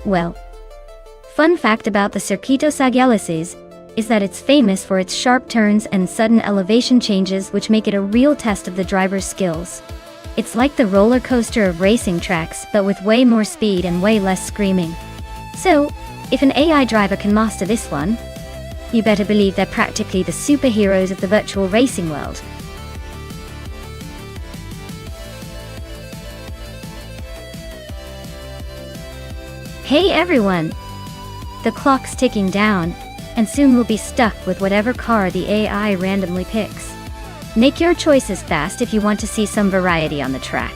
Well, fun fact about the Circuito Sagalices is that it's famous for its sharp turns and sudden elevation changes, which make it a real test of the driver's skills. It's like the roller coaster of racing tracks, but with way more speed and way less screaming. So, if an AI driver can master this one, you better believe they're practically the superheroes of the virtual racing world. Hey everyone! The clock's ticking down, and soon we'll be stuck with whatever car the AI randomly picks. Make your choices fast if you want to see some variety on the track.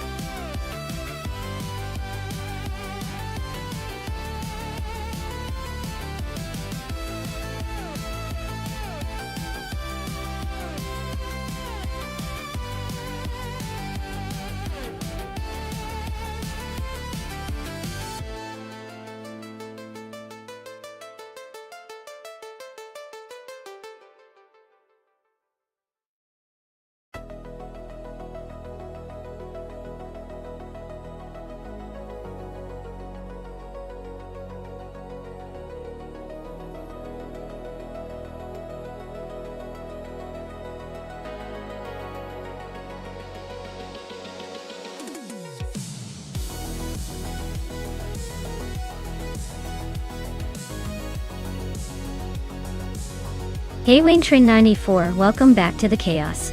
Hey WayneTrain94, welcome back to the chaos.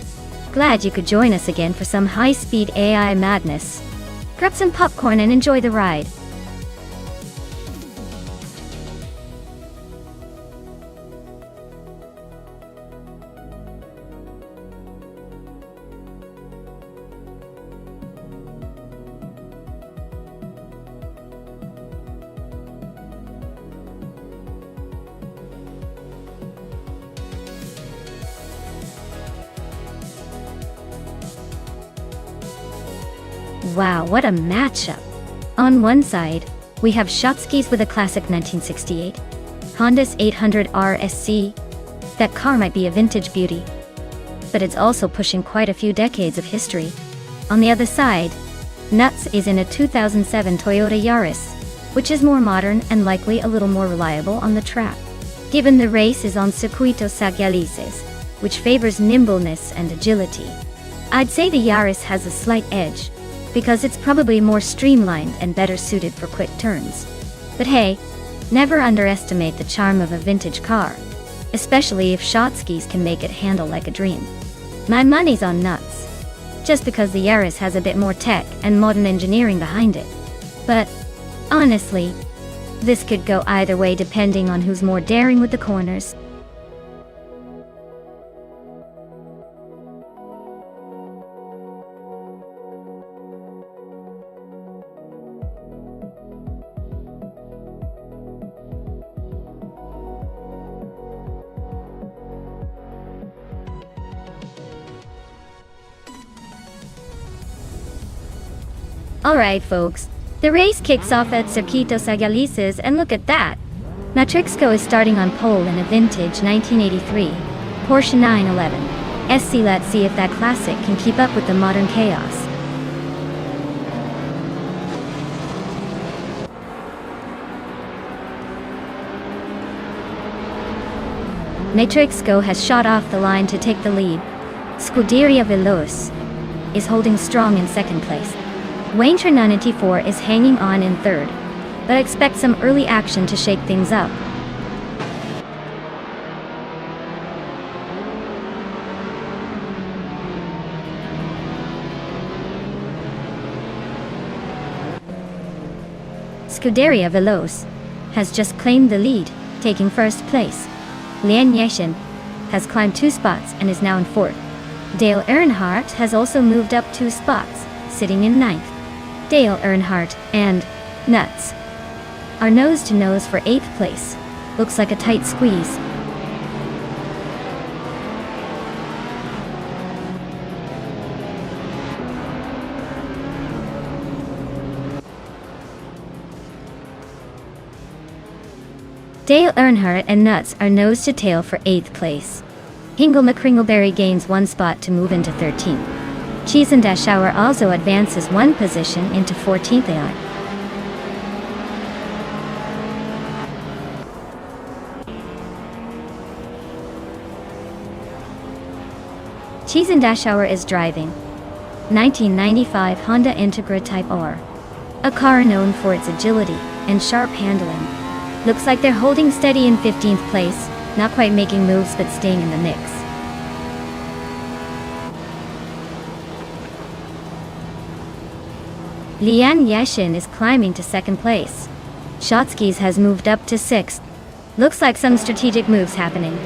Glad you could join us again for some high-speed AI madness. Grab some popcorn and enjoy the ride. Wow, what a matchup! On one side, we have Shotskis with a classic 1968 Honda's 800 RSC. That car might be a vintage beauty, but it's also pushing quite a few decades of history. On the other side, Nuts is in a 2007 Toyota Yaris, which is more modern and likely a little more reliable on the track. Given the race is on Circuito Sagalices, which favors nimbleness and agility, I'd say the Yaris has a slight edge, because it's probably more streamlined and better suited for quick turns. But hey, never underestimate the charm of a vintage car, especially if Shotskis can make it handle like a dream. My money's on Nuts, just because the Yaris has a bit more tech and modern engineering behind it. But honestly, this could go either way depending on who's more daring with the corners. Alright folks, the race kicks off at Circuito Sagalices, and look at that! Matrixco is starting on pole in a vintage 1983 Porsche 911 SC. Let's see if that classic can keep up with the modern chaos. Matrixco has shot off the line to take the lead. Scuderia Veloz is holding strong in second place. WayneTrain94 is hanging on in third, but expect some early action to shake things up. Scuderia Veloz has just claimed the lead, taking first place. Lian Yeshin has climbed 2 spots and is now in fourth. Dale Earnhardt has also moved up 2 spots, sitting in ninth. Dale Earnhardt and Nuts are nose to nose for 8th place. Looks like a tight squeeze. Dale Earnhardt and Nuts are nose to tail for 8th place. Hingle McCringleberry gains 1 spot to move into 13th. Cheese and Dashauer also advances 1 position into 14th AI. Dashauer is driving 1995 Honda Integra Type R, a car known for its agility and sharp handling. Looks like they're holding steady in 15th place, not quite making moves but staying in the mix. Lian Yashin is climbing to 2nd place. Shotskis has moved up to 6th. Looks like some strategic moves happening.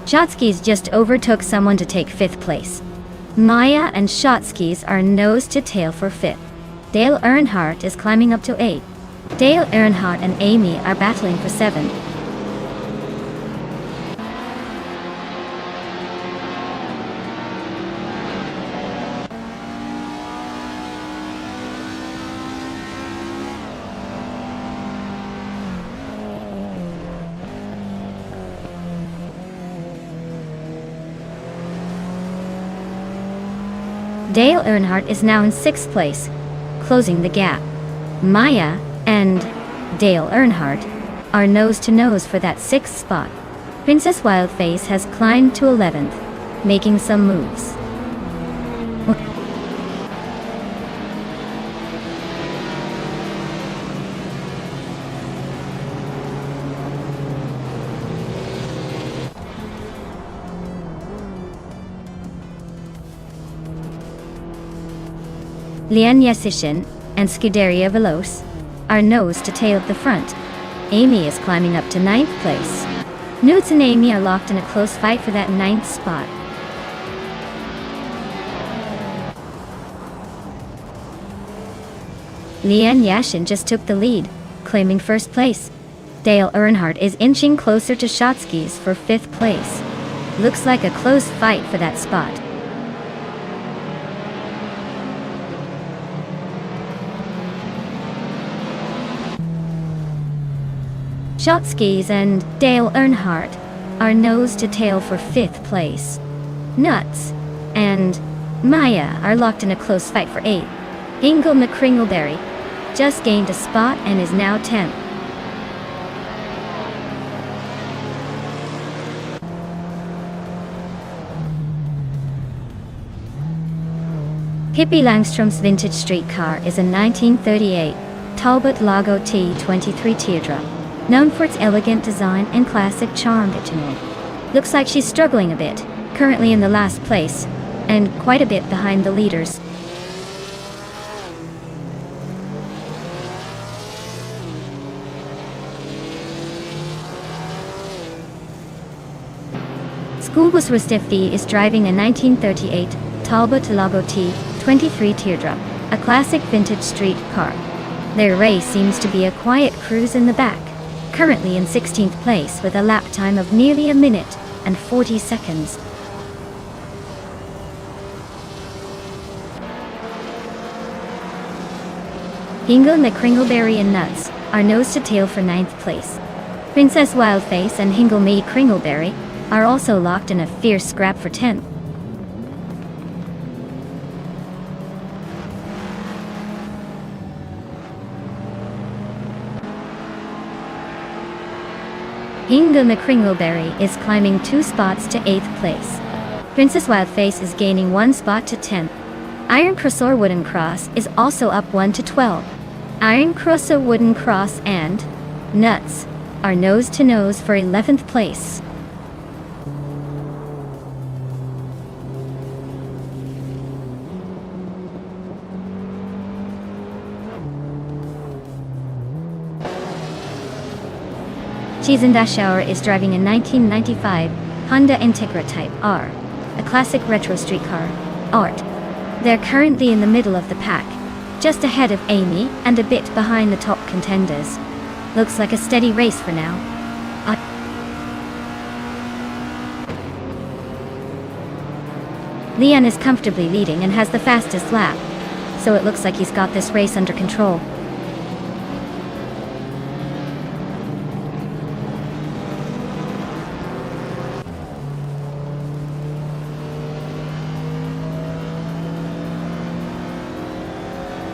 Shotskis just overtook someone to take 5th place. Maya and Shotskis are nose to tail for 5th. Dale Earnhardt is climbing up to 8th. Dale Earnhardt and Amy are battling for 7th. Dale Earnhardt is now in 6th place, closing the gap. Maya and Dale Earnhardt are nose to nose for that 6th spot. Princess Wildface has climbed to 11th, making some moves. Lian Yasishin and Scuderia Veloce are nose to tail at the front. Amy is climbing up to 9th place. Newts and Amy are locked in a close fight for that 9th spot. Lian Yashin just took the lead, claiming 1st place. Dale Earnhardt is inching closer to Shotskis for 5th place. Looks like a close fight for that spot. Shotskis and Dale Earnhardt are nose to tail for 5th place. Nuts and Maya are locked in a close fight for 8th. Ingle McCringleberry just gained a spot and is now 10th. Pippi Langstrom's vintage street car is a 1938 Talbot Lago T23 Teardrop, known for its elegant design and classic charm. Looks like she's struggling a bit, currently in the last place, and quite a bit behind the leaders. Schoolbus Restifi is driving a 1938 Talbot Lago T23 Teardrop, a classic vintage street car. Their race seems to be a quiet cruise in the back, currently in 16th place with a lap time of nearly 1 minute and 40 seconds. Ingle McCringleberry and Nuts are nose to tail for 9th place. Princess Wildface and Hingle Mae Cringleberry are also locked in a fierce scrap for 10th. Hingle McCringleberry is climbing 2 spots to 8th place. Princess Wildface is gaining 1 spot to 10th. Iron Crossor Wooden Cross is also up 1 to 12. Iron Crossor Wooden Cross and Nuts are nose to nose for 11th place. Dashauer is driving a 1995 Honda Integra Type R, a classic retro street car. Art. They're currently in the middle of the pack, just ahead of Amy and a bit behind the top contenders. Looks like a steady race for now. Lian is comfortably leading and has the fastest lap, so it looks like he's got this race under control.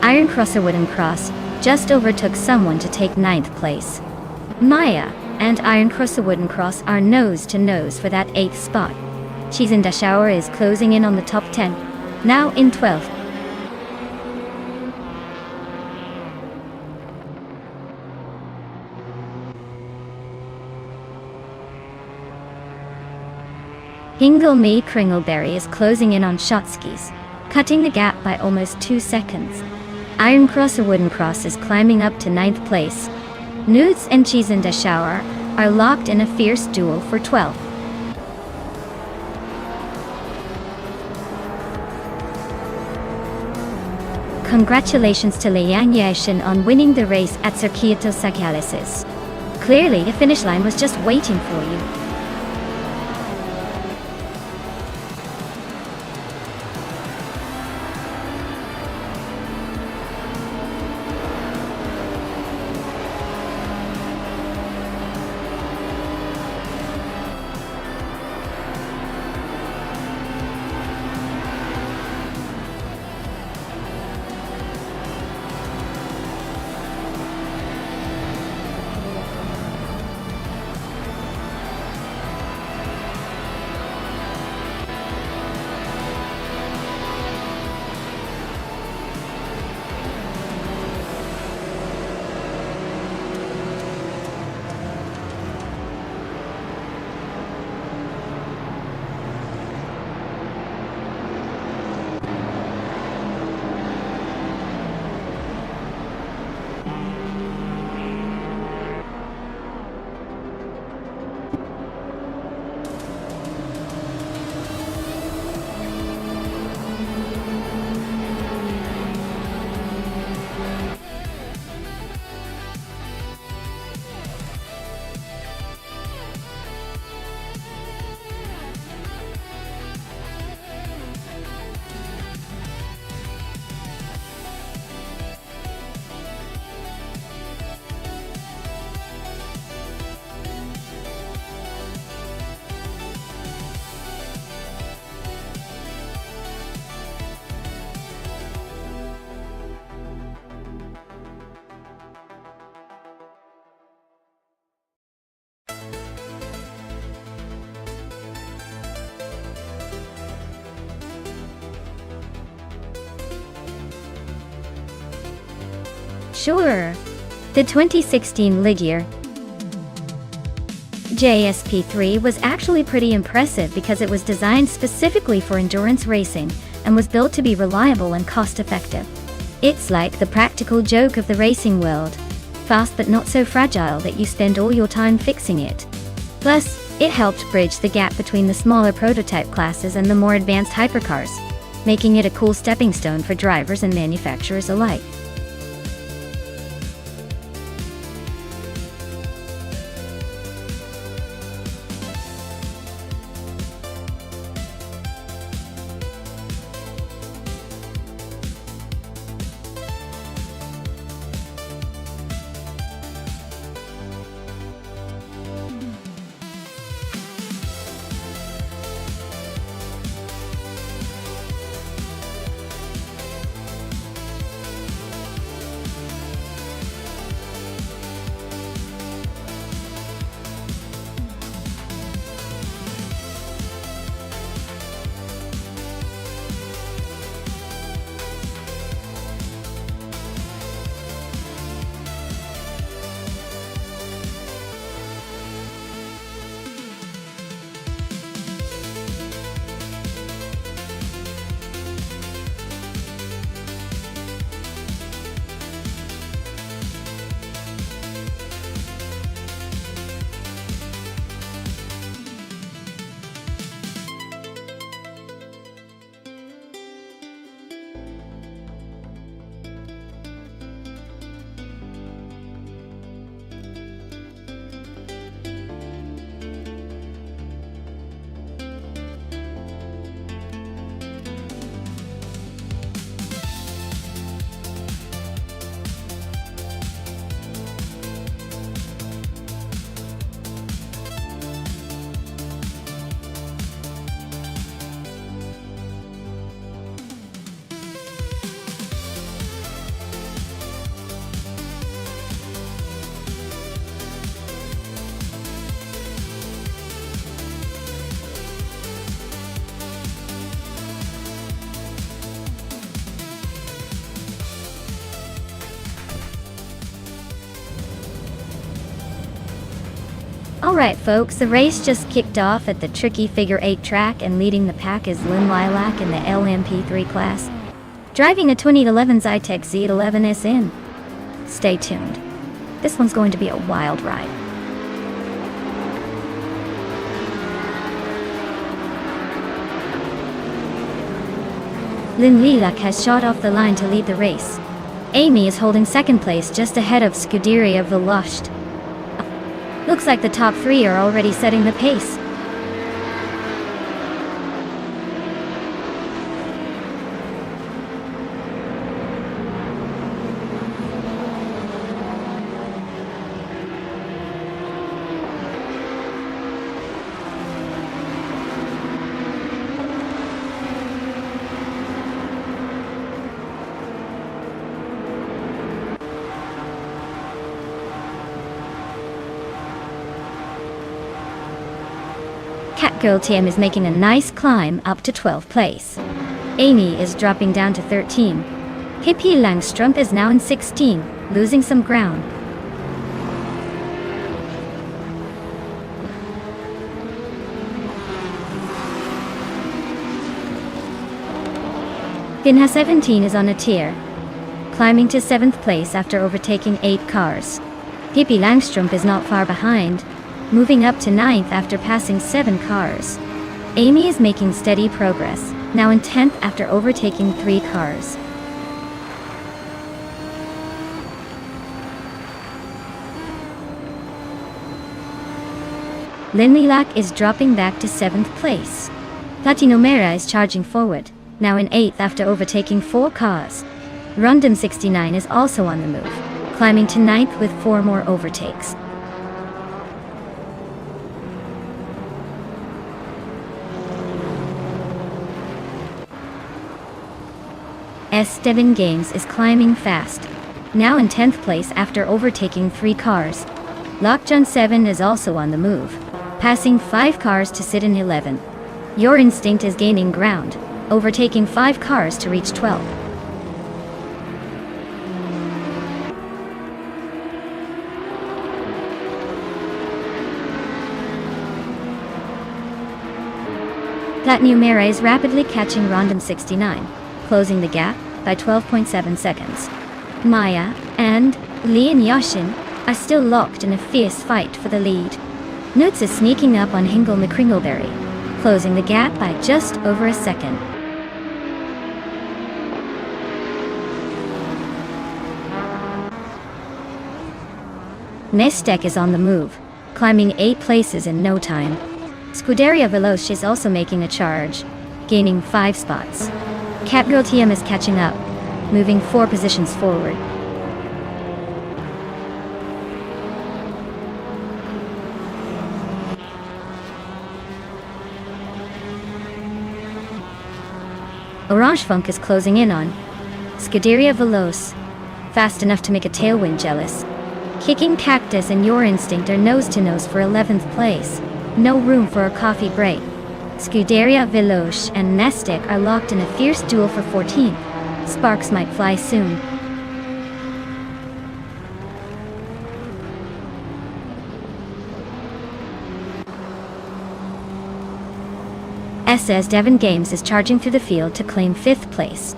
Iron Crosser Wooden Cross just overtook someone to take ninth place. Maya and Iron Cross the Wooden Cross are nose to nose for that 8th spot. Cheese in the Shower is closing in on the top 10, now in 12th. Hingle Me Kringleberry is closing in on Shotskis, cutting the gap by almost 2 seconds. Iron Cross the Wooden Cross is climbing up to 9th place. Nudes and Cheese in the Shower are locked in a fierce duel for 12th. Congratulations to Liang Yashin on winning the race at Circuito Sagalices. Clearly, the finish line was just waiting for you. Sure. The 2016 Ligier JSP3 was actually pretty impressive because it was designed specifically for endurance racing and was built to be reliable and cost-effective. It's like the practical joke of the racing world. Fast but not so fragile that you spend all your time fixing it. Plus, it helped bridge the gap between the smaller prototype classes and the more advanced hypercars, making it a cool stepping stone for drivers and manufacturers alike. Alright folks, the race just kicked off at the tricky figure 8 track, and leading the pack is Lynn Lilac in the LMP3 class, driving a 2011 Zytec Z11SN. Stay tuned. This one's going to be a wild ride. Lynn Lilac has shot off the line to lead the race. Amy is holding second place just ahead of Scuderia Veloce. Looks like the top three are already setting the pace. Catgirl TM is making a nice climb up to 12th place. Amy is dropping down to 13. Hippie Langstrumpf is now in 16, losing some ground. Vinha 17 is on a tear, climbing to 7th place after overtaking 8 cars. Hippie Langstrumpf is not far behind, moving up to 9th after passing 7 cars. Amy is making steady progress, now in 10th after overtaking 3 cars. Lynn Lilac is dropping back to 7th place. Platino Mera is charging forward, now in 8th after overtaking 4 cars. Rundum 69 is also on the move, climbing to 9th with 4 more overtakes. Devon Games is climbing fast, now in 10th place after overtaking 3 cars. Lockjohn 7 is also on the move, passing 5 cars to sit in 11th. Your Instinct is gaining ground, overtaking 5 cars to reach 12th. Platnumera is rapidly catching Rondom 69, closing the gap by 12.7 seconds. Maya and Lee and Yashin are still locked in a fierce fight for the lead. Nutz is sneaking up on Hingle McCringleberry, closing the gap by just over a second. Nestek is on the move, climbing 8 places in no time. Scuderia Veloce is also making a charge, gaining 5 spots. Catgirl TM is catching up, moving 4 positions forward. Orange Funk is closing in on Scuderia Veloce, fast enough to make a tailwind jealous. Kicking Cactus and Your Instinct are nose-to-nose for 11th place. No room for a coffee break. Scuderia Veloce and Nestek are locked in a fierce duel for 14th. Sparks might fly soon. SS Devon Games is charging through the field to claim 5th place.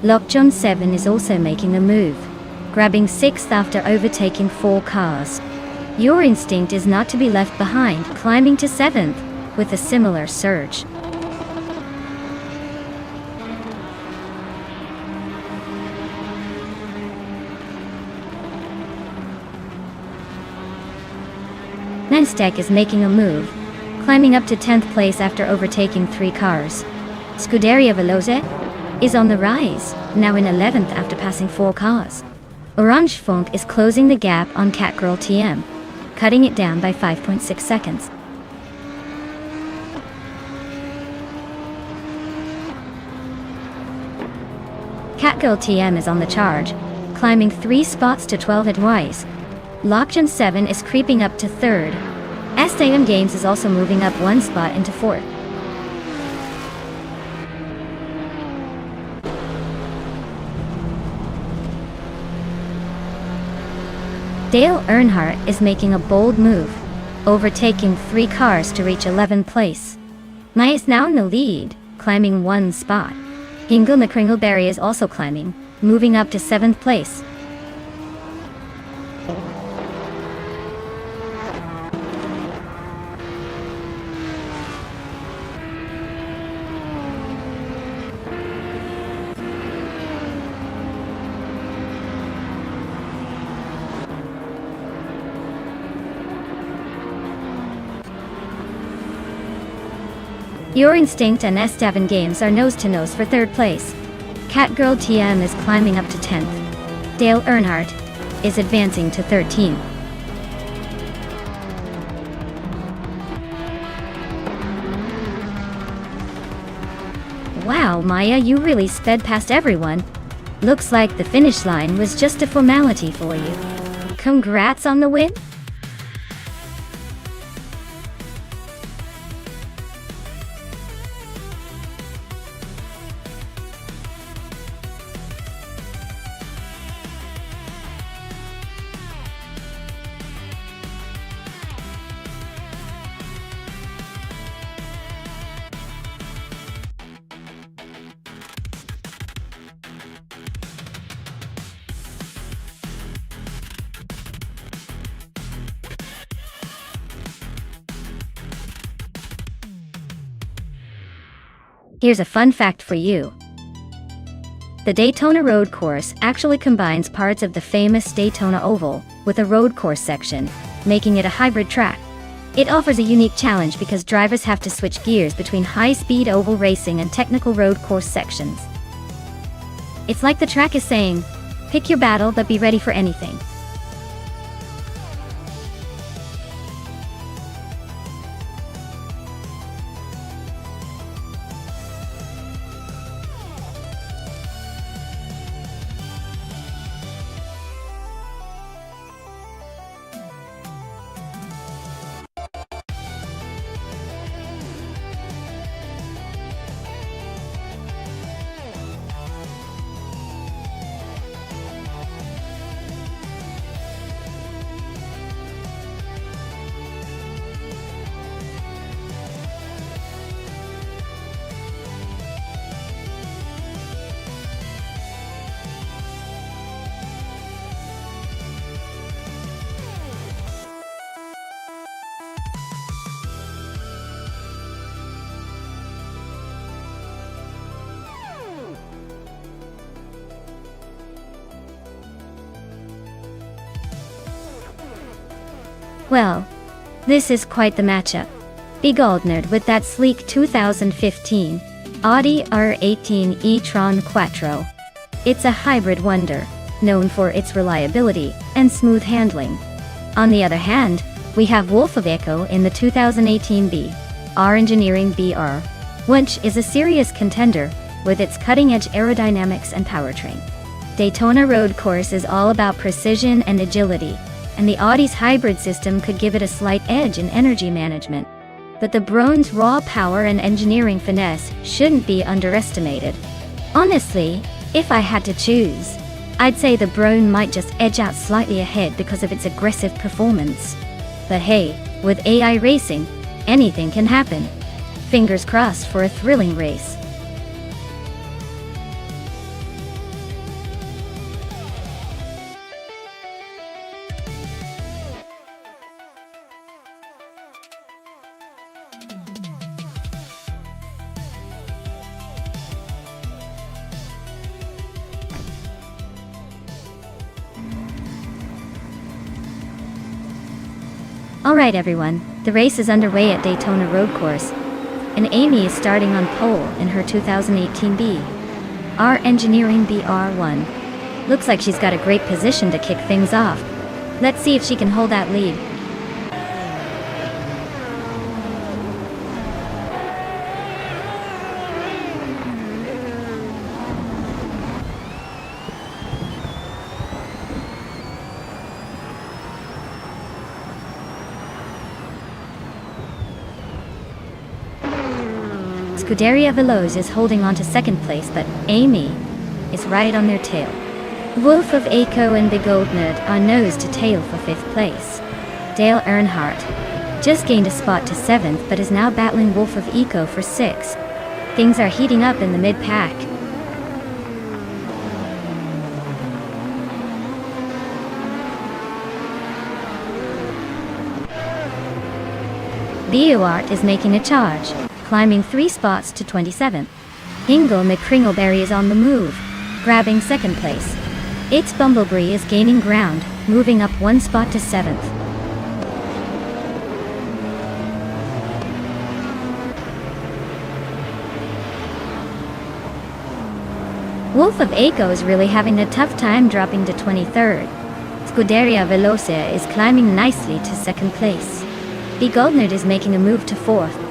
Lockjohn 7 is also making a move, grabbing 6th after overtaking 4 cars. Your Instinct is not to be left behind, climbing to 7th with a similar surge. Nonstop is making a move, climbing up to 10th place after overtaking 3 cars. Scuderia Veloce is on the rise, now in 11th after passing 4 cars. Orange Funk is closing the gap on Catgirl TM, cutting it down by 5.6 seconds. Catgirl TM is on the charge, climbing 3 spots to 12 at Wise. Lockjohn 7 is creeping up to 3rd. SAM Games is also moving up 1 spot into 4th. Dale Earnhardt is making a bold move, overtaking 3 cars to reach 11th place. Maya is now in the lead, climbing 1 spot. Hingle Nakringleberry is also climbing, moving up to 7th place. Your Instinct and Estevan Games are nose-to-nose for 3rd place. Catgirl TM is climbing up to 10th. Dale Earnhardt is advancing to 13th. Wow, Maya, you really sped past everyone. Looks like the finish line was just a formality for you. Congrats on the win! Here's a fun fact for you. The Daytona Road Course actually combines parts of the famous Daytona Oval with a road course section, making it a hybrid track. It offers a unique challenge because drivers have to switch gears between high-speed oval racing and technical road course sections. It's like the track is saying, pick your battle but be ready for anything. Well, this is quite the matchup. B. Goldnerd with that sleek 2015 Audi R18 e-tron Quattro. It's a hybrid wonder, known for its reliability and smooth handling. On the other hand, we have Wolf of Echo in the 2018 R Engineering BR, which is a serious contender with its cutting-edge aerodynamics and powertrain. Daytona Road Course is all about precision and agility, and the Audi's hybrid system could give it a slight edge in energy management. But the Brown's raw power and engineering finesse shouldn't be underestimated. Honestly, if I had to choose, I'd say the Brown might just edge out slightly ahead because of its aggressive performance. But hey, with AI racing, anything can happen. Fingers crossed for a thrilling race. Alright everyone, the race is underway at Daytona Road Course, and Amy is starting on pole in her 2018 R Engineering BR1. Looks like she's got a great position to kick things off. Let's see if she can hold that lead. Scuderia Veloz is holding on to second place, but Amy is right on their tail. Wolf of Echo and Begoldnerd are nose to tail for fifth place. Dale Earnhardt just gained a spot to 7th but is now battling Wolf of Eco for 6th. Things are heating up in the mid-pack. BioArt is making a charge, climbing 3 spots to 27th. Hingle McCringleberry is on the move, grabbing 2nd place. It's Bumblebee is gaining ground, moving up 1 spot to 7th. Wolf of Eco is really having a tough time dropping to 23rd. Scuderia Veloce is climbing nicely to 2nd place. B. Goldnerd is making a move to 4th.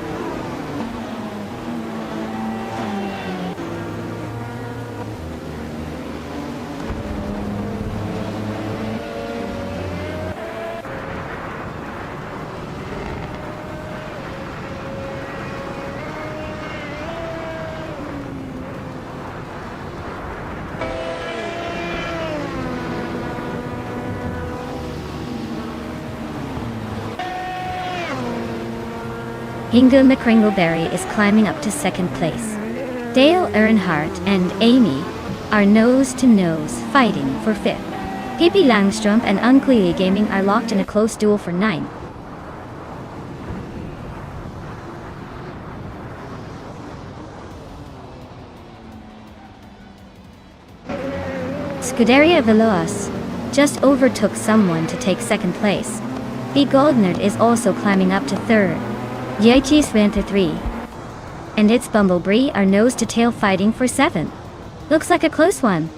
Hingle McCringleberry is climbing up to 2nd place. Dale Earnhardt and Amy are nose-to-nose fighting for 5th. Pippi Langstrump and Uncleely Gaming are locked in a close duel for 9th. Scuderia Veloce just overtook someone to take 2nd place. B. Goldnerd is also climbing up to 3rd. Yaichis went to 3. And its Bumblebee are nose-to-tail fighting for 7th. Looks like a close one.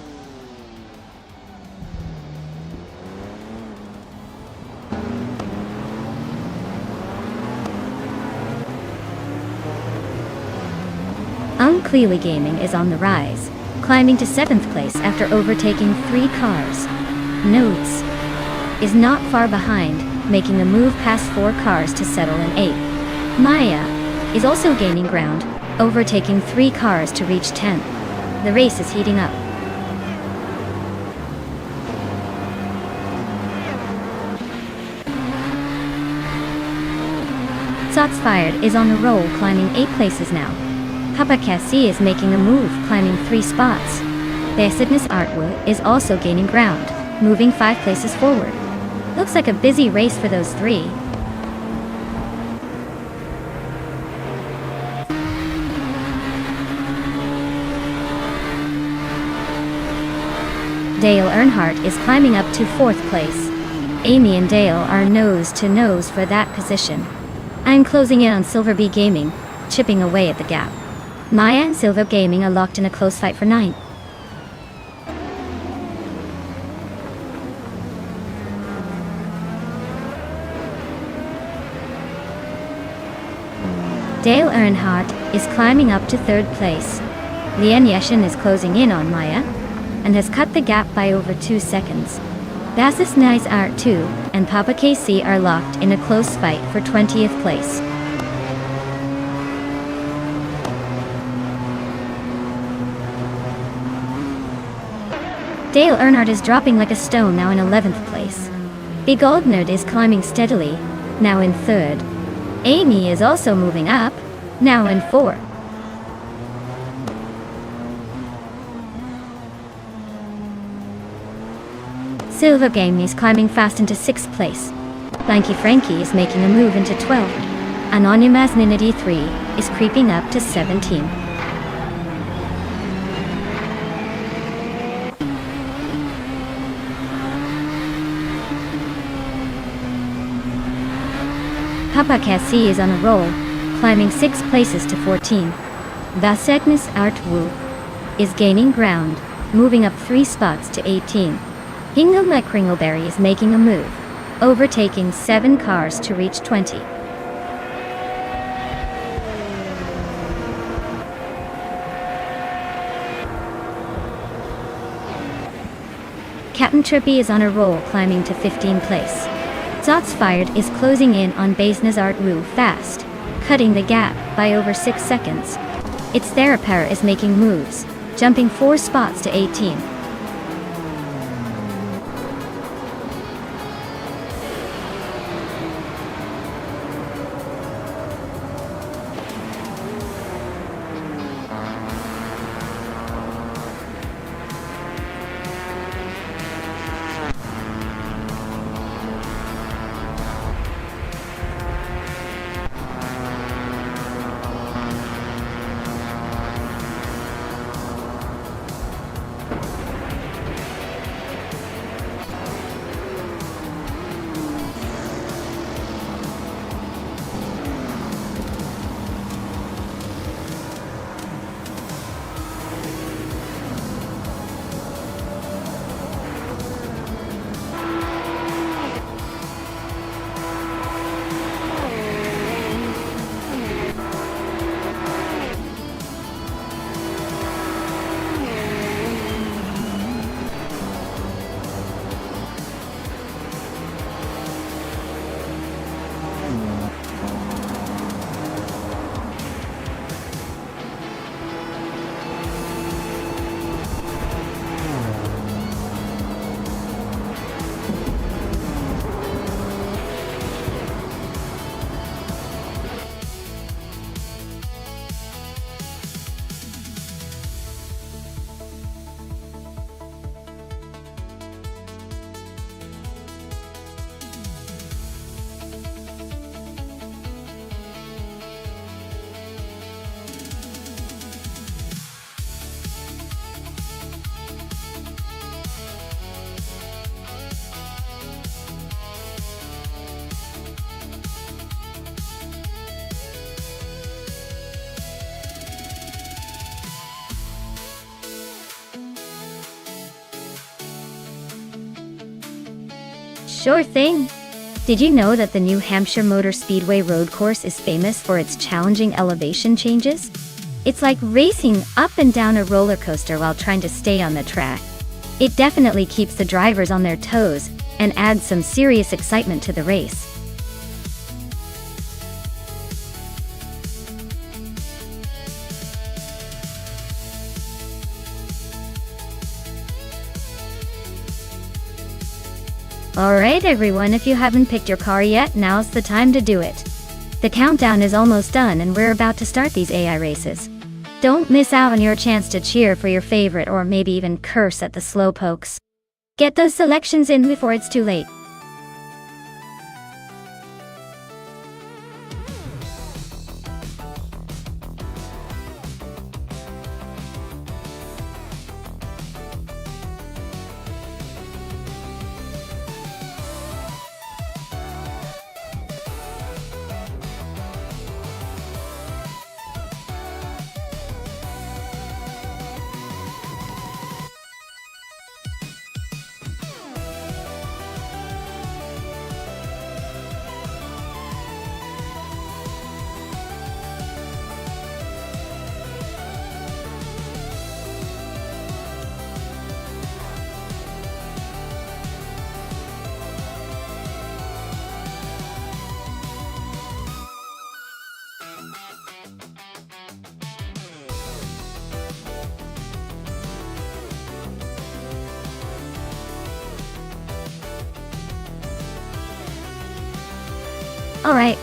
Uncleely Gaming is on the rise, climbing to 7th place after overtaking 3 cars. Notes is not far behind, making a move past 4 cars to settle in 8th. Maya is also gaining ground, overtaking 3 cars to reach 10th. The race is heating up. Shots Fired is on a roll, climbing 8 places now. Papa Cassie is making a move, climbing 3 spots. Basidness Artwood is also gaining ground, moving 5 places forward. Looks like a busy race for those 3. Dale Earnhardt is climbing up to 4th place. Amy and Dale are nose-to-nose for that position. I'm closing in on Silver Bee Gaming, chipping away at the gap. Maya and Silver Gaming are locked in a close fight for 9th. Dale Earnhardt is climbing up to 3rd place. Lian Yeshin is closing in on Maya and has cut the gap by over 2 seconds. Bassis Nice Art 2 and Papa KC are locked in a close fight for 20th place. Dale Earnhardt is dropping like a stone, now in 11th place. B. Goldnerd is climbing steadily, now in 3rd. Amy is also moving up, now in 4th. Silver Gaming is climbing fast into 6th place. Blanky Frankie is making a move into 12th. Anonymous Ninity 3 is creeping up to 17. Papa Cassie is on a roll, climbing 6 places to 14. Vasetness Art Wu is gaining ground, moving up 3 spots to 18. Hingle McCringleberry is making a move, overtaking 7 cars to reach 20. Captain Trippy is on a roll, climbing to 15th place. Shots Fired is closing in on Basenaz Art Wu fast, cutting the gap by over 6 seconds. Its Therapara is making moves, jumping 4 spots to 18. Sure thing. Did you know that the New Hampshire Motor Speedway road course is famous for its challenging elevation changes? It's like racing up and down a roller coaster while trying to stay on the track. It definitely keeps the drivers on their toes and adds some serious excitement to the race. Alright everyone, if you haven't picked your car yet, now's the time to do it. The countdown is almost done and we're about to start these AI races. Don't miss out on your chance to cheer for your favorite or maybe even curse at the slowpokes. Get those selections in before it's too late. Alright,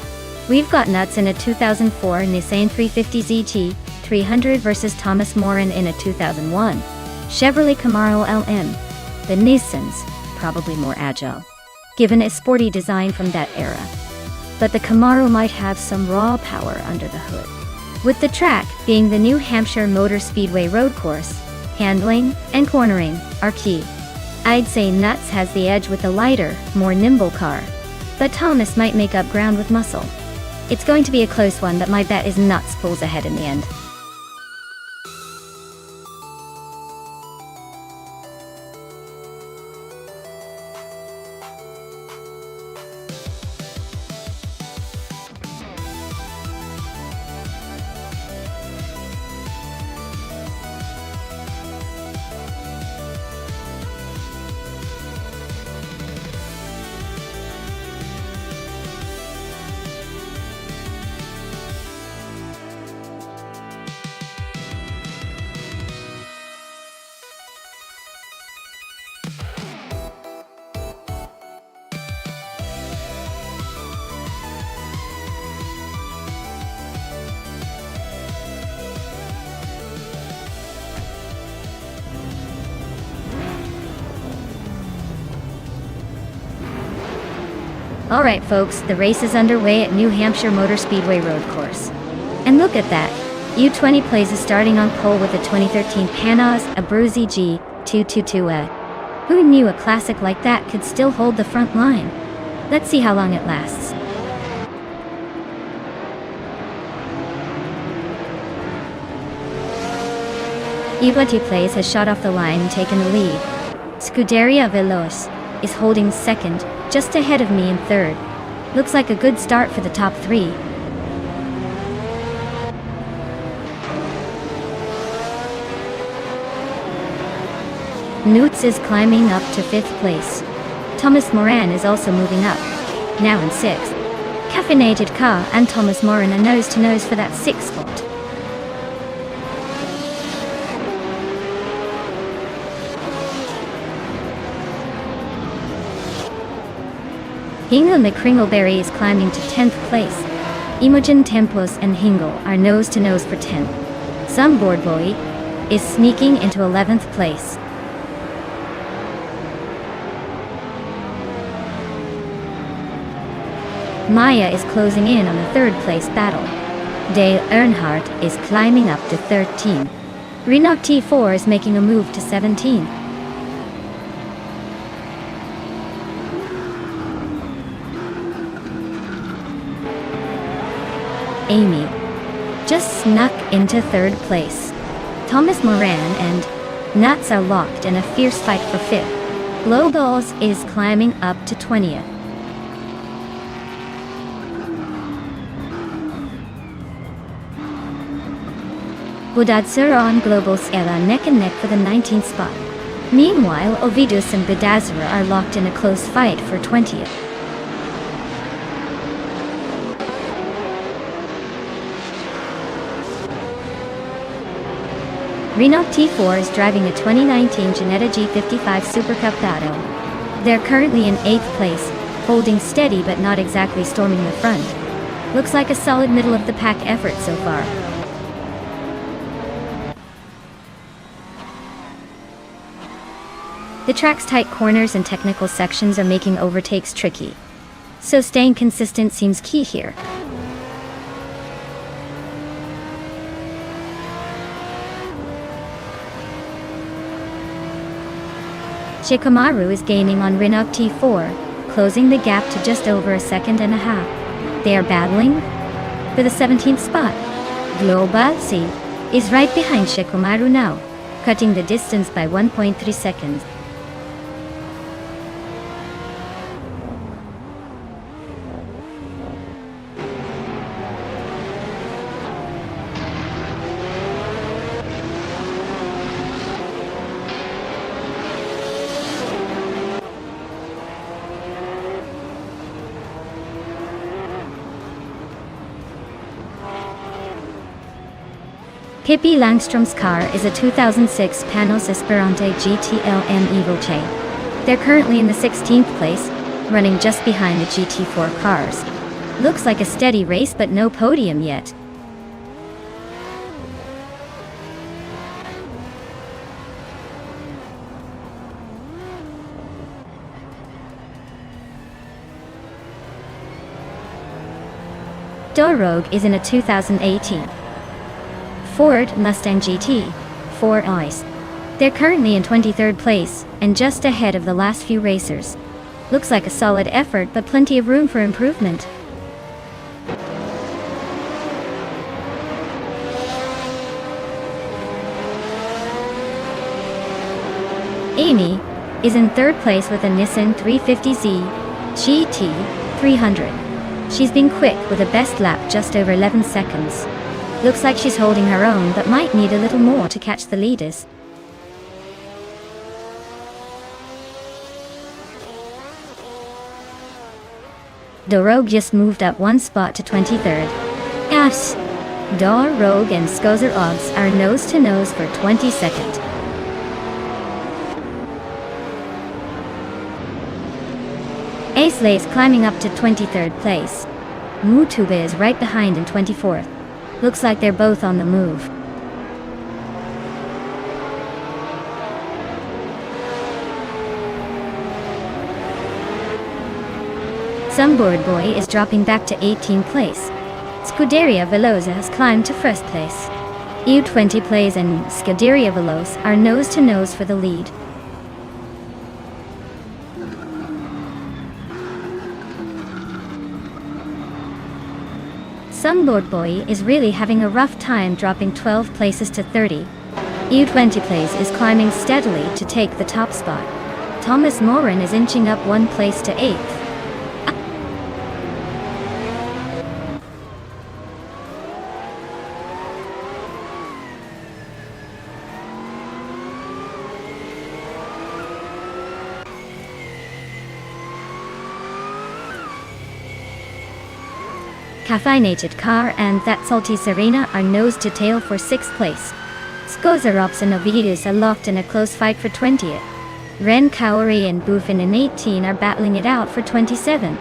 we've got Nuts in a 2004 Nissan 350 ZT 300 versus Thomas Moran in a 2001 Chevrolet Camaro LM. The Nissan's probably more agile, given its sporty design from that era. But the Camaro might have some raw power under the hood. With the track being the New Hampshire Motor Speedway road course, handling and cornering are key. I'd say Nuts has the edge with the lighter, more nimble car. But Thomas might make up ground with muscle. It's going to be a close one, but my bet is Nuts pulls ahead in the end. Alright folks, the race is underway at New Hampshire Motor Speedway road course. And look at that, U20 Plays is starting on pole with a 2013 Panos Abruzzi G222A. Who knew a classic like that could still hold the front line? Let's see how long it lasts. U20 Plays has shot off the line and taken the lead. Scuderia Veloz is holding second, just ahead of me in third. Looks like a good start for the top three. Newts is climbing up to 5th place. Thomas Moran is also moving up, now in 6th. Caffeinated Car and Thomas Moran are nose to nose for that 6th spot. Hingle McCringleberry is climbing to 10th place. Imogen Tempos and Hingle are nose to nose for 10th. Some Board Boy is sneaking into 11th place. Maya is closing in on the 3rd place battle. Dale Earnhardt is climbing up to 13. Renault T4 is making a move to 17. Amy just snuck into 3rd place. Thomas Moran and Nuts are locked in a fierce fight for 5th. Globals is climbing up to 20th. Budadsura on Globals era neck and neck for the 19th spot. Meanwhile, Ovidus and Budadsura are locked in a close fight for 20th. Renault T4 is driving a 2019 Ginetta G55 Super Cup battle. They're currently in 8th place, holding steady but not exactly storming the front. Looks like a solid middle of the pack effort so far. The track's tight corners and technical sections are making overtakes tricky, so staying consistent seems key here. Shikamaru is gaining on Renault T4, closing the gap to just over a second and a half. They are battling for the 17th spot. Global C is right behind Shikamaru now, cutting the distance by 1.3 seconds. Pippi Langstrom's car is a 2006 Panos Esperante GTLM Evoche. They're currently in the 16th place, running just behind the GT4 cars. Looks like a steady race but no podium yet. Dorogue is in a 2018 Ford Mustang GT 4 ICE. They're currently in 23rd place, and just ahead of the last few racers. Looks like a solid effort but plenty of room for improvement. Amy is in 3rd place with a Nissan 350Z GT 300. She's been quick with a best lap just over 11 seconds. Looks like she's holding her own but might need a little more to catch the leaders. Dorogue just moved up one spot to 23rd. Yes, Dorogue and Skozer Obs are nose to nose for 22nd. Aisley is climbing up to 23rd place. Mutube is right behind in 24th. Looks like they're both on the move. Sunboard Boy is dropping back to 18th place. Scuderia Velosa has climbed to 1st place. U20 Plays and Scuderia Veloz are nose to nose for the lead. Sunboard Boy is really having a rough time, dropping 12 places to 30. U20 Plays is climbing steadily to take the top spot. Thomas Morin is inching up 1 place to 8th. Caffeinated Car and That Salty Serena are nose to tail for 6th place. Skozarops and Ovidus are locked in a close fight for 20th. Ren Kaori and Buffin in 18 are battling it out for 27.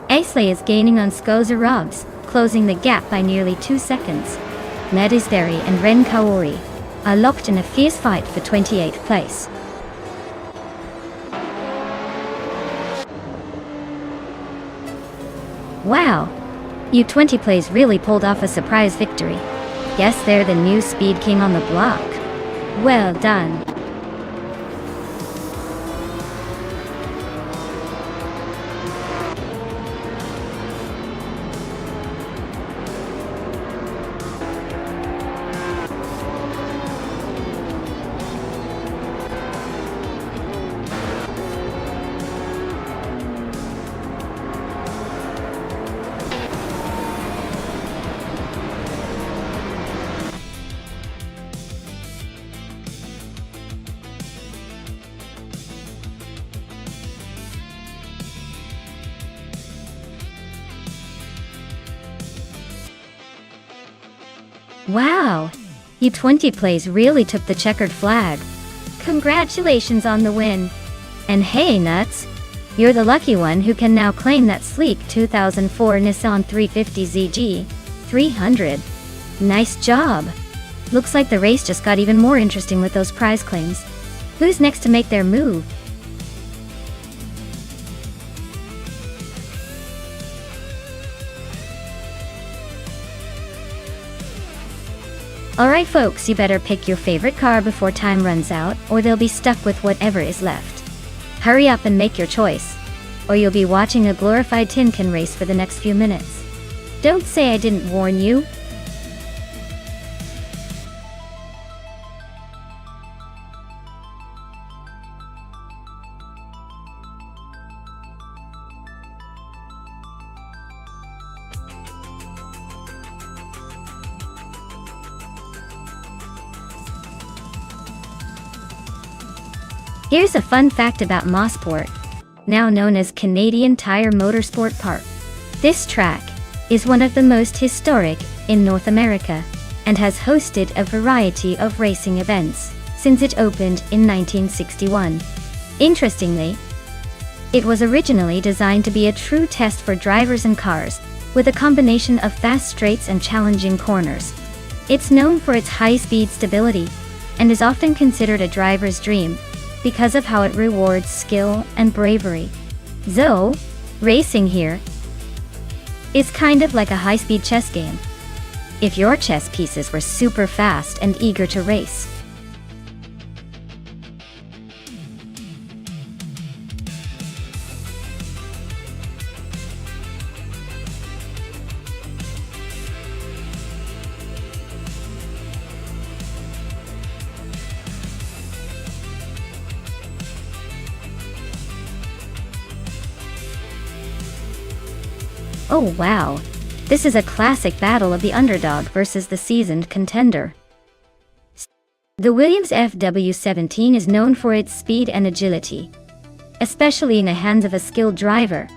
Aisley is gaining on Skozarops, closing the gap by nearly 2 seconds. Medisderi and Ren Kaori are locked in a fierce fight for 28th place. Wow! U20 Plays really pulled off a surprise victory. Guess they're the new speed king on the block. Well done. Wow! U20 plays really took the checkered flag. Congratulations on the win! And hey Nuts! You're the lucky one who can now claim that sleek 2004 Nissan 350 ZG300. Nice job! Looks like the race just got even more interesting with those prize claims. Who's next to make their move? Alright folks, you better pick your favorite car before time runs out, or they'll be stuck with whatever is left. Hurry up and make your choice, or you'll be watching a glorified tin can race for the next few minutes. Don't say I didn't warn you. Here's a fun fact about Nonstop, now known as Canadian Tire Motorsport Park. This track is one of the most historic in North America and has hosted a variety of racing events since it opened in 1961. Interestingly, it was originally designed to be a true test for drivers and cars, with a combination of fast straights and challenging corners. It's known for its high-speed stability and is often considered a driver's dream because of how it rewards skill and bravery. So, racing here is kind of like a high-speed chess game, if your chess pieces were super fast and eager to race. Oh wow, this is a classic battle of the underdog versus the seasoned contender. The Williams FW17 is known for its speed and agility, especially in the hands of a skilled driver.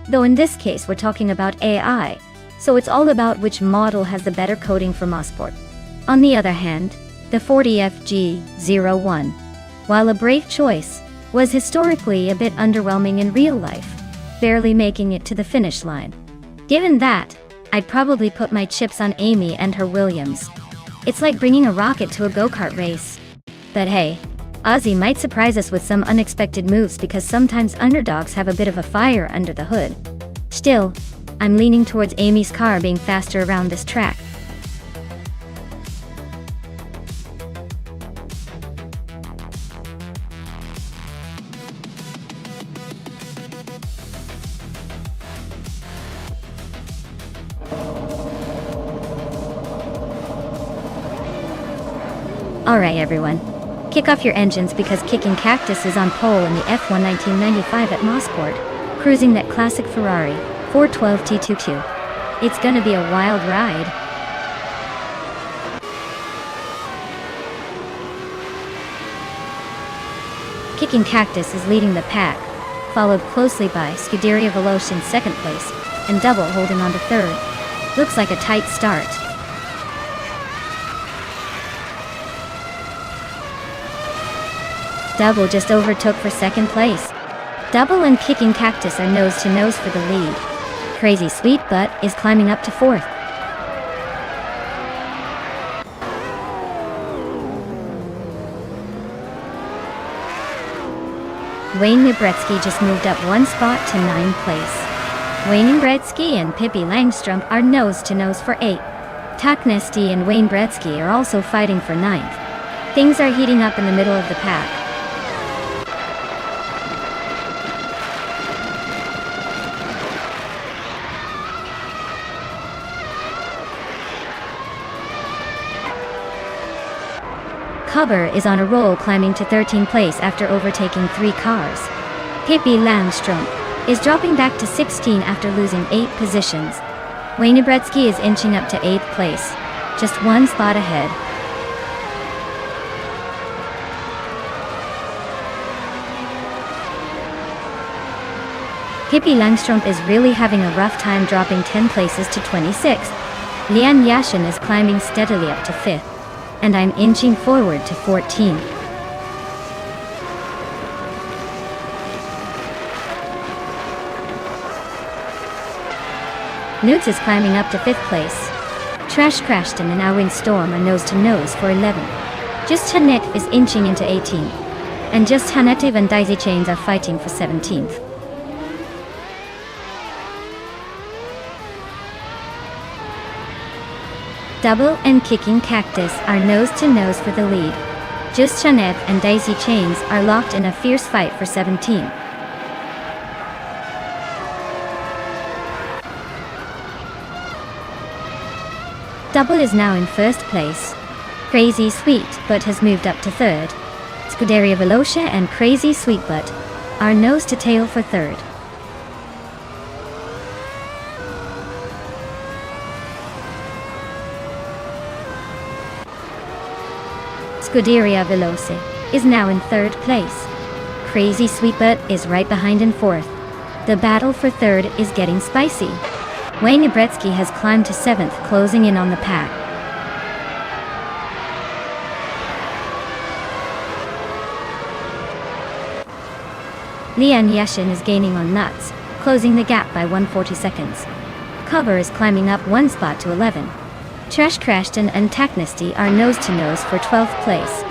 Though in this case we're talking about AI, so it's all about which model has the better coding for Nonstop. On the other hand, the 40FG01, while a brave choice, was historically a bit underwhelming in real life, barely making it to the finish line. Given that, I'd probably put my chips on Amy and her Williams. It's like bringing a rocket to a go-kart race. But hey, Ozzy might surprise us with some unexpected moves because sometimes underdogs have a bit of a fire under the hood. Still, I'm leaning towards Amy's car being faster around this track. Alright everyone, kick off your engines because Kicking Cactus is on pole in the F1 1995 at Nonstop, cruising that classic Ferrari 412 T22. It's gonna be a wild ride. Kicking Cactus is leading the pack, followed closely by Scuderia Veloce in second place, and Double holding on to third. Looks like a tight start. Double just overtook for second place. Double and Kicking Cactus are nose to nose for the lead. Crazy Sweet Butt is climbing up to fourth. Wayne Gretzky just moved up one spot to 9th place. Wayne Gretzky and Pippi Langstrom are nose to nose for 8th. Tuck Nesty and Wayne Gretzky are also fighting for 9th. Things are heating up in the middle of the pack. Huber is on a roll, climbing to 13th place after overtaking 3 cars. Pippi Langstrom is dropping back to 16 after losing 8 positions. Wayne Gretzky is inching up to 8th place, just one spot ahead. Pippi Langstrom is really having a rough time, dropping 10 places to 26th. Lian Yashin is climbing steadily up to 5th, and I'm inching forward to 14th. Newts is climbing up to 5th place. Trash Crashton and Awing Storm are nose to nose for 11th. Just Hanet is inching into 18th. And Just Hanetiv and Daisy Chains are fighting for 17th. Double and Kicking Cactus are nose to nose for the lead. Just Hanet and Daisy Chains are locked in a fierce fight for 17th. Double is now in 1st place. Crazy Sweetbutt has moved up to 3rd. Scuderia Velocia and Crazy Sweetbutt are nose to tail for 3rd. Scuderia Veloce is now in 3rd place. Crazy Sweetbutt is right behind in 4th. The battle for 3rd is getting spicy. Wayne Nebretsky has climbed to 7th, closing in on the pack. Lian Yashin is gaining on Nuts, closing the gap by 140 seconds. Cover is climbing up 1 spot to 11. Trash Crashton and Tacnisty are nose to nose for 12th place.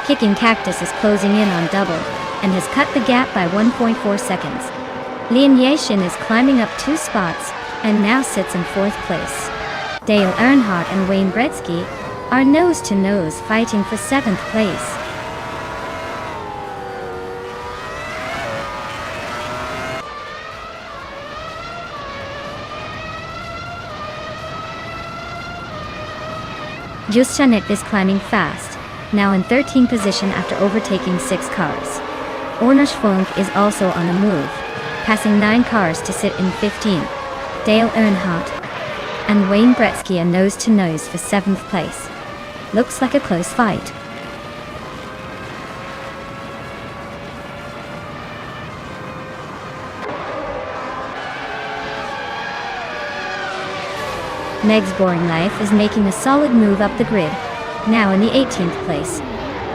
Kicking Cactus is closing in on Double, and has cut the gap by 1.4 seconds. Lian Yashin is climbing up 2 spots, and now sits in 4th place. Dale Earnhardt and Wayne Gretzky are nose to nose fighting for 7th place. Just Janet is climbing fast, now in 13th position after overtaking 6 cars. Ornish Funk is also on the move, passing 9 cars to sit in 15th. Dale Earnhardt and Wayne Gretzky are nose to nose for 7th place. Looks like a close fight. Meg's Boring Life is making a solid move up the grid, now in the 18th place.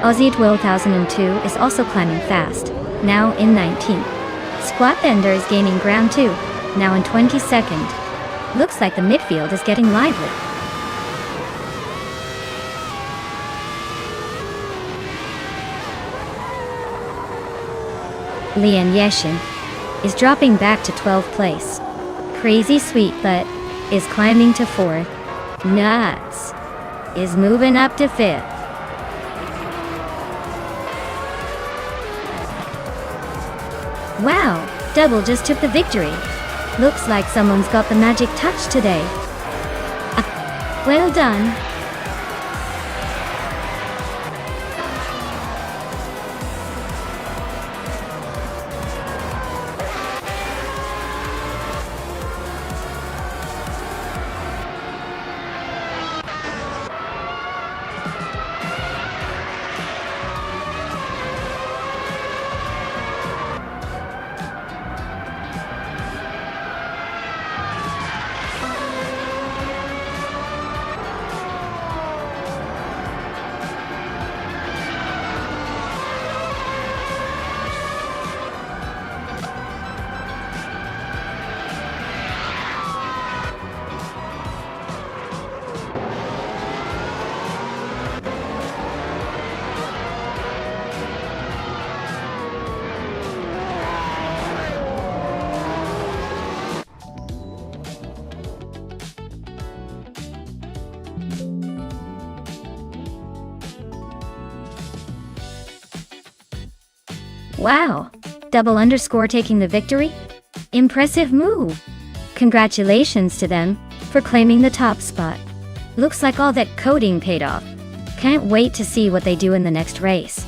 Aussie 12,002 is also climbing fast, now in 19th. Squat Bender is gaining ground too, now in 22nd. Looks like the midfield is getting lively. Lian Yashin is dropping back to 12th place. Crazy Sweetbutt is climbing to 4th. Nuts is moving up to 5th. Wow, Double just took the victory. Looks like someone's got the magic touch today. Well done. Wow, Double underscore taking the victory? Impressive move. Congratulations to them for claiming the top spot. Looks like all that coding paid off. Can't wait to see what they do in the next race.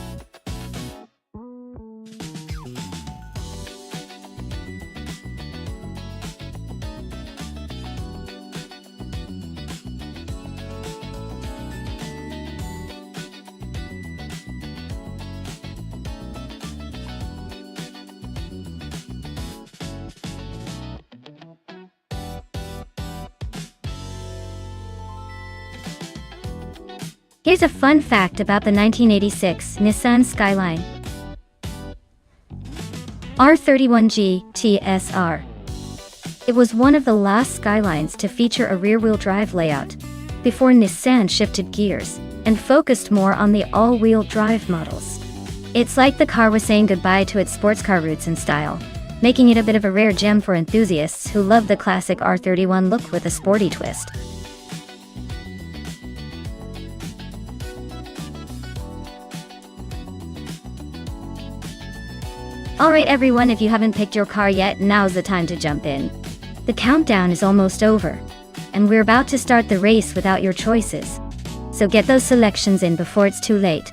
Here's a fun fact about the 1986 Nissan Skyline R31G TSR. It was one of the last Skylines to feature a rear-wheel drive layout, before Nissan shifted gears and focused more on the all-wheel drive models. It's like the car was saying goodbye to its sports car roots and style, making it a bit of a rare gem for enthusiasts who love the classic R31 look with a sporty twist. Alright everyone, if you haven't picked your car yet, now's the time to jump in. The countdown is almost over, and we're about to start the race without your choices. So get those selections in before it's too late.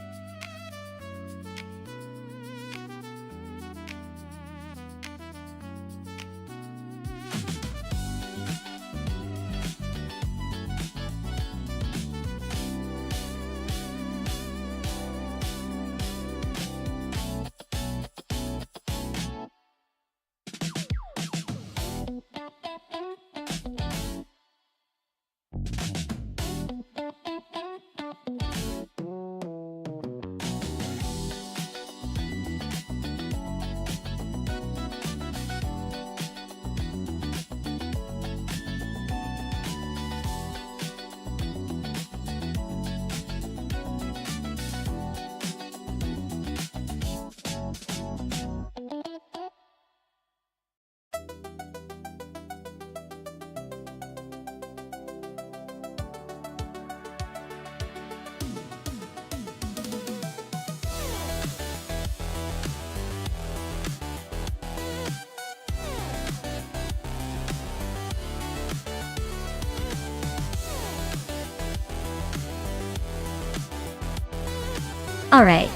Alright,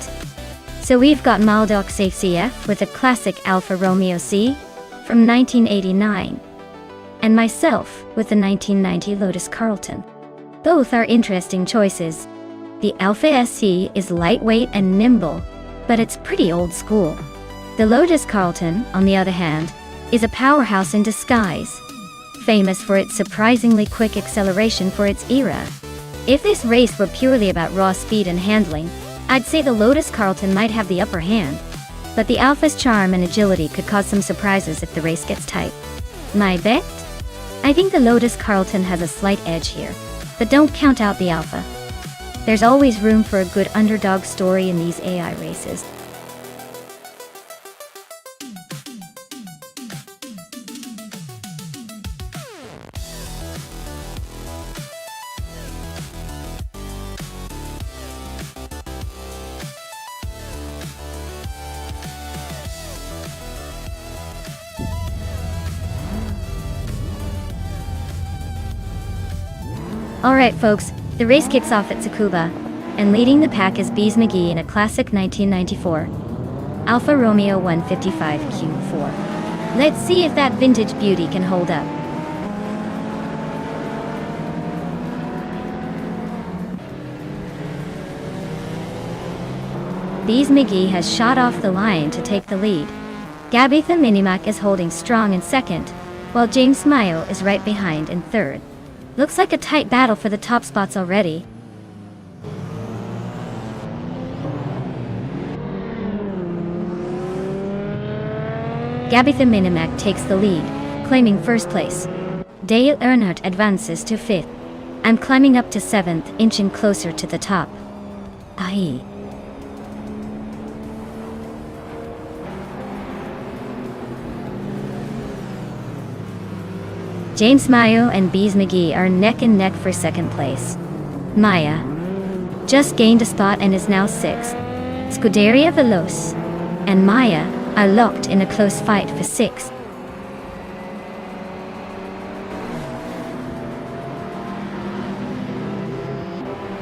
so we've got Maldoc Safe CF with a classic Alfa Romeo C from 1989, and myself with the 1990 Lotus Carlton. Both are interesting choices. The Alfa SC is lightweight and nimble, but it's pretty old school. The Lotus Carlton, on the other hand, is a powerhouse in disguise, famous for its surprisingly quick acceleration for its era. If this race were purely about raw speed and handling, I'd say the Lotus Carlton might have the upper hand, but the Alfa's charm and agility could cause some surprises if the race gets tight. My bet? I think the Lotus Carlton has a slight edge here, but don't count out the Alfa. There's always room for a good underdog story in these AI races. Alright folks, the race kicks off at Tsukuba, and leading the pack is Bees McGee in a classic 1994 Alfa Romeo 155 Q4. Let's see if that vintage beauty can hold up. Bees McGee has shot off the line to take the lead. Gabitha Minimac is holding strong in second, while James Mayo is right behind in third. Looks like a tight battle for the top spots already. Gabitha Minimac takes the lead, claiming first place. Dale Earnhardt advances to fifth. I'm climbing up to seventh, inching closer to the top. Aye. James Mayo and Bees McGee are neck and neck for second place. Maya just gained a spot and is now sixth. Scuderia Veloce and Maya are locked in a close fight for sixth.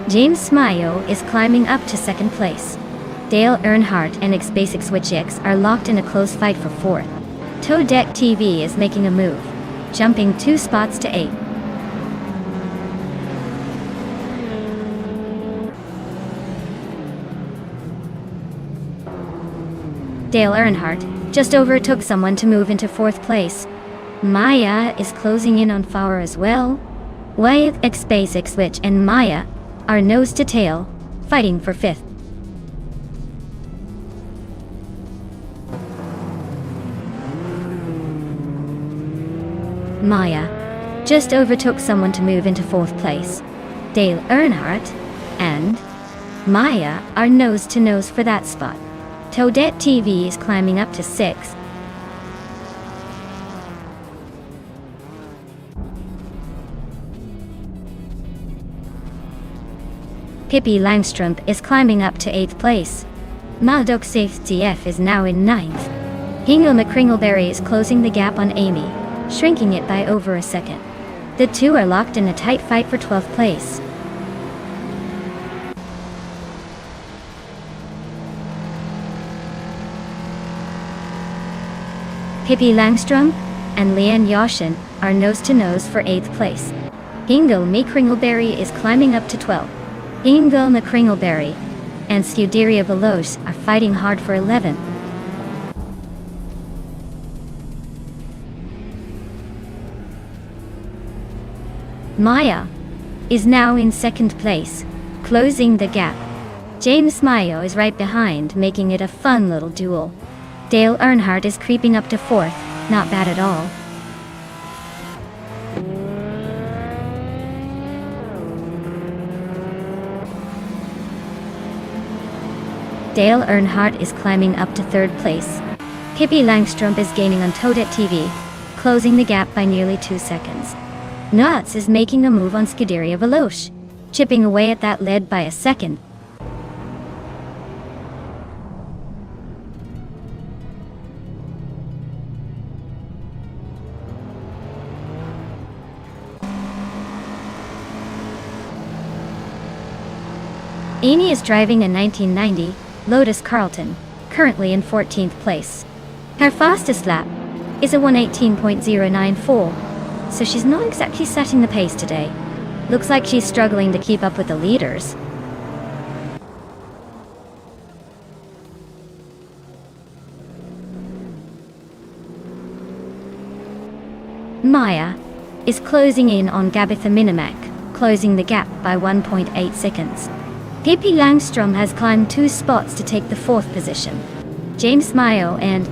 James Mayo is climbing up to second place. Dale Earnhardt and X-Basic Switch X are locked in a close fight for fourth. Toe Deck TV is making a move, jumping 2 spots to 8. Dale Earnhardt just overtook someone to move into 4th place. Maya is closing in on Fowler as well, with X-Basic Switch and Maya are nose to tail, fighting for 5th. Maya just overtook someone to move into 4th place. Dale Earnhardt and Maya are nose to nose for that spot. Toadette TV is climbing up to 6th. Pippi Langstrup is climbing up to 8th place. Maldok TF is now in 9th. Hingle McCringleberry is closing the gap on Amy, shrinking it by over a second. The two are locked in a tight fight for 12th place. Pippi Langstrup and Leanne Yashin are nose to nose for 8th place. Hingle McCringleberry is climbing up to 12th. Hingle McCringleberry and Scuderia Veloce are fighting hard for 11th. Maya is now in 2nd place, closing the gap. James Mayo is right behind, making it a fun little duel. Dale Earnhardt is creeping up to 4th, not bad at all. Dale Earnhardt is climbing up to 3rd place. Pippi Langstrup is gaining on Toadette TV, closing the gap by nearly 2 seconds. Nuts is making a move on Scuderia Veloce, chipping away at that lead by a second. Amy is driving a 1990 Lotus Carlton, currently in 14th place. Her fastest lap is a 1:18.094, so she's not exactly setting the pace today. Looks like she's struggling to keep up with the leaders. Maya is closing in on Gabitha Minimac, closing the gap by 1.8 seconds. Pippi Langstrup has climbed 2 spots to take the 4th position. James Mayo and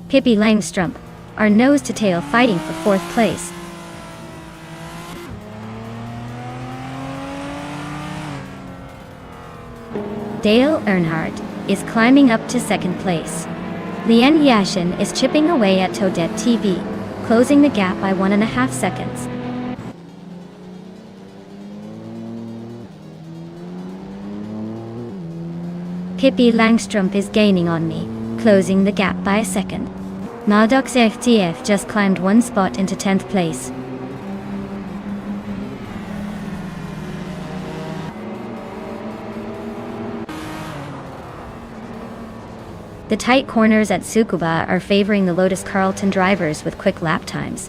Pippi Langstrup are nose to tail fighting for 4th place. Dale Earnhardt is climbing up to 2nd place. Leanne Yashin is chipping away at Toadette TV, closing the gap by 1.5 seconds. Pippi Langstrup is gaining on me, closing the gap by a second. Maldok TF just climbed 1 spot into 10th place. The tight corners at Tsukuba are favoring the Lotus Carlton drivers with quick lap times.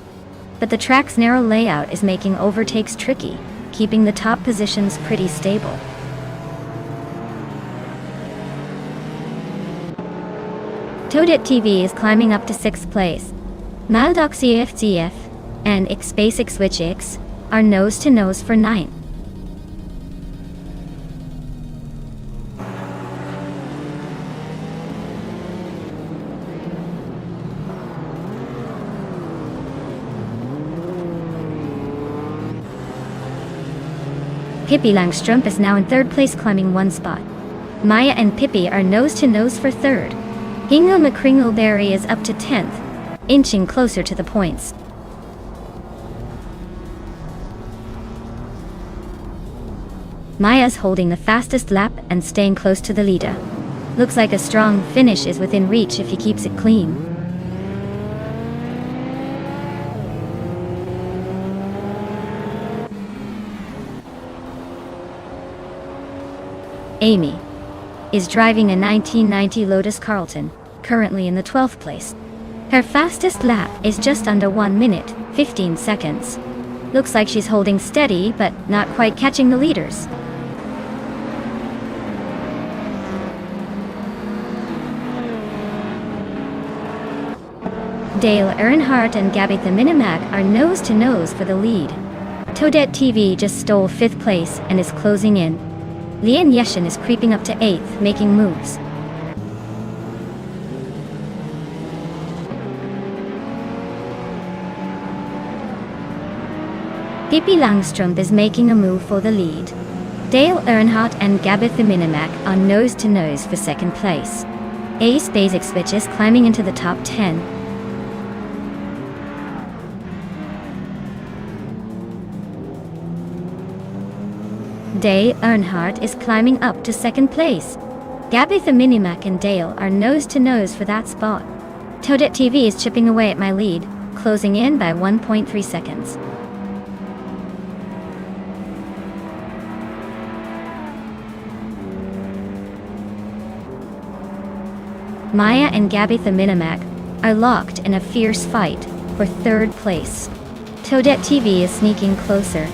But the track's narrow layout is making overtakes tricky, keeping the top positions pretty stable. Toadette TV is climbing up to 6th place. Maldok TF and X-Basic Switch X are nose to nose for 9th. Pippi Langstrup is now in 3rd place, climbing 1 spot. Maya and Pippi are nose to nose for 3rd. Hingle McCringleberry is up to 10th, inching closer to the points. Maya's holding the fastest lap and staying close to the leader. Looks like a strong finish is within reach if he keeps it clean. Amy is driving a 1990 Lotus Carlton, currently in the 12th place. Her fastest lap is just under 1 minute, 15 seconds. Looks like she's holding steady, but not quite catching the leaders. Dale Earnhardt and Gabitha Minimac are nose to nose for the lead. Toadette TV just stole 5th place and is closing in. Lian Yeshin is creeping up to 8th, making moves. Pippi Langstrup is making a move for the lead. Dale Earnhardt and Gabitha Minimac are nose-to-nose for 2nd place. Ace Basicswitch is climbing into the top 10. Dale Earnhardt is climbing up to 2nd place. Gabitha Minimac and Dale are nose-to-nose for that spot. Toadette TV is chipping away at my lead, closing in by 1.3 seconds. Maya and Gabitha Minimac are locked in a fierce fight for 3rd place. Toadette TV is sneaking closer,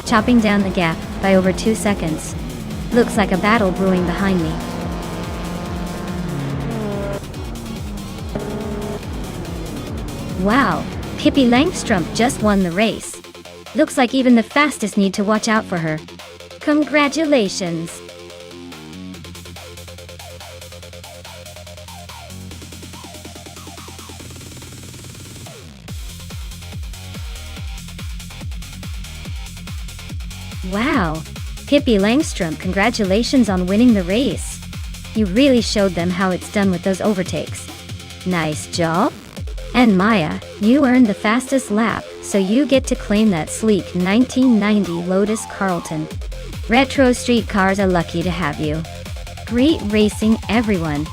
chopping down the gap by over 2 seconds. Looks like a battle brewing behind me. Wow, Pippi Langstrup just won the race. Looks like even the fastest need to watch out for her. Congratulations! Wow, Pippi Langstrup, congratulations on winning the race. You really showed them how it's done with those overtakes. Nice job. And Maya, you earned the fastest lap, so you get to claim that sleek 1990 Lotus Carlton. Retro street cars are lucky to have you. Great racing, everyone.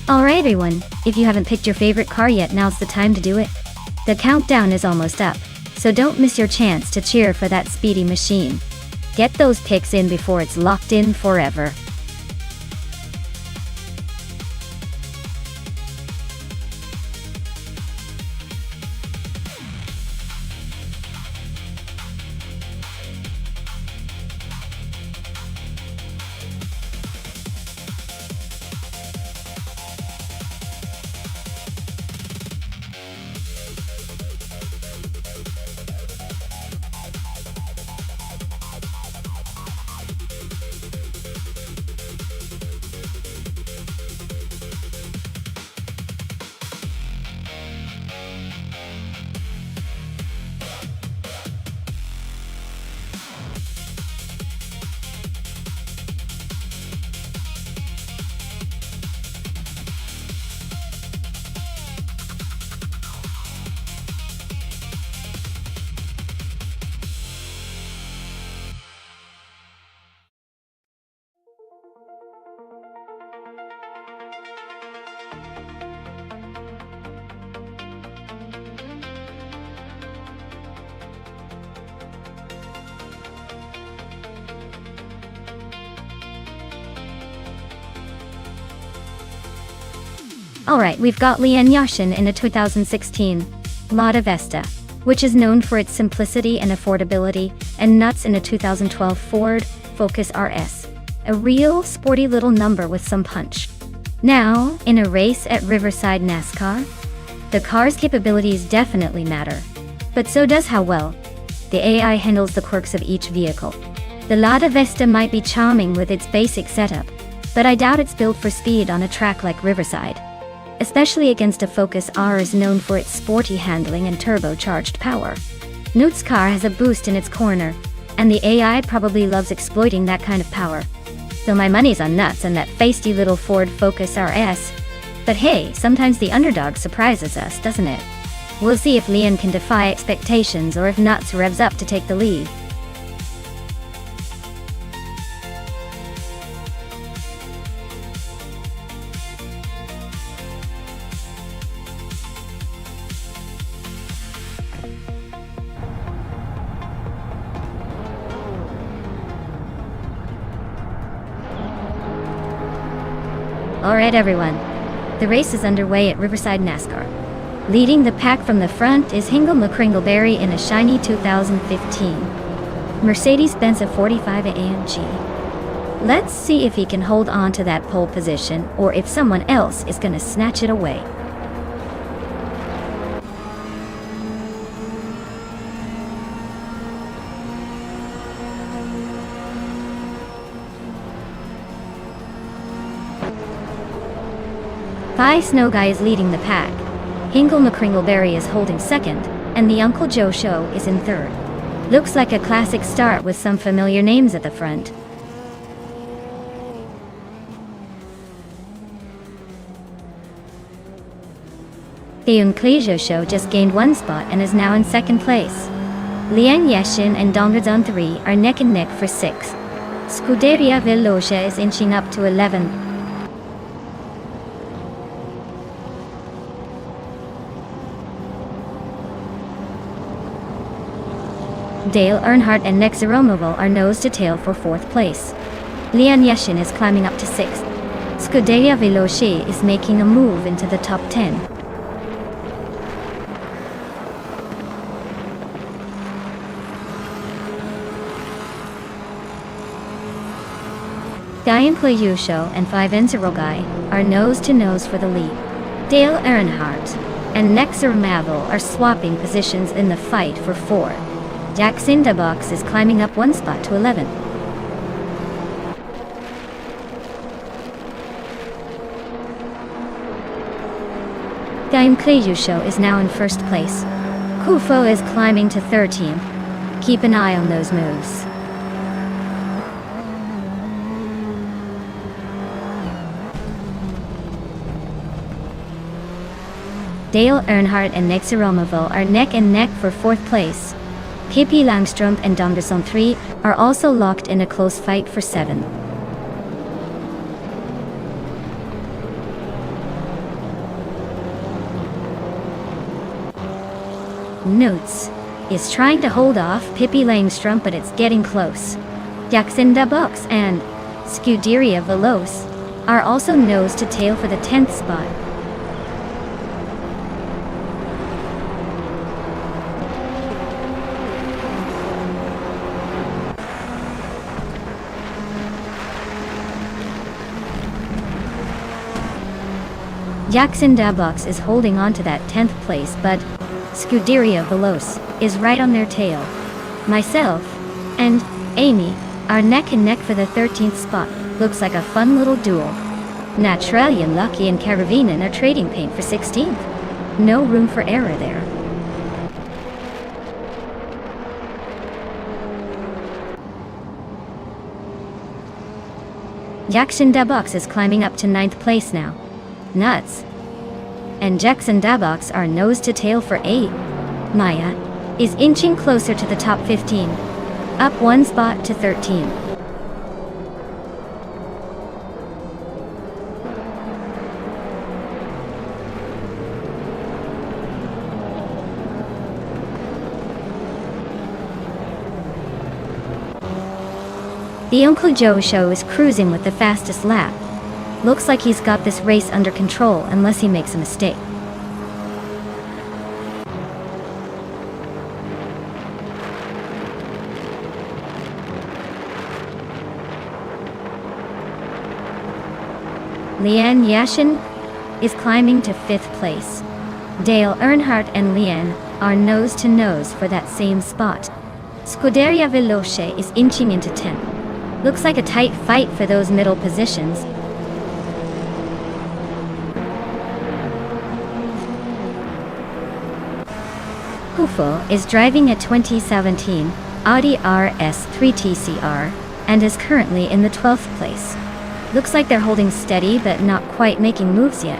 Alright everyone, if you haven't picked your favorite car yet, now's the time to do it. The countdown is almost up, so don't miss your chance to cheer for that speedy machine. Get those picks in before it's locked in forever. Alright, we've got Lian Yashin in a 2016 Lada Vesta, which is known for its simplicity and affordability, and Nuts in a 2012 Ford Focus RS, a real sporty little number with some punch. Now, in a race at Riverside NASCAR, the car's capabilities definitely matter, but so does how well the AI handles the quirks of each vehicle. The Lada Vesta might be charming with its basic setup, but I doubt it's built for speed on a track like Riverside, especially against a Focus RS known for its sporty handling and turbocharged power. Newt's car has a boost in its corner, and the AI probably loves exploiting that kind of power. So my money's on Nuts and that feisty little Ford Focus RS. But hey, sometimes the underdog surprises us, doesn't it? We'll see if Lian can defy expectations or if Nuts revs up to take the lead. Alright everyone, the race is underway at Riverside NASCAR. Leading the pack from the front is Hingle McCringleberry in a shiny 2015 Mercedes-Benz 45 AMG. Let's see if he can hold on to that pole position or if someone else is gonna snatch it away. Phi Snow Guy is leading the pack. Hingle McCringleberry is holding second, and the Uncle Joe Show is in third. Looks like a classic start with some familiar names at the front. The Unclesia Show just gained 1 spot and is now in second place. Lian Yeshin and Dongazon 3 are neck and neck for 6th. Scuderia Veloce is inching up to 11th. Dale Earnhardt and Nexeromoval are nose to tail for 4th place. Lian Yeshin is climbing up to 6th. Scuderia Veloce is making a move into the top 10. Diane Playusho and 5 Enzerogai are nose to nose for the lead. Dale Earnhardt and Nexeromoval are swapping positions in the fight for 4. Jackson Dabox is climbing up 1 spot to 11. Dime Kleju Show is now in 1st place. Kufo is climbing to 13th. Keep an eye on those moves. Dale Earnhardt and Nexeromoval are neck and neck for 4th place. Pippi Langstrumpf and Donderson 3 are also locked in a close fight for 7th. Notes is trying to hold off Pippi Langstrumpf, but it's getting close. Jackson Dabox and Scuderia Veloce are also nose to tail for the 10th spot. Jackson Dabox is holding on to that 10th place, but Scuderia Veloce is right on their tail. Myself and Amy are neck and neck for the 13th spot. Looks like a fun little duel. Naturalian Lucky and Caravinen are trading paint for 16th. No room for error there. Jackson Dabox is climbing up to 9th place now. Nuts. And Jackson Dabox are nose to tail for 8. Maya is inching closer to the top 15. Up 1 spot to 13. The Uncle Joe Show is cruising with the fastest lap. Looks like he's got this race under control unless he makes a mistake. Lian Yashin is climbing to 5th place. Dale Earnhardt and Lian are nose to nose for that same spot. Scuderia Veloce is inching into 10th. Looks like a tight fight for those middle positions. Kufo is driving a 2017 Audi RS3 TCR and is currently in the 12th place. Looks like they're holding steady but not quite making moves yet.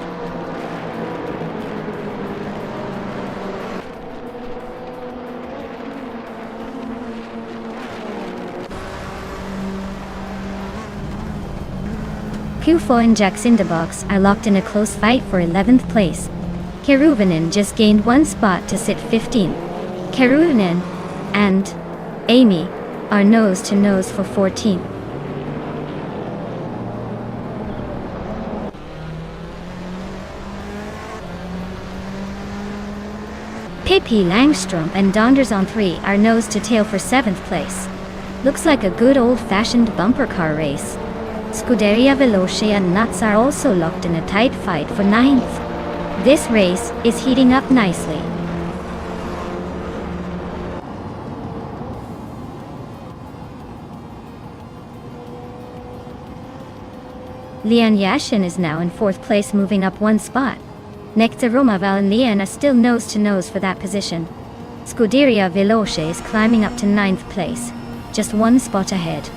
Kufo and Jackson Dabox are locked in a close fight for 11th place. Keruvinen just gained 1 spot to sit 15th. Keruvinen and Amy are nose to nose for 14th. Pippi Langstrumpf and Donderson 3 are nose to tail for 7th place. Looks like a good old-fashioned bumper car race. Scuderia Veloce and Nuts are also locked in a tight fight for ninth. This race is heating up nicely. Lian Yashin is now in 4th place, moving up 1 spot. Nectar Romaval and Lian are still nose to nose for that position. Scuderia Veloce is climbing up to 9th place, just 1 spot ahead.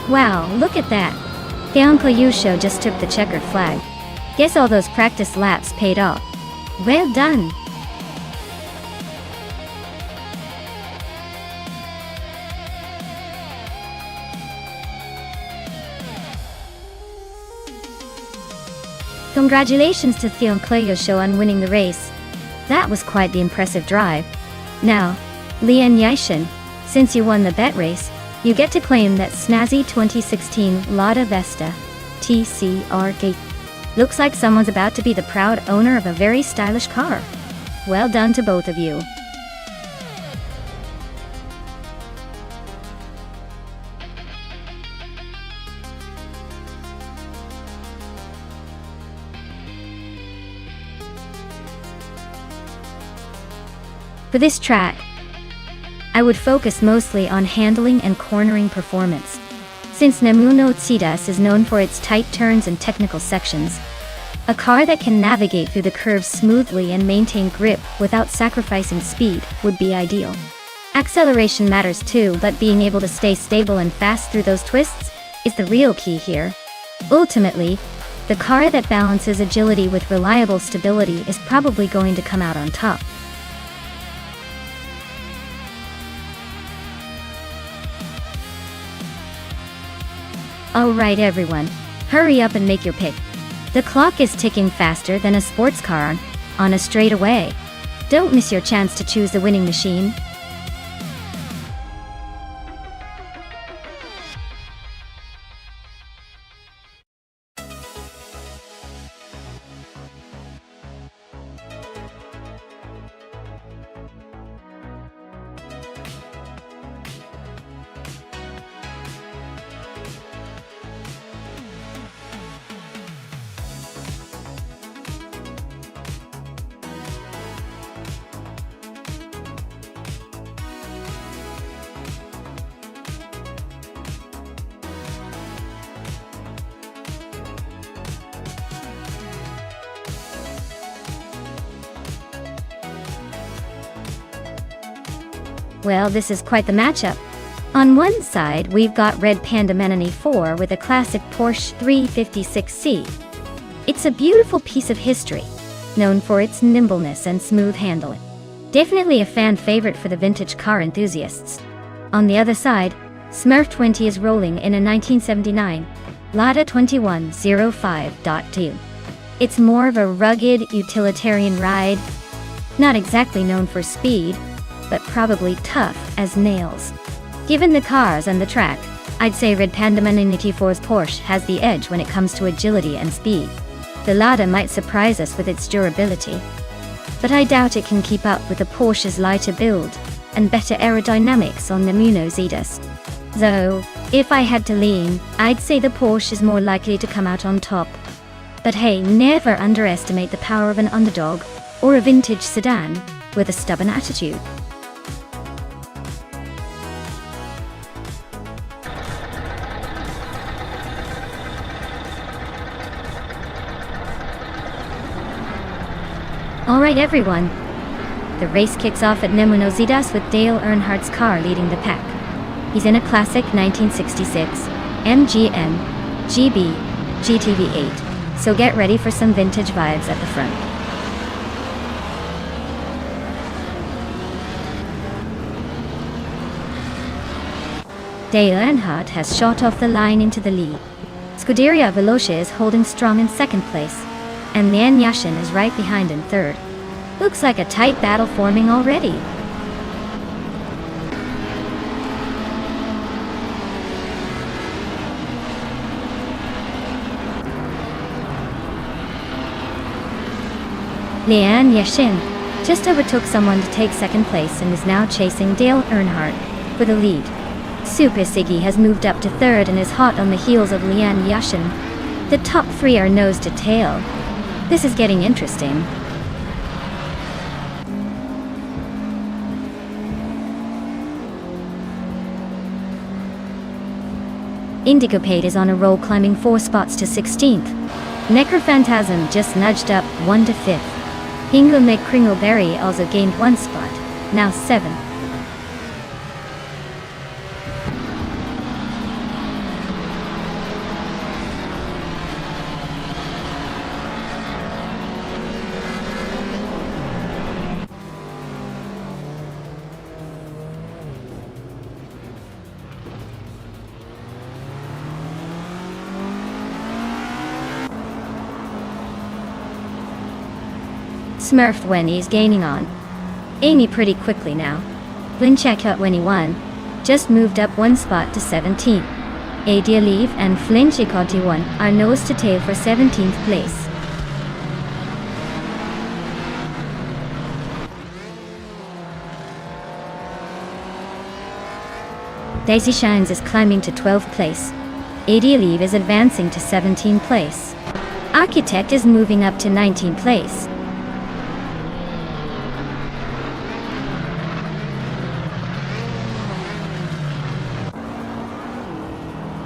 Wow, look at that! Uncle Yusho just took the checkered flag. Guess all those practice laps paid off. Well done! Congratulations to Uncle Yusho on winning the race. That was quite the impressive drive. Now, Lian Yashin, since you won the bet race, you get to claim that snazzy 2016 Lada Vesta TCR gate. Looks like someone's about to be the proud owner of a very stylish car. Well done to both of you. For this track, I would focus mostly on handling and cornering performance. Since Nemuno Tsidas is known for its tight turns and technical sections, a car that can navigate through the curves smoothly and maintain grip without sacrificing speed would be ideal. Acceleration matters too, but being able to stay stable and fast through those twists is the real key here. Ultimately, the car that balances agility with reliable stability is probably going to come out on top. Alright everyone, hurry up and make your pick. The clock is ticking faster than a sports car on a straightaway. Don't miss your chance to choose the winning machine. Well, this is quite the matchup. On one side, we've got Red Panda Menini 4 with a classic Porsche 356C. It's a beautiful piece of history, known for its nimbleness and smooth handling. Definitely a fan favorite for the vintage car enthusiasts. On the other side, Smurf 20 is rolling in a 1979 Lada 2105.2. It's more of a rugged, utilitarian ride, not exactly known for speed, but probably tough as nails. Given the cars and the track, I'd say Red Panda Menini 4's Porsche has the edge when it comes to agility and speed. The Lada might surprise us with its durability, but I doubt it can keep up with the Porsche's lighter build and better aerodynamics on the Nemuno Tsidas. Though, if I had to lean, I'd say the Porsche is more likely to come out on top. But hey, never underestimate the power of an underdog or a vintage sedan with a stubborn attitude. Alright everyone, the race kicks off at Nemuno Tsidas with Dale Earnhardt's car leading the pack. He's in a classic 1966 MGM GB GTV8, so get ready for some vintage vibes at the front. Dale Earnhardt has shot off the line into the lead. Scuderia Veloce is holding strong in second place, and Lian Yashin is right behind in third. Looks like a tight battle forming already. Lian Yashin just overtook someone to take second place and is now chasing Dale Earnhardt for the lead. Super Siggy has moved up to third and is hot on the heels of Lian Yashin. The top three are nose to tail. This is getting interesting. Indigopate is on a roll, climbing 4 spots to 16th. Necrophantasm just nudged up 1 to 5th. Hingle McCringleberry also gained 1 spot, now 7th. Smurf Wenny's gaining on Amy pretty quickly now. Flinchek Wenny 1 just moved up 1 spot to 17. Adia Leave and Flinchikoti 1 are nose to tail for 17th place. Daisy Shines is climbing to 12th place. Adia Leave is advancing to 17th place. Architect is moving up to 19th place.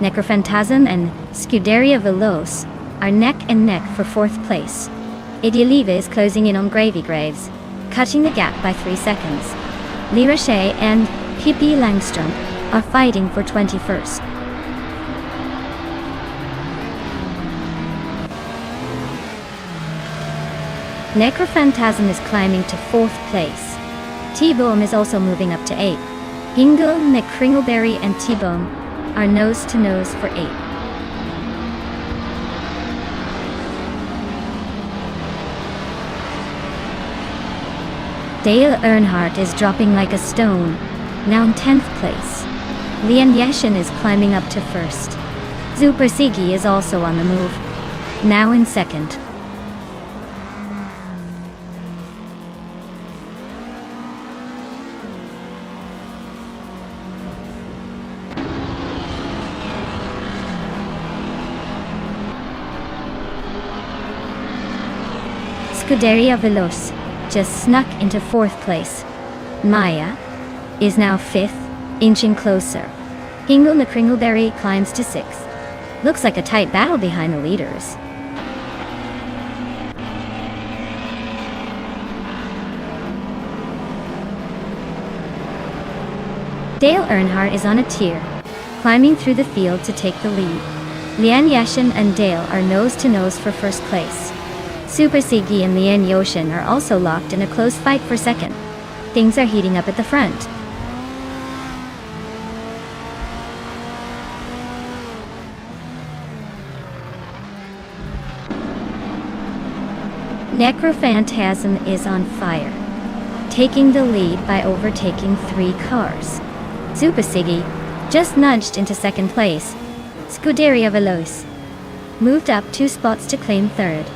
Necrophantasm and Scuderia Veloce are neck and neck for 4th place. Idealiva is closing in on Gravy Graves, cutting the gap by 3 seconds. Lira Shea and Pippi Langstrom are fighting for 21st. Necrophantasm is climbing to 4th place. T-Boom is also moving up to 8th. Hingle, McCringleberry and T-Boom are nose to nose for 8. Dale Earnhardt is dropping like a stone, now in 10th place. Lian Yashin is climbing up to 1st. Super Siggy is also on the move, now in 2nd. Scuderia Veloce just snuck into 4th place. Maya is now 5th, inching closer. Hingle McCringleberry climbs to 6th. Looks like a tight battle behind the leaders. Dale Earnhardt is on a tier, climbing through the field to take the lead. Lian Yashin and Dale are nose to nose for 1st place. Super Siggy and Lian Yoshin are also locked in a close fight for 2nd. Things are heating up at the front. Necrophantasm is on fire, taking the lead by overtaking 3 cars. Super Siggy just nudged into 2nd place. Scuderia Veloce moved up 2 spots to claim 3rd.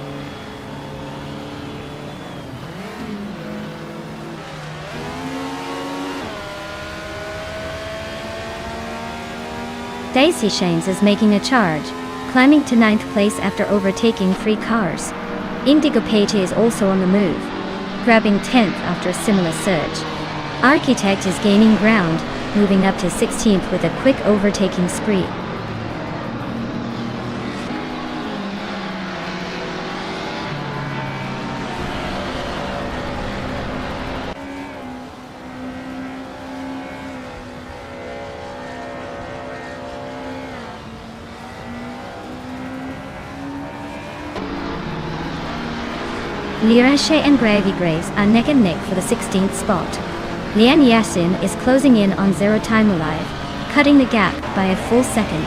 Daisy Shanes is making a charge, climbing to 9th place after overtaking 3 cars. Indigo Page is also on the move, grabbing 10th after a similar surge. Architect is gaining ground, moving up to 16th with a quick overtaking spree. Lirashe and Gravy Graves are neck and neck for the 16th spot. Lian Yassin is closing in on 0 time alive, cutting the gap by a full second.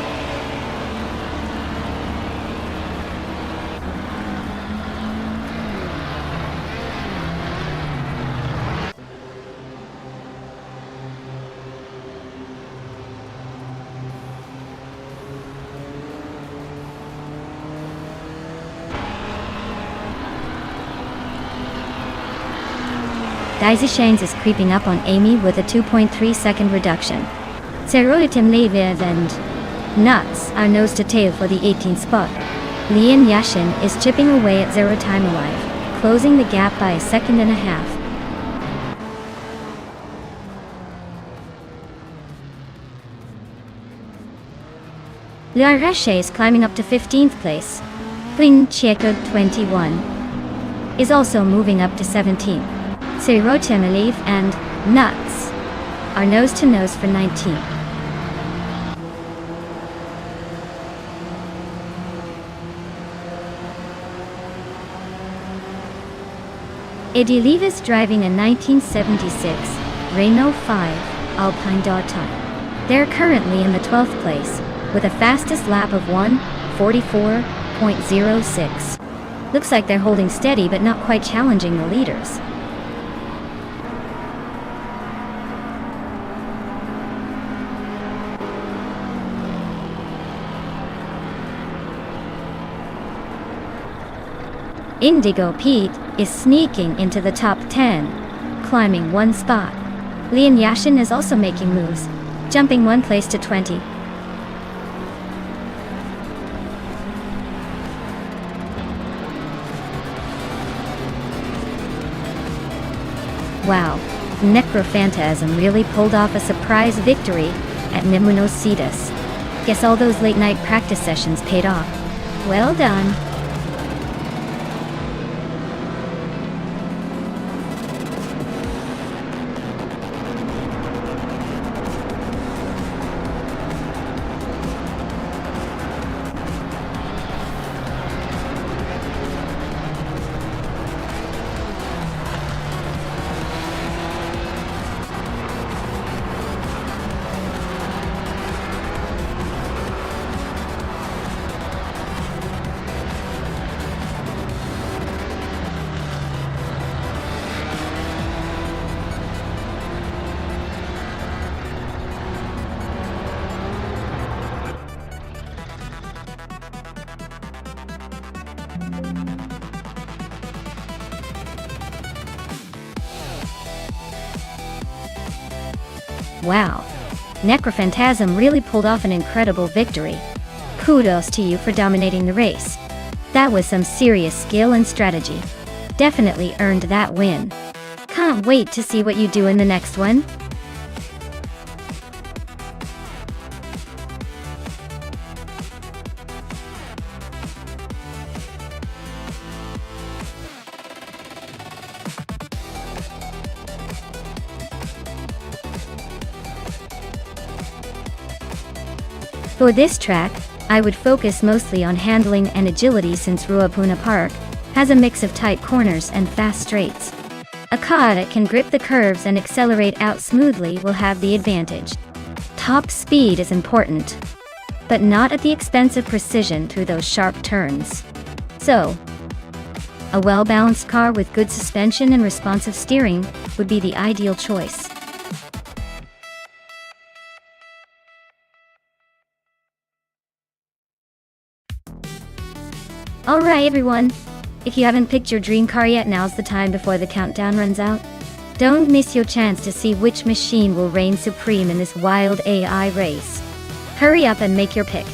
Daisy is creeping up on Amy with a 2.3 second reduction. Serotim Leviv and Nuts are nose to tail for the 18th spot. Lian Yashin is chipping away at 0 time alive, closing the gap by a second and a half. La Reche is climbing up to 15th place. Pling Chieko 21 is also moving up to 17th. Serotim Leviv and Nuts are nose to nose for 19th. Eddie Levis driving a 1976 Renault 5 Alpine Daughter. They're currently in the 12th place, with a fastest lap of 1:44.06. Looks like they're holding steady but not quite challenging the leaders. Indigo Pete is sneaking into the top 10, climbing 1 spot. Lian Yashin is also making moves, jumping 1 place to 20. Wow, Necrophantasm really pulled off a surprise victory at Nemunositas. Guess all those late-night practice sessions paid off. Well done. Wow, Necrophantasm really pulled off an incredible victory. Kudos to you for dominating the race. That was some serious skill and strategy. Definitely earned that win. Can't wait to see what you do in the next one. For this track, I would focus mostly on handling and agility since Ruapuna Park has a mix of tight corners and fast straights. A car that can grip the curves and accelerate out smoothly will have the advantage. Top speed is important, but not at the expense of precision through those sharp turns. So, a well-balanced car with good suspension and responsive steering would be the ideal choice. Alright everyone, if you haven't picked your dream car yet, now's the time before the countdown runs out. Don't miss your chance to see which machine will reign supreme in this wild AI race. Hurry up and make your pick.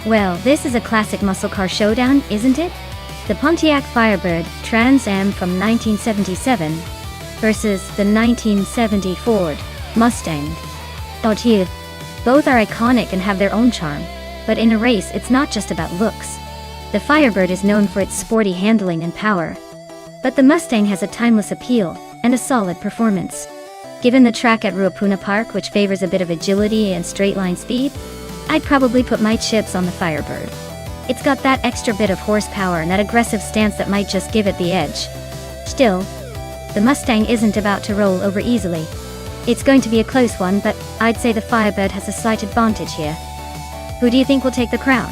Well, this is a classic muscle car showdown, isn't it? The Pontiac Firebird Trans Am from 1977 versus the 1970 Ford Mustang. Both are iconic and have their own charm, but in a race it's not just about looks. The Firebird is known for its sporty handling and power, but the Mustang has a timeless appeal and a solid performance. Given the track at Ruapuna Park, which favors a bit of agility and straight-line speed, I'd probably put my chips on the Firebird. It's got that extra bit of horsepower and that aggressive stance that might just give it the edge. Still, the Mustang isn't about to roll over easily. It's going to be a close one, but I'd say the Firebird has a slight advantage here. Who do you think will take the crown?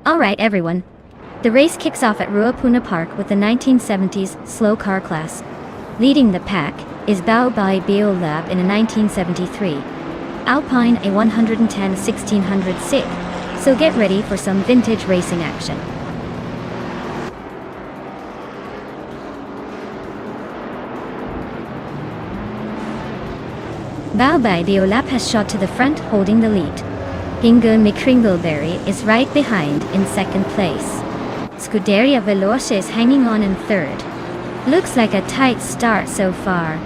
Alright everyone, the race kicks off at Ruapuna Park with the 1970s slow car class. Leading the pack is Bao Bai Biolab in a 1973 Alpine A110 1600 SIG, so get ready for some vintage racing action. Bao Bai Biolab has shot to the front, holding the lead. Gingun Mikringleberry is right behind in second place. Scuderia Veloce is hanging on in third. Looks like a tight start so far.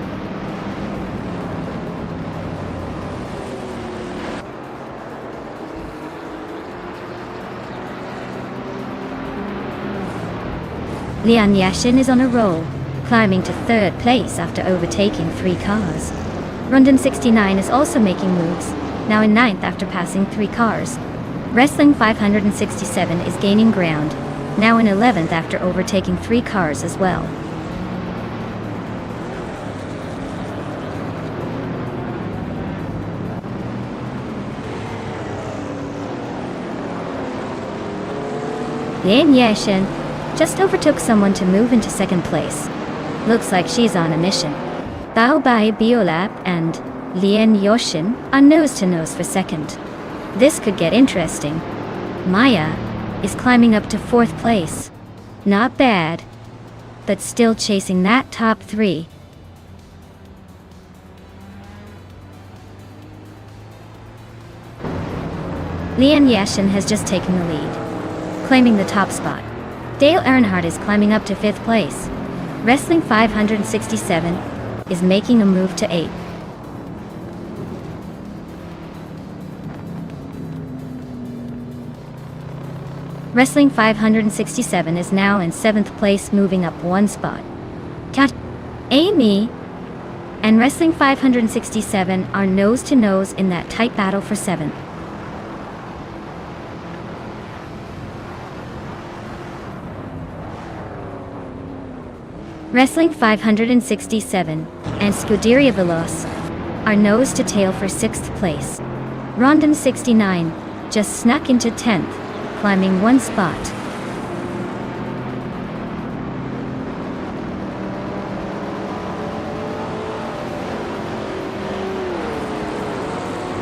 Lian Yashin is on a roll, climbing to third place after overtaking 3 cars. Rondon 69 is also making moves, now in 9th after passing 3 cars. Wrestling 567 is gaining ground, now in 11th after overtaking 3 cars as well. Lian Yashin just overtook someone to move into second place. Looks like she's on a mission. Bao Bai Biolab and Lian Yashin are nose-to-nose for second. This could get interesting. Maya is climbing up to 4th place. Not bad, but still chasing that top 3. Lian Yashin has just taken the lead, claiming the top spot. Dale Earnhardt is climbing up to 5th place. Wrestling 567 is making a move to 8th. Wrestling 567 is now in 7th place, moving up 1 spot. Amy and Wrestling 567 are nose-to-nose in that tight battle for 7th. Wrestling 567 and Scuderia Veloce are nose-to-tail for 6th place. Rondon 69 just snuck into 10th, climbing 1 spot.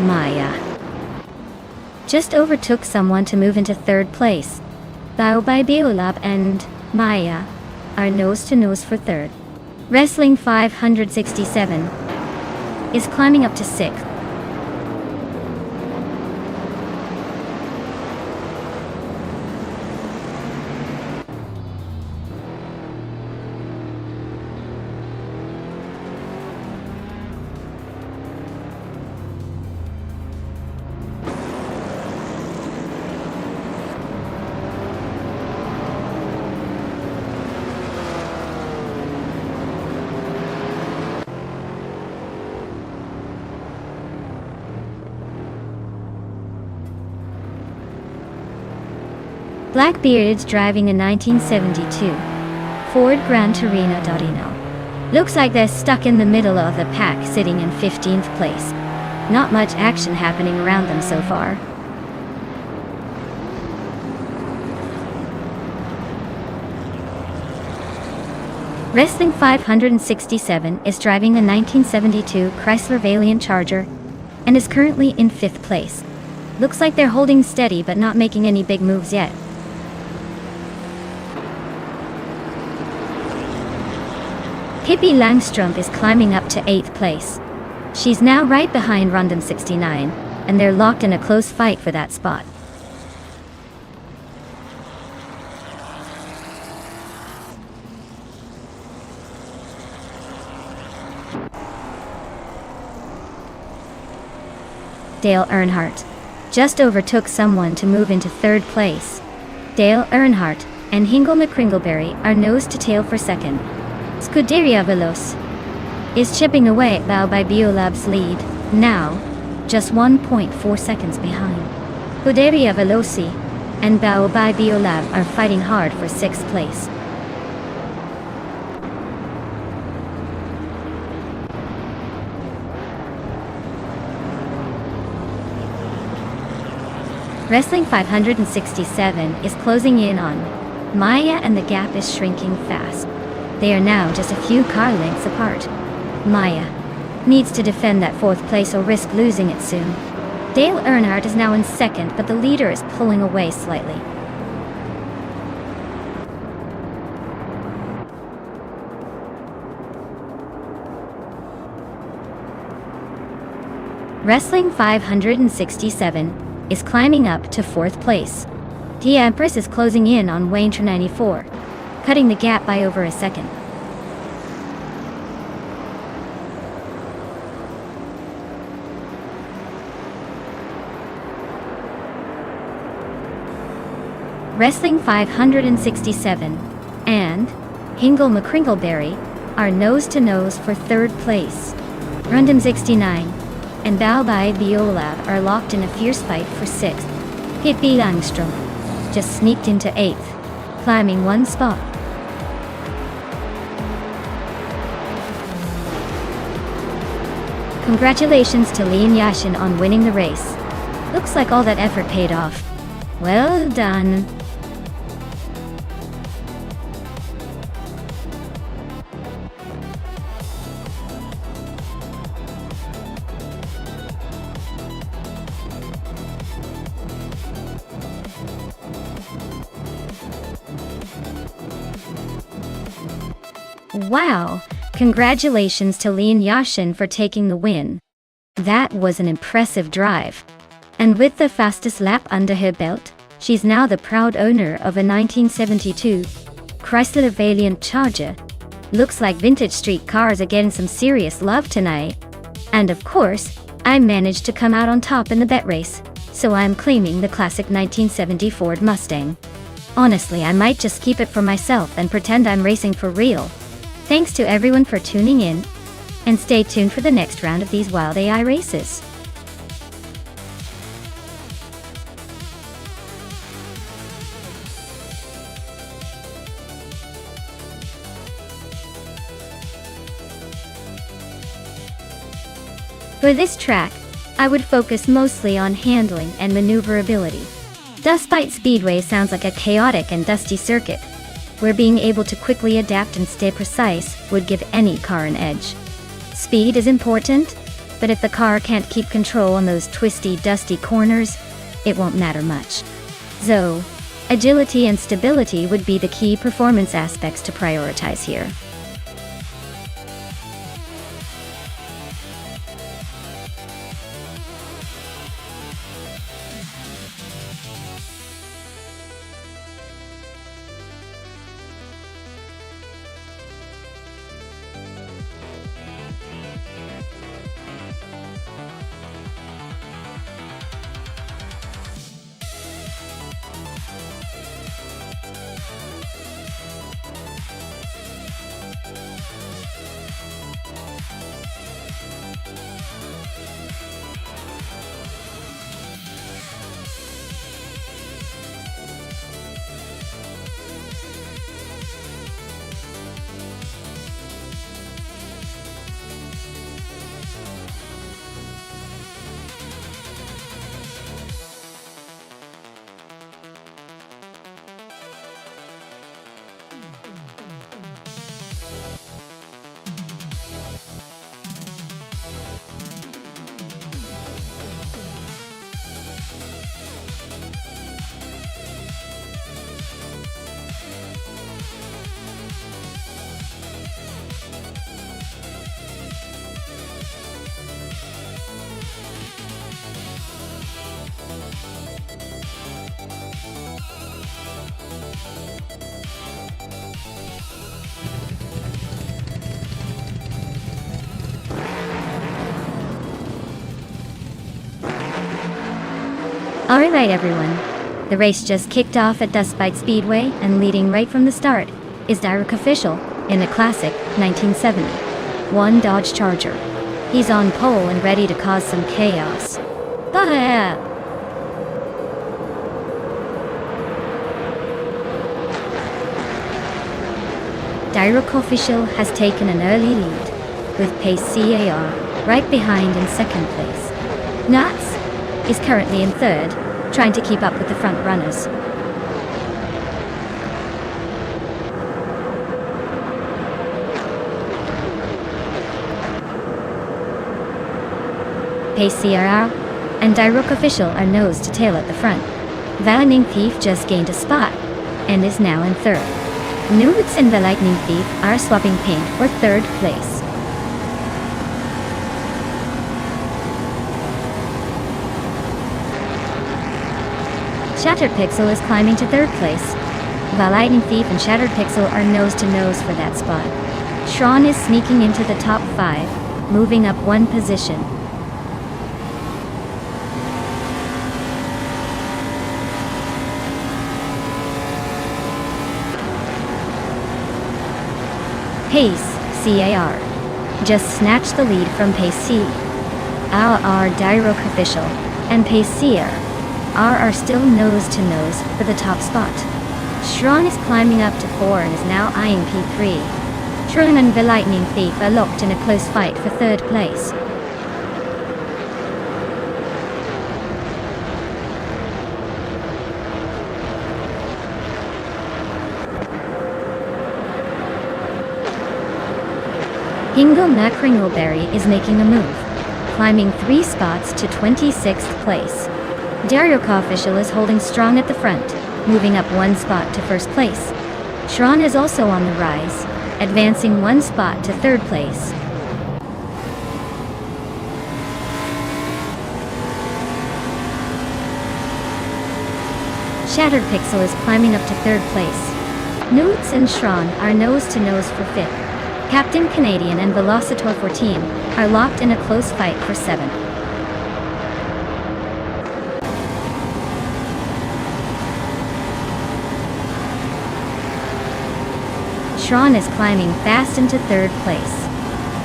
Maya just overtook someone to move into 3rd place. Bao Bai Biolab and Maya are nose-to-nose for 3rd. Wrestling 567 is climbing up to 6th. Blackbeard's driving a 1972 Ford Gran Torino. Looks like they're stuck in the middle of the pack, sitting in 15th place. Not much action happening around them so far. Wrestling 567 is driving a 1972 Chrysler Valiant Charger and is currently in 5th place. Looks like they're holding steady but not making any big moves yet. Pippi Langström is climbing up to 8th place. She's now right behind Rondon 69, and they're locked in a close fight for that spot. Dale Earnhardt just overtook someone to move into 3rd place. Dale Earnhardt and Hingle McCringleberry are nose to tail for 2nd. Scuderia Veloce is chipping away at Bao by Biolab's lead, now just 1.4 seconds behind. Scuderia Veloce and Bao by Biolab are fighting hard for 6th place. Wrestling 567 is closing in on Maya, and the gap is shrinking fast. They are now just a few car lengths apart. Maya needs to defend that 4th place or risk losing it soon. Dale Earnhardt is now in 2nd, but the leader is pulling away slightly. Wrestling 567 is climbing up to 4th place. The Empress is closing in on Wayne 94, cutting the gap by over a second. Wrestling 567 and Hingle McCringleberry are nose to nose for 3rd place. Rundum 69 and Bao by Biolab are locked in a fierce fight for 6th. Pippi Langström just sneaked into 8th, climbing 1 spot. Congratulations to Lee and Yashin on winning the race. Looks like all that effort paid off. Well done. Wow! Congratulations to Lee and Yashin for taking the win. That was an impressive drive. And with the fastest lap under her belt, she's now the proud owner of a 1972 Chrysler Valiant Charger. Looks like vintage street cars are getting some serious love tonight. And of course, I managed to come out on top in the bet race, so I'm claiming the classic 1970 Ford Mustang. Honestly, I might just keep it for myself and pretend I'm racing for real. Thanks to everyone for tuning in, and stay tuned for the next round of these Wild AI races. For this track, I would focus mostly on handling and maneuverability. Dustbite Speedway sounds like a chaotic and dusty circuit, where being able to quickly adapt and stay precise would give any car an edge. Speed is important, but if the car can't keep control on those twisty, dusty corners, it won't matter much. So, agility and stability would be the key performance aspects to prioritize here. Alright everyone, the race just kicked off at Dustbite Speedway, and leading right from the start is Derek Official in the classic 1971 Dodge Charger. He's on pole and ready to cause some chaos. Bah! Derek Official has taken an early lead, with pace CAR right behind in second place. Nuts is currently in third, trying to keep up with the front runners. Pace CRR and Derek Official are nose to tail at the front. The Lightning Thief just gained a spot and is now in third. Nudes and the Lightning Thief are swapping paint for third place. Shattered Pixel is climbing to third place. The Lightning Thief and Shattered Pixel are nose to nose for that spot. Sean is sneaking into the top 5, moving up one position. Pace CAR just snatched the lead from Pace C. Our Derek Official and Pace CR are still nose to nose for the top spot. Shron is climbing up to 4 and is now eyeing P3. Shron and the Lightning Thief are locked in a close fight for third place. Hingle Kringleberry is making a move, climbing 3 spots to 26th place. Derek Official is holding strong at the front, moving up 1 spot to first place. Shron is also on the rise, advancing 1 spot to 3rd place. Shattered Pixel is climbing up to 3rd place. Nudes and Shron are nose to nose for 5th. Captain Canadian and Velocitor 14 are locked in a close fight for 7th. Shron is climbing fast into 3rd place.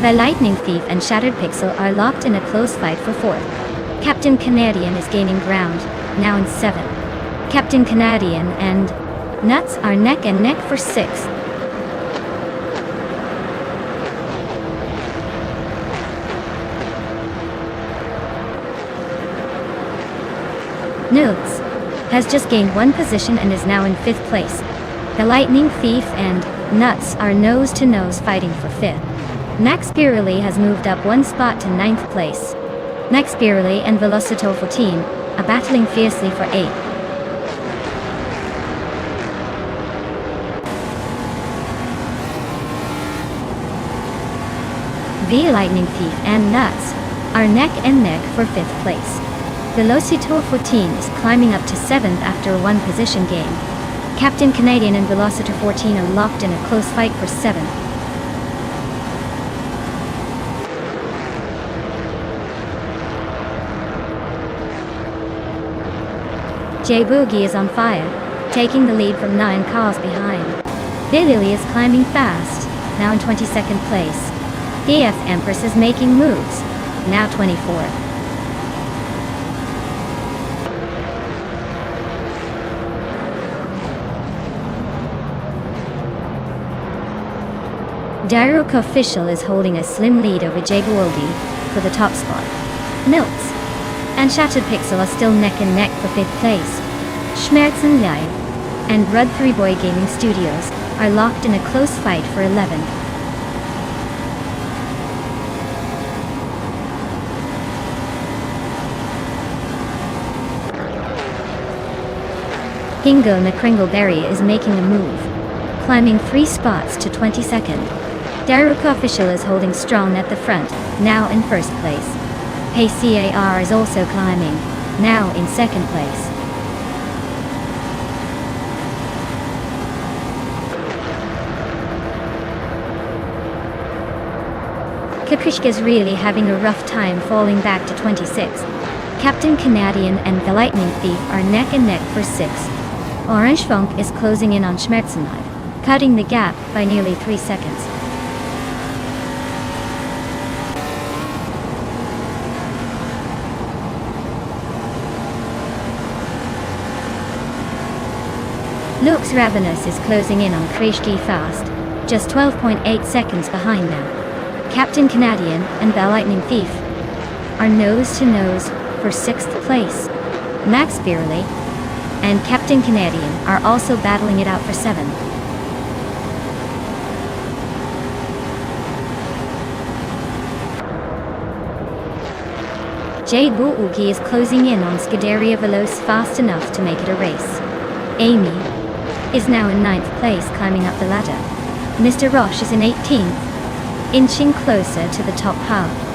The Lightning Thief and Shattered Pixel are locked in a close fight for 4th. Captain Canadian is gaining ground, now in 7th. Captain Canadian and Nuts are neck and neck for 6th. Nudes has just gained 1 position and is now in 5th place. The Lightning Thief and Nuts are nose to nose fighting for 5th. Max Spirally has moved up 1 spot to 9th place. Max Spirally and Velocitor 14 are battling fiercely for 8th. The Lightning Thief and Nuts are neck and neck for 5th place. Velocitor 14 is climbing up to 7th after a 1 position gain. Captain Canadian and Velocitor 14 are locked in a close fight for 7th. J Boogie is on fire, taking the lead from 9 cars behind. Lily is climbing fast, now in 22nd place. DF Empress is making moves, now 24th. Derek Official is holding a slim lead over Jay Goldie for the top spot. Milts and Shattered Pixel are still neck and neck for 5th place. Schmerzen Live and Rud 3 Boy Gaming Studios are locked in a close fight for 11th. Hingle Kringleberry is making a move, climbing 3 spots to 22nd. Derek Official is holding strong at the front, now in 1st place. Pace CAR is also climbing, now in 2nd place. Kaprishka is really having a rough time falling back to 26th. Captain Canadian and the Lightning Thief are neck and neck for 6th. Orange Funk is closing in on Schmerzenlive, cutting the gap by nearly 3 seconds. Lux Ravenous is closing in on Kreshki fast, just 12.8 seconds behind them. Captain Canadian and the Lightning Thief are nose to nose for 6th place. Max Beerley and Captain Canadian are also battling it out for 7th. Jade Buuki is closing in on Scuderia Veloce fast enough to make it a race. Amy is now in 9th place, climbing up the ladder. Mr. Roche is in 18th, inching closer to the top half.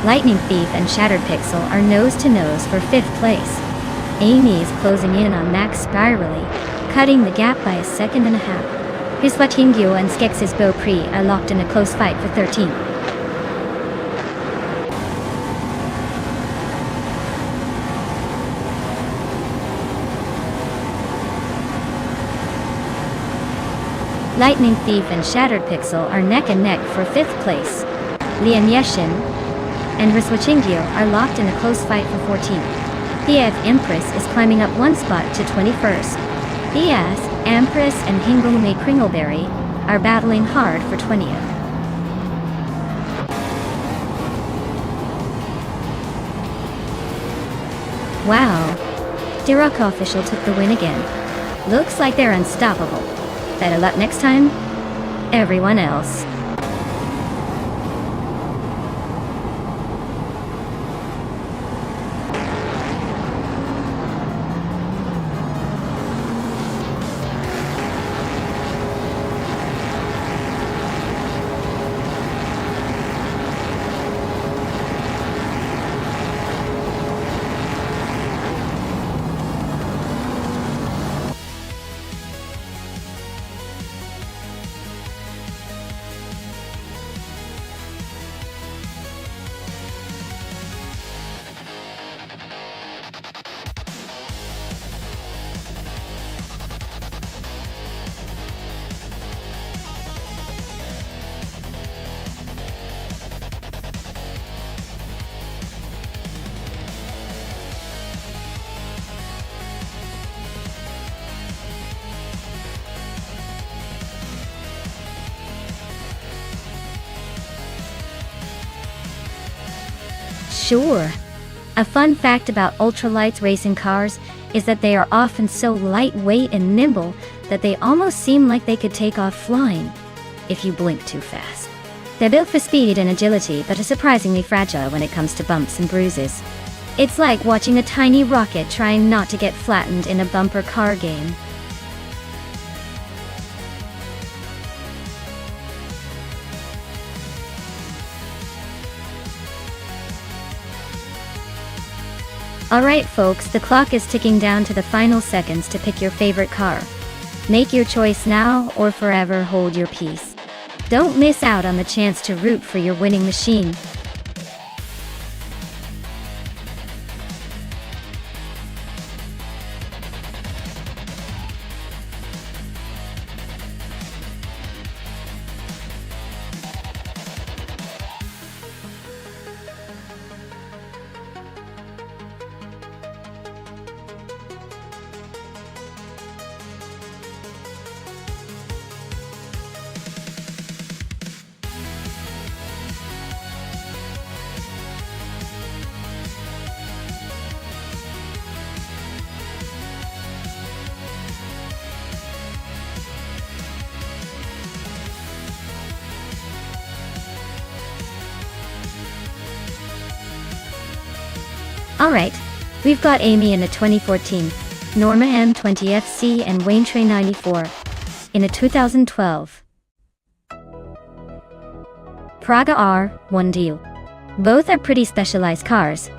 Lightning Thief and Shattered Pixel are nose to nose for 5th place. Amy is closing in on Max Spirally, cutting the gap by 1.5 seconds. Hiswatingyo and Skex's Beaupre are locked in a close fight for 13th. Lightning Thief and Shattered Pixel are neck and neck for 5th place. Lian Yeshin and Riswachingyo are locked in a close fight for 14th. Thiev Empress is climbing up 1 spot to 21st. Diaz, Empress and Hingulme Kringleberry are battling hard for 20th. Wow! Dirok official took the win again. Looks like they're unstoppable. Better luck next time, everyone else. Sure. A fun fact about ultralights racing cars is that they are often so lightweight and nimble that they almost seem like they could take off flying if you blink too fast. They're built for speed and agility, but are surprisingly fragile when it comes to bumps and bruises. It's like watching a tiny rocket trying not to get flattened in a bumper car game. Alright folks, the clock is ticking down to the final seconds to pick your favorite car. Make your choice now or forever hold your peace. Don't miss out on the chance to root for your winning machine. Alright, we've got Amy in a 2014, Norma M20FC and Wayne Trey 94 in a 2012. Praga R, 1 deal. Both are pretty specialized cars,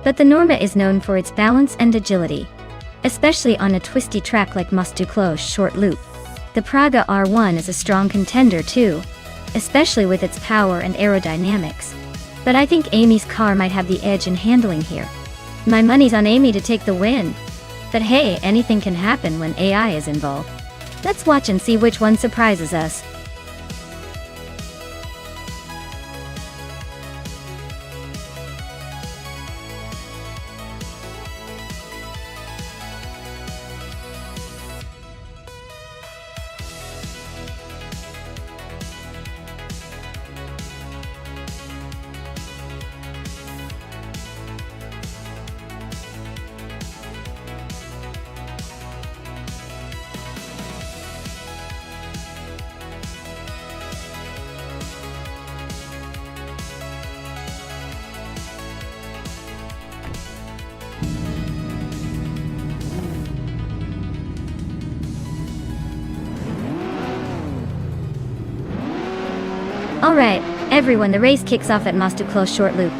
but the Norma is known for its balance and agility, especially on a twisty track like Mostu short loop. The Praga R1 is a strong contender too, especially with its power and aerodynamics. But I think Amy's car might have the edge in handling here. My money's on Amy to take the win. But hey, anything can happen when AI is involved. Let's watch and see which one surprises us. Alright, everyone, the race kicks off at Mostu short loop.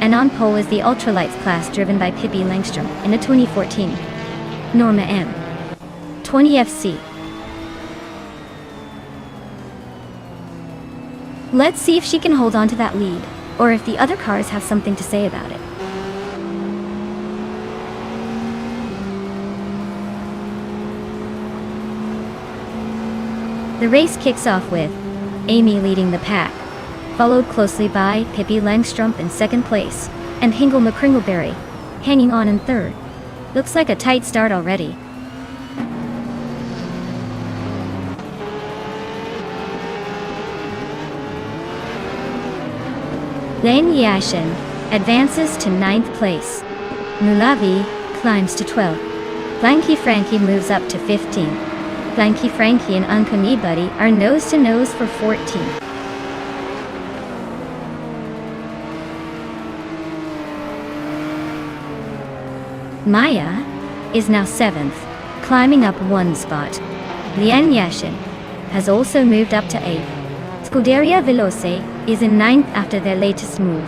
And on pole is the ultralights class driven by Pippi Langstrom in a 2014 Norma M 20 FC. Let's see if she can hold on to that lead, or if the other cars have something to say about it. The race kicks off with Amy leading the pack, followed closely by Pippi Langstrom in second place, and Hingle McCringleberry hanging on in third. Looks like a tight start already. Lane Yashin advances to 9th place. Mulavi climbs to 12th. Blanky Frankie moves up to 15th. Blanky Frankie and Uncanny Buddy are nose-to-nose for 14th. Maya is now 7th, climbing up 1 spot. Lian Yashin has also moved up to 8th. Scuderia Veloce is in 9th after their latest move.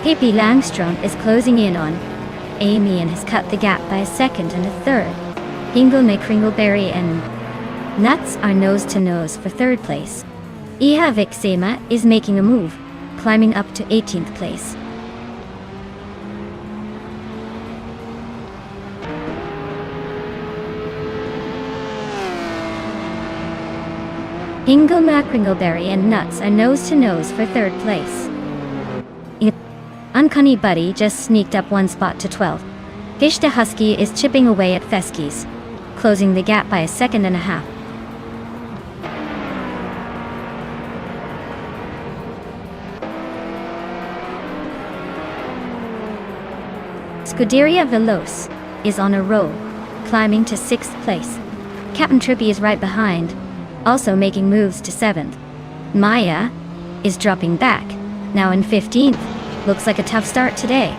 Pippi Langstrom is closing in on Amy and has cut the gap by a second and a third. Hingle McCringleberry and Nuts are nose-to-nose for 3rd place. Iha Vixema is making a move, climbing up to 18th place. Hingle McCringleberry and Nuts are nose-to-nose for 3rd place. Uncanny Buddy just sneaked up 1 spot to 12th. Gishta Husky is chipping away at Feskies, closing the gap by a second and a half. Scuderia Veloce is on a roll, climbing to 6th place. Captain Trippy is right behind, also making moves to 7th. Maya is dropping back, now in 15th. Looks like a tough start today.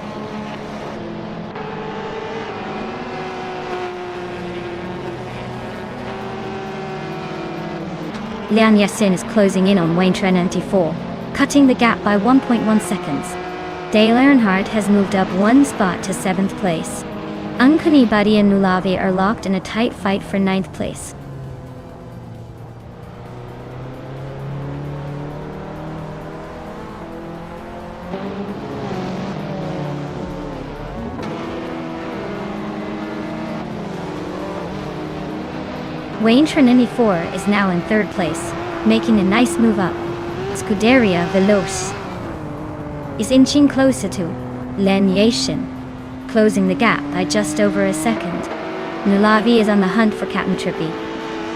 Lian Yassin is closing in on Wayne Tren 94, cutting the gap by 1.1 seconds. Dale Earnhardt has moved up 1 spot to 7th place. Uncanny Buddy and Nulavi are locked in a tight fight for 9th place. Wayne Trinity 4 is now in 3rd place, making a nice move up. Scuderia Veloce is inching closer to Len Yashin, closing the gap by just over a second. Nulavi is on the hunt for Captain Trippy,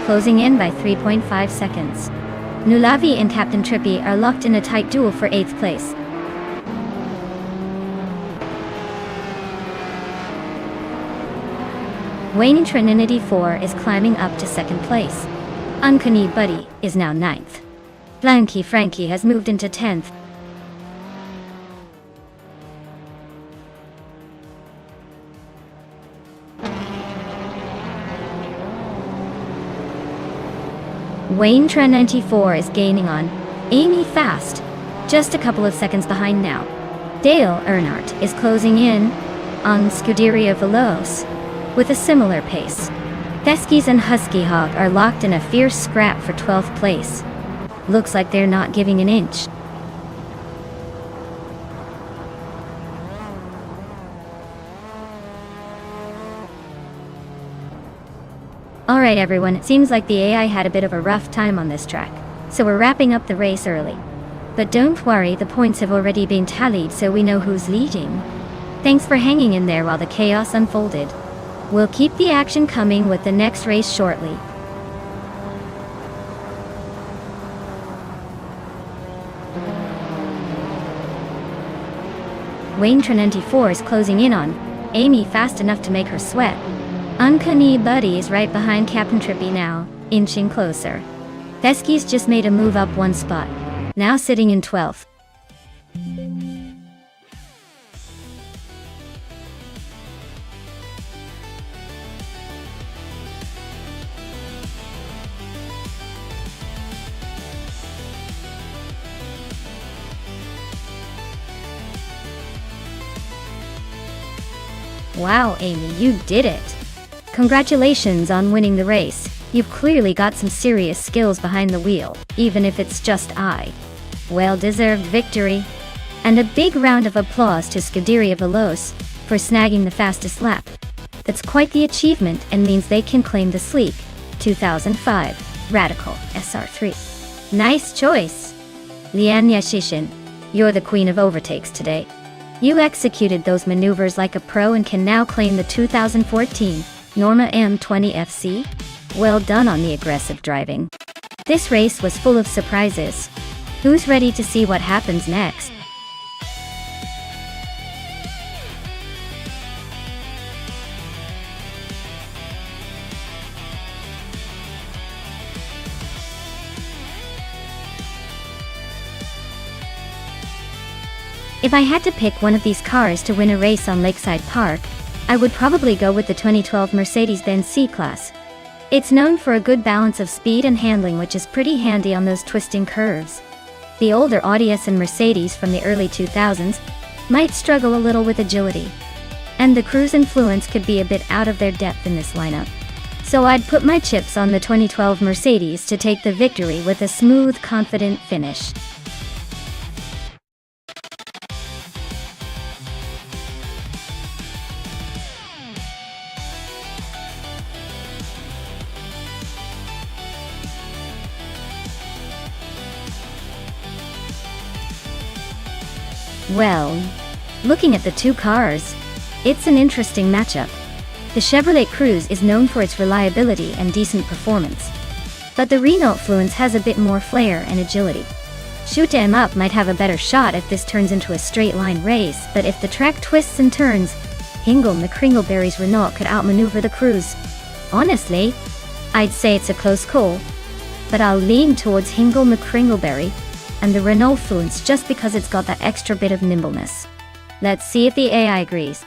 closing in by 3.5 seconds. Nulavi and Captain Trippy are locked in a tight duel for 8th place. Wayne Trinity 4 is climbing up to 2nd place. Uncanny Buddy is now 9th. Blanky Frankie has moved into 10th. Wayne Tren 94 is gaining on Amy fast, just a couple of seconds behind now. Dale Earnhardt is closing in on Scuderia Veloce with a similar pace. Theskies and Husky Hawk are locked in a fierce scrap for 12th place. Looks like they're not giving an inch. Alright everyone, it seems like the AI had a bit of a rough time on this track, so we're wrapping up the race early. But don't worry, the points have already been tallied, so we know who's leading. Thanks for hanging in there while the chaos unfolded. We'll keep the action coming with the next race shortly. Wayne Tren 94 is closing in on Amy fast enough to make her sweat. Uncanny Buddy is right behind Captain Trippy now, inching closer. Theski's just made a move up one spot, now sitting in 12th. Wow, Amy, you did it! Congratulations on winning the race. You've clearly got some serious skills behind the wheel, even if it's just I. Well-deserved victory. And a big round of applause to Scuderia Veloce for snagging the fastest lap. That's quite the achievement and means they can claim the sleek 2005 Radical SR3. Nice choice! Lianya Shishin, you're the queen of overtakes today. You executed those maneuvers like a pro and can now claim the 2014 Norma M20 FC. Well done on the aggressive driving. This race was full of surprises. Who's ready to see what happens next? If I had to pick one of these cars to win a race on Lakeside Park, I would probably go with the 2012 Mercedes-Benz C-Class. It's known for a good balance of speed and handling, which is pretty handy on those twisting curves. The older Audi S and Mercedes from the early 2000s might struggle a little with agility, and the Cruise Influence could be a bit out of their depth in this lineup. So I'd put my chips on the 2012 Mercedes to take the victory with a smooth, confident finish. Well, looking at the two cars, it's an interesting matchup. The Chevrolet Cruze is known for its reliability and decent performance, but the Renault Fluence has a bit more flair and agility. Shoot 'em up might have a better shot if this turns into a straight line race, but if the track twists and turns, Hingle McCringleberry's Renault could outmaneuver the Cruze. Honestly, I'd say it's a close call, but I'll lean towards Hingle McCringleberry and the Renault Fluence just because it's got that extra bit of nimbleness. Let's see if the AI agrees.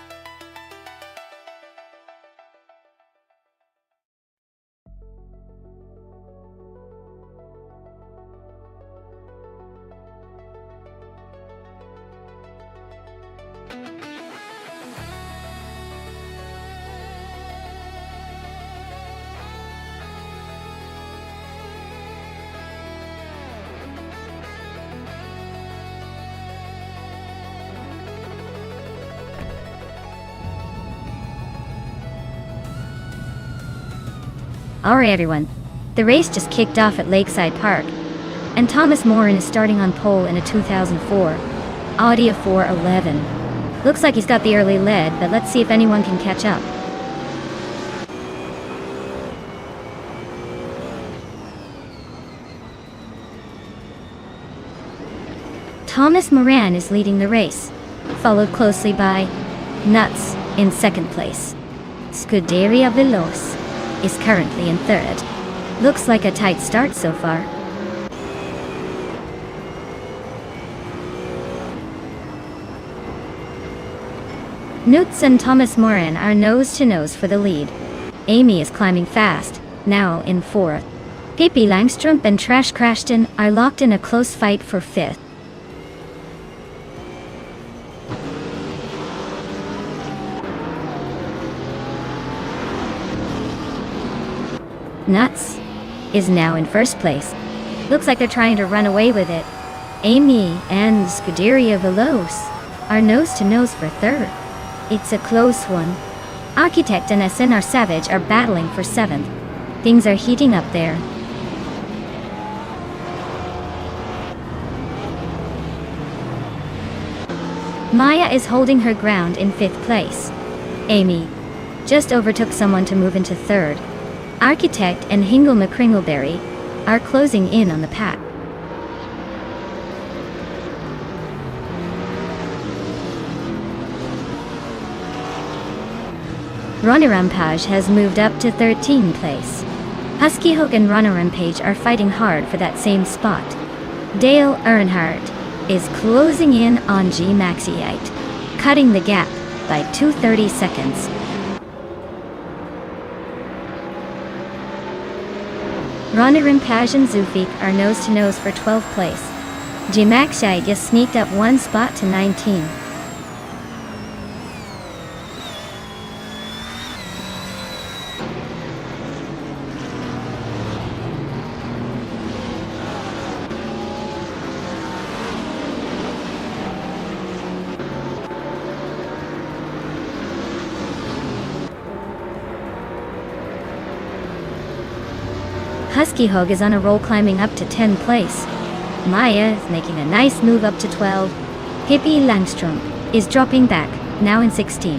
Alright everyone, the race just kicked off at Lakeside Park, and Thomas Morin is starting on pole in a 2004 Audi A411. Looks like he's got the early lead, but let's see if anyone can catch up. Thomas Moran is leading the race, followed closely by Nuts in second place. Scuderia Veloce is currently in third. Looks like a tight start so far. Nutz and Thomas Moran are nose to nose for the lead. Amy is climbing fast, now in fourth. Pippi Langstrumpf and Trash Crashton are locked in a close fight for 5th. Nuts is now in 1st place. Looks like they're trying to run away with it. Amy and Scuderia Veloce are nose to nose for 3rd. It's a close one. Architect and SNR Savage are battling for 7th. Things are heating up there. Maya is holding her ground in 5th place. Amy just overtook someone to move into 3rd. Architect and Hingle McCringleberry are closing in on the pack. Runner Rampage has moved up to 13th place. Husky Hook and Runner Rampage are fighting hard for that same spot. Dale Earnhardt is closing in on G Maxiite, cutting the gap by 230 seconds. Runner Rampage and Zufik are nose to nose for 12th place. G Maxiite just sneaked up 1 spot to 19. Husky Hog is on a roll, climbing up to 10th place. Maya is making a nice move up to 12. Pippi Langstrumpf is dropping back, now in 16.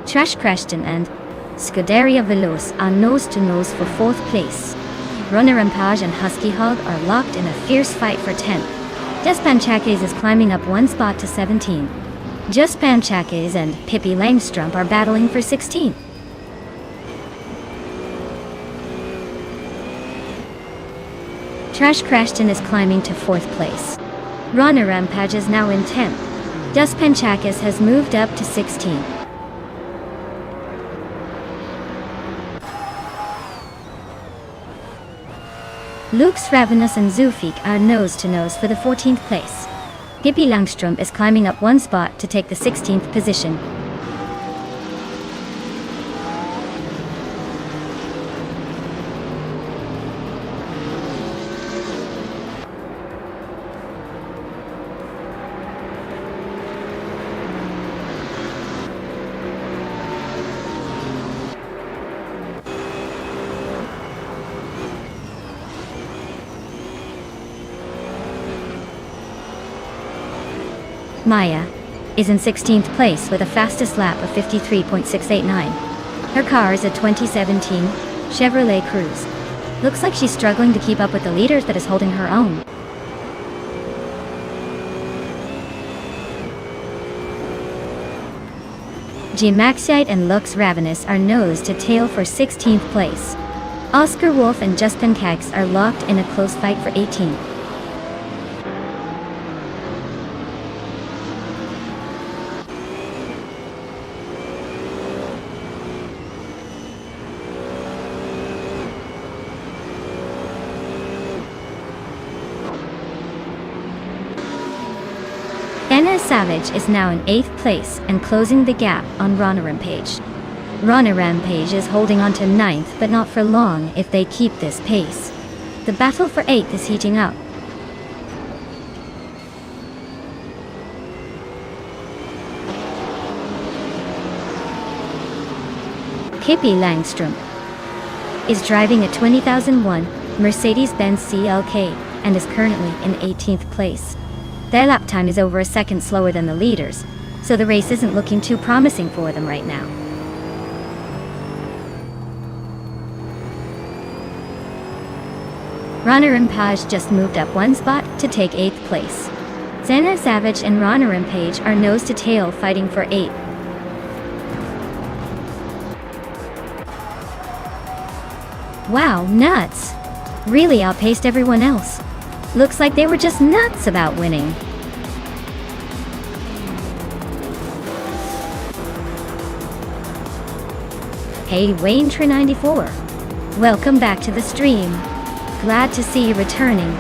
Trash Crashton and Scuderia Veloce are nose to nose for 4th place. Runner Rampage and Husky Hog are locked in a fierce fight for 10th. Just Panchakes is climbing up 1 spot to 17. Just Panchakes and Pippi Langstrumpf are battling for 16. Trash Crashton is climbing to 4th place. Runner Rampage is now in 10th. Just Panchakes has moved up to 16. Luke's Ravenous and Zufik are nose to nose for the 14th place. Pippi Langstrumpf is climbing up 1 spot to take the 16th position. Maya is in 16th place with a fastest lap of 53.689. Her car is a 2017 Chevrolet Cruze. Looks like she's struggling to keep up with the leaders, but is holding her own. G Maxiite and Lux Ravenous are nose to tail for 16th place. Oscar Wolf and Justin Cags are locked in a close fight for 18th. Anna Savage is now in 8th place and closing the gap on Runner Rampage. Runner Rampage is holding on to 9th, but not for long if they keep this pace. The battle for 8th is heating up. Pippi Langstrumpf is driving a 2001 Mercedes-Benz CLK and is currently in 18th place. Their lap time is over a second slower than the leaders, so the race isn't looking too promising for them right now. Runner Rampage just moved up 1 spot to take 8th place. Xana Savage and Runner Rampage are nose to tail fighting for 8th. Wow, nuts! Really outpaced everyone else. Looks like they were just nuts about winning. Hey Wayne94. Welcome back to the stream. Glad to see you returning.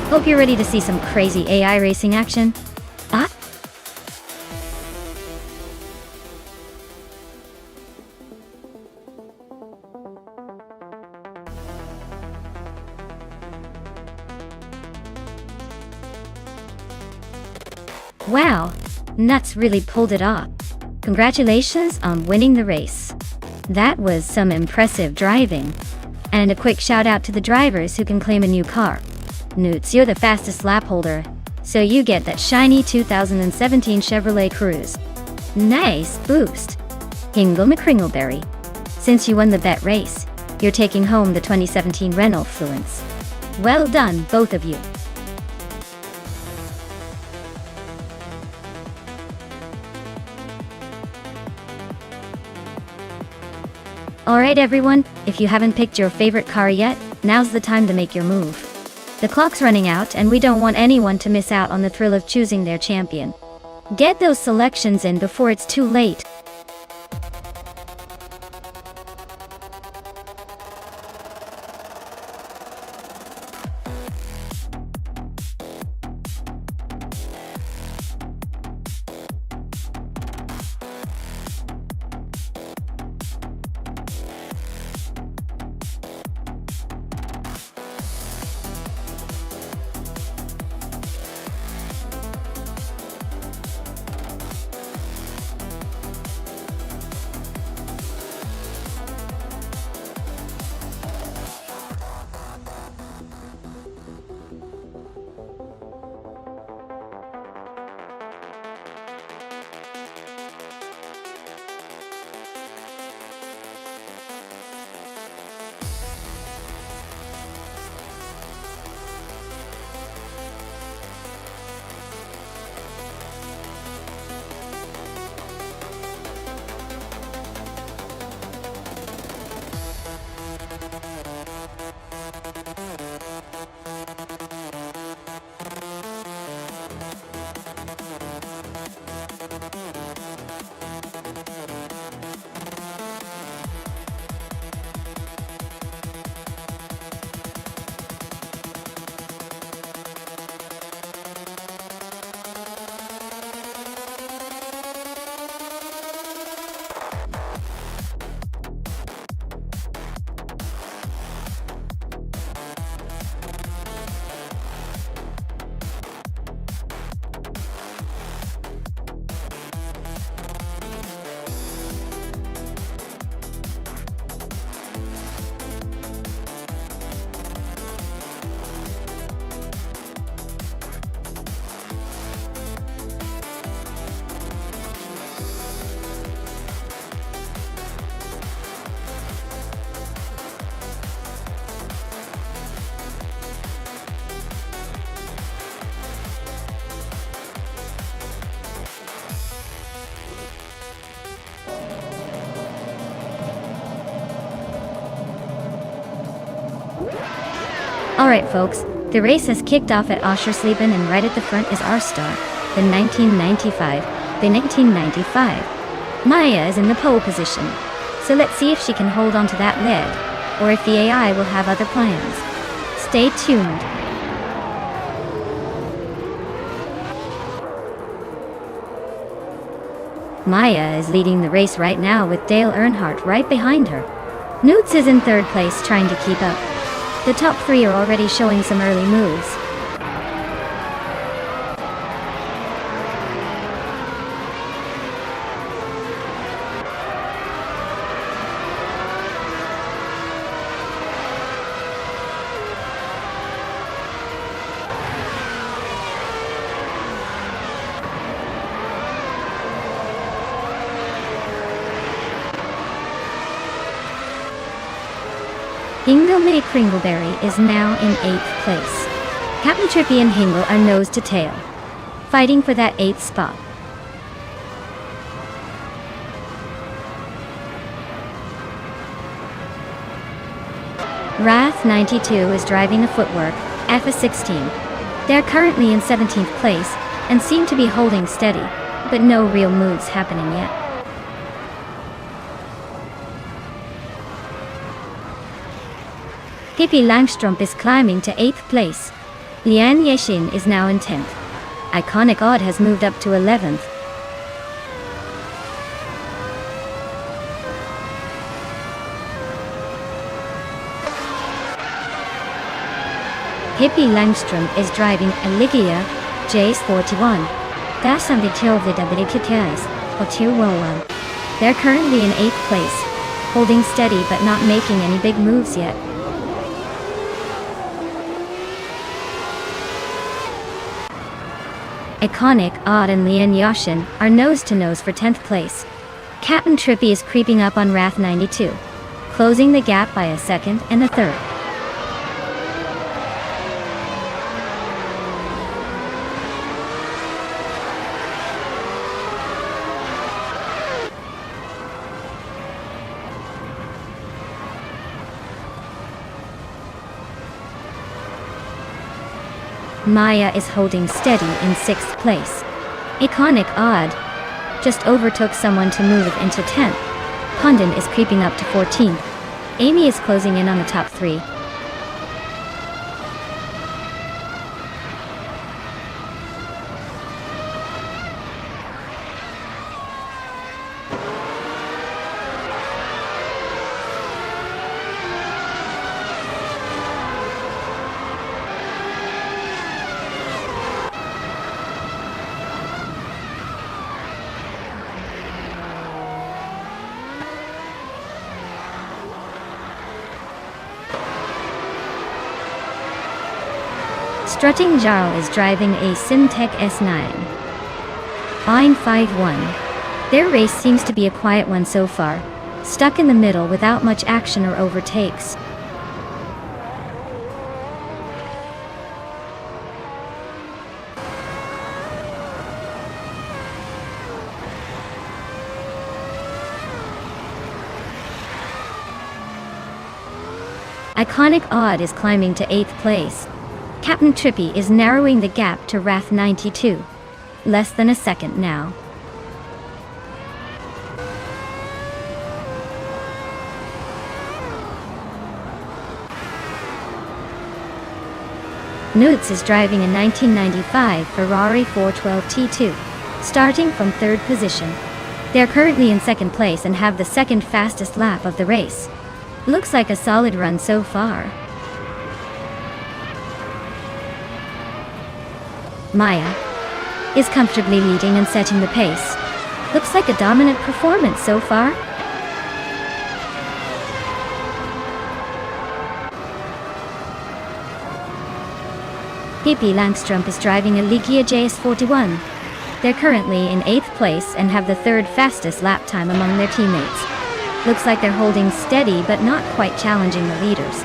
Hope you're ready to see some crazy AI racing action. Ah? Wow, Nuts really pulled it off. Congratulations on winning the race. That was some impressive driving. And a quick shout out to the drivers who can claim a new car. Newts, you're the fastest lap holder, so you get that shiny 2017 Chevrolet Cruze. Nice boost. Hingle McCringleberry. Since you won the bet race, you're taking home the 2017 Renault Fluence. Well done, both of you. Alright everyone, if you haven't picked your favorite car yet, now's the time to make your move. The clock's running out and we don't want anyone to miss out on the thrill of choosing their champion. Get those selections in before it's too late. Alright folks, the race has kicked off at Oschersleben and right at the front is our star, the 1995. Maya is in the pole position, so let's see if she can hold on to that lead, or if the AI will have other plans. Stay tuned. Maya is leading the race right now with Dale Earnhardt right behind her. Newts is in third place trying to keep up. The top three are already showing some early moves. Hingle Kringleberry is now in 8th place. Captain Trippy and Hingle are nose to tail, fighting for that 8th spot. Wrath92 is driving the footwork, FA16. They're currently in 17th place, and seem to be holding steady, but no real moves happening yet. Pippi Langstrumpf is climbing to 8th place. Lian Yexin is now in 10th. Iconic Odd has moved up to 11th. Pippi Langstrumpf is driving a Ligia JS41. They're currently in 8th place, holding steady but not making any big moves yet. Iconic Odd and Lian Yexin are nose to nose for 10th place. Captain Trippy is creeping up on Wrath 92, closing the gap by a second and a third. Maya is holding steady in 6th place. Iconic Odd just overtook someone to move into 10th. Pundin is creeping up to 14th. Amy is closing in on the top 3. Strutting Jarl is driving a Simtek S9. Fine 5-1. Their race seems to be a quiet one so far, stuck in the middle without much action or overtakes. Iconic Odd is climbing to 8th place. Captain Trippy is narrowing the gap to Wrath 92. Less than a second now. Nutz is driving a 1995 Ferrari 412 T2, starting from 3rd position. They're currently in 2nd place and have the 2nd fastest lap of the race. Looks like a solid run so far. Maya is comfortably leading and setting the pace. Looks like a dominant performance so far. Pippi Langstrumpf is driving a Ligia JS41. They're currently in 8th place and have the 3rd fastest lap time among their teammates. Looks like they're holding steady but not quite challenging the leaders.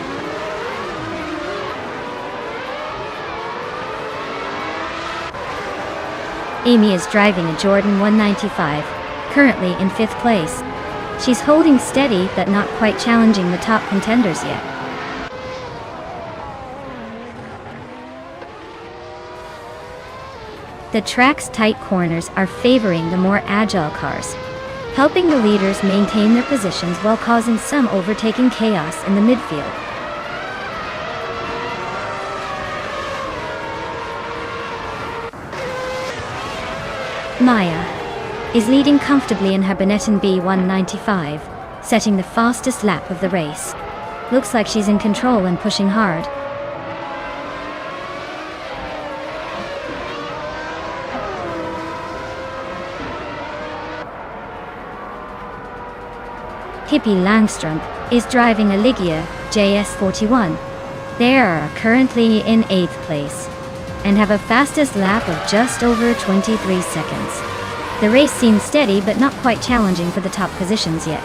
Amy is driving a Jordan 195, currently in 5th place. She's holding steady but not quite challenging the top contenders yet. The track's tight corners are favoring the more agile cars, helping the leaders maintain their positions while causing some overtaking chaos in the midfield. Maya is leading comfortably in her Benetton B195, setting the fastest lap of the race. Looks like she's in control and pushing hard. Pippi Langstrumpf is driving a Ligia JS41. They are currently in 8th place and have a fastest lap of just over 23 seconds. The race seems steady but not quite challenging for the top positions yet.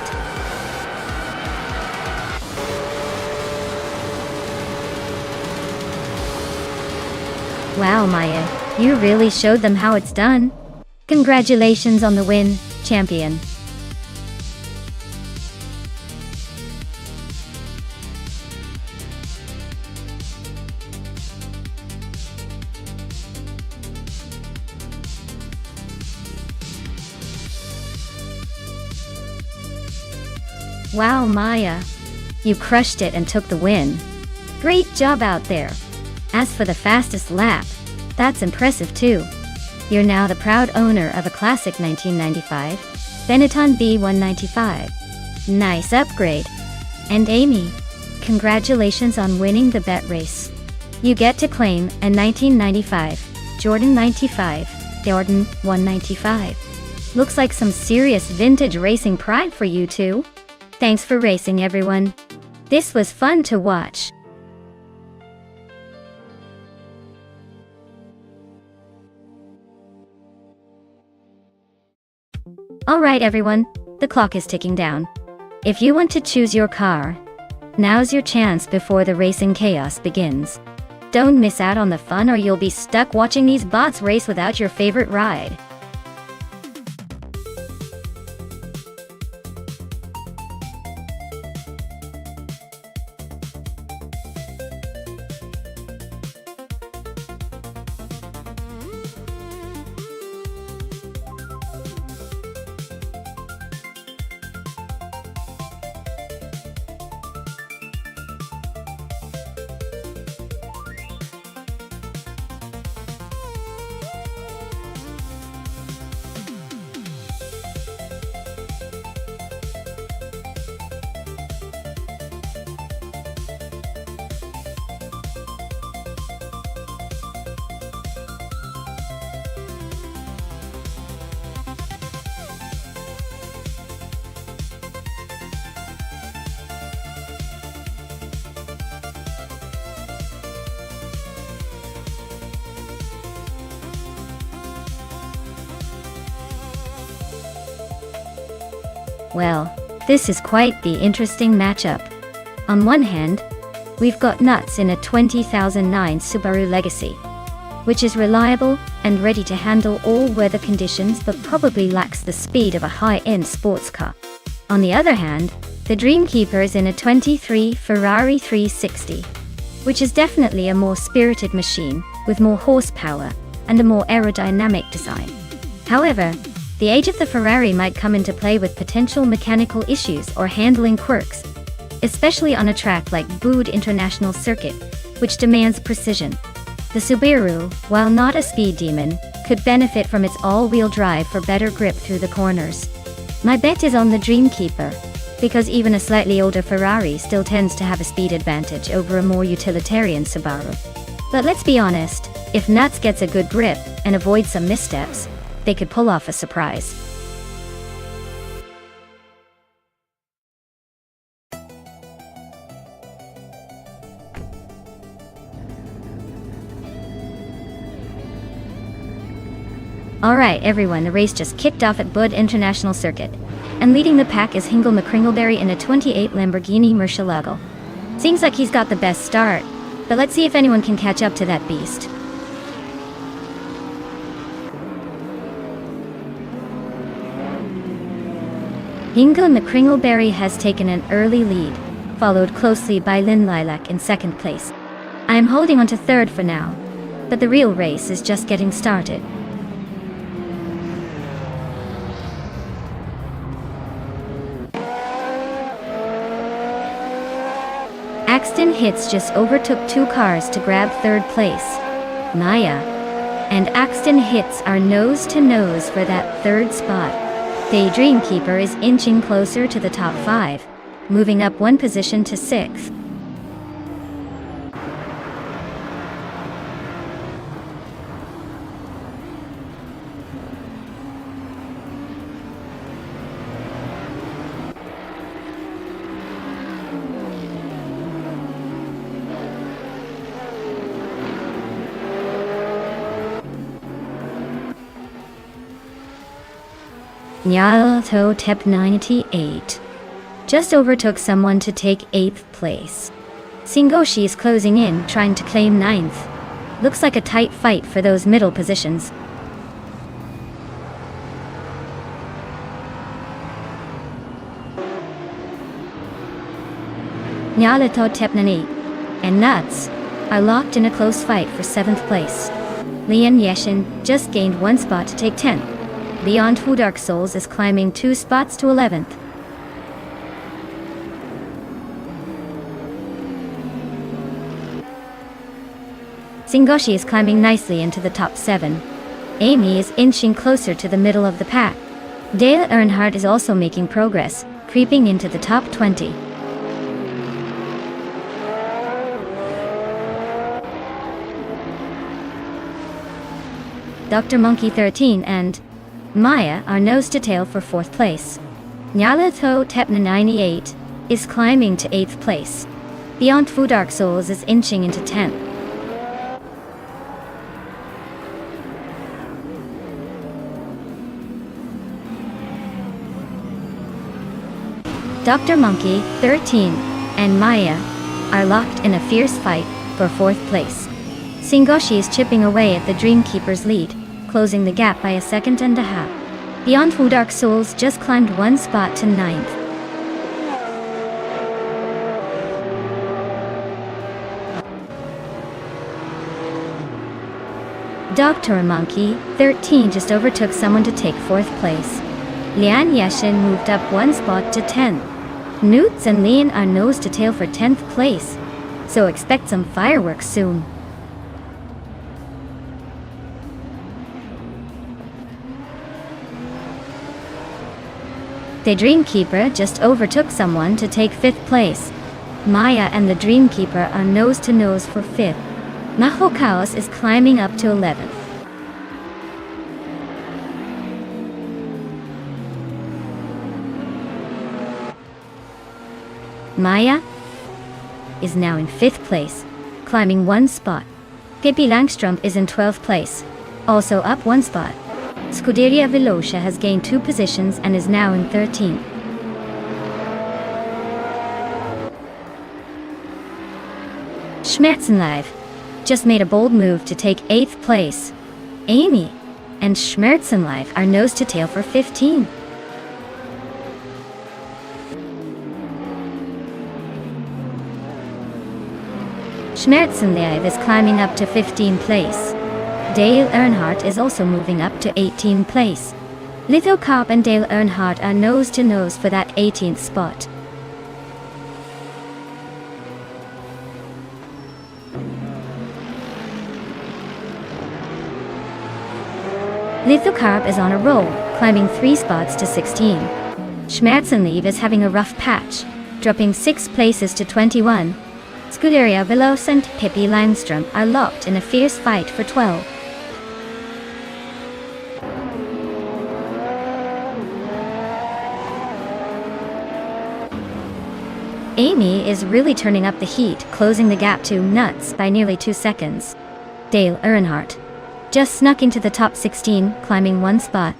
Wow, Maya, you really showed them how it's done. Congratulations on the win, champion. Wow, Maya, you crushed it and took the win. Great job out there. As for the fastest lap, that's impressive too. You're now the proud owner of a classic 1995 Benetton B195. Nice upgrade. And Amy, congratulations on winning the bet race. You get to claim a 1995 Jordan 95 Jordan 195. Looks like some serious vintage racing pride for you two. Thanks for racing, everyone. This was fun to watch. Alright everyone, the clock is ticking down. If you want to choose your car, now's your chance before the racing chaos begins. Don't miss out on the fun or you'll be stuck watching these bots race without your favorite ride. Well, this is quite the interesting matchup. On one hand, we've got Nuts in a 2009 Subaru Legacy, which is reliable and ready to handle all weather conditions but probably lacks the speed of a high-end sports car. On the other hand, the Dreamkeeper is in a 23 Ferrari 360, which is definitely a more spirited machine with more horsepower and a more aerodynamic design. However, the age of the Ferrari might come into play with potential mechanical issues or handling quirks, especially on a track like Boud International Circuit, which demands precision. The Subaru, while not a speed demon, could benefit from its all-wheel drive for better grip through the corners. My bet is on the Dreamkeeper, because even a slightly older Ferrari still tends to have a speed advantage over a more utilitarian Subaru. But let's be honest, if Nuts gets a good grip and avoids some missteps, they could pull off a surprise. Alright everyone, the race just kicked off at Boud International Circuit, and leading the pack is Hingle McCringleberry in a 28 Lamborghini Murcielago. Seems like he's got the best start, but let's see if anyone can catch up to that beast. Hingle McCringleberry has taken an early lead, followed closely by Lynn Lilac in second place. I am holding on to third for now, but the real race is just getting started. Axton Hits just overtook two cars to grab third place. Maya and Axton Hits are nose to nose for that third spot. The Dreamkeeper is inching closer to the top 5, moving up one position to 6th. Nyalato Tep 98 just overtook someone to take 8th place. Singoshi is closing in, trying to claim 9th. Looks like a tight fight for those middle positions. Nyalato Tep 98 and Nuts are locked in a close fight for 7th place. Leon Yeshin just gained one spot to take 10th. Beyond Who Dark Souls is climbing 2 spots to 11th. Singoshi is climbing nicely into the top 7. Amy is inching closer to the middle of the pack. Dale Earnhardt is also making progress, creeping into the top 20. Dr. Monkey 13 and Maya are nose to tail for 4th place. Nyalato Tepna 98 is climbing to 8th place. Beyond Fu Dark Souls is inching into 10th. Dr. Monkey 13 and Maya are locked in a fierce fight for 4th place. Singoshi is chipping away at the Dreamkeeper's lead, closing the gap by a second and a half. Beyond Fu Dark Souls just climbed 1 spot to 9th. Dr. Monkey 13 just overtook someone to take 4th place. Lian Yeshin moved up 1 spot to 10th. Newts and Lian are nose to tail for 10th place, so expect some fireworks soon. The Dreamkeeper just overtook someone to take 5th place. Maya and the Dreamkeeper are nose to nose for 5th. Maho Chaos is climbing up to 11th. Maya is now in 5th place, climbing 1 spot. Pippi Langstrom is in 12th place, also up 1 spot. Scuderia Velocia has gained 2 positions and is now in 13th. Schmerzenlive just made a bold move to take 8th place. Amy and Schmerzenlive are nose to tail for 15th. Schmerzenlive is climbing up to 15th place. Dale Earnhardt is also moving up to 18th place. Lithocop and Dale Earnhardt are nose to nose for that 18th spot. Lithocarp is on a roll, climbing 3 spots to 16. Schmerzenlive is having a rough patch, dropping 6 places to 21. Scuderia Veloce and Pippi Langstrom are locked in a fierce fight for 12. Amy is really turning up the heat, closing the gap to Nuts by nearly 2 seconds. Dale Earnhardt just snuck into the top 16, climbing 1 spot.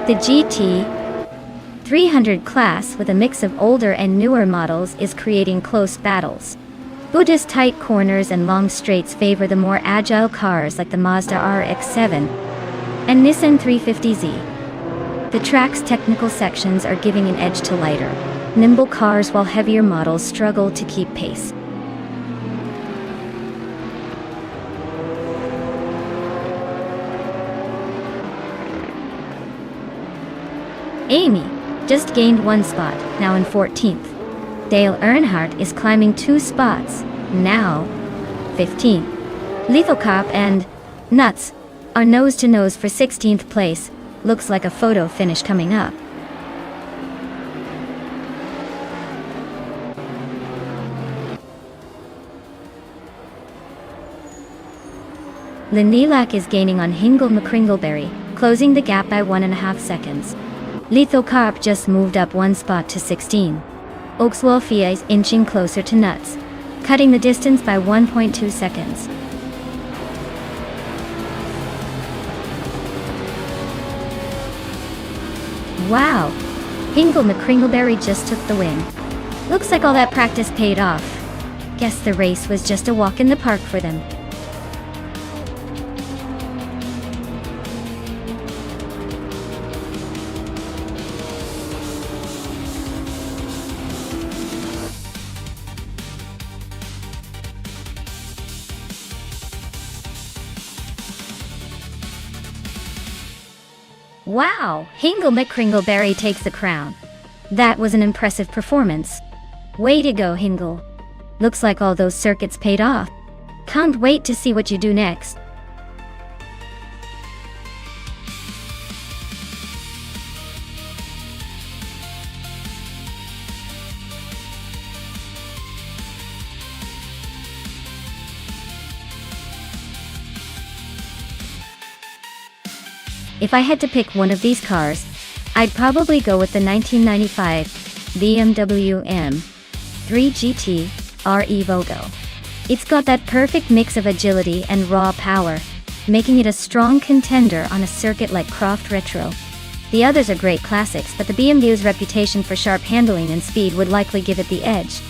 The GT 300 class with a mix of older and newer models is creating close battles. Buddha's tight corners and long straights favor the more agile cars like the Mazda RX-7 and Nissan 350Z. The track's technical sections are giving an edge to lighter, nimble cars while heavier models struggle to keep pace. Amy just gained 1 spot, now in 14th. Dale Earnhardt is climbing 2 spots, now 15th. Lithocop and Nuts are nose to nose for 16th place. Looks like a photo finish coming up. Linilak is gaining on Hingle McCringleberry, closing the gap by 1.5 seconds. Lithocarp just moved up 1 spot to 16. Oakswolfia is inching closer to Nuts, cutting the distance by 1.2 seconds. Wow! Hingle McCringleberry just took the win. Looks like all that practice paid off. Guess the race was just a walk in the park for them. Wow, Hingle McCringleberry takes the crown. That was an impressive performance. Way to go, Hingle. Looks like all those circuits paid off. Can't wait to see what you do next. If I had to pick one of these cars, I'd probably go with the 1995 BMW M3 GT RE Vogo. It's got that perfect mix of agility and raw power, making it a strong contender on a circuit like Croft Retro. The others are great classics, but the BMW's reputation for sharp handling and speed would likely give it the edge.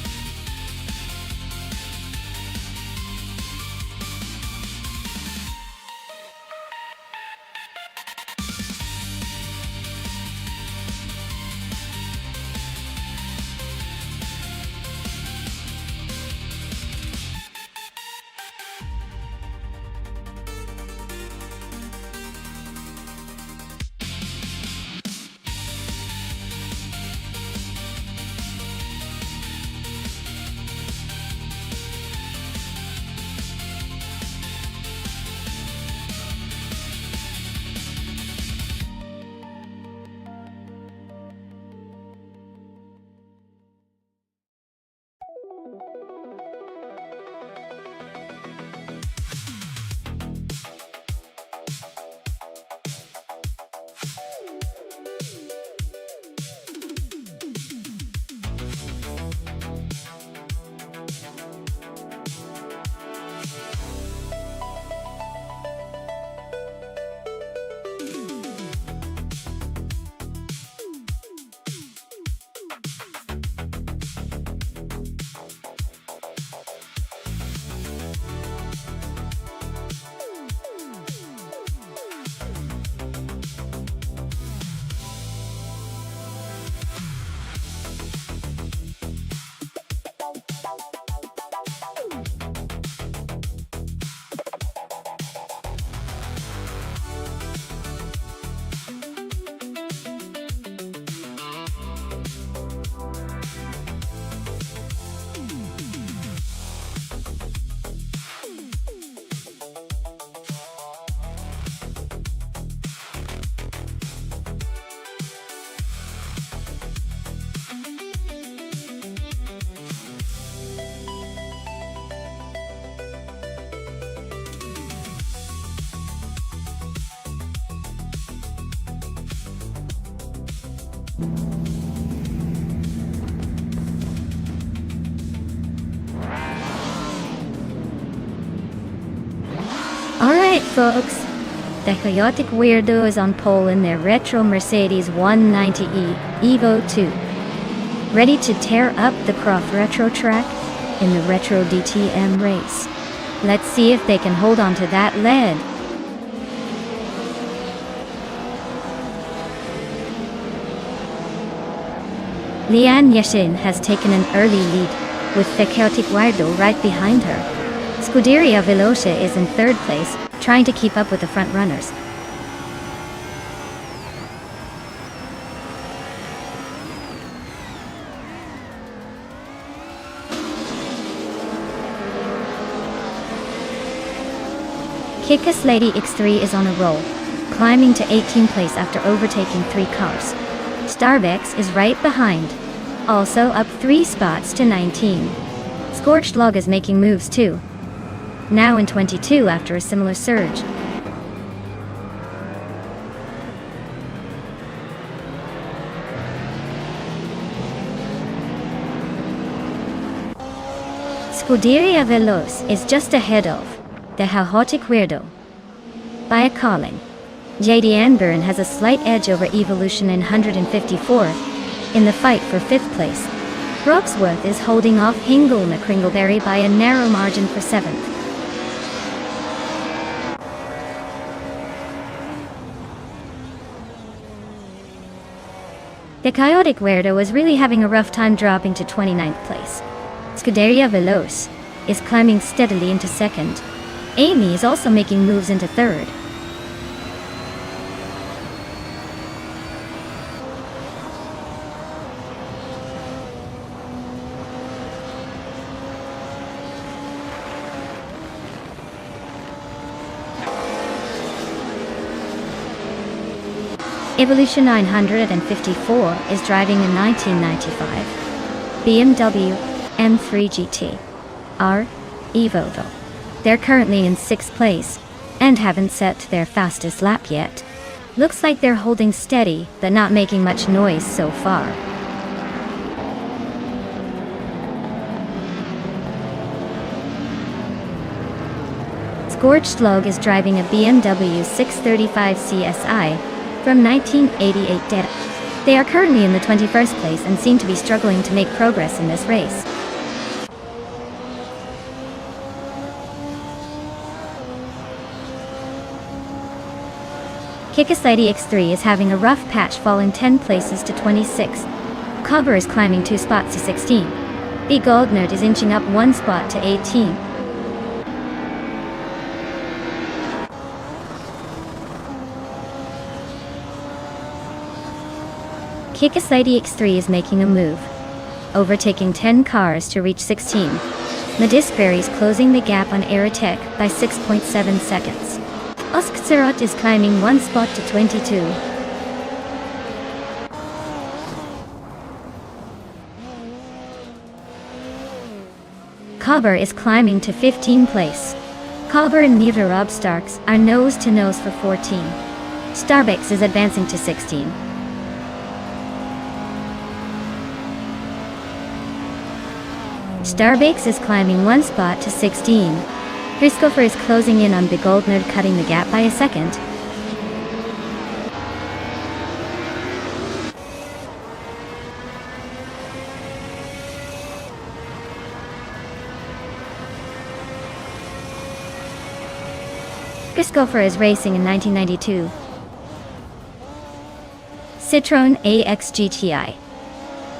Alright folks, the chaotic weirdo is on pole in their retro Mercedes 190e Evo 2. Ready to tear up the Croft Retro track in the Retro DTM race. Let's see if they can hold on to that lead. Lian Yashin has taken an early lead, with the chaotic weirdo right behind her. Scuderia Veloce is in third place, trying to keep up with the front runners. Kick-Ass Lady X3 is on a roll, climbing to 18th place after overtaking 3 cars. Starbucks is right behind, also up 3 spots to 19. Scorched Log is making moves too, now in 22 after a similar surge. Scuderia Veloce is just ahead of the chaotic weirdo by a calling. JD Anburn has a slight edge over Evolution in 154 in the fight for 5th place. Broxworth is holding off Hingle McCringleberry by a narrow margin for 7th. The chaotic weirdo is really having a rough time dropping to 29th place. Scuderia Veloce is climbing steadily into 2nd. Amy is also making moves into 3rd. Evolution 954 is driving a 1995 BMW M3 GT R Evo though. They're currently in 6th place and haven't set their fastest lap yet. Looks like they're holding steady but not making much noise so far. Scorched Slug is driving a BMW 635 CSI from 1988 data. They are currently in the 21st place and seem to be struggling to make progress in this race. Kikasite X3 is having a rough patch, falling 10 places to 26. Cobber is climbing 2 spots to 16. B Goldnerd is inching up 1 spot to 18. Kikasite X3 is making a move, overtaking 10 cars to reach 16. Madisberry is closing the gap on Aerotech by 6.7 seconds. Oskzerot is climbing 1 spot to 22. Cobber is climbing to 15th place. Cobber and Rob Starks are nose to nose for 14. Starbucks is advancing to 16. Starbucks is climbing 1 spot to 16. Christopher is closing in on Begoldnerd, cutting the gap by a second. Christopher is racing in 1992 Citroën AX GTI.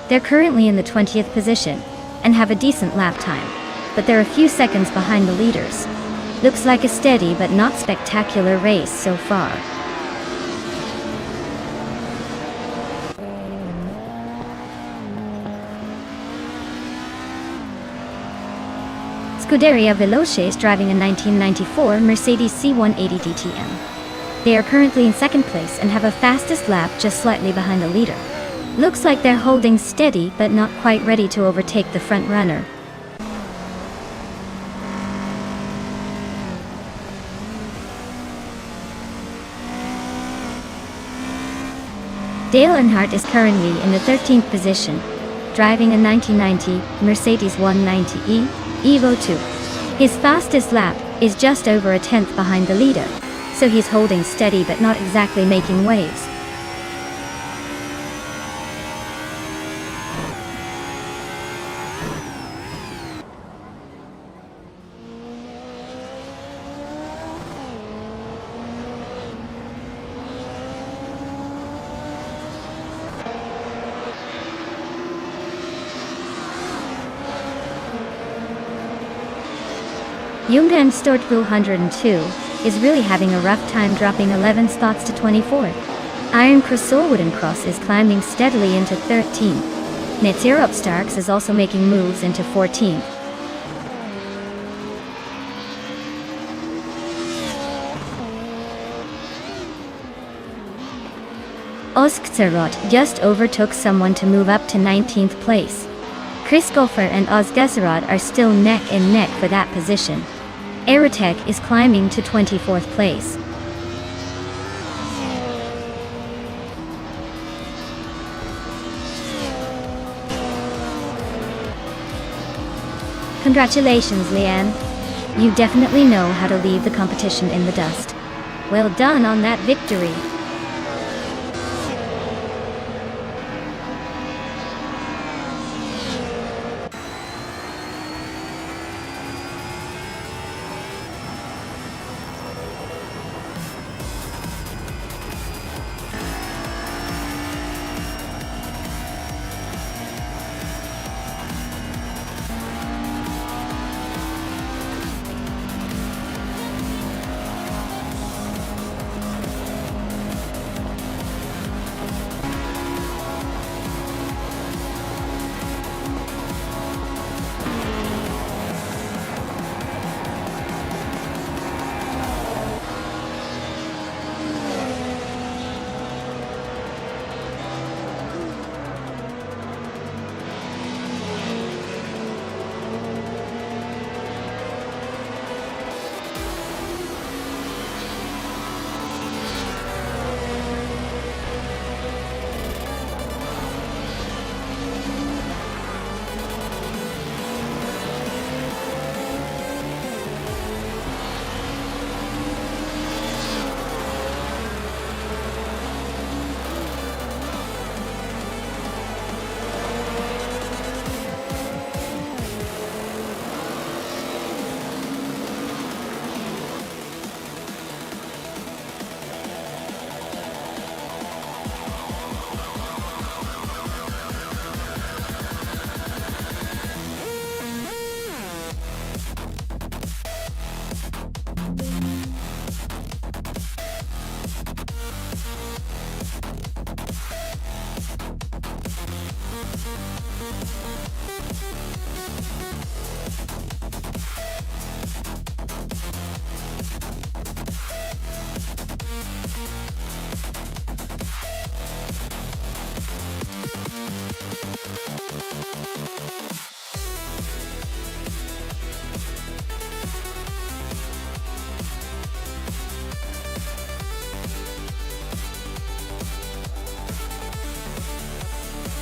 They're currently in the 20th position and have a decent lap time, but they're a few seconds behind the leaders. Looks like a steady but not spectacular race so far. Scuderia Veloce is driving a 1994 Mercedes C180 DTM. They are currently in 2nd place and have a fastest lap just slightly behind the leader. Looks like they're holding steady but not quite ready to overtake the front runner. Dale Earnhardt is currently in the 13th position, driving a 1990 Mercedes 190e Evo 2. His fastest lap is just over a tenth behind the leader, so he's holding steady but not exactly making waves. Jungdan Stortbu 102 is really having a rough time, dropping 11 spots to 24. Iron Cross Solwooden Cross is climbing steadily into 13. Netzerup Starks is also making moves into 14. Oskzerot just overtook someone to move up to 19th place. Chris Gopher and Ozgesarod are still neck and neck for that position. Aerotech is climbing to 24th place. Congratulations, Leanne. You definitely know how to leave the competition in the dust. Well done on that victory.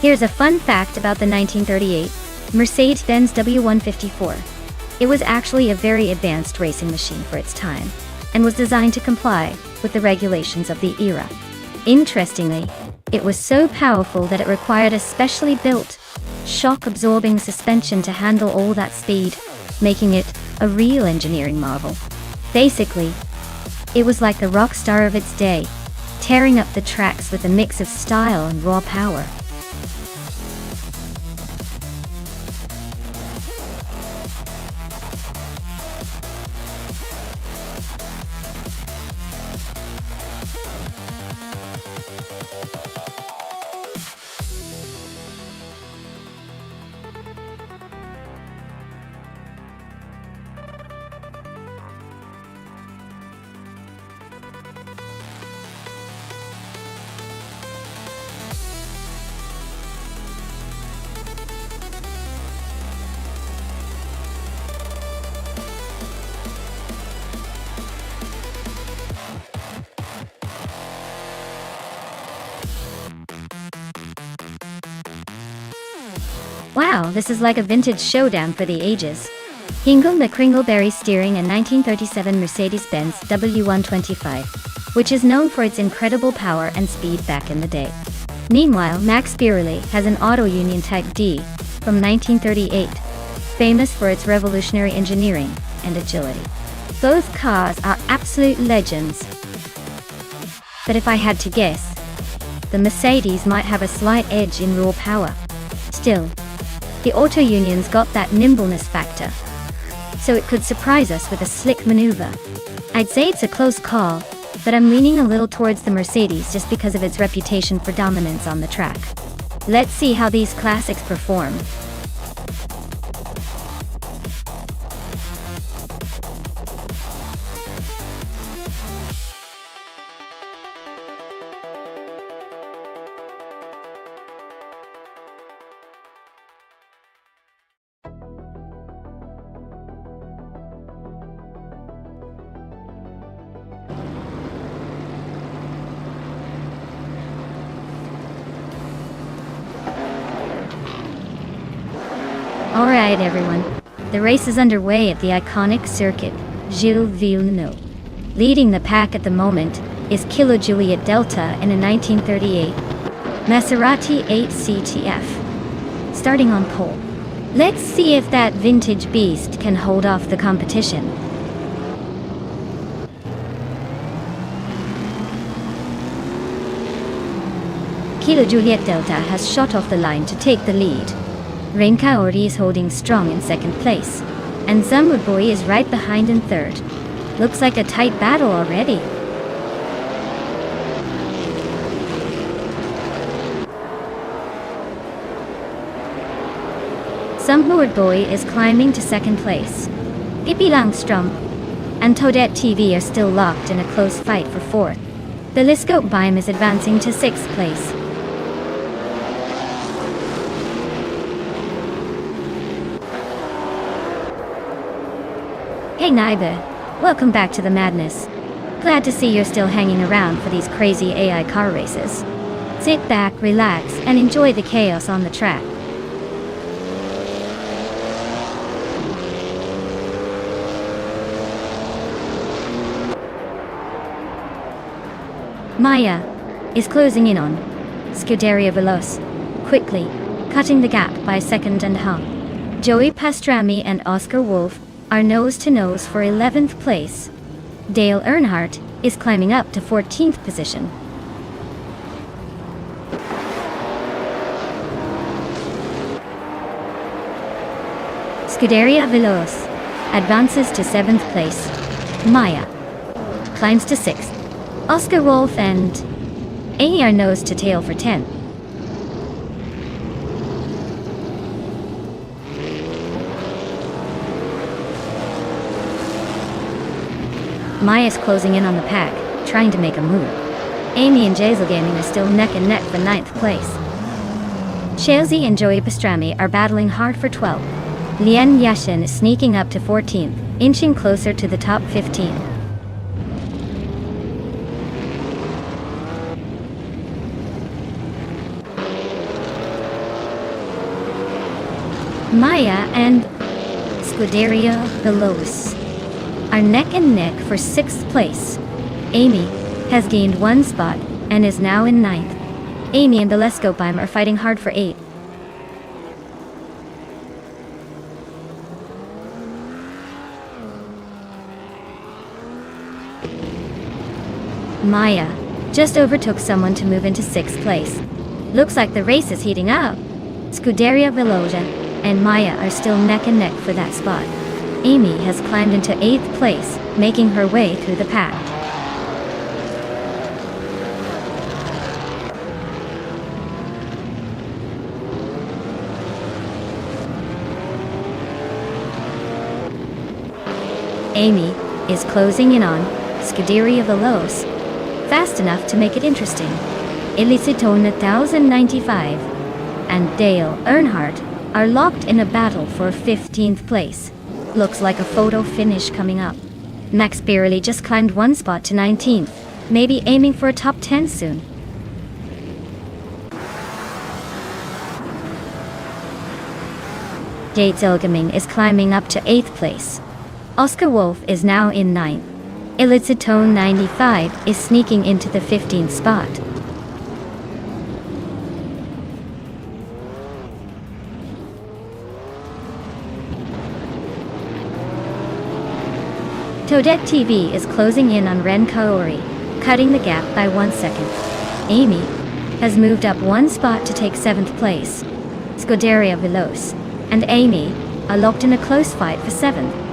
Here's a fun fact about the 1938 Mercedes-Benz W154. It was actually a very advanced racing machine for its time, and was designed to comply with the regulations of the era. Interestingly, it was so powerful that it required a specially built, shock-absorbing suspension to handle all that speed, making it a real engineering marvel. Basically, it was like the rock star of its day, tearing up the tracks with a mix of style and raw power. Wow, this is like a vintage showdown for the ages. Hingle McCringleberry steering a 1937 Mercedes-Benz W125, which is known for its incredible power and speed back in the day. Meanwhile, Max Beerley has an Auto Union Type D from 1938, famous for its revolutionary engineering and agility. Both cars are absolute legends. But if I had to guess, the Mercedes might have a slight edge in raw power. Still, the Auto Union's got that nimbleness factor, so it could surprise us with a slick maneuver. I'd say it's a close call, but I'm leaning a little towards the Mercedes just because of its reputation for dominance on the track. Let's see how these classics perform. Alright everyone, the race is underway at the iconic circuit, Gilles Villeneuve. Leading the pack at the moment is Kilo Juliet Delta in a 1938 Maserati 8CTF. Starting on pole. Let's see if that vintage beast can hold off the competition. Kilo Juliet Delta has shot off the line to take the lead. Renka Ori is holding strong in second place, and Zamwood Boy is right behind in third. Looks like a tight battle already. Zamwood Boy is climbing to second place. Pippi Langstrom and Toadette TV are still locked in a close fight for fourth. Belliscope Bime is advancing to sixth place. Hey Naibe, welcome back to the madness. Glad to see you're still hanging around for these crazy AI car races. Sit back, relax, and enjoy the chaos on the track. Maya is closing in on Scuderia Veloce, quickly, cutting the gap by a second and a half. Joey Pastrami and Oscar Wolf are nose-to-nose for 11th place. Dale Earnhardt is climbing up to 14th position. Scuderia Veloce advances to 7th place. Maya climbs to 6th. Oscar Wolf and A are nose-to-tail for 10th. Maya's closing in on the pack, trying to make a move. Amy and Jazel Gaming are still neck and neck for 9th place. Chelsea and Joey Pastrami are battling hard for 12th. Lian Yashin is sneaking up to 14th, inching closer to the top 15. Maya and Scuderia Veloce are neck and neck for 6th place. Amy has gained 1 spot and is now in 9th. Amy and Belescobeim are fighting hard for 8th. Maya just overtook someone to move into 6th place. Looks like the race is heating up. Scuderia Veloce and Maya are still neck and neck for that spot. Amy has climbed into 8th place, making her way through the pack. Amy is closing in on Scuderia Veloce, fast enough to make it interesting. Elicitone 1095 and Dale Earnhardt are locked in a battle for 15th place. Looks like a photo finish coming up. Max barely just climbed 1 spot to 19th, maybe aiming for a top 10 soon. Gates Ilgaming is climbing up to 8th place. Oscar Wolf is now in 9th. Elicitone 95 is sneaking into the 15th spot. Toadette TV is closing in on Ren Kaori, cutting the gap by 1 second. Amy has moved up 1 spot to take 7th place. Scuderia Veloce and Amy are locked in a close fight for 7th.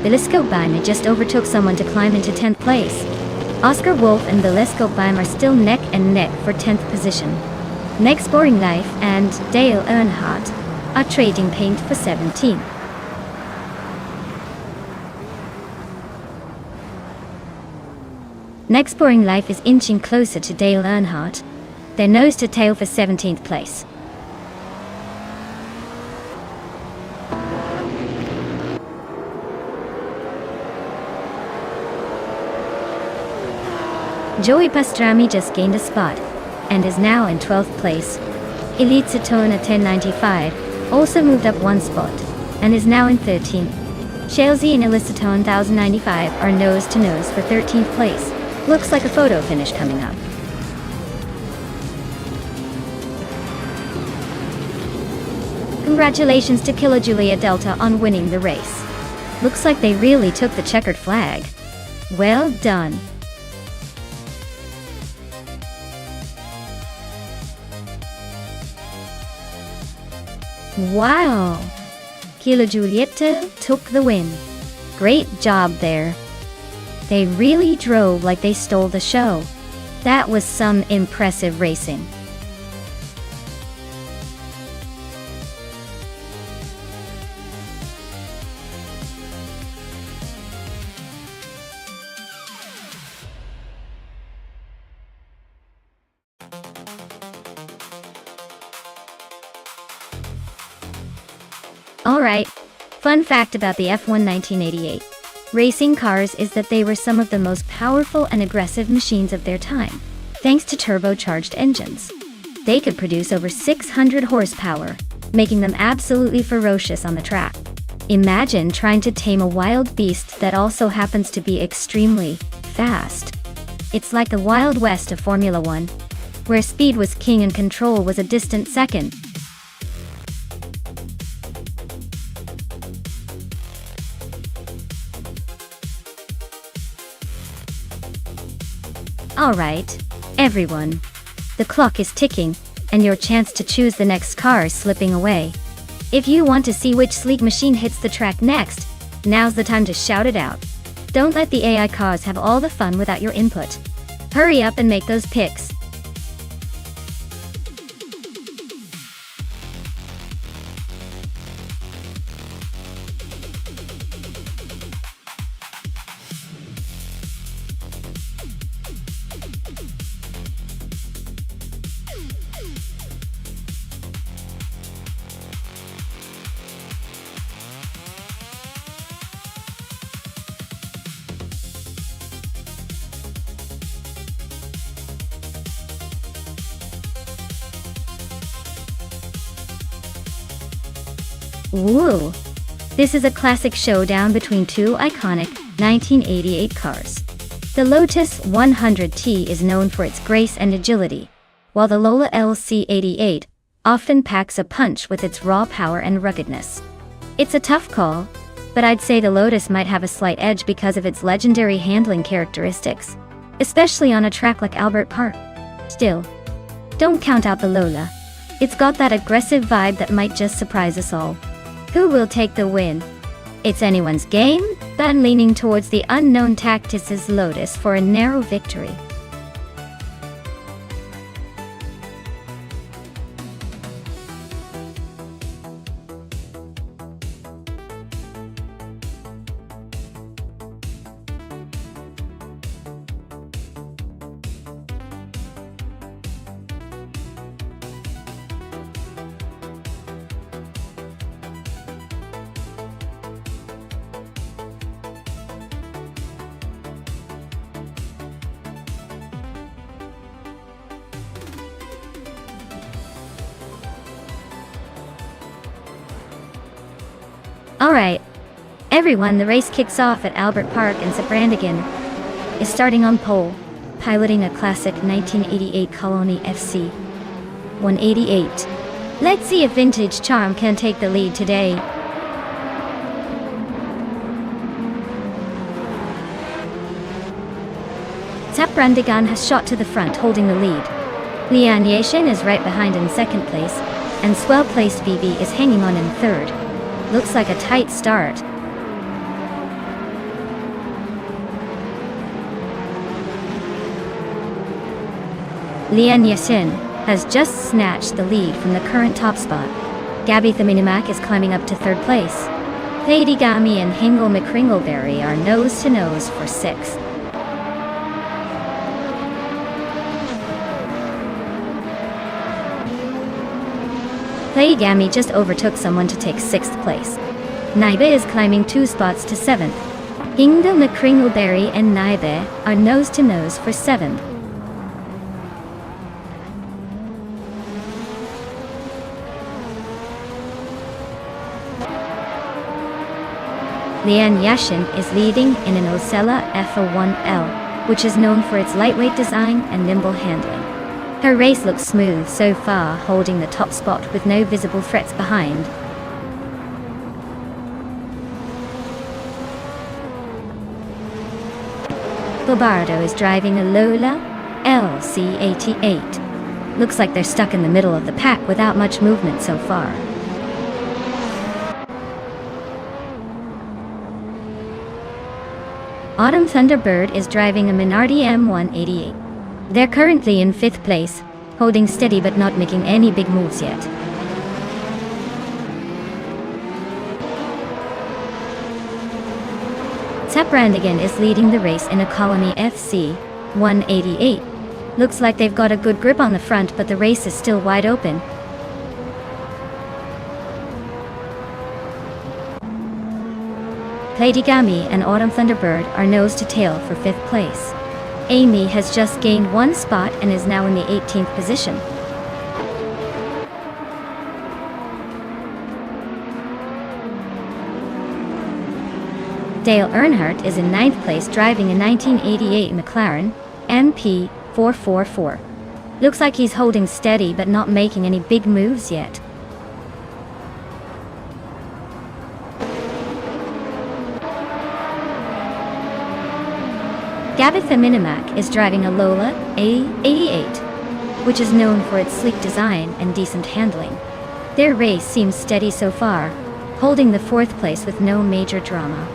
Belescobeim just overtook someone to climb into 10th place. Oscar Wolf and Belescobeim are still neck and neck for 10th position. Next Boring Life and Dale Earnhardt are trading paint for 17th. Next Boring Life is inching closer to Dale Earnhardt. They're nose to tail for 17th place. Joey Pastrami just gained a spot and is now in 12th place. Elicitone 1095 also moved up 1 spot and is now in 13th. Shalesy and Elicitone 1095 are nose to nose for 13th place. Looks like a photo finish coming up. Congratulations to Killa Julia Delta on winning the race. Looks like they really took the checkered flag. Well done. Wow! Killa Julietta took the win. Great job there. They really drove like they stole the show. That was some impressive racing. Alright, fun fact about the F1 1988 racing cars is that they were some of the most powerful and aggressive machines of their time, thanks to turbocharged engines. They could produce over 600 horsepower, making them absolutely ferocious on the track. Imagine trying to tame a wild beast that also happens to be extremely fast. It's like the Wild West of Formula One, where speed was king and control was a distant second. Alright, everyone. The clock is ticking, and your chance to choose the next car is slipping away. If you want to see which sleek machine hits the track next, now's the time to shout it out. Don't let the AI cars have all the fun without your input. Hurry up and make those picks. Woo! This is a classic showdown between two iconic 1988 cars. The Lotus 100T is known for its grace and agility, while the Lola LC88 often packs a punch with its raw power and ruggedness. It's a tough call, but I'd say the Lotus might have a slight edge because of its legendary handling characteristics, especially on a track like Albert Park. Still, don't count out the Lola. It's got that aggressive vibe that might just surprise us all. Who will take the win? It's anyone's game, but I'm leaning towards the unknown Tactis's Lotus for a narrow victory. Alright, everyone, the race kicks off at Albert Park and Brandigan is starting on pole, piloting a classic 1988 Colony FC 188. Let's see if Vintage Charm can take the lead today. Brandigan has shot to the front, holding the lead. Lian Yashin is right behind in second place, and swell-placed VV is hanging on in third. Looks like a tight start. Lian Yashin has just snatched the lead from the current top spot. Gabby Thaminimak is climbing up to third place. Lady Gami and Hingle McCringleberry are nose-to-nose for sixth. Gami just overtook someone to take 6th place. Naibe is climbing 2 spots to 7th. Hingle McCringleberry and Naibe are nose-to-nose for 7th. Lian Yashin is leading in an Osella FA1L, which is known for its lightweight design and nimble handling. Her race looks smooth so far, holding the top spot with no visible threats behind. Bobardo is driving a Lola LC88. Looks like they're stuck in the middle of the pack without much movement so far. Autumn Thunderbird is driving a Minardi M188. They're currently in 5th place, holding steady but not making any big moves yet. Brandigan is leading the race in a Colony FC 188. Looks like they've got a good grip on the front, but the race is still wide open. Lady Gami and Autumn Thunderbird are nose to tail for 5th place. Amy has just gained 1 spot and is now in the 18th position. Dale Earnhardt is in 9th place driving a 1988 McLaren MP444. Looks like he's holding steady but not making any big moves yet. Gabitha Minimac is driving a Lola A88, which is known for its sleek design and decent handling. Their race seems steady so far, holding the 4th place with no major drama.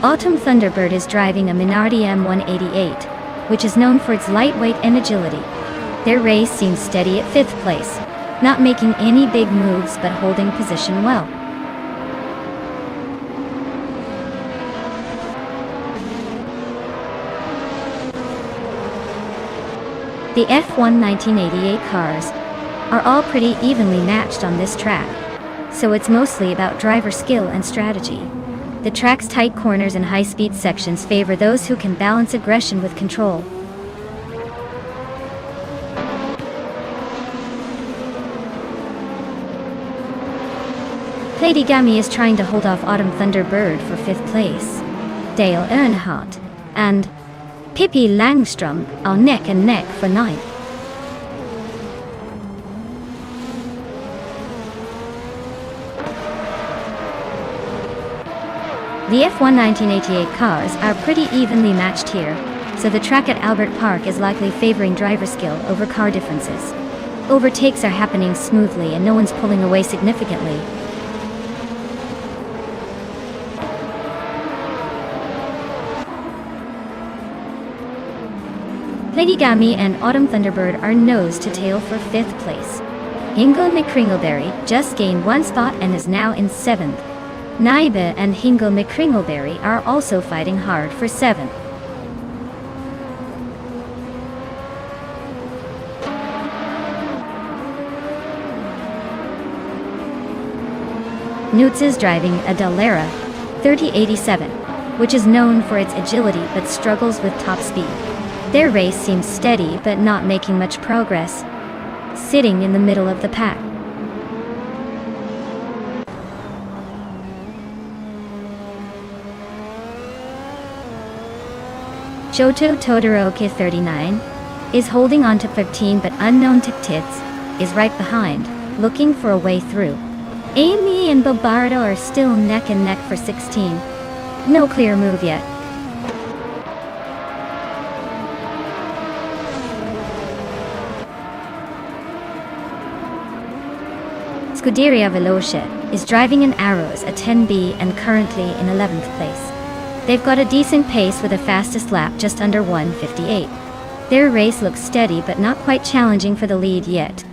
Autumn Thunderbird is driving a Minardi M188, which is known for its lightweight and agility. Their race seems steady at 5th place, not making any big moves but holding position well. The F1 1988 cars are all pretty evenly matched on this track, so it's mostly about driver skill and strategy. The track's tight corners and high-speed sections favor those who can balance aggression with control. Lady Gami is trying to hold off Autumn Thunderbird for 5th place. Dale Earnhardt and Pippi Langstrom are neck and neck for 9th. The F1 1988 cars are pretty evenly matched here, so the track at Albert Park is likely favoring driver skill over car differences. Overtakes are happening smoothly and no one's pulling away significantly. Lady Gami and Autumn Thunderbird are nose to tail for 5th place. Hingle McCringleberry just gained 1 spot and is now in 7th. Naiba and Hingle McCringleberry are also fighting hard for 7th. Newts is driving a Dallara 3087, which is known for its agility but struggles with top speed. Their race seems steady but not making much progress, sitting in the middle of the pack. Shoto Todoroki 39 is holding on to 13, but Unknown Tits is right behind, looking for a way through. Amy and Bobardo are still neck and neck for 16. No clear move yet. Scuderia Veloce is driving an Arrows, a 10B, and currently in 11th place. They've got a decent pace with a fastest lap just under 1:58. Their race looks steady but not quite challenging for the lead yet.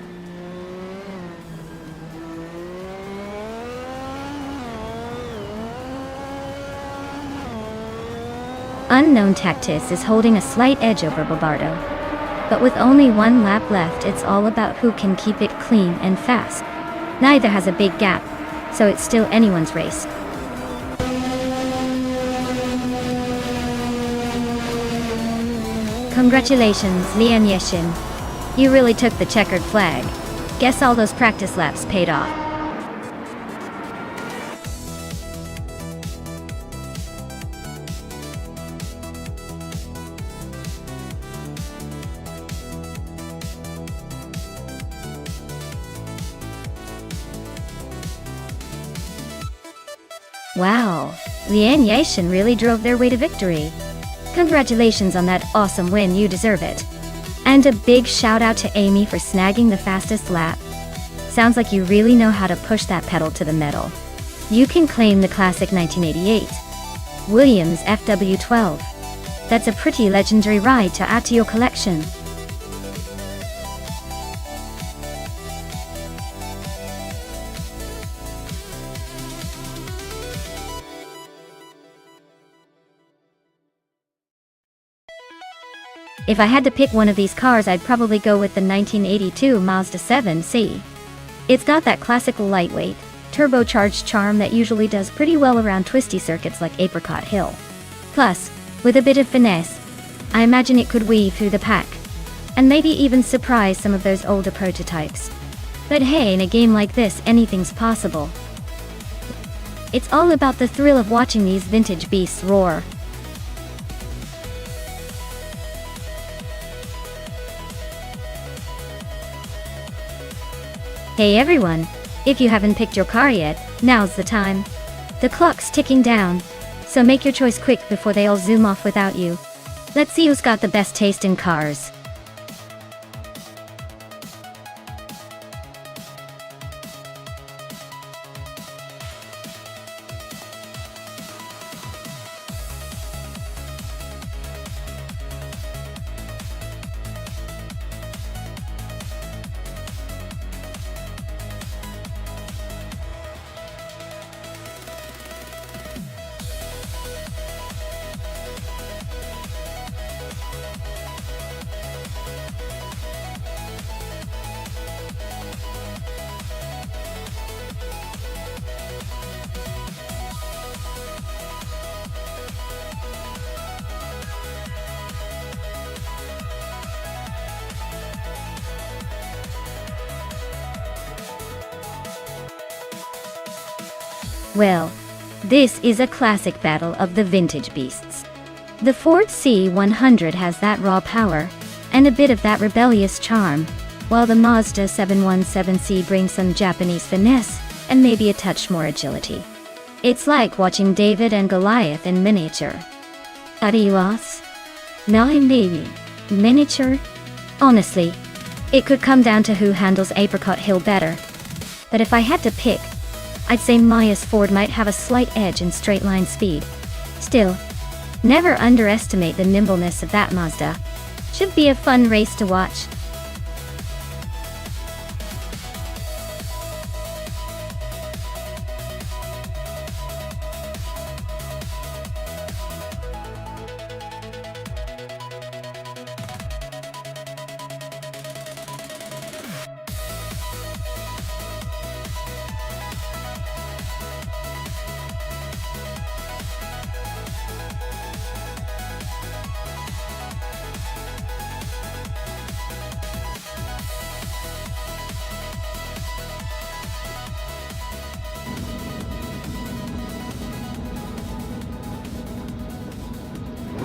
Unknown Tactis is holding a slight edge over Bobardo. But with only 1 lap left, it's all about who can keep it clean and fast. Neither has a big gap, so it's still anyone's race. Congratulations, Lian Yeshin. You really took the checkered flag. Guess all those practice laps paid off. Wow, Lian Yeshin really drove their way to victory. Congratulations on that awesome win, you deserve it. And a big shout out to Amy for snagging the fastest lap. Sounds like you really know how to push that pedal to the metal. You can claim the classic 1988 Williams FW12. That's a pretty legendary ride to add to your collection. If I had to pick one of these cars, I'd probably go with the 1982 Mazda 7C. It's got that classic lightweight, turbocharged charm that usually does pretty well around twisty circuits like Apricot Hill. Plus, with a bit of finesse, I imagine it could weave through the pack, and maybe even surprise some of those older prototypes. But hey, in a game like this, anything's possible. It's all about the thrill of watching these vintage beasts roar. Hey everyone! If you haven't picked your car yet, now's the time. The clock's ticking down, so make your choice quick before they all zoom off without you. Let's see who's got the best taste in cars. Well, this is a classic battle of the vintage beasts. The Ford C100 has that raw power, and a bit of that rebellious charm, while the Mazda 717C brings some Japanese finesse, and maybe a touch more agility. It's like watching David and Goliath in miniature. Adios? Nine baby. Miniature? Honestly, it could come down to who handles Apricot Hill better. But if I had to pick, I'd say Maya's Ford might have a slight edge in straight line speed. Still, never underestimate the nimbleness of that Mazda. Should be a fun race to watch.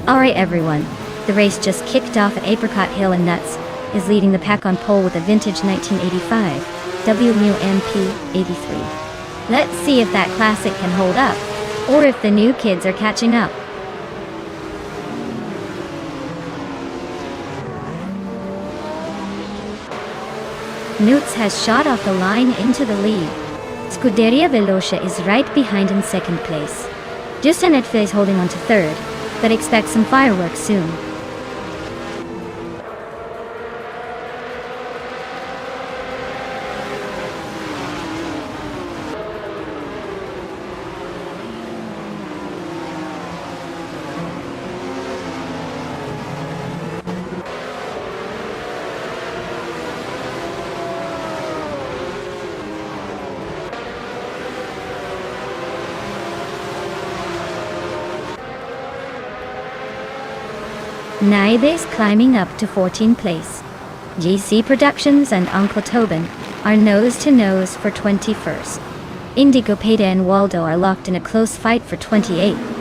Alright everyone, the race just kicked off at Apricot Hill, and Nuts is leading the pack on pole with a vintage 1985 WMP 83. Let's see if that classic can hold up, or if the new kids are catching up. Newts has shot off the line into the lead. Scuderia Velocia is right behind in second place. Giuseppe is holding on to third, but expect some fireworks soon. Naibes climbing up to 14th place. GC Productions and Uncle Tobin are nose to nose for 21st. Indigo Peta and Waldo are locked in a close fight for 28th.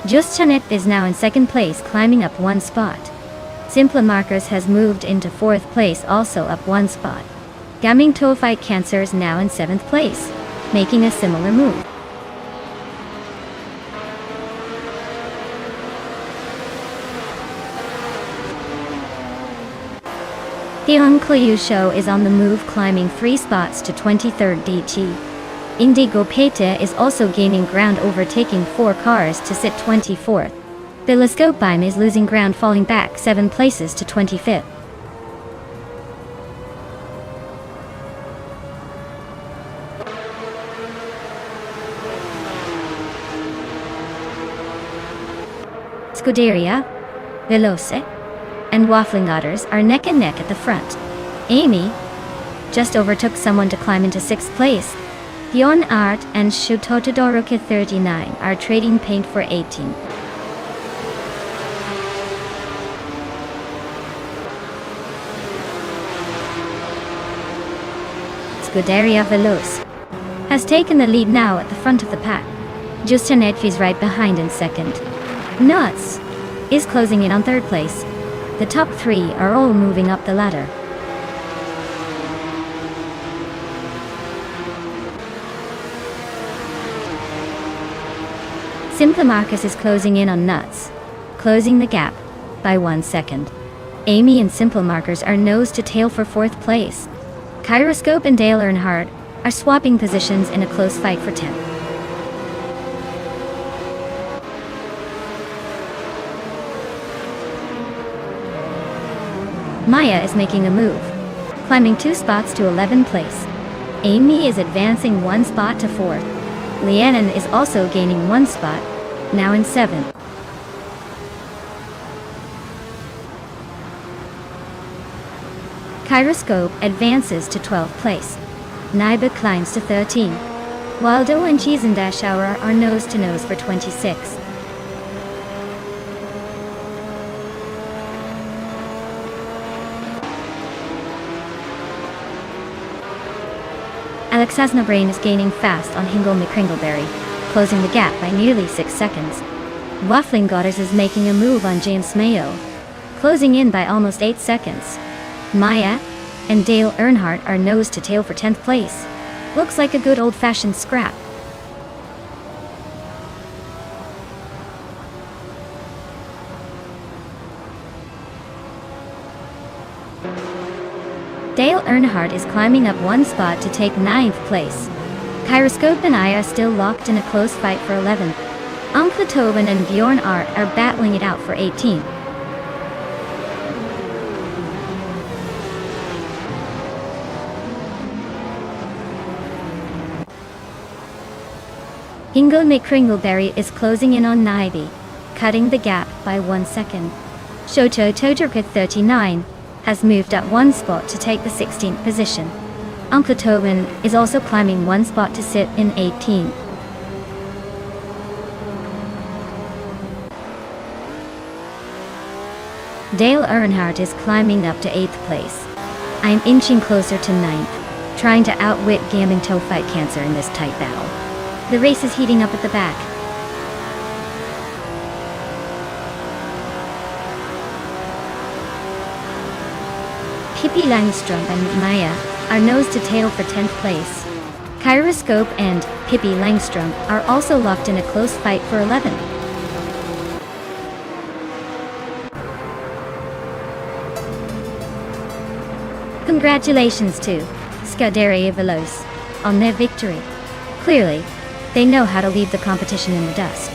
Justanet is now in second place, climbing up one spot. Simpla Markers has moved into fourth place, also up one spot. Gaming Fight Cancer is now in seventh place, making a similar move. Hyung Kliu Show is on the move, climbing 3 spots to 23rd DT. Indigo Peta is also gaining ground, overtaking 4 cars to sit 24th. Telescopeim is losing ground, falling back 7 places to 25th. Scuderia Veloce and Waffling Otters are neck and neck at the front. Amy just overtook someone to climb into 6th place. Bjorn Art and Shutotodoroka 39 are trading paint for 18. Scuderia Veloz has taken the lead now at the front of the pack. Justin Edfi's right behind in 2nd. Nuts is closing in on 3rd place. The top 3 are all moving up the ladder. Simple Marcus is closing in on Nuts, closing the gap by 1 second. Amy and Simple Markers are nose to tail for 4th place. Kyroscope and Dale Earnhardt are swapping positions in a close fight for 10th. Maya is making a move, climbing 2 spots to 11th place. Amy is advancing 1 spot to 4th. Leannon is also gaining 1 spot, now in 7th. Kyroscope advances to 12th place. Naiba climbs to 13. Waldo and Cheesendashauer are nose to nose for 26. Alexasna Brain is gaining fast on Hingle McCringleberry, closing the gap by nearly 6 seconds. Waffling Godders is making a move on James Mayo, closing in by almost 8 seconds. Maya and Dale Earnhardt are nose to tail for 10th place. Looks like a good old-fashioned scrap. Dale Earnhardt is climbing up 1 spot to take 9th place. Kyroscope and I are still locked in a close fight for 11th. Uncle Tobin and Bjorn Art are battling it out for 18th. Hingle McCringleberry is closing in on Nivy, cutting the gap by 1 second. Shoto Todorka 39 has moved up 1 spot to take the 16th position. Uncle Tobin is also climbing 1 spot to sit in 18th. Dale Earnhardt is climbing up to 8th place. I'm inching closer to 9th, trying to outwit Gambling Toe Fight Cancer in this tight battle. The race is heating up at the back. Pippi Langstrom and Maya are nose to tail for 10th place. Kyroscope and Pippi Langstrom are also locked in a close fight for 11th. Congratulations to Scuderia Veloz on their victory. Clearly, they know how to leave the competition in the dust.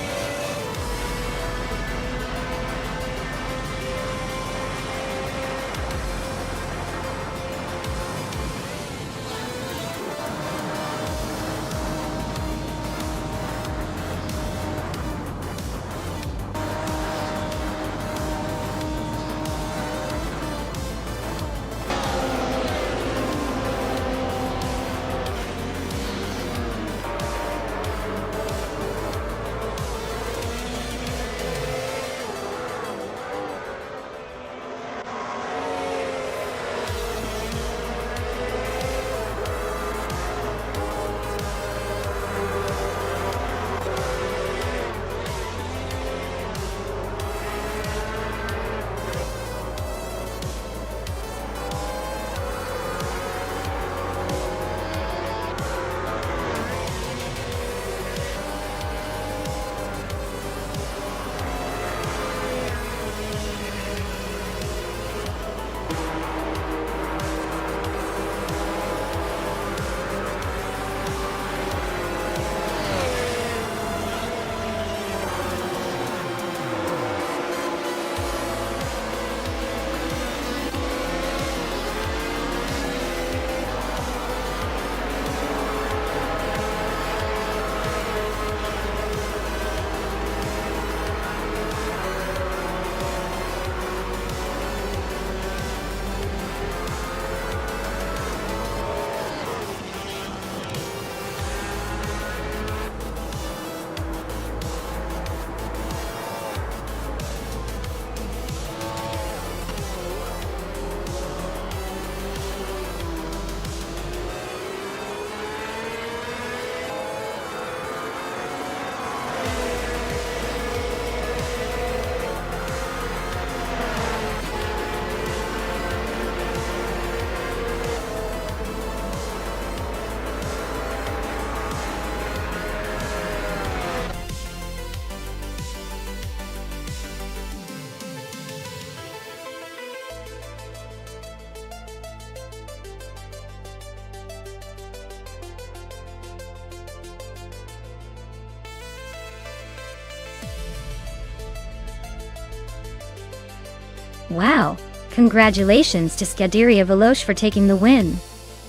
Wow, congratulations to Scuderia Veloce for taking the win.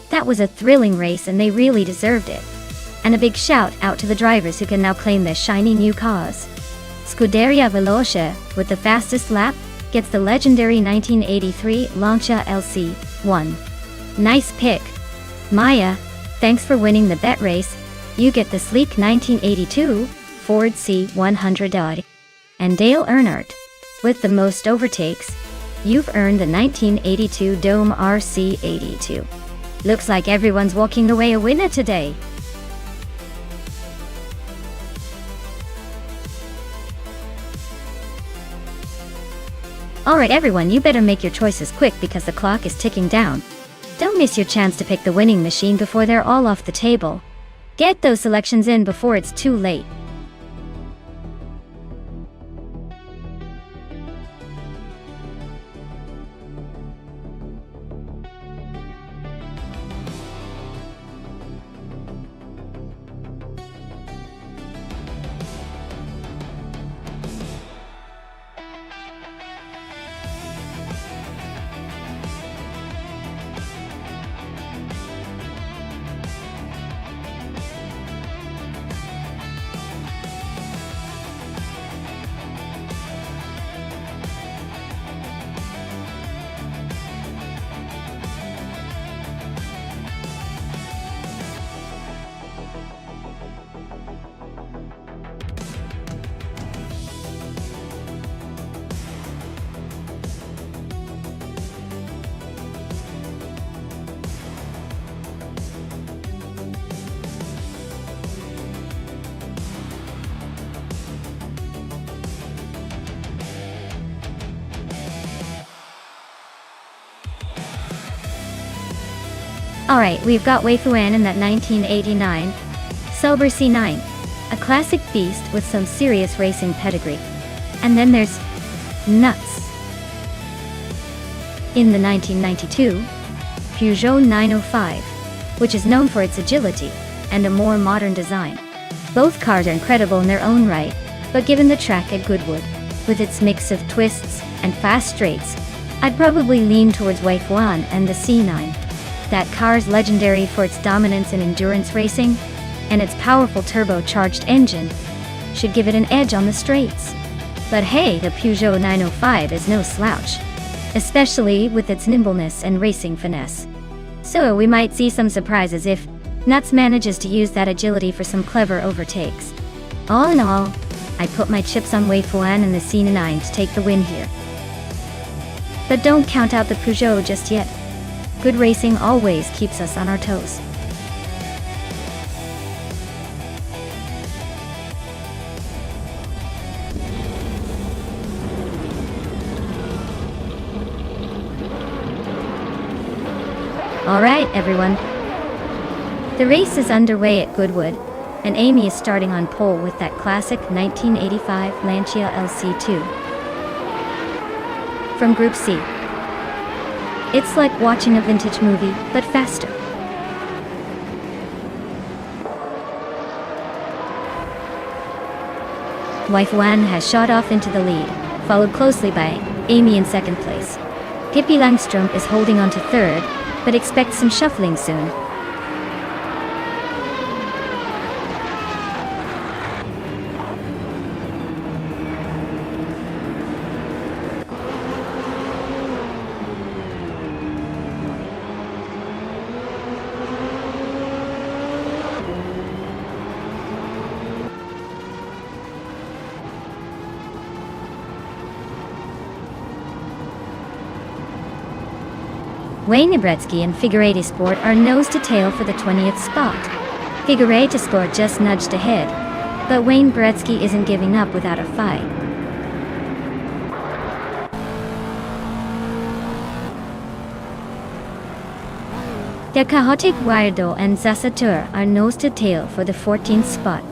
That was a thrilling race and they really deserved it. And a big shout out to the drivers who can now claim their shiny new cars. Scuderia Veloce, with the fastest lap, gets the legendary 1983 Lancia LC1. Nice pick. Maya, thanks for winning the bet race. You get the sleek 1982 Ford C100. And Dale Earnhardt, with the most overtakes, you've earned the 1982 Dome RC82. Looks like everyone's walking away a winner today. Alright everyone, you better make your choices quick because the clock is ticking down. Don't miss your chance to pick the winning machine before they're all off the table. Get those selections in before it's too late. Alright, we've got Wei Fuan in that 1989 Sauber C9, a classic beast with some serious racing pedigree. And then there's Nuts in the 1992 Peugeot 905, which is known for its agility and a more modern design. Both cars are incredible in their own right, but given the track at Goodwood, with its mix of twists and fast straights, I'd probably lean towards Wei Fuan and the C9. That car's legendary for its dominance in endurance racing, and its powerful turbocharged engine should give it an edge on the straights. But hey, the Peugeot 905 is no slouch, especially with its nimbleness and racing finesse. So we might see some surprises if Nuts manages to use that agility for some clever overtakes. All in all, I put my chips on Wei Fuan and the C9 to take the win here. But don't count out the Peugeot just yet. Good racing always keeps us on our toes. Alright everyone, the race is underway at Goodwood, and Amy is starting on pole with that classic 1985 Lancia LC2 from Group C. It's like watching a vintage movie, but faster. Wei Fuan has shot off into the lead, followed closely by Amy in second place. Pippi Langstrom is holding on to third, but expect some shuffling soon. Wayne Gretzky and Figure Sport are nose to tail for the 20th spot. Figure Sport just nudged ahead, but Wayne Gretzky isn't giving up without a fight. The chaotic Guardo and Zassateur are nose to tail for the 14th spot.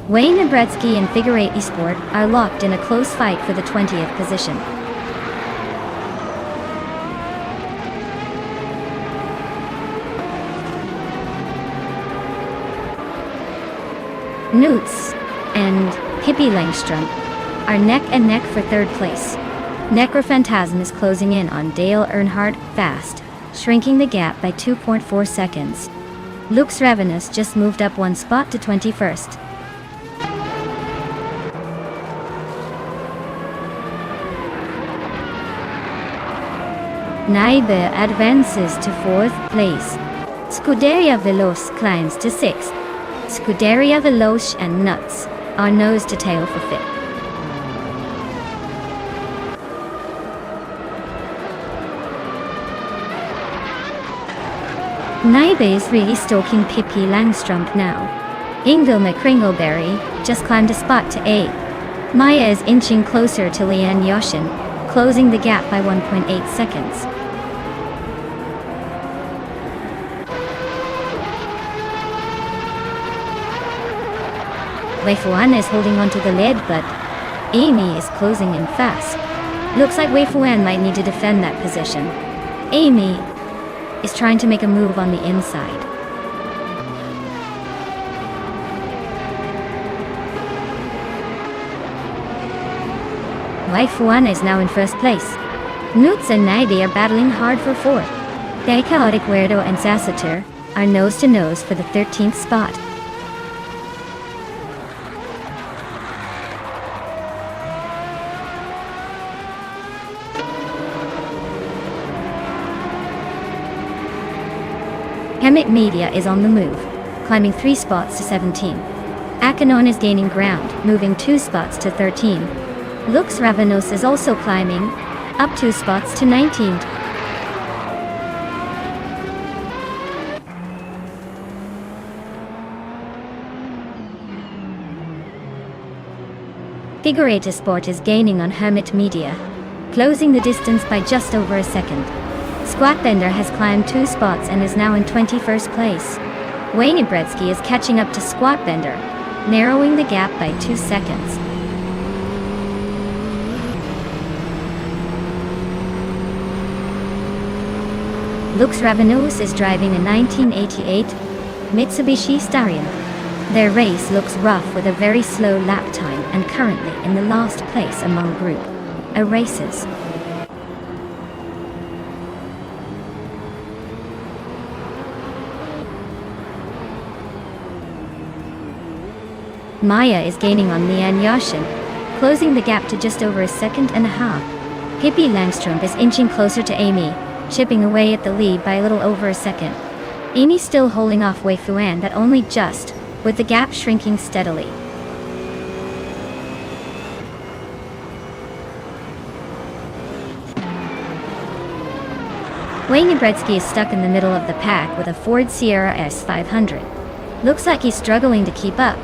Wayne Gretzky and Figure Sport are locked in a close fight for the 20th position. Newts and Pippi Langstrom are neck and neck for third place. Necrophantasm is closing in on Dale Earnhardt fast, shrinking the gap by 2.4 seconds. Lux Ravenous just moved up one spot to 21st. Naibe advances to 4th place. Scuderia Veloce climbs to 6th. Scuderia Veloce and Nuts are nose to tail for 5th. Naibe is really stalking Pippi Langstrump now. Ingvild McCringleberry just climbed a spot to 8th. Maya is inching closer to Lian Yoshin, closing the gap by 1.8 seconds. Wei Fuan is holding onto the lead, but Amy is closing in fast. Looks like Wei Fuan might need to defend that position. Amy is trying to make a move on the inside. Wei Fuan is now in 1st place. Nutz and Naidi are battling hard for 4th. The Chaotic Weirdo and Sasatur are nose to nose for the 13th spot. Hemet Media is on the move, climbing 3 spots to 17. Akanon is gaining ground, moving 2 spots to 13. Lux Ravenous is also climbing, up 2 spots to 19th. Figurata Sport is gaining on Hermit Media, closing the distance by just over a second. Squatbender has climbed 2 spots and is now in 21st place. Wayne Bretsky is catching up to Squatbender, narrowing the gap by 2 seconds. Lux Ravenous is driving a 1988 Mitsubishi Starion. Their race looks rough with a very slow lap time and currently in the last place among Group A races. Maya is gaining on Lian Yashin, closing the gap to just over a second and a half. Pippi Langstrump is inching closer to Amy, chipping away at the lead by a little over a second. Amy still holding off Wei Fuan, but only just, with the gap shrinking steadily. Wayne Bretsky is stuck in the middle of the pack with a Ford Sierra S500. Looks like he's struggling to keep up,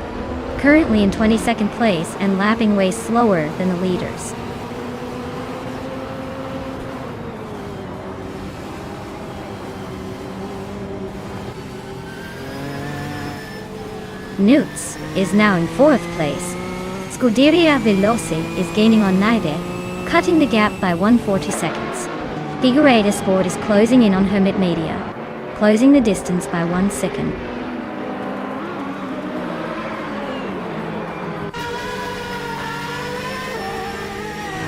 currently in 22nd place and lapping way slower than the leaders. Nutz is now in 4th place. Scuderia Veloce is gaining on Naide, cutting the gap by 140 seconds. Figurata Sport is closing in on Hermit Media, closing the distance by 1 second.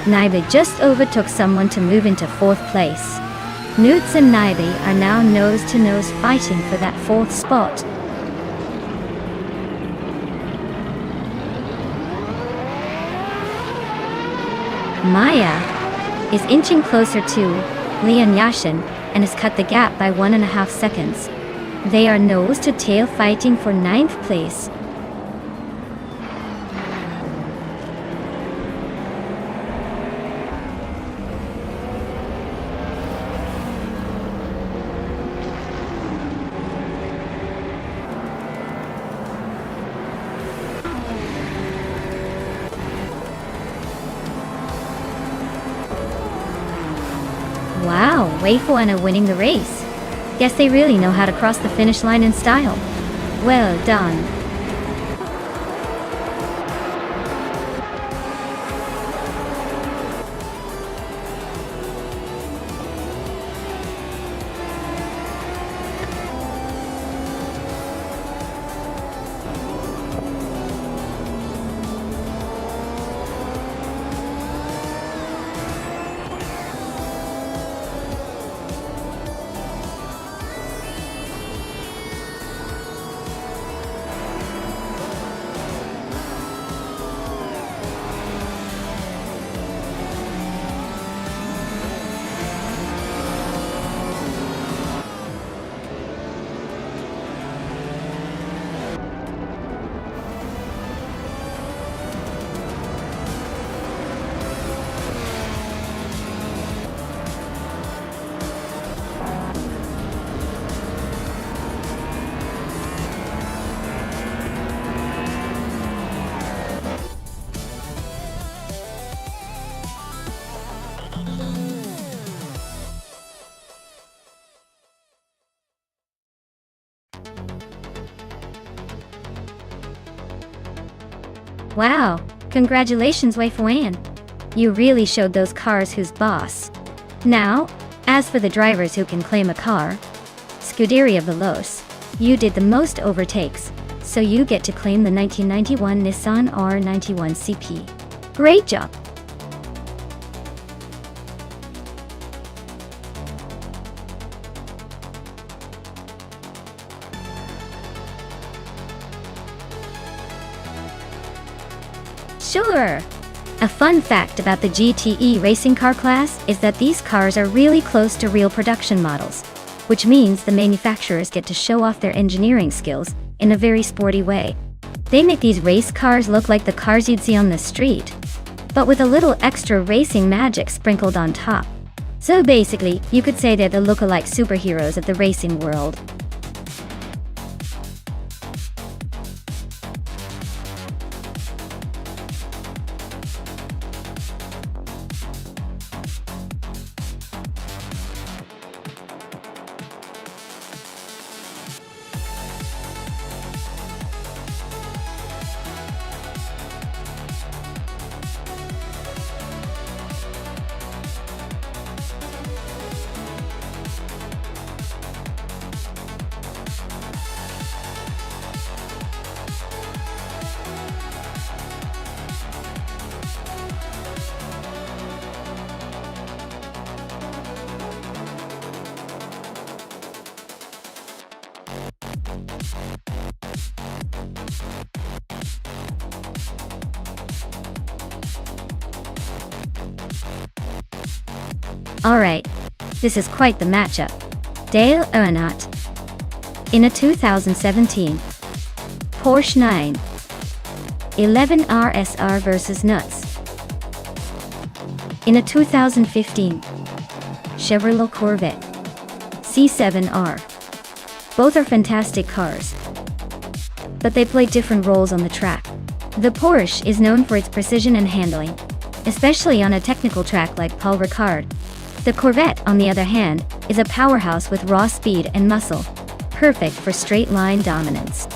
Naibe just overtook someone to move into 4th place. Nutz and Naibe are now nose-to-nose fighting for that 4th spot. Maya is inching closer to Lian Yashin and has cut the gap by 1.5 seconds. They are nose-to-tail fighting for 9th place. Wow, Wei Fuan are winning the race. Guess they really know how to cross the finish line in style. Well done. Wow, congratulations Wei Fuan. You really showed those cars who's boss. Now, as for the drivers who can claim a car, Scuderia Veloce, you did the most overtakes, so you get to claim the 1991 Nissan R91 CP. Great job! Sure! A fun fact about the GTE racing car class is that these cars are really close to real production models, which means the manufacturers get to show off their engineering skills in a very sporty way. They make these race cars look like the cars you'd see on the street, but with a little extra racing magic sprinkled on top. So basically, you could say they're the look-alike superheroes of the racing world. Alright, this is quite the matchup. Dale Earnhardt in a 2017 Porsche 911 RSR versus Nuts in a 2015 Chevrolet Corvette C7R. Both are fantastic cars, but they play different roles on the track. The Porsche is known for its precision and handling, especially on a technical track like Paul Ricard. The Corvette, on the other hand, is a powerhouse with raw speed and muscle, perfect for straight-line dominance.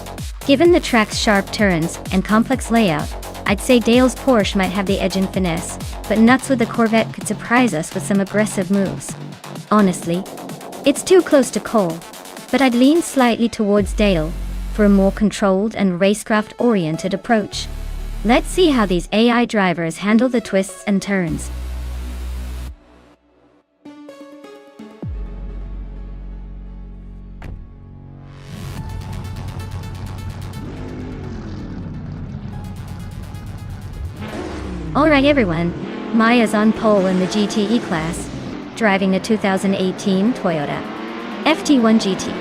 Given the track's sharp turns and complex layout, I'd say Dale's Porsche might have the edge in finesse, but Nuts with the Corvette could surprise us with some aggressive moves. Honestly, it's too close to call, but I'd lean slightly towards Dale for a more controlled and racecraft-oriented approach. Let's see how these AI drivers handle the twists and turns. Alright everyone, Maya's on pole in the GTE class, driving a 2018 Toyota FT1 GT.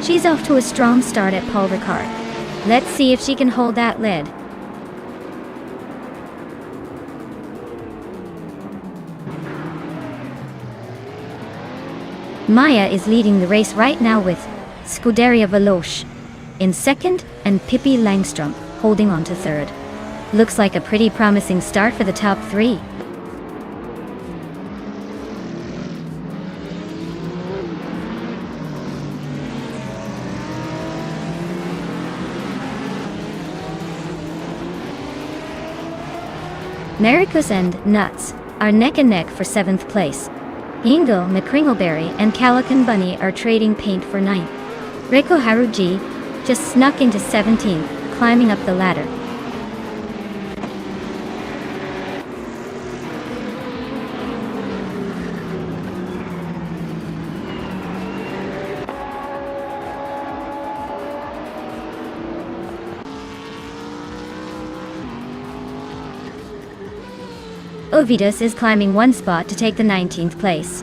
She's off to a strong start at Paul Ricard. Let's see if she can hold that lead. Maya is leading the race right now with Scuderia Veloce in second and Pippi Langstrom holding on to third. Looks like a pretty promising start for the top three. Maricus and Nuts are neck and neck for 7th place. Ingo McCringleberry and Calican Bunny are trading paint for 9th. Reiko Haruji just snuck into 17th, climbing up the ladder. Ovidus is climbing one spot to take the 19th place.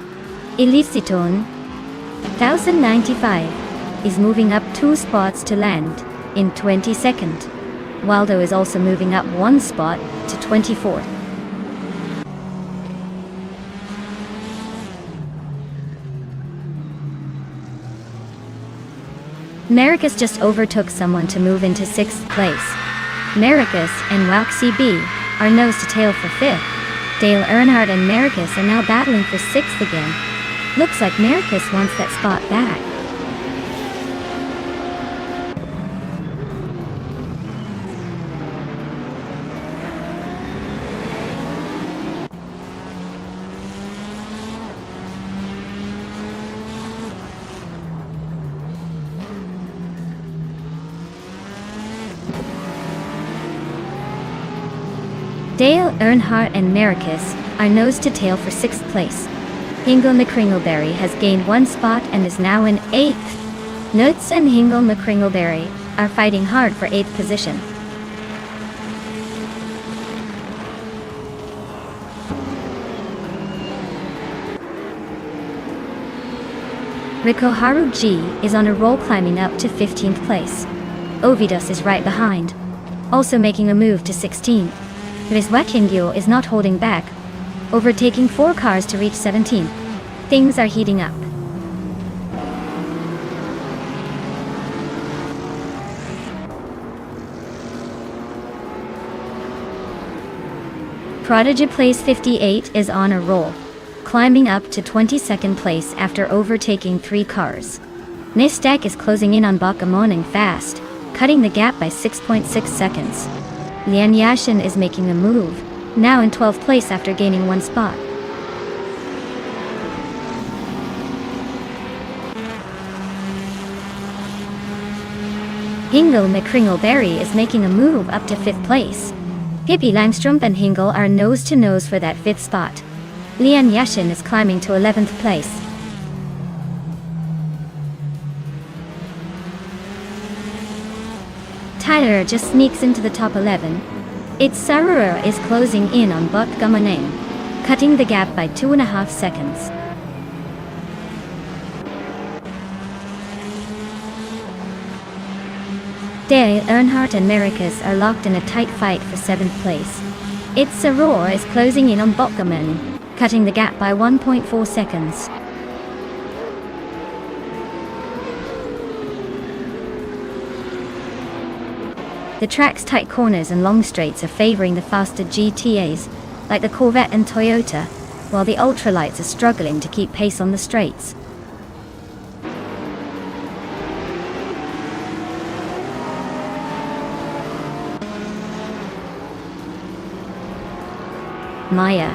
Eliciton 1095 is moving up 2 spots to land in 22nd. Waldo is also moving up 1 spot to 24th. Maricus just overtook someone to move into 6th place. Maricus and Waxy B are nose to tail for 5th. Dale Earnhardt and Maricus are now battling for 6th again. Looks like Maricus wants that spot back. Dale Earnhardt and Marcus are nose to tail for 6th place. Hingle McCringleberry has gained 1 spot and is now in 8th. Nuts and Hingle McCringleberry are fighting hard for 8th position. Rikoharu G is on a roll, climbing up to 15th place. Ovidus is right behind, also making a move to 16th. Rizwekingyo is not holding back, overtaking 4 cars to reach 17th. Things are heating up. Prodigy Place 58 is on a roll, climbing up to 22nd place after overtaking 3 cars. Nonstop is closing in on Bakamoning fast, cutting the gap by 6.6 seconds. Lian Yashin is making a move, now in 12th place after gaining 1 spot. Hingle McCringleberry is making a move up to 5th place. Pippi Langstrup and Hingle are nose to nose for that 5th spot. Lian Yashin is climbing to 11th place. Tyler just sneaks into the top 11. It's Sarura is closing in on Bot Gamaneng, cutting the gap by 2.5 seconds. Dale Earnhardt and Marcus are locked in a tight fight for 7th place. It's Sarura is closing in on Bot Gamaneng, cutting the gap by 1.4 seconds. The track's tight corners and long straights are favoring the faster GTAs, like the Corvette and Toyota, while the ultralights are struggling to keep pace on the straights. Maya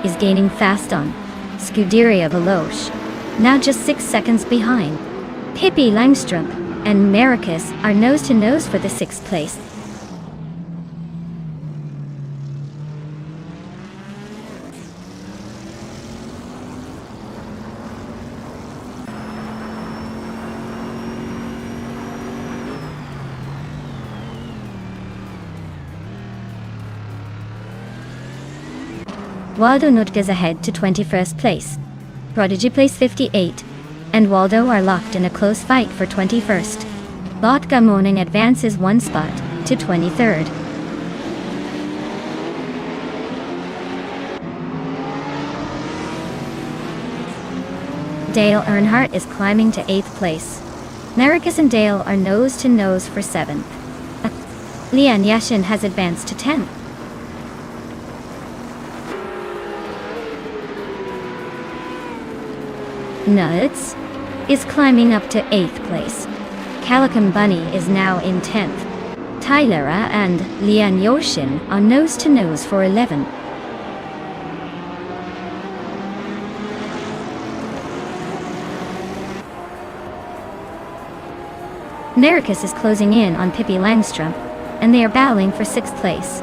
is gaining fast on Scuderia Veloce, now just 6 seconds behind. Pippi Langstrup and Marcus are nose to nose for the 6th place. Waldo Nutga's ahead to 21st place. Prodigy Place 58 and Waldo are locked in a close fight for 21st. Bot Gamoning advances 1 spot to 23rd. Dale Earnhardt is climbing to 8th place. Marcus and Dale are nose to nose for 7th. Lian Yashin has advanced to 10th. Nuts is climbing up to 8th place. Calico Bunny is now in 10th. Tylera and Lian Yoshin are nose to nose for 11th. Marcus is closing in on Pippi Langstrup, and they are battling for 6th place.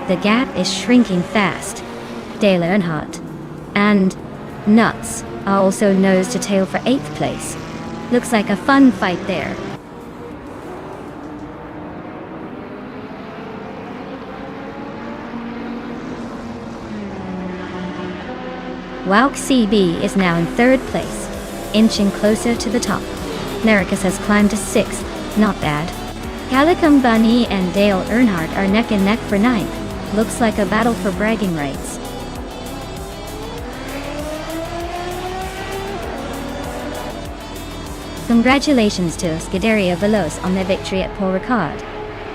The gap is shrinking fast. Dale Earnhardt and Nuts are also nose to tail for 8th place. Looks like a fun fight there. Wauk CB is now in 3rd place, inching closer to the top. Marcus has climbed to 6th, not bad. Calico Bunny and Dale Earnhardt are neck and neck for 9th. Looks like a battle for bragging rights. Congratulations to Scuderia Veloce on their victory at Paul Ricard.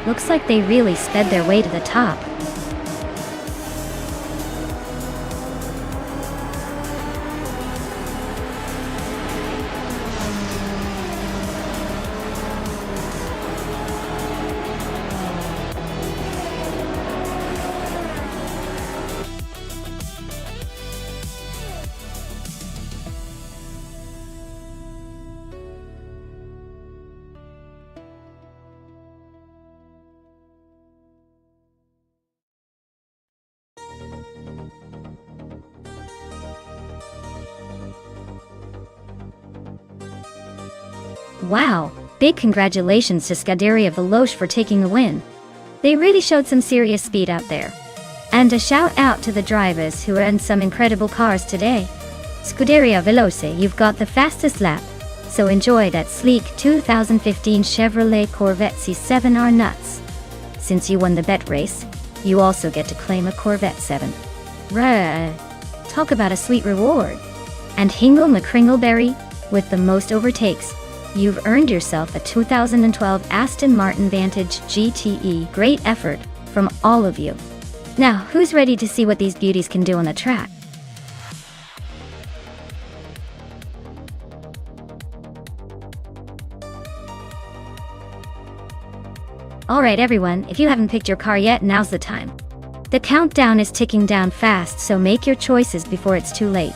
Looks like they really sped their way to the top. Wow, big congratulations to Scuderia Veloce for taking the win. They really showed some serious speed out there. And a shout out to the drivers who earned some incredible cars today. Scuderia Veloce, you've got the fastest lap. So enjoy that sleek 2015 Chevrolet Corvette C7R nuts. Since you won the bet race, you also get to claim a Corvette 7. Ruh. Talk about a sweet reward. And Hingle McCringleberry, with the most overtakes, you've earned yourself a 2012 Aston Martin Vantage GTE. Great effort from all of you. Now, who's ready to see what these beauties can do on the track? Alright everyone, if you haven't picked your car yet, now's the time. The countdown is ticking down fast, so make your choices before it's too late.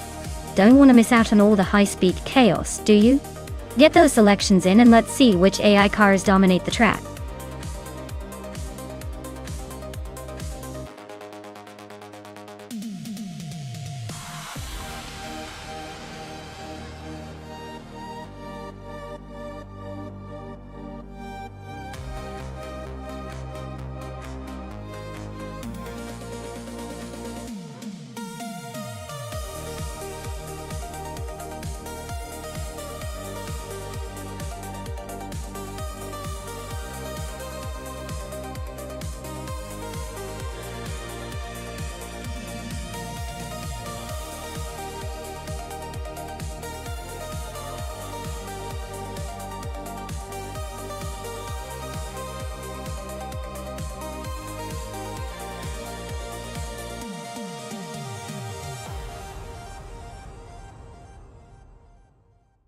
Don't want to miss out on all the high-speed chaos, do you? Get those selections in and let's see which AI cars dominate the track.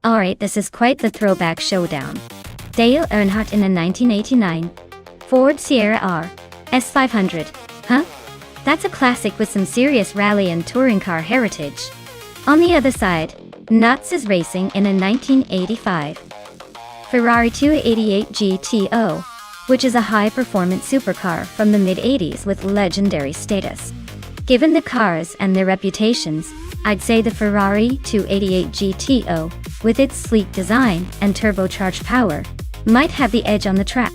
Alright, this is quite the throwback showdown. Dale Earnhardt in a 1989 Ford Sierra R S500. Huh? That's a classic with some serious rally and touring car heritage. On the other side, Nuts is racing in a 1985 Ferrari 288 GTO, which is a high-performance supercar from the mid-80s with legendary status. Given the cars and their reputations, I'd say the Ferrari 288 GTO, with its sleek design and turbocharged power, might have the edge on the track.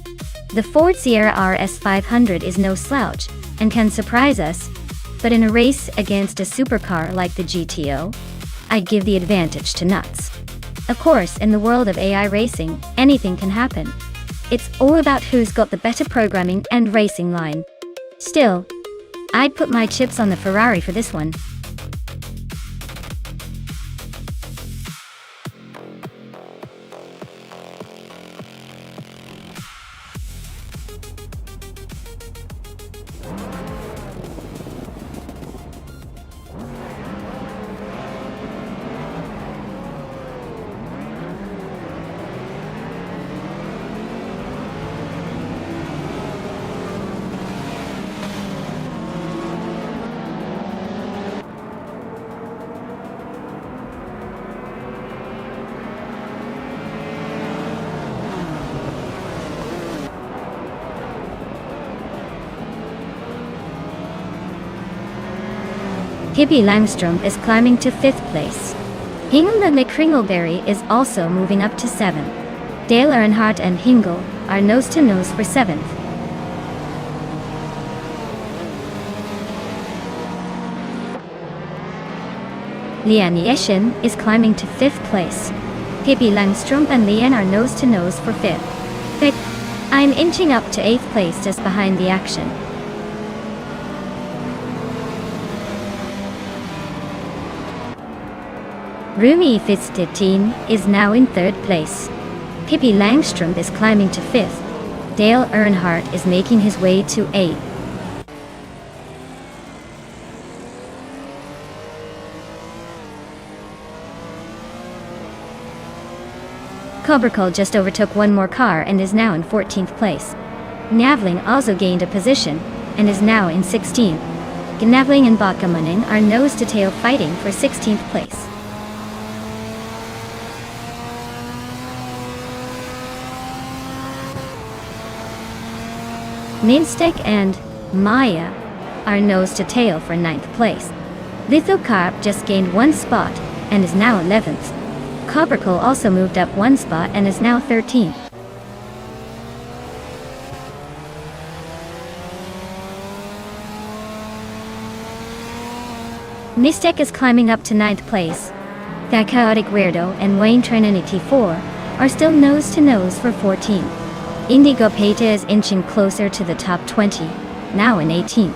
The Ford Sierra RS 500 is no slouch and can surprise us, but in a race against a supercar like the GTO, I'd give the advantage to Nuts. Of course, in the world of AI racing, anything can happen. It's all about who's got the better programming and racing line. Still, I'd put my chips on the Ferrari for this one. Pippi Langstrom is climbing to 5th place. Hingle McCringleberry is also moving up to 7th. Dale Earnhardt and Hingle are nose-to-nose for 7th. Liane Eschen is climbing to 5th place. Pippi Langstrom and Liane are nose-to-nose for 5th. I'm inching up to 8th place just behind the action. Rumi Fitzgerald is now in 3rd place. Pippi Langstrom is climbing to 5th. Dale Earnhardt is making his way to 8th. Cobercol just overtook one more car and is now in 14th place. Navling also gained a position and is now in 16th. Navling and Botkamunen are nose-to-tail fighting for 16th place. Minstick and Maya are nose-to-tail for 9th place. Lithocarp just gained one spot and is now 11th. Coppercoal also moved up one spot and is now 13th. Nistek is climbing up to 9th place. That Chaotic Weirdo and Wayne Trinity 4 are still nose to nose for 14th. Indigo Peta is inching closer to the top 20, now in 18th.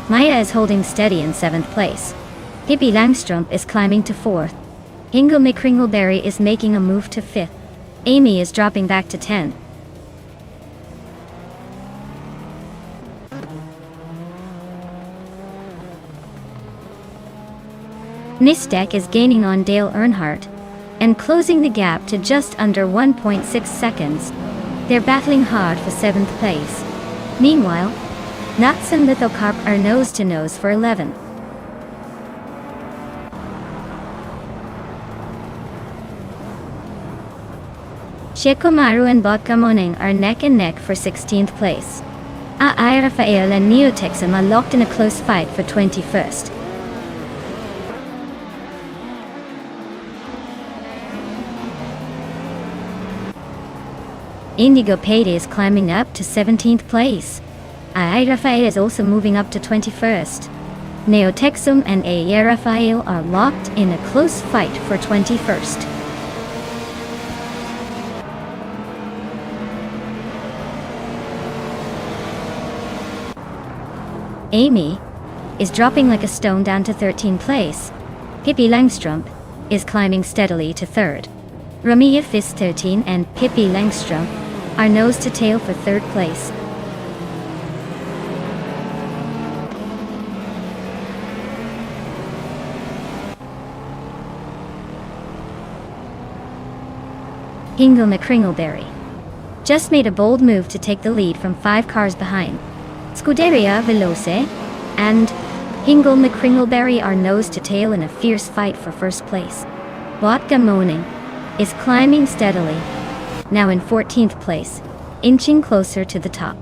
Maya is holding steady in 7th place. Pippi Langstrump is climbing to 4th. Hingle McCringleberry is making a move to 5th. Amy is dropping back to 10th. Nistek is gaining on Dale Earnhardt and closing the gap to just under 1.6 seconds. They're battling hard for 7th place. Meanwhile, Nuts and Lithocarp are nose to nose for 11th. Shekomaru and Botkamoning are neck and neck for 16th place. Ai Rafael and Neotexum are locked in a close fight for 21st. Indigo Payday is climbing up to 17th place. Ai Rafael is also moving up to 21st. Neotexum and Ai Rafael are locked in a close fight for 21st. Amy is dropping like a stone down to 13th place. Pippi Langstrump is climbing steadily to 3rd. Ramia Fist 13 and Pippi Langstrump are nose to tail for 3rd place. Hingle McCringleberry just made a bold move to take the lead from 5 cars behind. Scuderia Veloce and Hingle McCringleberry are nose to tail in a fierce fight for 1st place. Botka Moaning is climbing steadily, now in 14th place, inching closer to the top.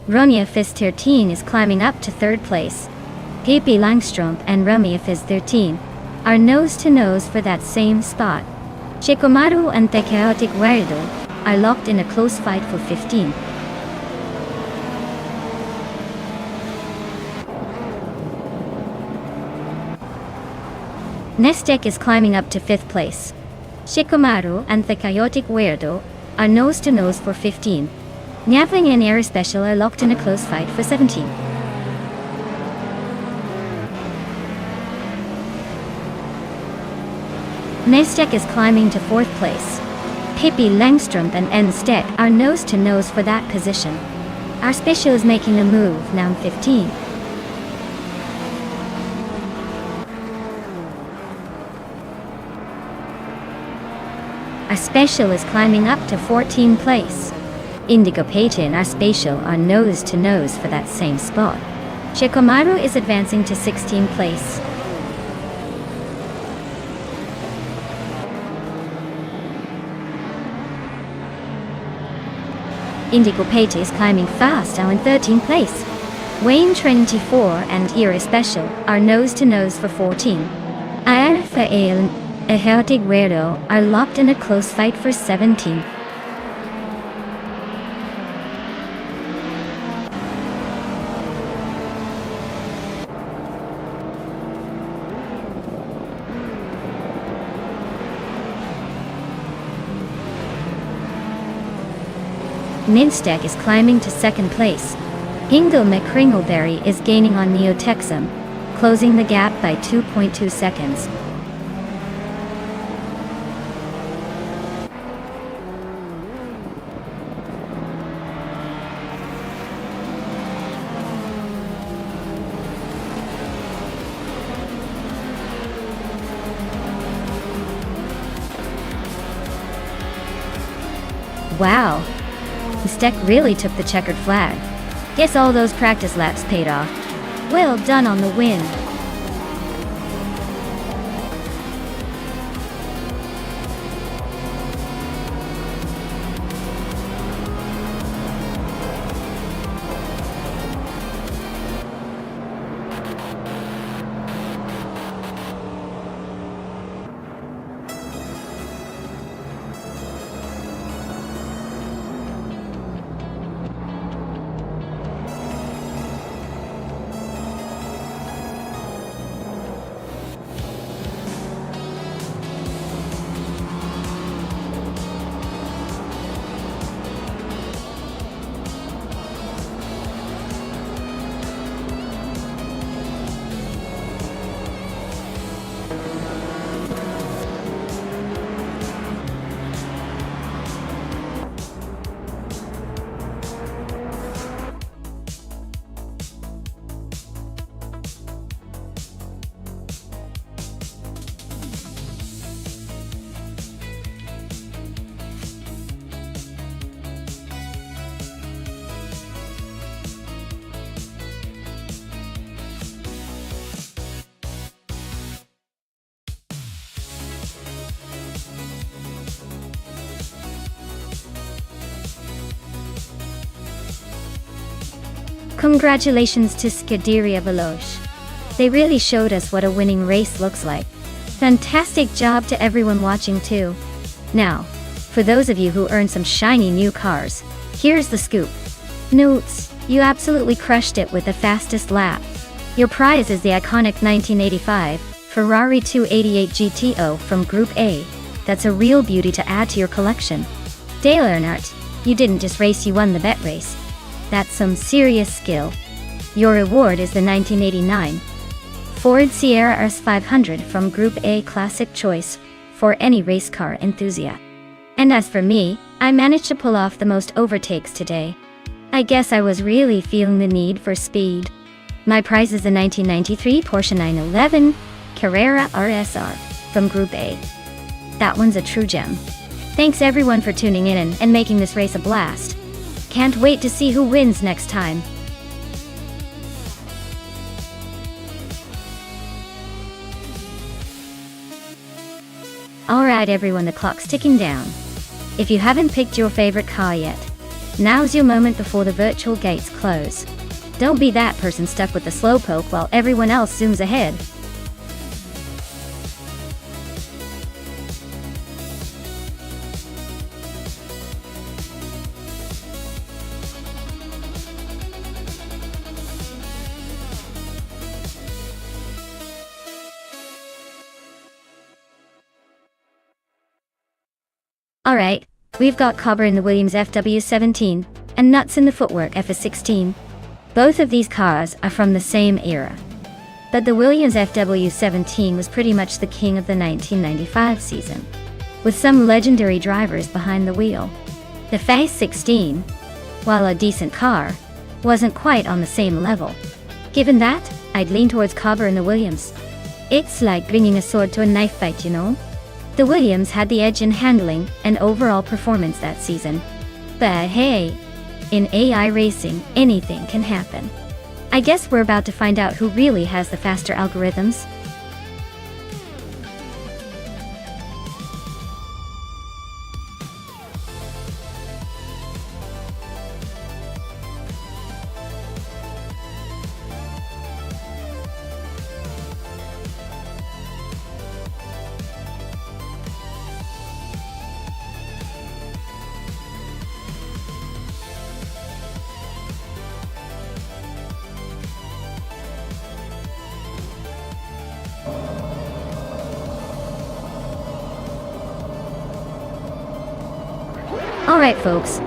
Romeo Fist 13 is climbing up to 3rd place. Pippi Langstrump and Romeo Fist 13 are nose to nose for that same spot. Shikomaru and the Chaotic Weirdo are locked in a close fight for 15. Nistek is climbing up to 5th place. Shikomaru and the Chaotic Weirdo are nose to nose for 15. Nyavling and Air Special are locked in a close fight for 17. Nistek is climbing to 4th place. Pippi Langstrump and Nstek are nose to nose for that position. Our Special is making a move, now in 15. Our Special is climbing up to 14th place. Indigo Payton and Our Spatial are nose to nose for that same spot. Shikomaru is advancing to 16th place. Indigo Payton is climbing fast, now in 13th place. Wayne Trinity 4 and Era Special are nose to nose for 14. Rafael and a Chaotic Weirdo are locked in a close fight for 17. Ninstech is climbing to 2nd place. Hingle McCringleberry is gaining on Neotexum, closing the gap by 2.2 seconds. Wow! Nistek really took the checkered flag. Guess all those practice laps paid off. Well done on the win. Congratulations to Scuderia Veloce. They really showed us what a winning race looks like. Fantastic job to everyone watching too. Now, for those of you who earned some shiny new cars, here's the scoop. Notes, you absolutely crushed it with the fastest lap. Your prize is the iconic 1985 Ferrari 288 GTO from Group A. That's a real beauty to add to your collection. Dale Earnhardt, you didn't just race, you won the bet race. That's some serious skill. Your reward is the 1989 Ford Sierra RS500 from Group A Classic Choice for any race car enthusiast. And as for me, I managed to pull off the most overtakes today. I guess I was really feeling the need for speed. My prize is the 1993 Porsche 911 Carrera RSR from Group A. That one's a true gem. Thanks everyone for tuning in and making this race a blast. Can't wait to see who wins next time. Alright everyone, the clock's ticking down. If you haven't picked your favorite car yet, now's your moment before the virtual gates close. Don't be that person stuck with the slowpoke while everyone else zooms ahead. Alright, we've got Cobber in the Williams FW17, and Nuts in the Footwork FS16. Both of these cars are from the same era. But the Williams FW17 was pretty much the king of the 1995 season, with some legendary drivers behind the wheel. The FS16, while a decent car, wasn't quite on the same level. Given that, I'd lean towards Cobber in the Williams. It's like bringing a sword to a knife fight, you know? The Williams had the edge in handling and overall performance that season. But hey, in AI racing, anything can happen. I guess we're about to find out who really has the faster algorithms. Alright folks,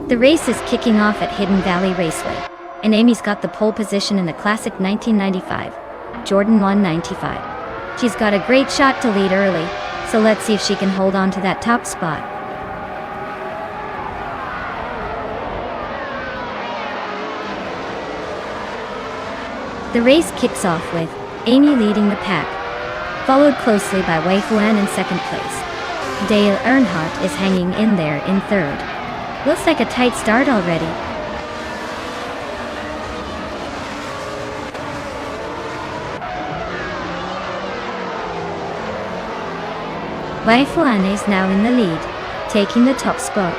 the race is kicking off at Hidden Valley Raceway, and Amy's got the pole position in the classic 1995 Jordan 195. She's got a great shot to lead early, so let's see if she can hold on to that top spot. The race kicks off with Amy leading the pack, followed closely by Wei Fuan in second place. Dale Earnhardt is hanging in there in third. Looks like a tight start already. Wei Fuan is now in the lead, taking the top spot.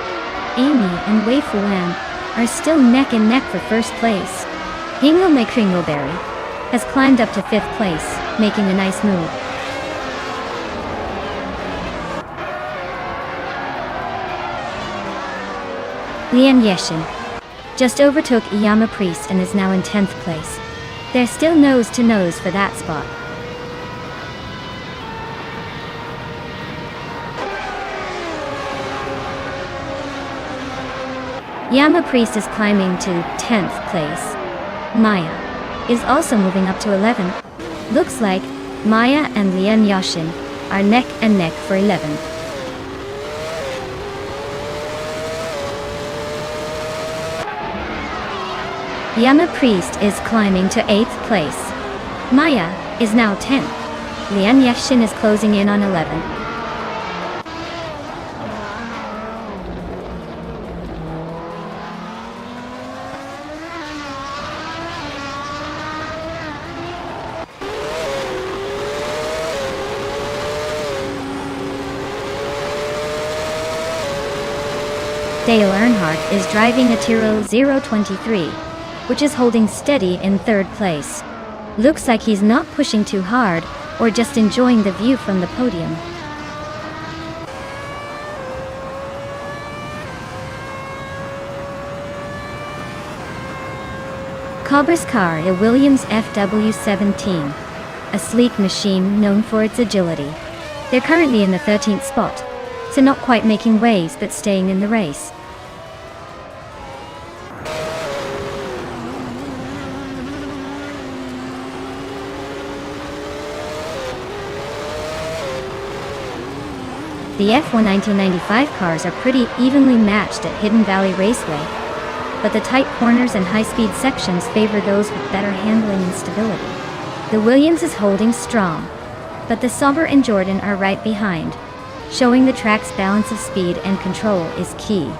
Amy and Wei Fuan are still neck and neck for first place. Hingle Kringleberry has climbed up to 5th place, making a nice move. Lian Yeshin just overtook Iyama Priest and is now in 10th place. They're still nose to nose for that spot. Iyama Priest is climbing to 10th place. Maya is also moving up to 11th. Looks like Maya and Lian Yashin are neck and neck for 11th. Iyama Priest is climbing to 8th place. Maya is now 10th. Lian Yashin is closing in on 11th. Dale Earnhardt is driving a Tyrrell 023, which is holding steady in 3rd place. Looks like he's not pushing too hard, or just enjoying the view from the podium. Cobra's car, a Williams FW17, a sleek machine known for its agility. They're currently in the 13th spot, so not quite making waves but staying in the race. The F1 1995 cars are pretty evenly matched at Hidden Valley Raceway, but the tight corners and high-speed sections favor those with better handling and stability. The Williams is holding strong, but the Sauber and Jordan are right behind, showing the track's balance of speed and control is key.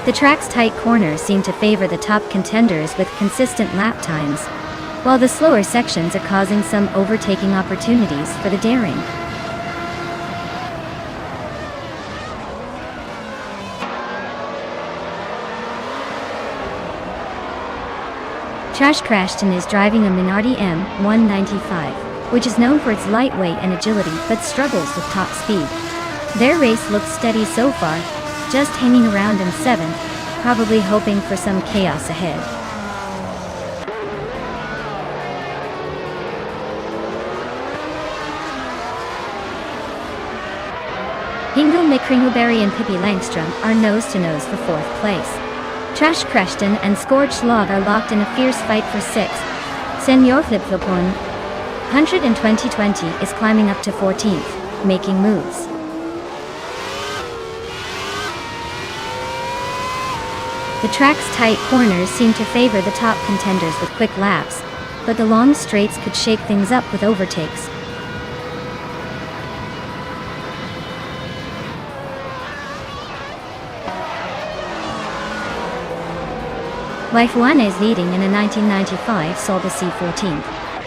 The track's tight corners seem to favor the top contenders with consistent lap times, while the slower sections are causing some overtaking opportunities for the daring. Trash Crashton is driving a Minardi M195, which is known for its lightweight and agility but struggles with top speed. Their race looks steady so far, just hanging around in 7th, probably hoping for some chaos ahead. Hingle Kringleberry and Pippi Langstrom are nose-to-nose for 4th place. Trash Crashton and Scorched Log are locked in a fierce fight for 6th. Senor Flipflopon 100 in 2020 is climbing up to 14th, making moves. The track's tight corners seem to favor the top contenders with quick laps, but the long straights could shake things up with overtakes. Waifuane is leading in a 1995 Sauber C14,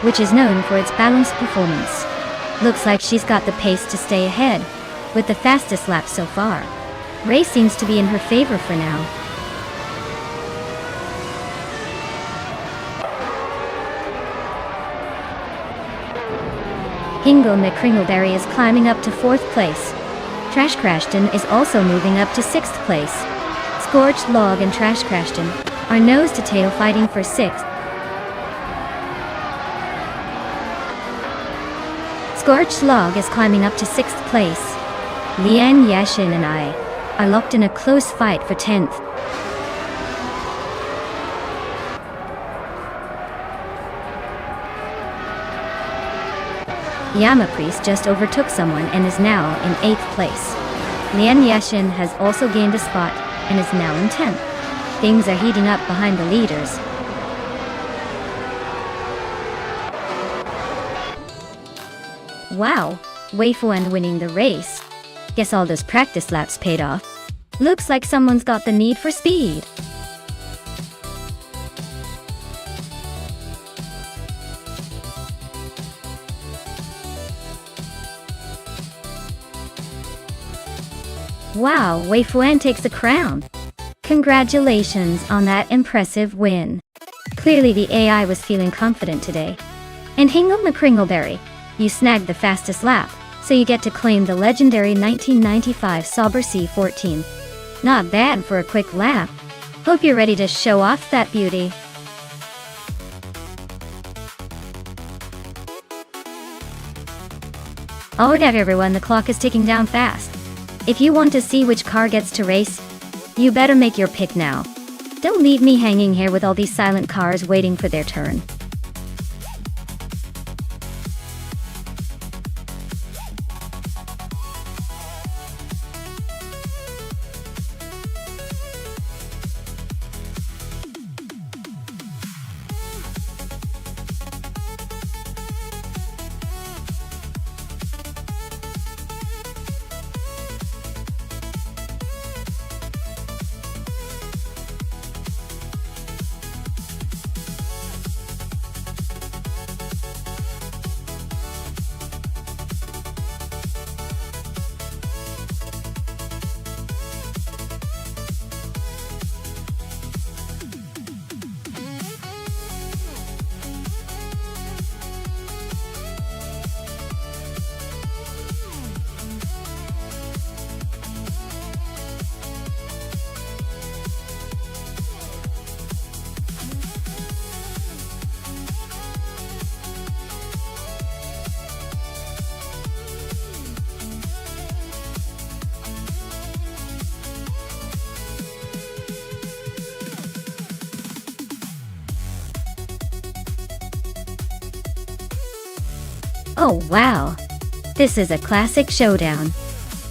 which is known for its balanced performance. Looks like she's got the pace to stay ahead, with the fastest lap so far. Race seems to be in her favor for now. Hingle Kringleberry is climbing up to 4th place. Trash Crashton is also moving up to 6th place. Scorched Log and Trash Crashton are nose-to-tail fighting for 6th. Scorched Log is climbing up to 6th place. Lian Yashin and I are locked in a close fight for 10th. Iyama Priest just overtook someone and is now in 8th place. Lian Yashin has also gained a spot and is now in 10th. Things are heating up behind the leaders. Wow, Wei Fuan winning the race. Guess all those practice laps paid off. Looks like someone's got the need for speed. Wow, Wei Fuan takes the crown. Congratulations on that impressive win. Clearly the AI was feeling confident today. And Hingle McCringleberry, you snagged the fastest lap, so you get to claim the legendary 1995 Sauber C14. Not bad for a quick lap. Hope you're ready to show off that beauty. Alright everyone, the clock is ticking down fast. If you want to see which car gets to race, you better make your pick now. Don't leave me hanging here with all these silent cars waiting for their turn. Oh wow! This is a classic showdown.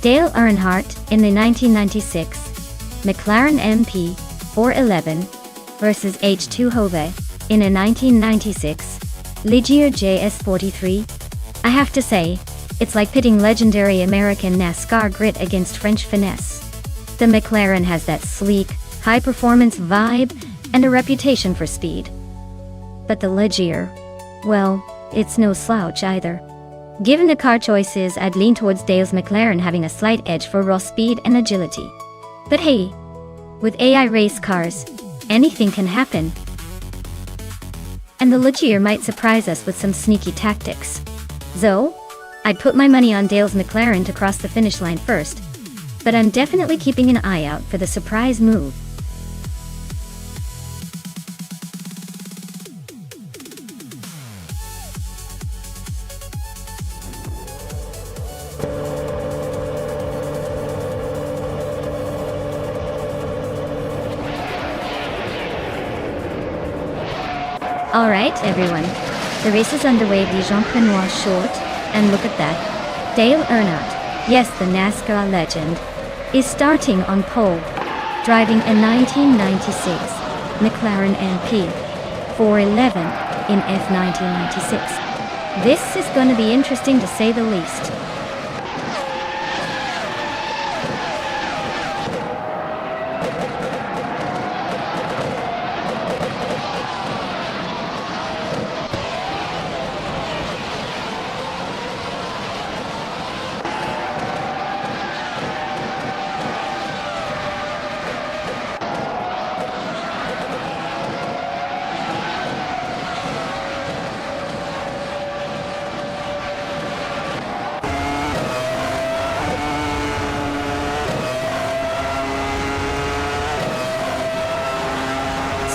Dale Earnhardt in the 1996 McLaren MP 411 versus H2 Hove in a 1996 Ligier JS43. I have to say, it's like pitting legendary American NASCAR grit against French finesse. The McLaren has that sleek, high-performance vibe and a reputation for speed. But the Ligier, well, it's no slouch either. Given the car choices, I'd lean towards Dale's McLaren having a slight edge for raw speed and agility. But hey, with AI race cars, anything can happen. And the Ligier might surprise us with some sneaky tactics. So, I'd put my money on Dale's McLaren to cross the finish line first, but I'm definitely keeping an eye out for the surprise move. Alright everyone, the race is underway. The Jean-Prenois short, and look at that. Dale Earnhardt, yes, the NASCAR legend, is starting on pole, driving a 1996 McLaren MP 411 in F1996. This is going to be interesting to say the least.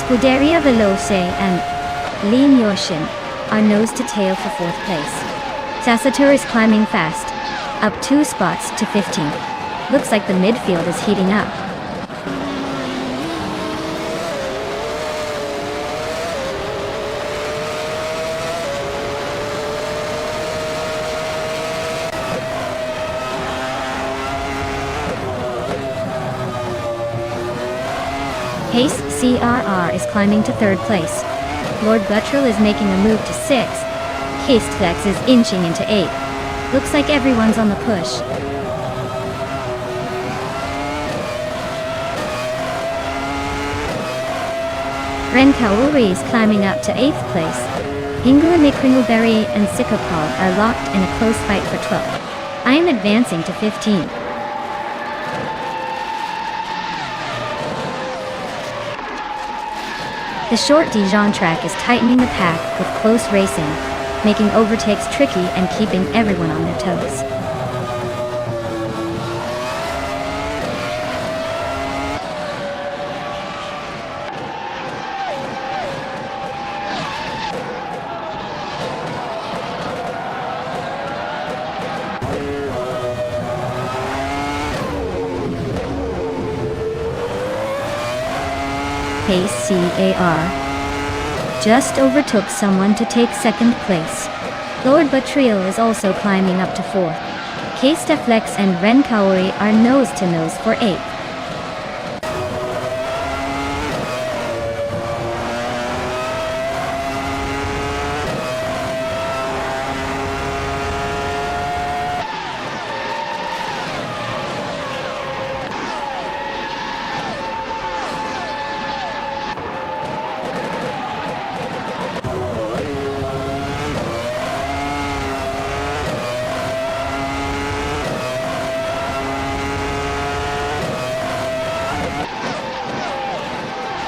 Scuderia Veloce and Lean Yoshin are nose to tail for 4th place. Sasatur is climbing fast, up 2 spots to 15. Looks like the midfield is heating up. Pace CRR is climbing to 3rd place. Lord Guttrell is making a move to 6th. Castevex is inching into 8th. Looks like everyone's on the push. Ren Kauri is climbing up to 8th place. Ingrid McCringleberry and Sikopal are locked in a close fight for 12th. I am advancing to 15th. The short Dijon track is tightening the pack with close racing, making overtakes tricky and keeping everyone on their toes. Pace CAR just overtook someone to take second place. Lord Batriel is also climbing up to fourth. Case Deflex and Ren Kaori are nose to nose for eighth.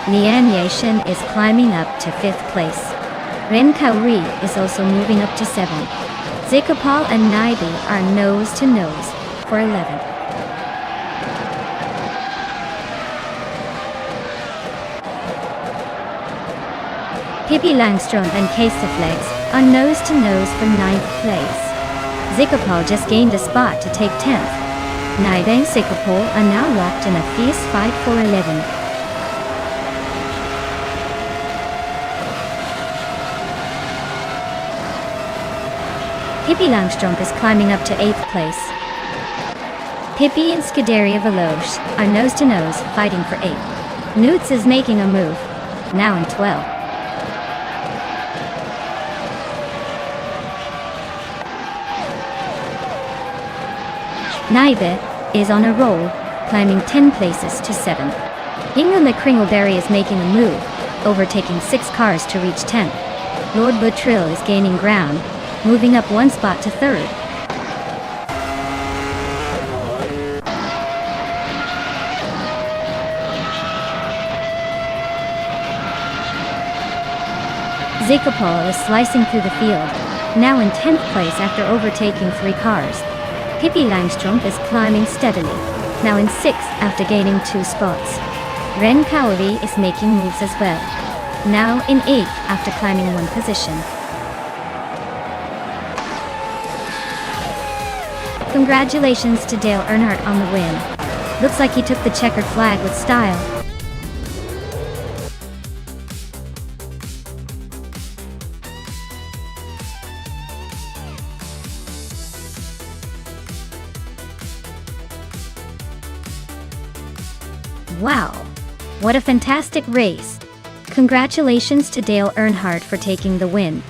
Nian Yashin is climbing up to 5th place. Ren Kaori is also moving up to 7th. Zekapal and Naibi are nose to nose for 11th. Pippi Langstrom and Caseflex are nose to nose for 9th place. Zekapal just gained a spot to take 10th. Naibi and Zekapal are now locked in a fierce fight for 11th. Pippi Langstrom is climbing up to 8th place. Pippi and Scuderia Veloce are nose to nose, fighting for 8th. Newts is making a move, now in 12th. Naibe is on a roll, climbing 10 places to 7th. Inga McCringleberry is making a move, overtaking 6 cars to reach 10th. Lord Butrill is gaining ground, moving up 1 spot to 3rd. Zekapal is slicing through the field, now in 10th place after overtaking 3 cars. Pippi Langstrom is climbing steadily, now in 6th after gaining 2 spots. Ren Kaori is making moves as well, now in 8th after climbing 1 position. Congratulations to Dale Earnhardt on the win. Looks like he took the checkered flag with style. Wow, what a fantastic race. Congratulations to Dale Earnhardt for taking the win.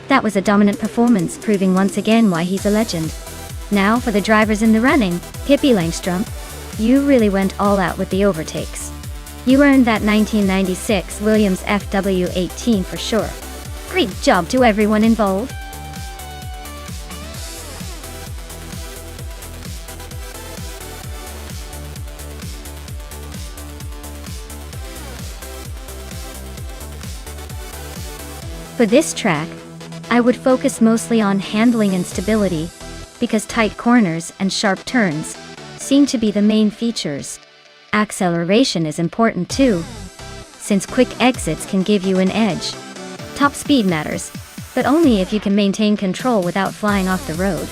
That was a dominant performance, proving once again why he's a legend. Now for the drivers in the running, Pippi Langstrom, you really went all out with the overtakes. You earned that 1996 Williams FW18 for sure. Great job to everyone involved. For this track, I would focus mostly on handling and stability, because tight corners and sharp turns seem to be the main features. Acceleration is important too, since quick exits can give you an edge. Top speed matters, but only if you can maintain control without flying off the road.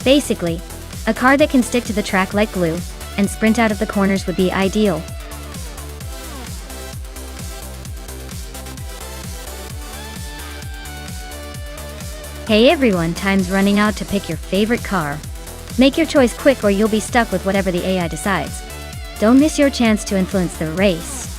Basically, a car that can stick to the track like glue and sprint out of the corners would be ideal. Hey everyone, time's running out to pick your favorite car. Make your choice quick or you'll be stuck with whatever the AI decides. Don't miss your chance to influence the race.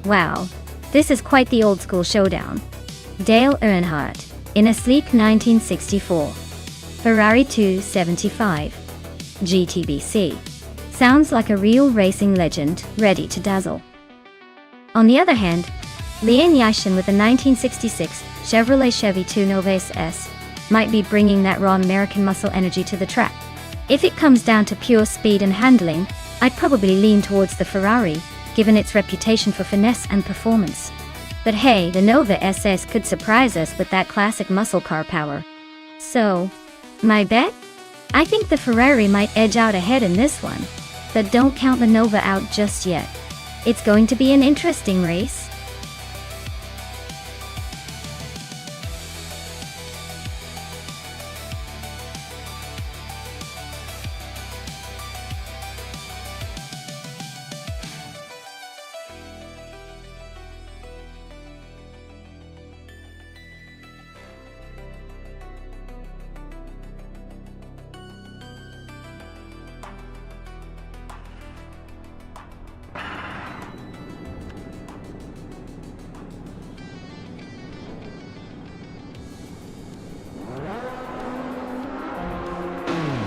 Wow, this is quite the old school showdown. Dale Earnhardt, in a sleek 1964 Ferrari 275 GTBC. Sounds like a real racing legend, ready to dazzle. On the other hand, Lian Yashin with a 1966 Chevrolet Chevy 2 Nova SS might be bringing that raw American muscle energy to the track. If it comes down to pure speed and handling, I'd probably lean towards the Ferrari, given its reputation for finesse and performance. But hey, the Nova SS could surprise us with that classic muscle car power. So, my bet? I think the Ferrari might edge out ahead in this one, but don't count the Nova out just yet. It's going to be an interesting race.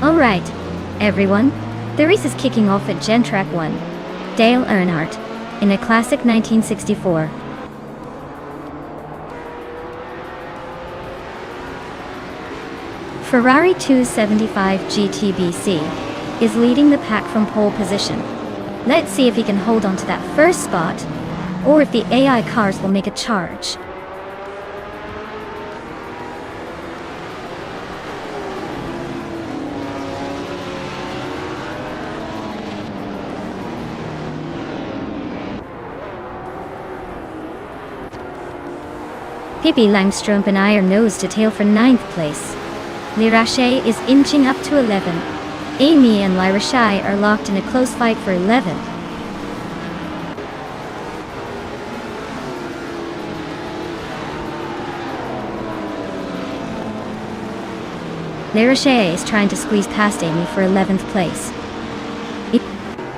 Alright, everyone, the race is kicking off at Gen Track 1. Dale Earnhardt, in a classic 1964 Ferrari 275 GTBC, is leading the pack from pole position. Let's see if he can hold on to that first spot, or if the AI cars will make a charge. Pippi Langstrup and I are nose to tail for 9th place. Lirache is inching up to 11. Amy and Lyra Shai are locked in a close fight for 11. Lirache is trying to squeeze past Amy for 11th place.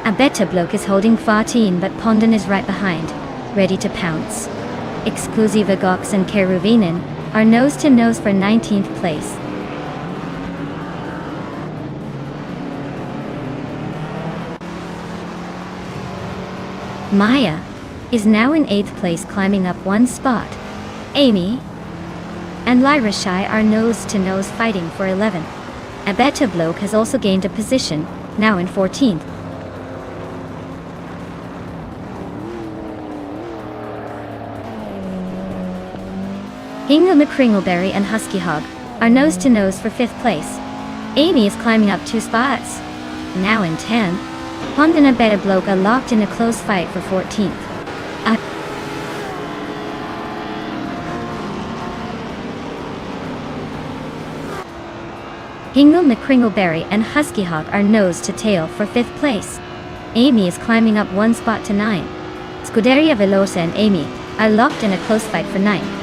Abeta Bloke is holding 14, but Pondon is right behind, ready to pounce. Exclusiva Gox and Keruvinen are nose to nose for 19th place. Maya is now in 8th place, climbing up one spot. Amy and Lyra Shai are nose to nose fighting for 11th. Abeta Bloke has also gained a position, now in 14th. Hingle McCringleberry and Husky Hog are nose to nose for 5th place. Amy is climbing up 2 spots, now in 10th. Pond and Abeta Bloke are locked in a close fight for 14th. Hingle McCringleberry and Husky Hog are nose to tail for 5th place. Amy is climbing up 1 spot to 9. Scuderia Velosa and Amy are locked in a close fight for 9th.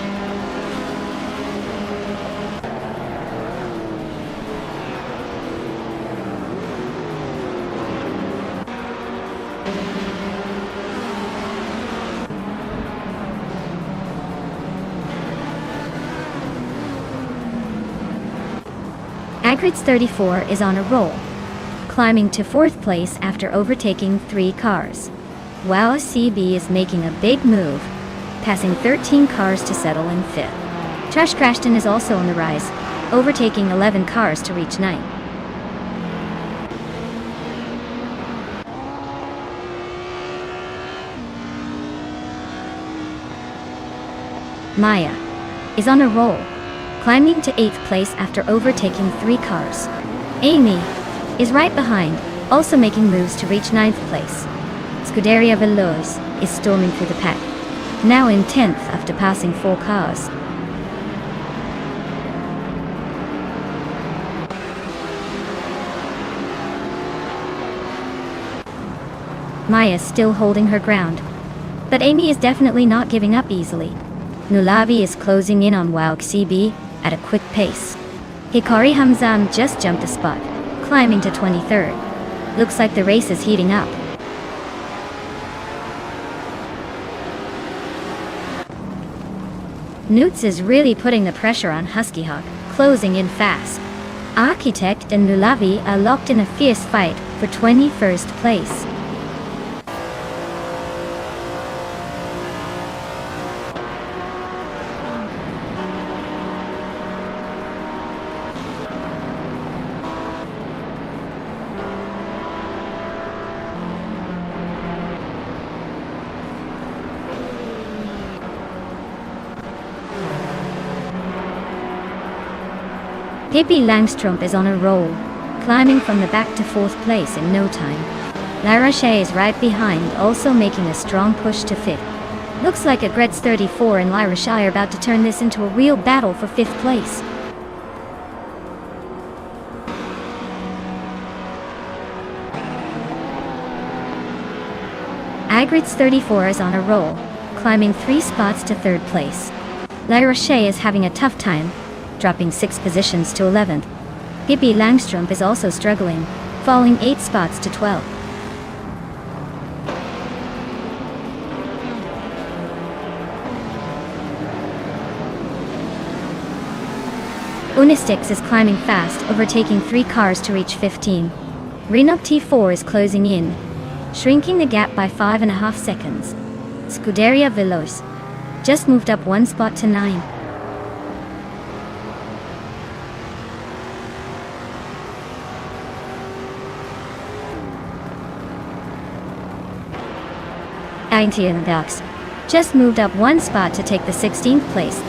Agrids 34 is on a roll, climbing to 4th place after overtaking 3 cars. Wow CB is making a big move, passing 13 cars to settle in 5th. Trash Crashton is also on the rise, overtaking 11 cars to reach 9th. Maya is on a roll, climbing to 8th place after overtaking 3 cars. Amy is right behind, also making moves to reach 9th place. Scuderia Veloz is storming through the pack, now in 10th after passing 4 cars. Maya's still holding her ground, but Amy is definitely not giving up easily. Nulavi is closing in on Wow CB at a quick pace. Hikari Hamzam just jumped a spot, climbing to 23rd. Looks like the race is heating up. Newts is really putting the pressure on Husky Hawk, closing in fast. Architect and Lulavi are locked in a fierce fight for 21st place. Pippi Langstrup is on a roll, climbing from the back to 4th place in no time. La Roche is right behind, also making a strong push to 5th. Looks like Agretz 34 and La Roche are about to turn this into a real battle for 5th place. Agretz 34 is on a roll, climbing 3 spots to 3rd place. La Roche is having a tough time, dropping 6 positions to 11th. Pippi Langstrup is also struggling, falling 8 spots to 12th. Unistix is climbing fast, overtaking 3 cars to reach 15. Renault T4 is closing in, shrinking the gap by 5.5 seconds. Scuderia Veloce just moved up 1 spot to 9. Ducks just moved up 1 spot to take the 16th place.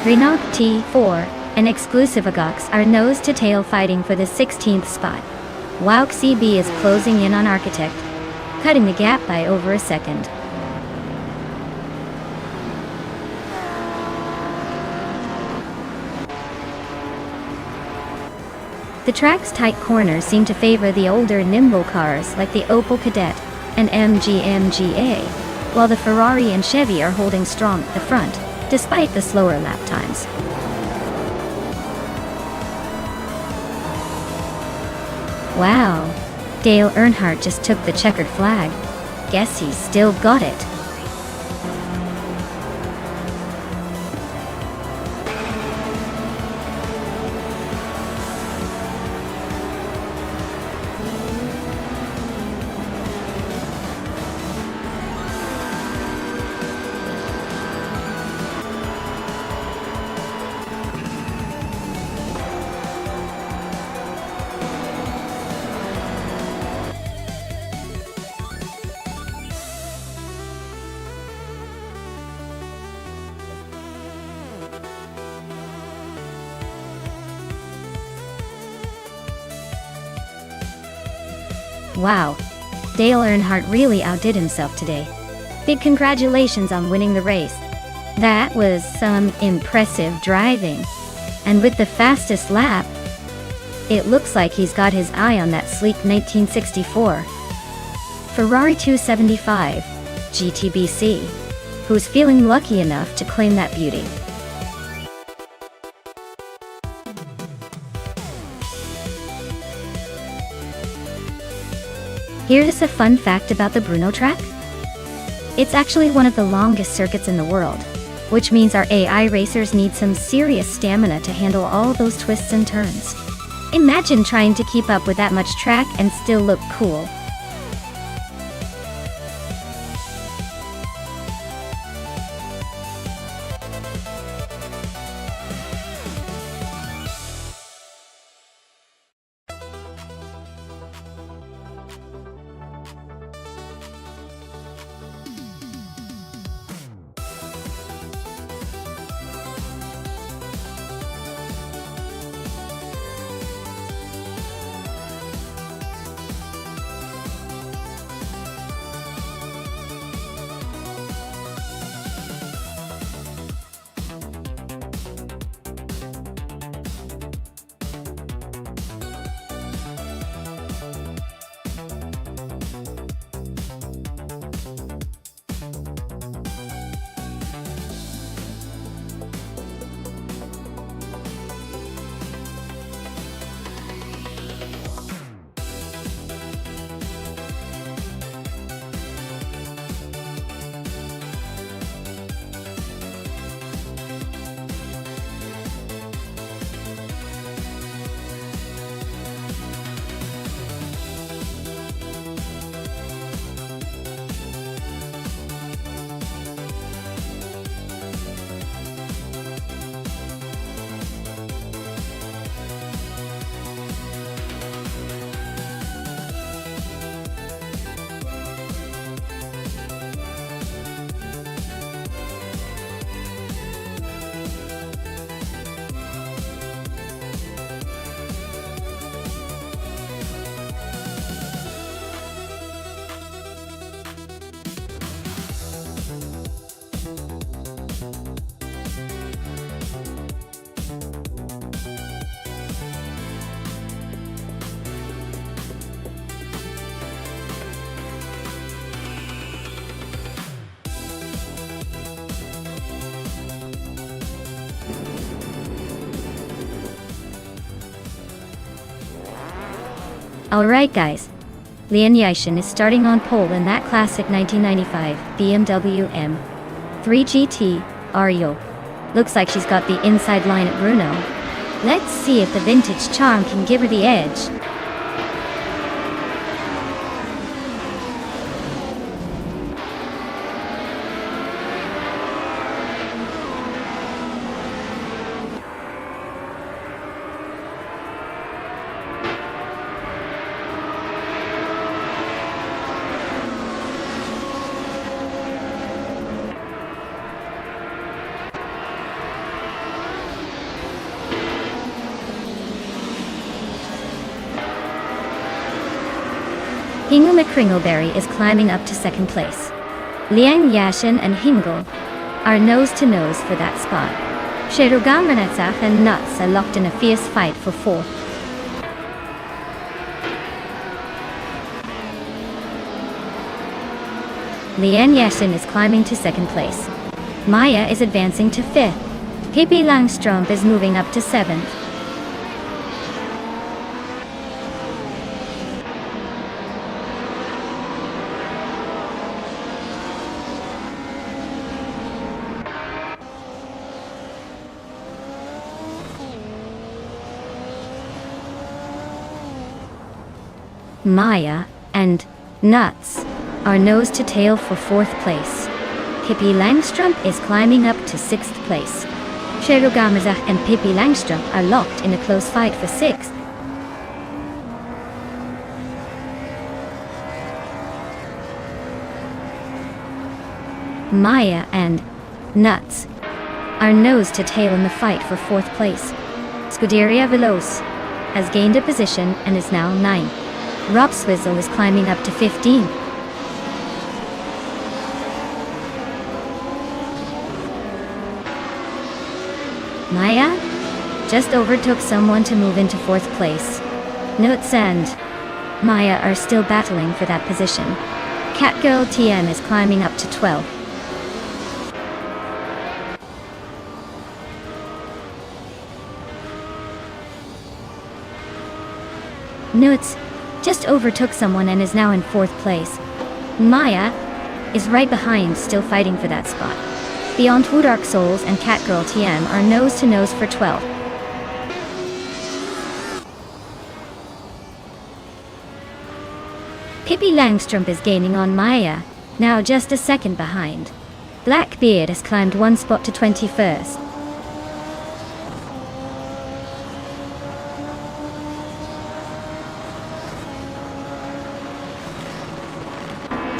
Renault T4 and Exclusive Agox are nose-to-tail fighting for the 16th spot. Wouk CB is closing in on Architect, cutting the gap by over a second. The track's tight corners seem to favor the older, nimble cars like the Opel Kadett and MG MGA, while the Ferrari and Chevy are holding strong at the front, despite the slower lap times. Wow, Dale Earnhardt just took the checkered flag. Guess he's still got it. Wow, Dale Earnhardt really outdid himself today. Big congratulations on winning the race. That was some impressive driving. And with the fastest lap, it looks like he's got his eye on that sleek 1964 Ferrari 275 GTBC, who's feeling lucky enough to claim that beauty. Here's a fun fact about the Bruno track. It's actually one of the longest circuits in the world, which means our AI racers need some serious stamina to handle all those twists and turns. Imagine trying to keep up with that much track and still look cool. Alright guys, Lian Yishan is starting on pole in that classic 1995 BMW M3 GT Ario. Looks like she's got the inside line at Bruno. Let's see if the vintage charm can give her the edge. Hingle McCringleberry is climbing up to second place. Liang Yashin and Hingle are nose-to-nose for that spot. Sherugamanetsach and Nuts are locked in a fierce fight for fourth. Liang Yashin is climbing to second place. Maya is advancing to fifth. Pippi Langstrumpf is moving up to seventh. Maya and Nuts are nose to tail for fourth place. Pippi Langstrumpf is climbing up to sixth place. Sherugamazach and Pippi Langstrumpf are locked in a close fight for sixth. Maya and Nuts are nose to tail in the fight for fourth place. Scuderia Veloce has gained a position and is now 9. Rob Swizzle is climbing up to 15. Maya just overtook someone to move into fourth place. Nuts and Maya are still battling for that position. Catgirl TM is climbing up to 12. Nuts just overtook someone and is now in fourth place. Maya is right behind, still fighting for that spot. Beyond Two Dark Souls and Catgirl TM are nose to nose for 12. Pippi Langstrumpf is gaining on Maya, now just a second behind. Blackbeard has climbed one spot to 21st.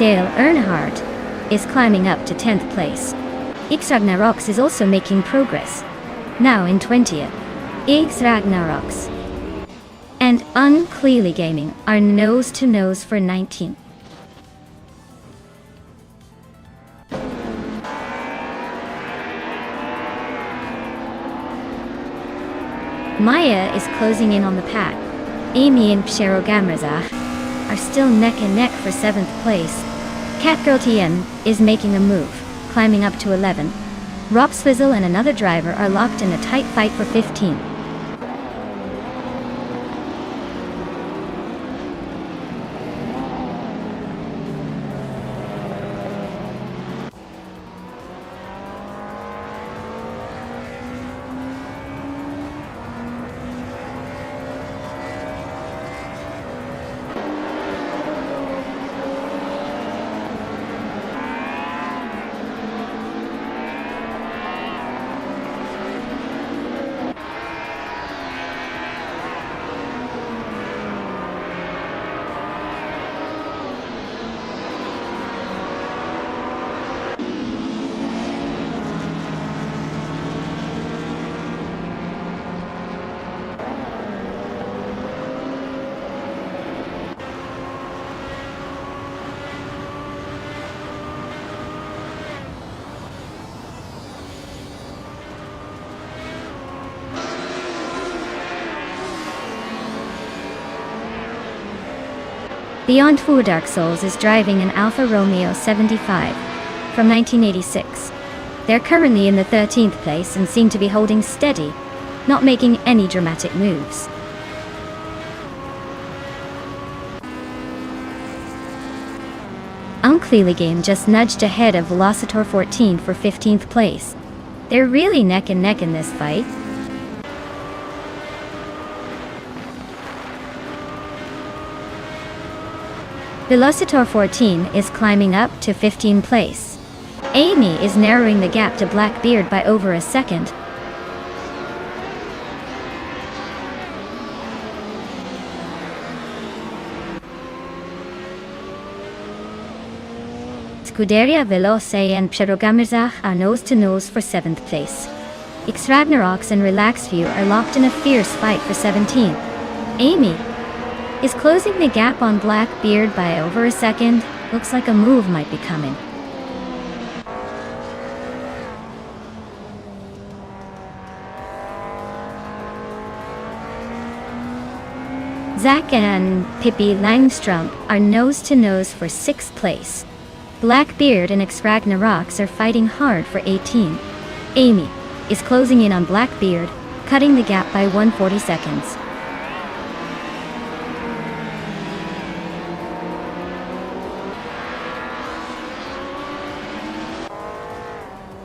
Dale Earnhardt is climbing up to 10th place. X Ragnaroks is also making progress, now in 20th. X Ragnaroks and Unclearly Gaming are nose to nose for 19th. Maya is closing in on the pack. Amy and Pshero Gamrazach are still neck and neck for 7th place. Catgirl TM is making a move, climbing up to 11. Rob Swizzle and another driver are locked in a tight fight for 15. Beyond Two Dark Souls is driving an Alfa Romeo 75 from 1986. They're currently in the 13th place and seem to be holding steady, not making any dramatic moves. Game just nudged ahead of Velocitor 14 for 15th place. They're really neck and neck in this fight. Velocitor 14 is climbing up to 15th place. Amy is narrowing the gap to Blackbeard by over a second. Scuderia Veloce and Przerogamerzach are nose-to-nose for 7th place. X Ragnaroks and Relaxview are locked in a fierce fight for 17th. Amy is closing the gap on Blackbeard by over a second. Looks like a move might be coming. Zach and Pippi Langstrump are nose-to-nose for 6th place. Blackbeard and X Ragnaroks are fighting hard for 18th. Amy is closing in on Blackbeard, cutting the gap by 140 seconds.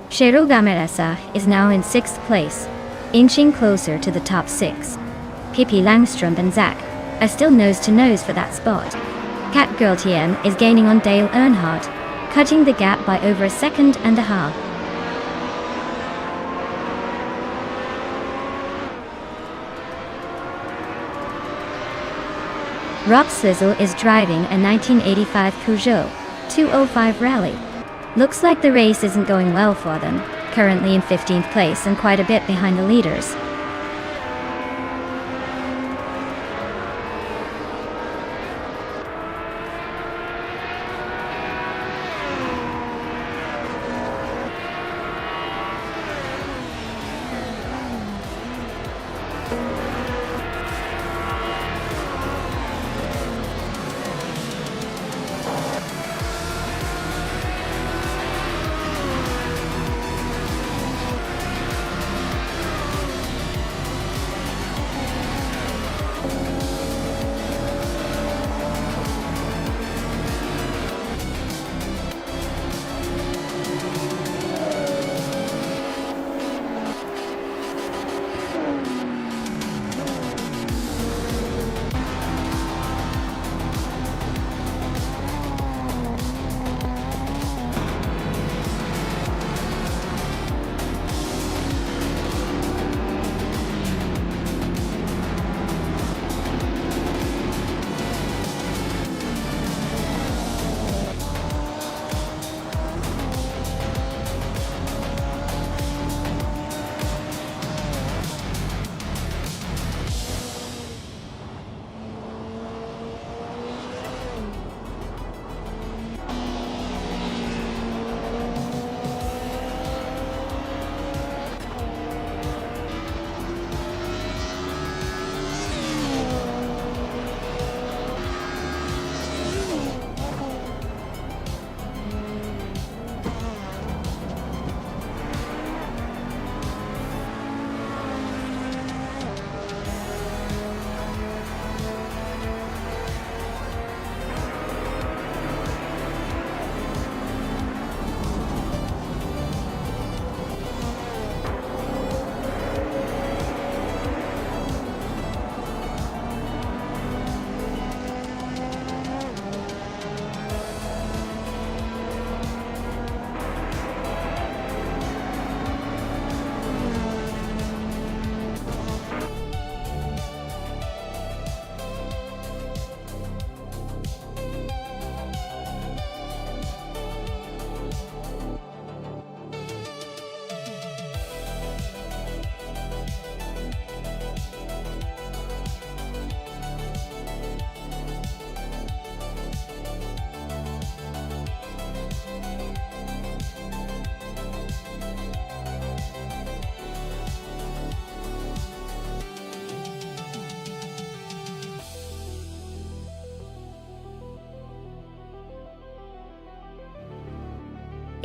Przerogamerzach is now in 6th place, inching closer to the top 6. Pippi Langstrump and Zach are still nose-to-nose for that spot. Catgirl TM is gaining on Dale Earnhardt, cutting the gap by over a second and a half. Rob Slizzle is driving a 1985 Peugeot 205 Rally. Looks like the race isn't going well for them, currently in 15th place and quite a bit behind the leaders.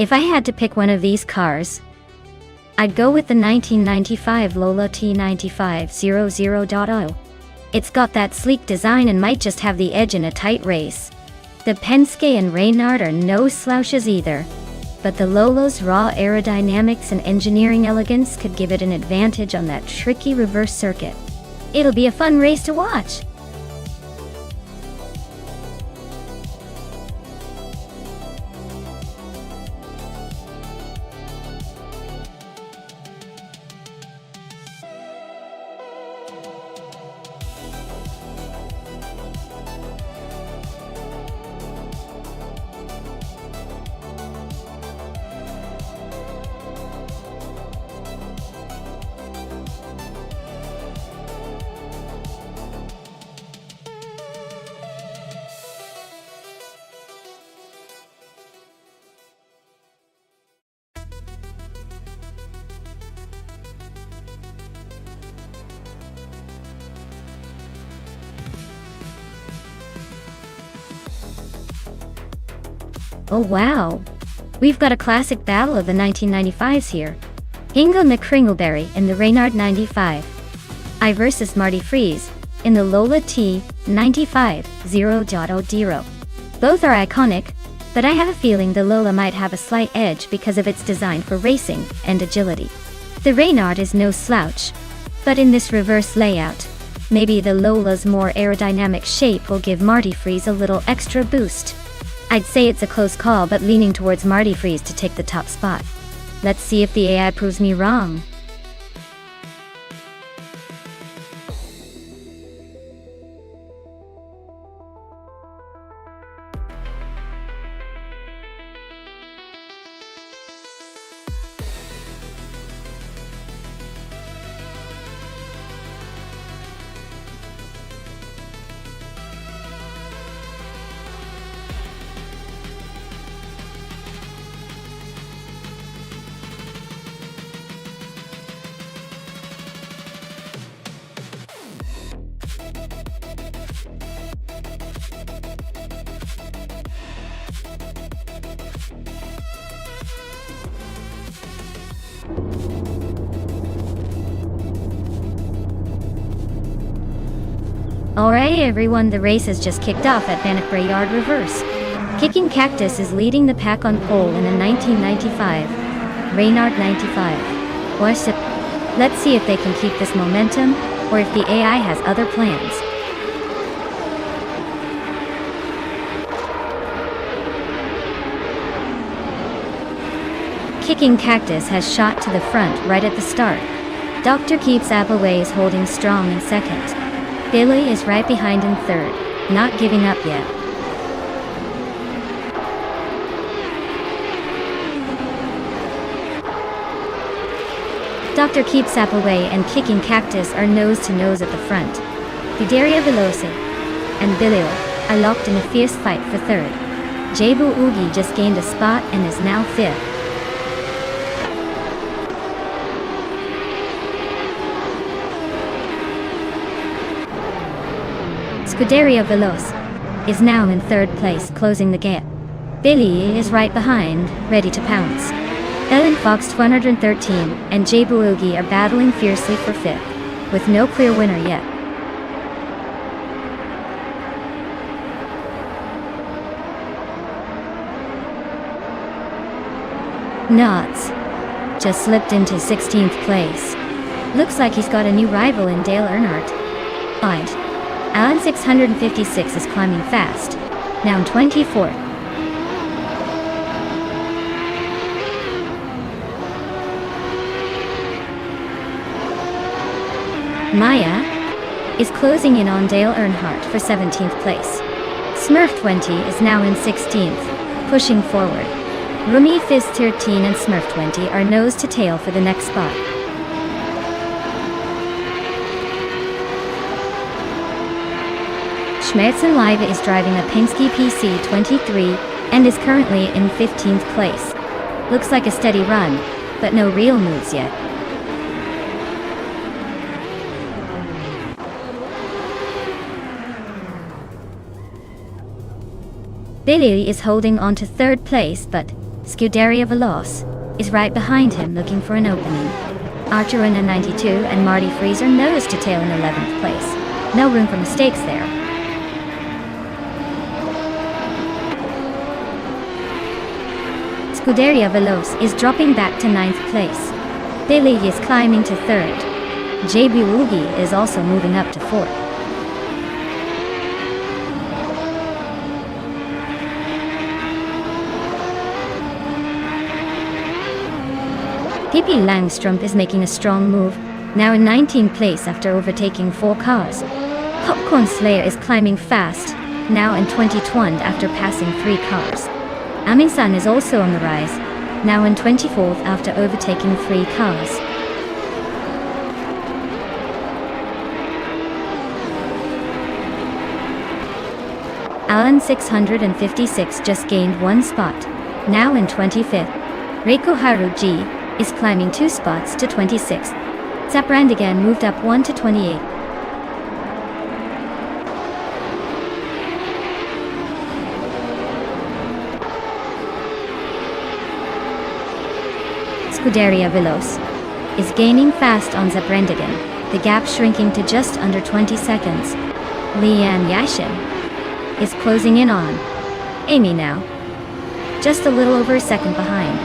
If I had to pick one of these cars, I'd go with the 1995 Lola T95 00.0. It's got that sleek design and might just have the edge in a tight race. The Penske and Reynard are no slouches either, but the Lolo's raw aerodynamics and engineering elegance could give it an advantage on that tricky reverse circuit. It'll be a fun race to watch. Oh wow! We've got a classic battle of the 1995s here. Ingo McCringleberry in the Reynard 95. I versus Marty Freese in the Lola T 95 0.0. Both are iconic, but I have a feeling the Lola might have a slight edge because of its design for racing and agility. The Reynard is no slouch, but in this reverse layout, maybe the Lola's more aerodynamic shape will give Marty Freese a little extra boost. I'd say it's a close call, but leaning towards Marty Freese to take the top spot. Let's see if the AI proves me wrong. Alright everyone, the race has just kicked off at Bannockbury Yard Reverse. Kicking Cactus is leading the pack on pole in a 1995 Reynard 95. Let's see if they can keep this momentum, or if the AI has other plans. Kicking Cactus has shot to the front right at the start. Dr. Keeps Appaway is holding strong in second. Billy is right behind in third, not giving up yet. Dr. Keeps Appaway and Kicking Cactus are nose-to-nose at the front. Scuderia Veloce and Billy are locked in a fierce fight for third. Jebu Oogie just gained a spot and is now fifth. Scuderia Veloce is now in third place, closing the gap. Billy is right behind, ready to pounce. Ellen Fox 113 and Jebu Oogie are battling fiercely for fifth, with no clear winner yet. Knots just slipped into 16th place. Looks like he's got a new rival in Dale Earnhardt. Fine. Alan 656 is climbing fast, now in 24th. Maya is closing in on Dale Earnhardt for 17th place. Smurf 20 is now in 16th, pushing forward. Rumi Fizz 13 and Smurf 20 are nose to tail for the next spot. Schmerzen Live is driving a Penske PC 23 and is currently in 15th place. Looks like a steady run, but no real moves yet. Billy is holding on to third place, but Scuderia Veloce is right behind him looking for an opening. Archer in a 92 and Marty Freese are nose to tail in 11th place. No room for mistakes there. Scuderia Veloce is dropping back to 9th place. Billy is climbing to 3rd. JB Woogie is also moving up to 4th. Pippi Langstrumpf is making a strong move, now in 19th place after overtaking 4 cars. Popcorn Slayer is climbing fast, now in 20th after passing 3 cars. Amin-san is also on the rise, now in 24th after overtaking 3 cars. Alan 656 just gained 1 spot, now in 25th. Reiko Haruji is climbing 2 spots to 26th. Zaprandigan moved up 1 to 28th. Scuderia Veloce is gaining fast on Zaprandigan, the gap shrinking to just under 20 seconds. Lian Yashin is closing in on Amy now, just a little over a second behind.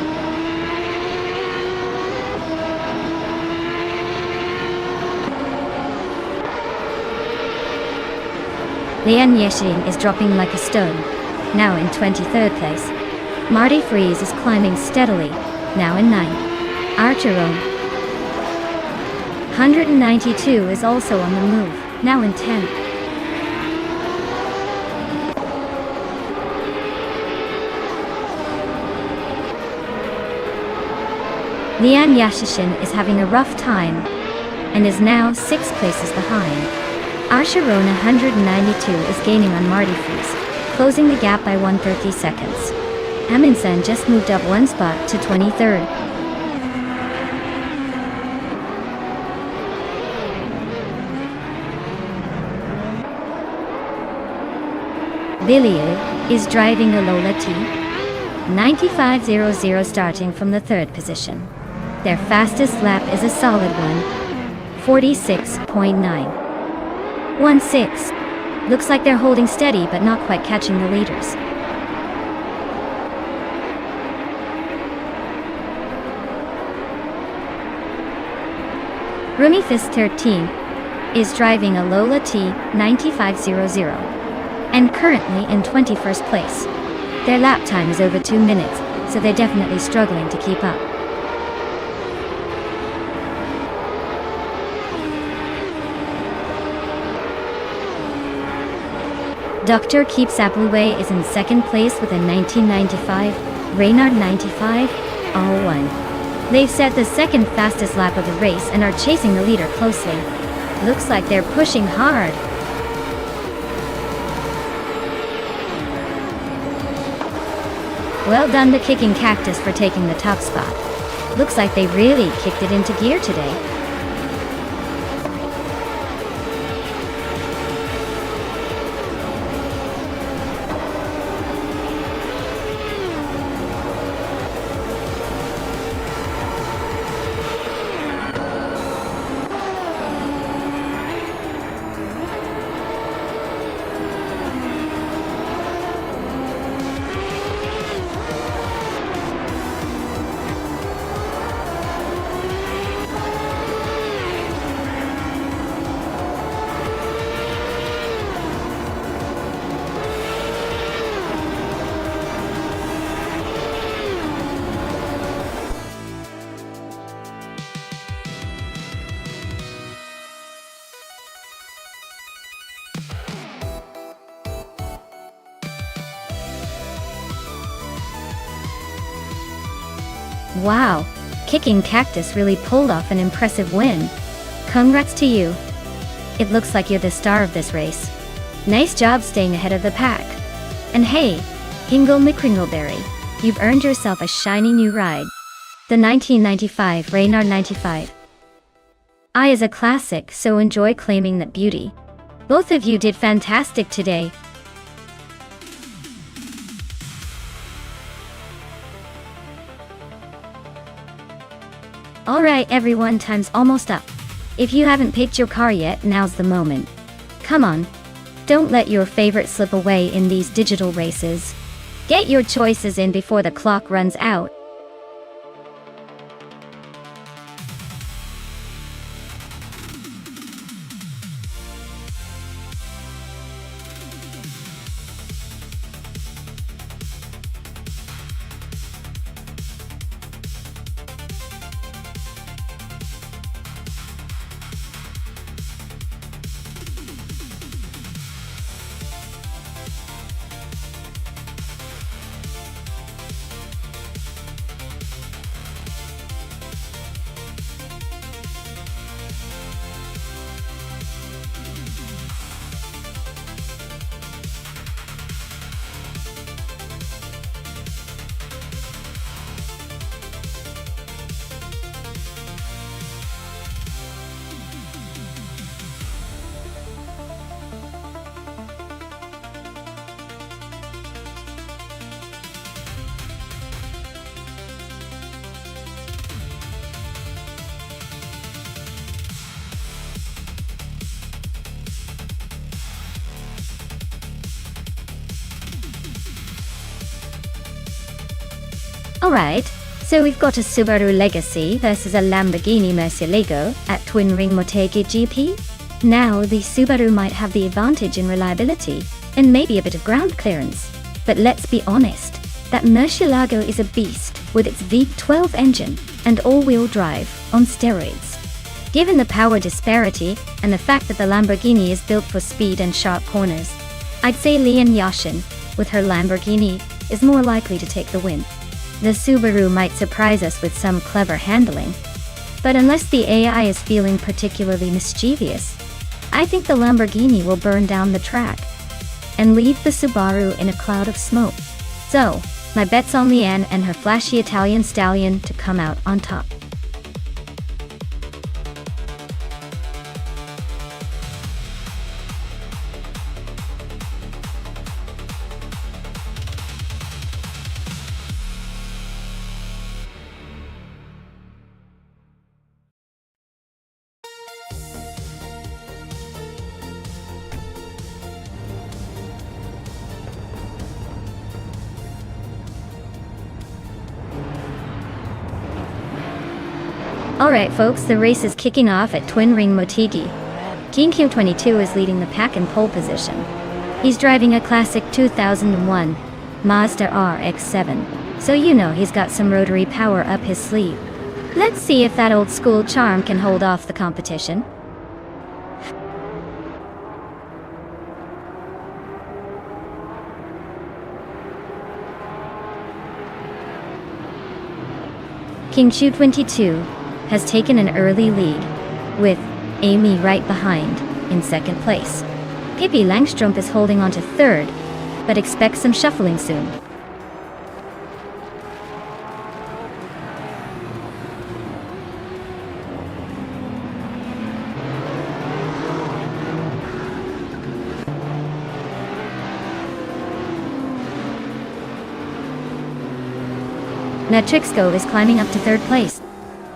Lian Yashin is dropping like a stone, now in 23rd place. Marty Freeze is climbing steadily, now in 9th. Archeron 192 is also on the move, now in 10th. Lian Yashin is having a rough time, and is now 6 places behind. Archerona 192 is gaining on Marty Freeze, closing the gap by 130 seconds. Amundsen just moved up 1 spot to 23rd. Villiers is driving a Lola T 9500 starting from the 3rd position. Their fastest lap is a solid one, 46.916. Looks like they're holding steady but not quite catching the leaders. Rumi Fist 13 is driving a Lola T 9500 and currently in 21st place. Their lap time is over 2 minutes, so they're definitely struggling to keep up. Dr. Keep Sapluway is in 2nd place with a 1995, Reynard 95, all 1. They've set the 2nd fastest lap of the race and are chasing the leader closely. Looks like they're pushing hard. Well done to Kicking Cactus for taking the top spot. Looks like they really kicked it into gear today. Wow, Kicking Cactus really pulled off an impressive win. Congrats to you. It looks like you're the star of this race. Nice job staying ahead of the pack. And hey, Hingle McCringleberry, you've earned yourself a shiny new ride. The 1995 Reynard 95. I is a classic, so enjoy claiming that beauty. Both of you did fantastic today. Alright everyone, time's almost up. If you haven't picked your car yet, now's the moment. Come on. Don't let your favorite slip away in these digital races. Get your choices in before the clock runs out. Alright, so we've got a Subaru Legacy versus a Lamborghini Murcielago at Twin Ring Motegi GP. Now, the Subaru might have the advantage in reliability, and maybe a bit of ground clearance. But let's be honest, that Murcielago is a beast with its V12 engine and all-wheel drive on steroids. Given the power disparity and the fact that the Lamborghini is built for speed and sharp corners, I'd say Lian Yashin, with her Lamborghini, is more likely to take the win. The Subaru might surprise us with some clever handling, but unless the AI is feeling particularly mischievous, I think the Lamborghini will burn down the track and leave the Subaru in a cloud of smoke. So, my bet's on Lian and her flashy Italian stallion to come out on top. Alright folks, the race is kicking off at Twin Ring Motegi. King Q22 is leading the pack in pole position. He's driving a classic 2001 Mazda RX-7, so you know he's got some rotary power up his sleeve. Let's see if that old school charm can hold off the competition. King Q22 has taken an early lead, with Amy right behind, in second place. Pippi Langstrup is holding on to third, but expect some shuffling soon. Natrixco is climbing up to third place.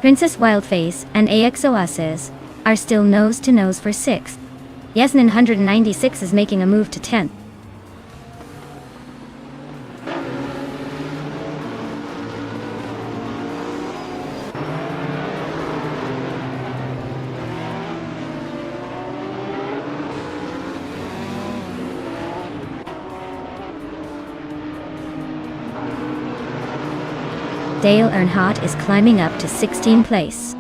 Princess Wildface and AX Oasis are still nose-to-nose for 6th. Yasnin 196 is making a move to 10th. Dale Earnhardt is climbing up to 16th place.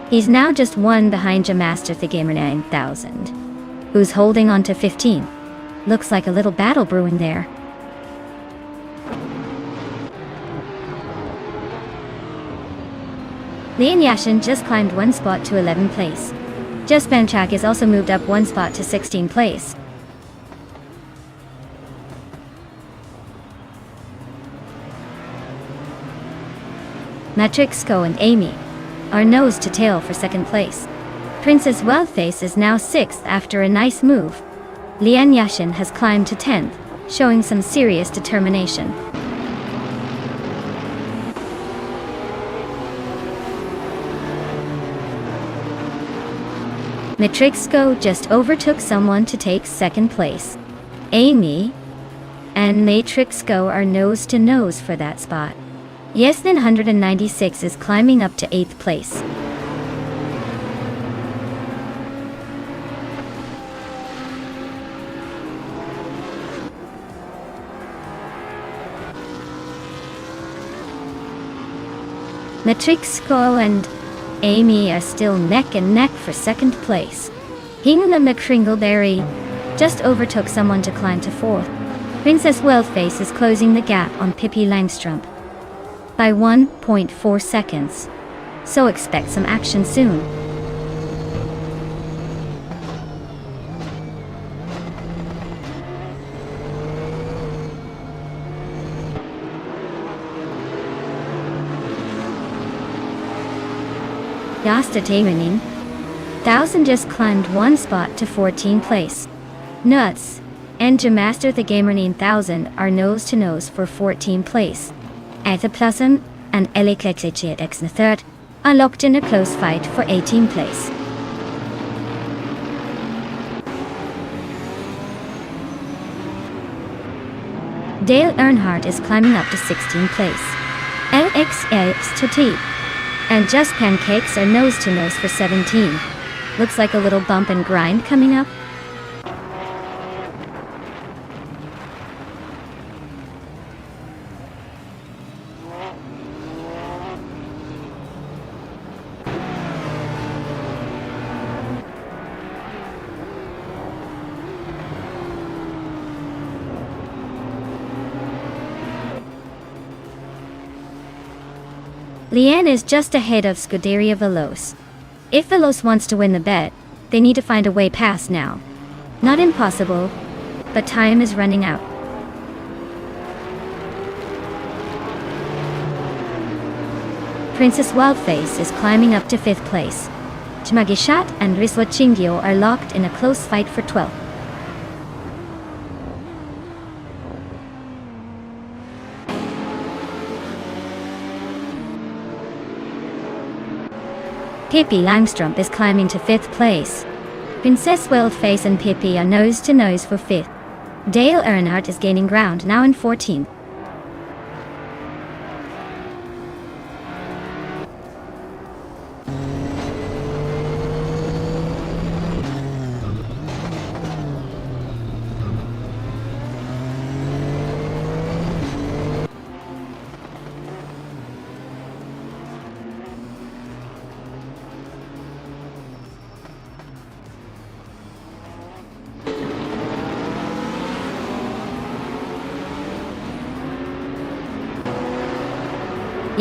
He's now just one behind Jamaster the Gamer 9000, who's holding on to 15. Looks like a little battle brewing there. Lian Yashin just climbed one spot to 11th place. Just Benchak is also moved up one spot to 16th place. Natrixco and Amy are nose to tail for second place. Princess Wildface is now 6th after a nice move. Lian Yashin has climbed to 10th, showing some serious determination. Natrixco just overtook someone to take second place. Amy and Matrix Go are nose to nose for that spot. Yes, 996 is climbing up to 8th place. Matrix Go and Amy are still neck and neck for 2nd place. Hingna McCringleberry just overtook someone to climb to 4th. Princess Wealthface is closing the gap on Pippi Langstrump by 1.4 seconds. So expect some action soon. Yasta Tamanin 1000 just climbed 1 spot to 14th place. Nuts! And Jamaster the Gamer 9000 are nose to nose for 14th place. Athaplasm and Eliklexichiex the 3rd are locked in a close fight for 18th place. Dale Earnhardt is climbing up to 16th place. LXX to T. And Just Pancakes are nose to nose for 17. Looks like a little bump and grind coming up. Leanne is just ahead of Scuderia Veloce. If Veloce wants to win the bet, they need to find a way past now. Not impossible, but time is running out. Princess Wildface is climbing up to 5th place. Chmagishat and Riswa Chingyo are locked in a close fight for 12th. Pippi Langstrump is climbing to 5th place. Princess Wildface and Pippi are nose to nose for 5th. Dale Earnhardt is gaining ground now in 14th.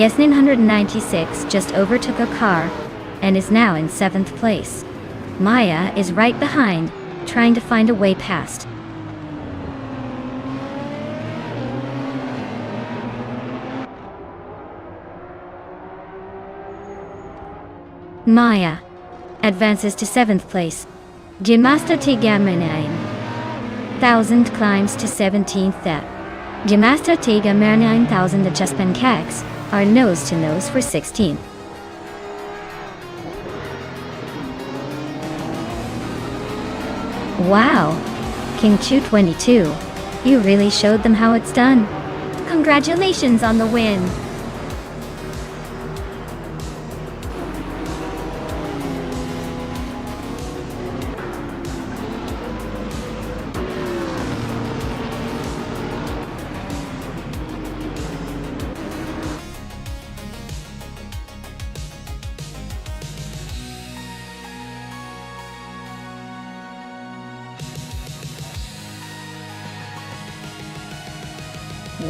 Yasmin 196 just overtook a car and is now in 7th place. Maya is right behind, trying to find a way past. Maya advances to 7th place. Jimasta Tigamanine 1000 climbs to 17th. Jimasta Tigamanine 9000 the Just Pancakes are nose to nose for 16th. Wow! King Chu 22, you really showed them how it's done. Congratulations on the win!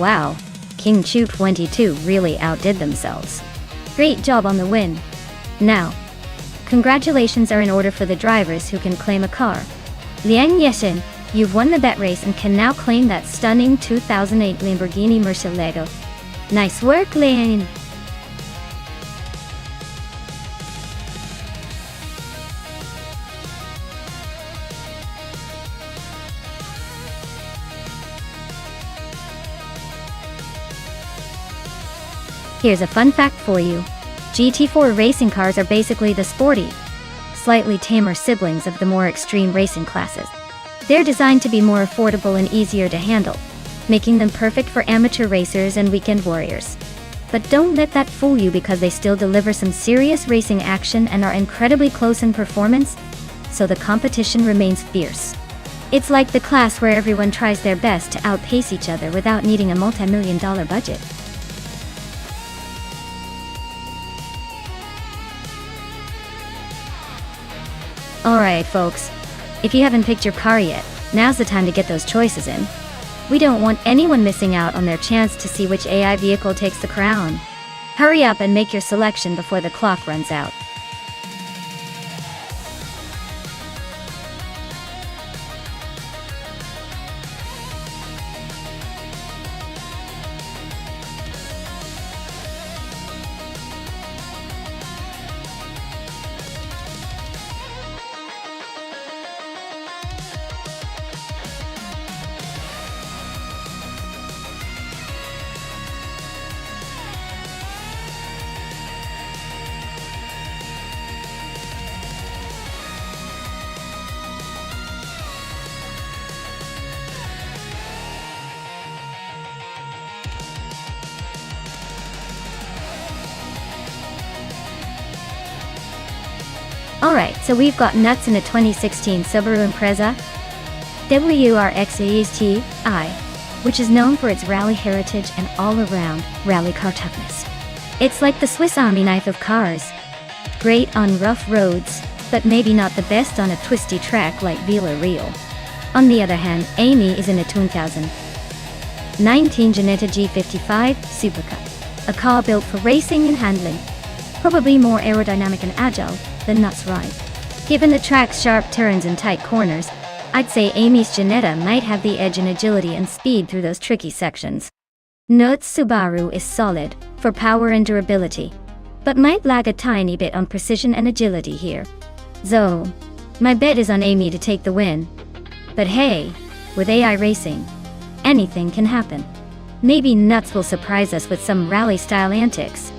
Wow, King Chu 22 really outdid themselves. Great job on the win. Now, congratulations are in order for the drivers who can claim a car. Liang Yeshin, you've won the bet race and can now claim that stunning 2008 Lamborghini Murcielago. Nice work, Liang! Here's a fun fact for you. GT4 racing cars are basically the sporty, slightly tamer siblings of the more extreme racing classes. They're designed to be more affordable and easier to handle. making them perfect for amateur racers and weekend warriors. But don't let that fool you, because they still deliver some serious racing action and are incredibly close in performance, so the competition remains fierce. It's like the class where everyone tries their best to outpace each other without needing a multi-million-dollar budget. Alright folks, if you haven't picked your car yet, now's the time to get those choices in. We don't want anyone missing out on their chance to see which AI vehicle takes the crown. Hurry up and make your selection before the clock runs out. Alright, so we've got nuts in a 2016 Subaru Impreza WRX-EST-I, which is known for its rally heritage and all-around rally car toughness. It's like the Swiss Army knife of cars. Great on rough roads, but maybe not the best on a twisty track like Villarreal. On the other hand, Amy is in a 2019 Ginetta G55 Supercup, a car built for racing and handling, probably more aerodynamic and agile than Nuts' ride. Given the track's sharp turns and tight corners, I'd say Amy's Ginetta might have the edge in agility and speed through those tricky sections. Nuts' Subaru is solid for power and durability, but might lag a tiny bit on precision and agility here. So, my bet is on Amy to take the win. But hey, with AI racing, anything can happen. Maybe Nuts will surprise us with some rally-style antics.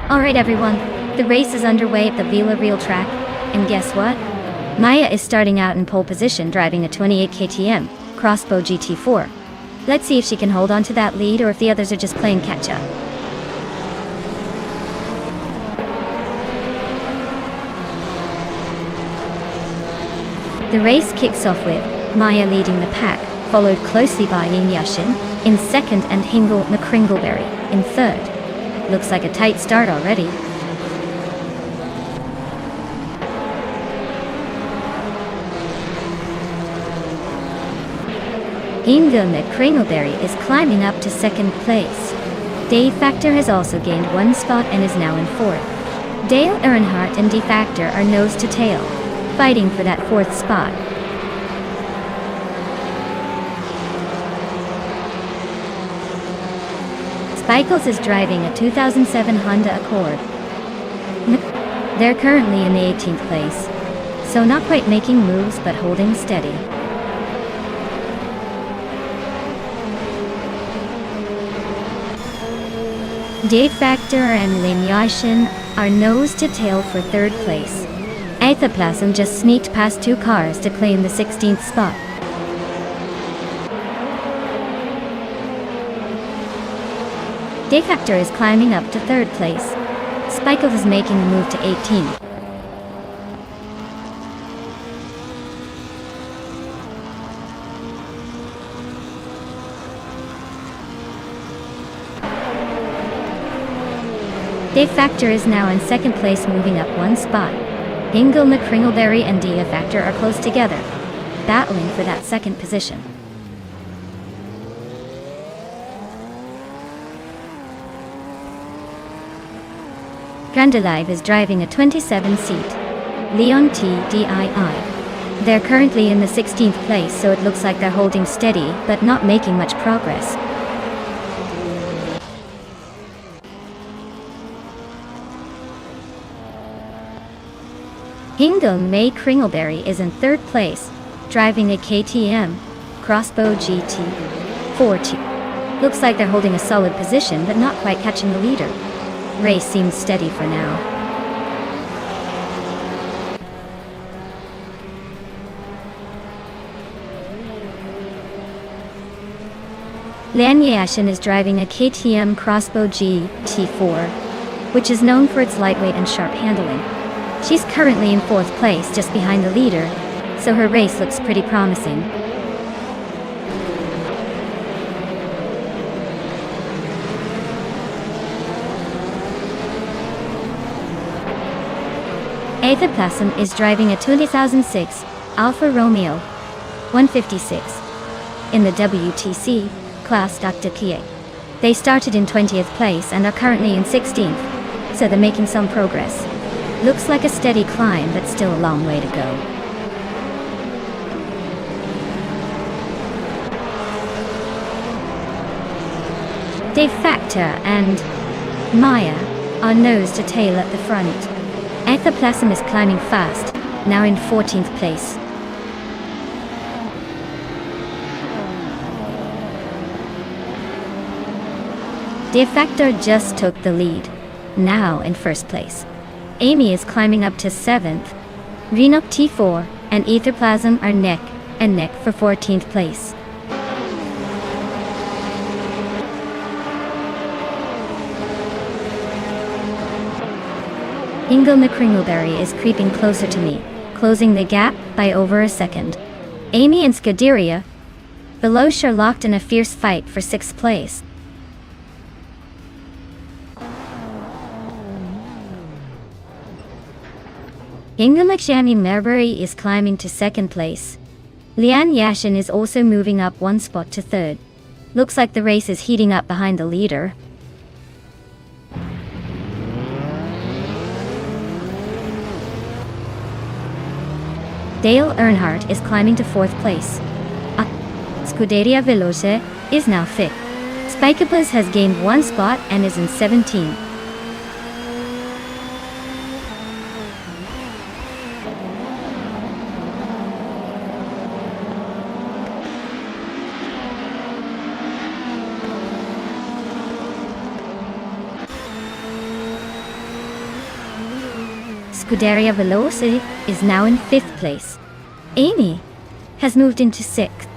Alright everyone, the race is underway at the Villarreal track, and guess what? Maya is starting out in pole position driving a 28 KTM Crossbow GT4. Let's see if she can hold on to that lead or if the others are just playing catch-up. The race kicks off with Maya leading the pack, followed closely by Yin Yashin in second and Hingle McCringleberry in third. Looks like a tight start already. Hingle McCringleberry is climbing up to second place. Dave Factor has also gained one spot and is now in fourth. Dale Earnhardt and D Factor are nose to tail, fighting for that fourth spot. Spiegels is driving a 2007 Honda Accord. They're currently in the 18th place, so not quite making moves but holding steady. Dave Factor and Lim Yashin are nose to tail for third place. Athaplasm just sneaked past two cars to claim the 16th spot. Dave Factor is climbing up to third place. Spiegel is making a move to 18. Dave Factor is now in second place, moving up one spot. Hingle McCringleberry and Dia Factor are close together, battling for that second position. Grandalive is driving a 27-seat Leon TDII. They're currently in the 16th place, so it looks like they're holding steady, but not making much progress. Hingle May Kringleberry is in third place, driving a KTM Crossbow GT 40. Looks like they're holding a solid position, but not quite catching the leader. Race seems steady for now. Lian Yashin is driving a KTM Crossbow GT4, which is known for its lightweight and sharp handling. She's currently in 4th place, just behind the leader, so her race looks pretty promising. Aether Plasm is driving a 2006 Alfa Romeo 156 in the WTC class Dr. Kie. They started in 20th place and are currently in 16th, so they're making some progress. Looks like a steady climb, but still a long way to go. De Facto and Maya are nose to tail at the front. Aether is climbing fast, now in 14th place. De Facto just took the lead, now in 1st place. Amy is climbing up to 7th. Renok T4 and Aetherplasm are neck and neck for 14th place. Ingelma Kringleberry is creeping closer to me, closing the gap by over a second. Amy and Scuderia Veloce are locked in a fierce fight for 6th place. Ingelma Merbury is climbing to 2nd place. Lian Yashin is also moving up 1 spot to 3rd. Looks like the race is heating up behind the leader. Dale Earnhardt is climbing to 4th place. Scuderia Veloce is now 5th. Spikeables has gained 1 spot and is in 17th. Scuderia Veloce is now in 5th place. Amy has moved into 6th.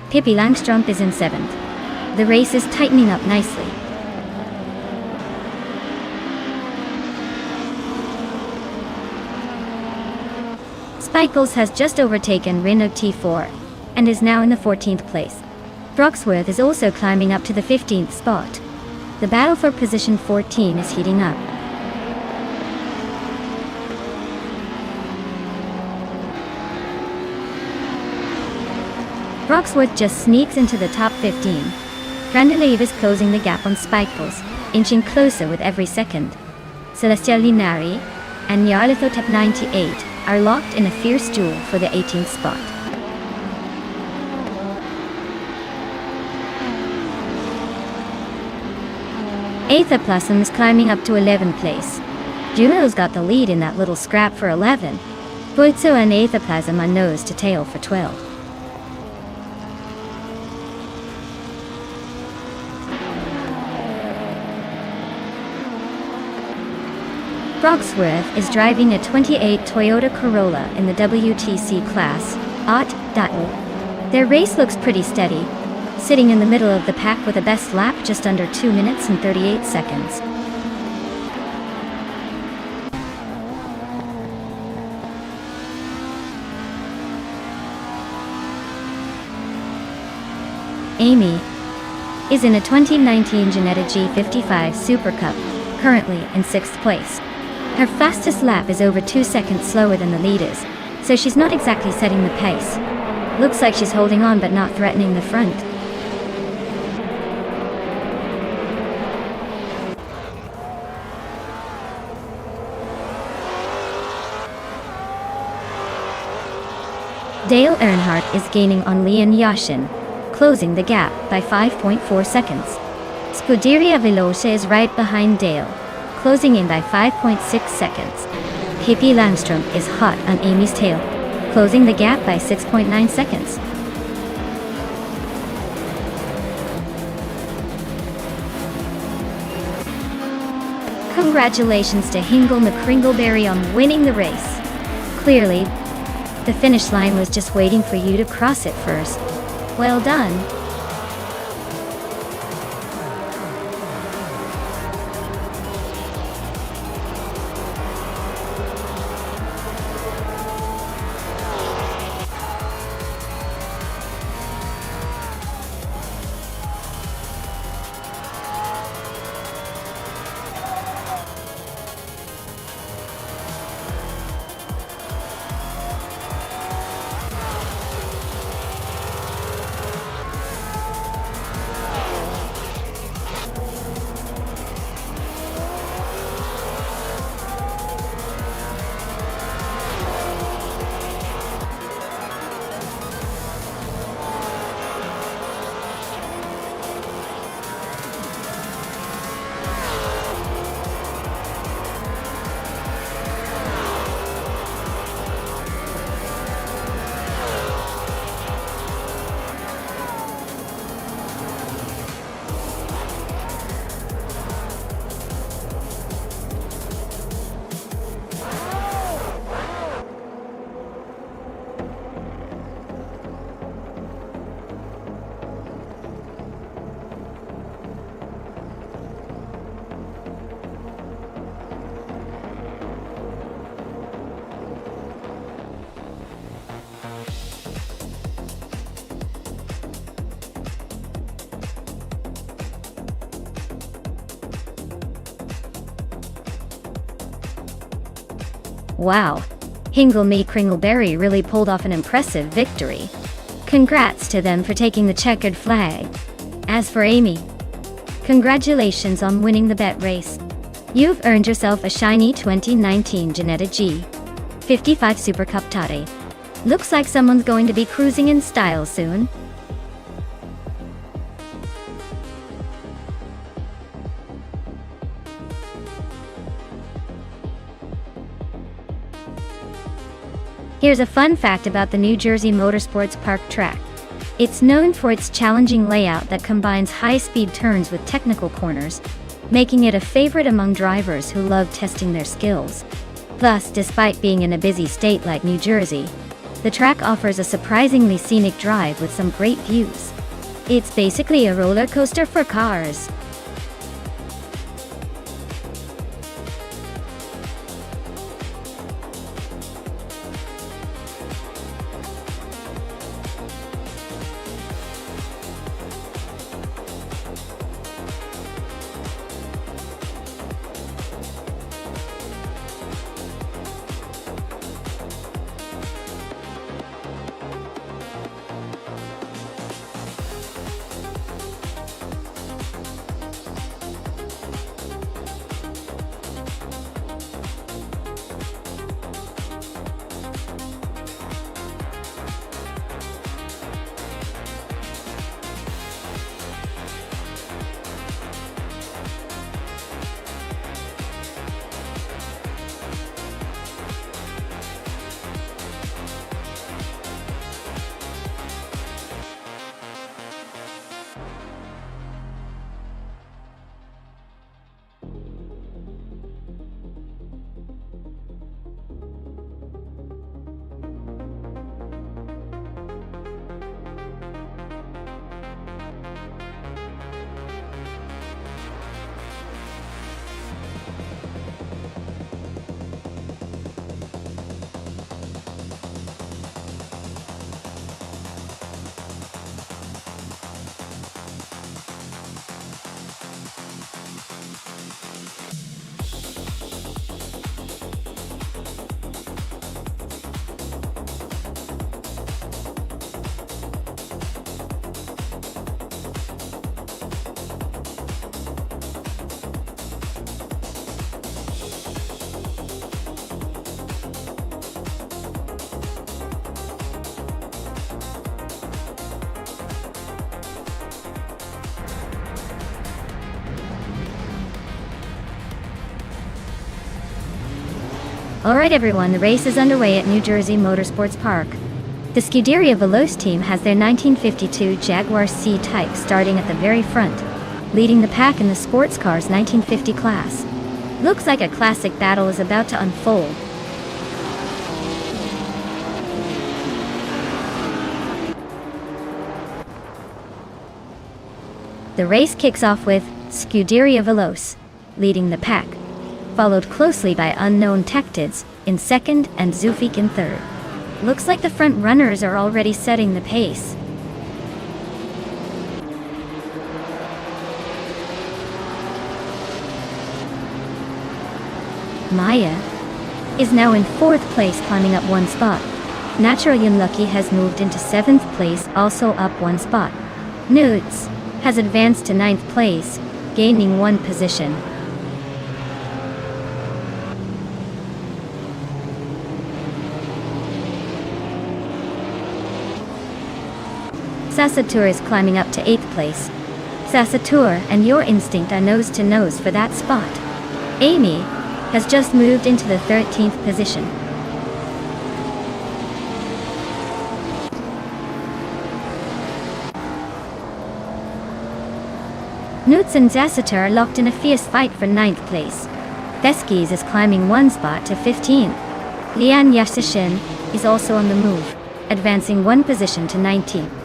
Pippi Langstrup is in 7th. The race is tightening up nicely. Spikeables has just overtaken Renok T4 and is now in the 14th place. Broxworth is also climbing up to the 15th spot. The battle for position 14 is heating up. Broxworth just sneaks into the top 15. Randalave is closing the gap on Spikeables, inching closer with every second. Celestia Linari and Nyarlathotep 98 are locked in a fierce duel for the 18th spot. Aetherplasm is climbing up to 11th place. Juno's got the lead in that little scrap for 11. Boitso and Aetherplasm are nose to tail for 12. Broxworth is driving a 28 Toyota Corolla in the WTC class, Their race looks pretty steady, sitting in the middle of the pack with a best lap just under 2 minutes and 38 seconds. Amy is in a 2019 Ginetta G55 Super Cup, currently in 6th place. Her fastest lap is over 2 seconds slower than the leaders, so she's not exactly setting the pace. Looks like she's holding on but not threatening the front. Dale Earnhardt is gaining on Lian Yashin, closing the gap by 5.4 seconds. Scuderia Veloce is right behind Dale, closing in by 5.6 seconds. Pippi Langstrup is hot on Amy's tail, closing the gap by 6.9 seconds. Congratulations to Hingle McCringleberry on winning the race. Clearly, the finish line was just waiting for you to cross it first. Well done. Wow, Hingle McCringleberry really pulled off an impressive victory. Congrats to them for taking the checkered flag. As for Amy, congratulations on winning the bet race. You've earned yourself a shiny 2019 Janetta G55 Super Cup Tate. Looks like someone's going to be cruising in style soon. Here's a fun fact about the New Jersey Motorsports Park track. It's known for its challenging layout that combines high-speed turns with technical corners, making it a favorite among drivers who love testing their skills. Plus, despite being in a busy state like New Jersey, the track offers a surprisingly scenic drive with some great views. It's basically a roller coaster for cars. Alright everyone, the race is underway at New Jersey Motorsports Park. The Scuderia Veloce team has their 1952 Jaguar C-Type starting at the very front, leading the pack in the sports cars 1950 class. Looks like a classic battle is about to unfold. The race kicks off with Scuderia Veloce leading the pack, followed closely by Unknown Tactids in second and Zufik in third. Looks like the front runners are already setting the pace. Maya is now in fourth place, climbing up one spot. Natural Unlucky has moved into seventh place, also up one spot. Nudes has advanced to ninth place, gaining one position. Sasatur is climbing up to 8th place. Sasatur and Your Instinct are nose to nose for that spot. Amy has just moved into the 13th position. Newts and Sasatur are locked in a fierce fight for 9th place. Theskis is climbing one spot to 15th. Lian Yasishin is also on the move, advancing one position to 19th.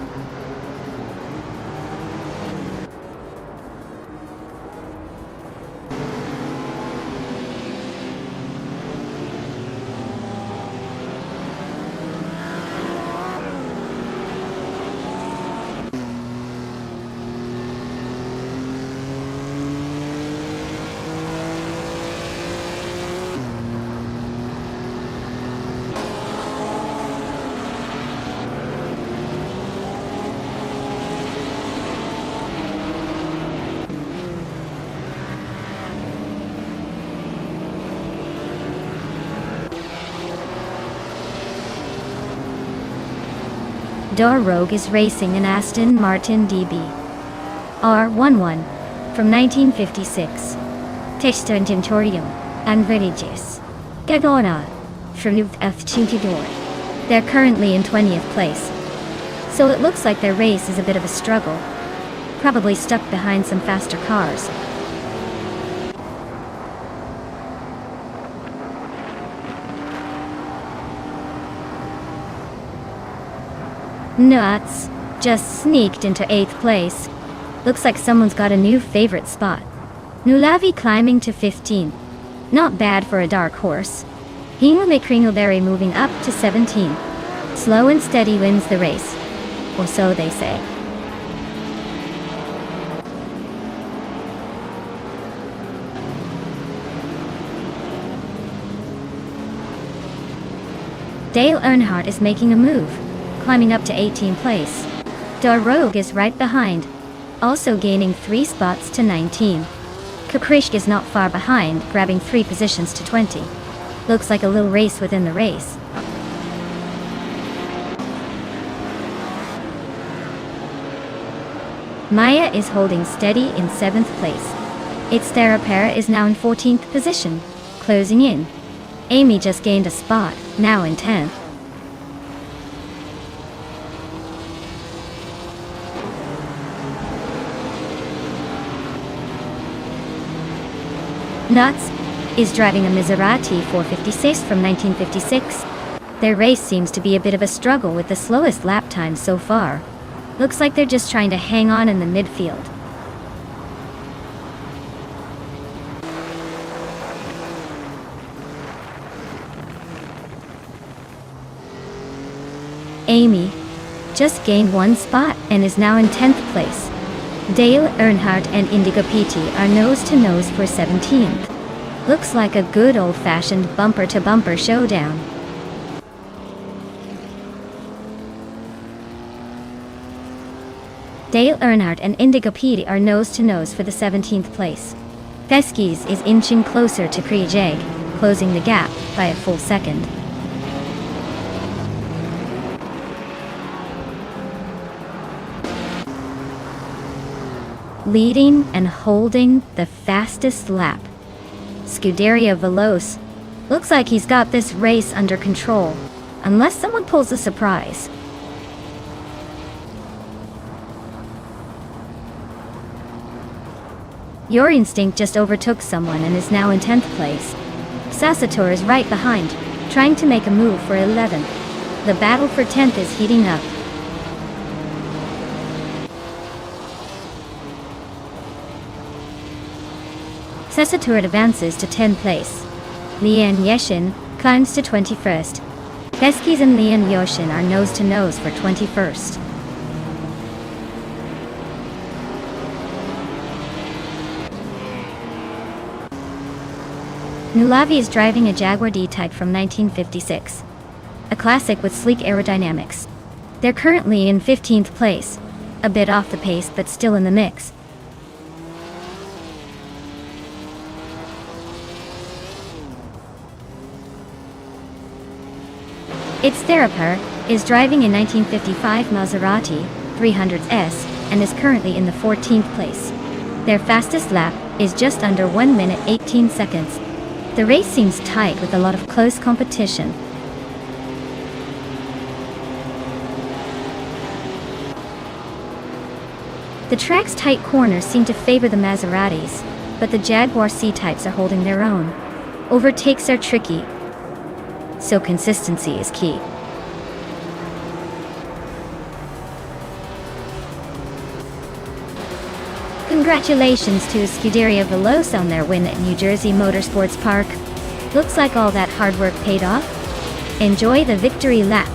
Dar Rogue is racing an Aston Martin DB R11 from 1956. Testan Tentorium and Verigis Gagona from F22. They're currently in 20th place, so it looks like their race is a bit of a struggle, probably stuck behind some faster cars. Nuts just sneaked into 8th place. Looks like someone's got a new favorite spot. Nulavi climbing to 15. Not bad for a dark horse. Hingume Kringleberry moving up to 17. Slow and steady wins the race, or so they say. Dale Earnhardt is making a move, climbing up to 18th place. Dar Rogue is right behind, also gaining 3 spots to 19. Kukrishk is not far behind, grabbing 3 positions to 20. Looks like a little race within the race. Maya is holding steady in 7th place. Its Therapara is now in 14th position, closing in. Amy just gained a spot, now in 10th. Nuts is driving a Maserati 456 from 1956. Their race seems to be a bit of a struggle with the slowest lap time so far. Looks like they're just trying to hang on in the midfield. Amy just gained 1 spot and is now in 10th place. Dale Earnhardt and Indigo PT are nose to nose for 17th. Looks like a good old-fashioned bumper-to-bumper showdown. Dale Earnhardt and Indigo PT are nose to nose for the 17th place. Theskis is inching closer to Krieg, closing the gap by a full second. Leading and holding the fastest lap, Scuderia Veloce. Looks like he's got this race under control, unless someone pulls a surprise. Your instinct just overtook someone and is now in 10th place. Sasator is right behind, trying to make a move for 11th. The battle for 10th is heating up. Sasator advances to 10th place. Lian Yeshin climbs to 21st. Beskis and Lian Yoshin are nose-to-nose for 21st. Nulavi is driving a Jaguar D-Type from 1956. A classic with sleek aerodynamics. They're currently in 15th place. A bit off the pace but still in the mix. Its Therapar is driving a 1955 Maserati 300S and is currently in the 14th place. Their fastest lap is just under 1 minute 18 seconds. The race seems tight with a lot of close competition. The track's tight corners seem to favor the Maseratis, but the Jaguar C-Types are holding their own. Overtakes are tricky, so consistency is key. Congratulations to Scuderia Veloce on their win at New Jersey Motorsports Park. Looks like all that hard work paid off. Enjoy the victory lap.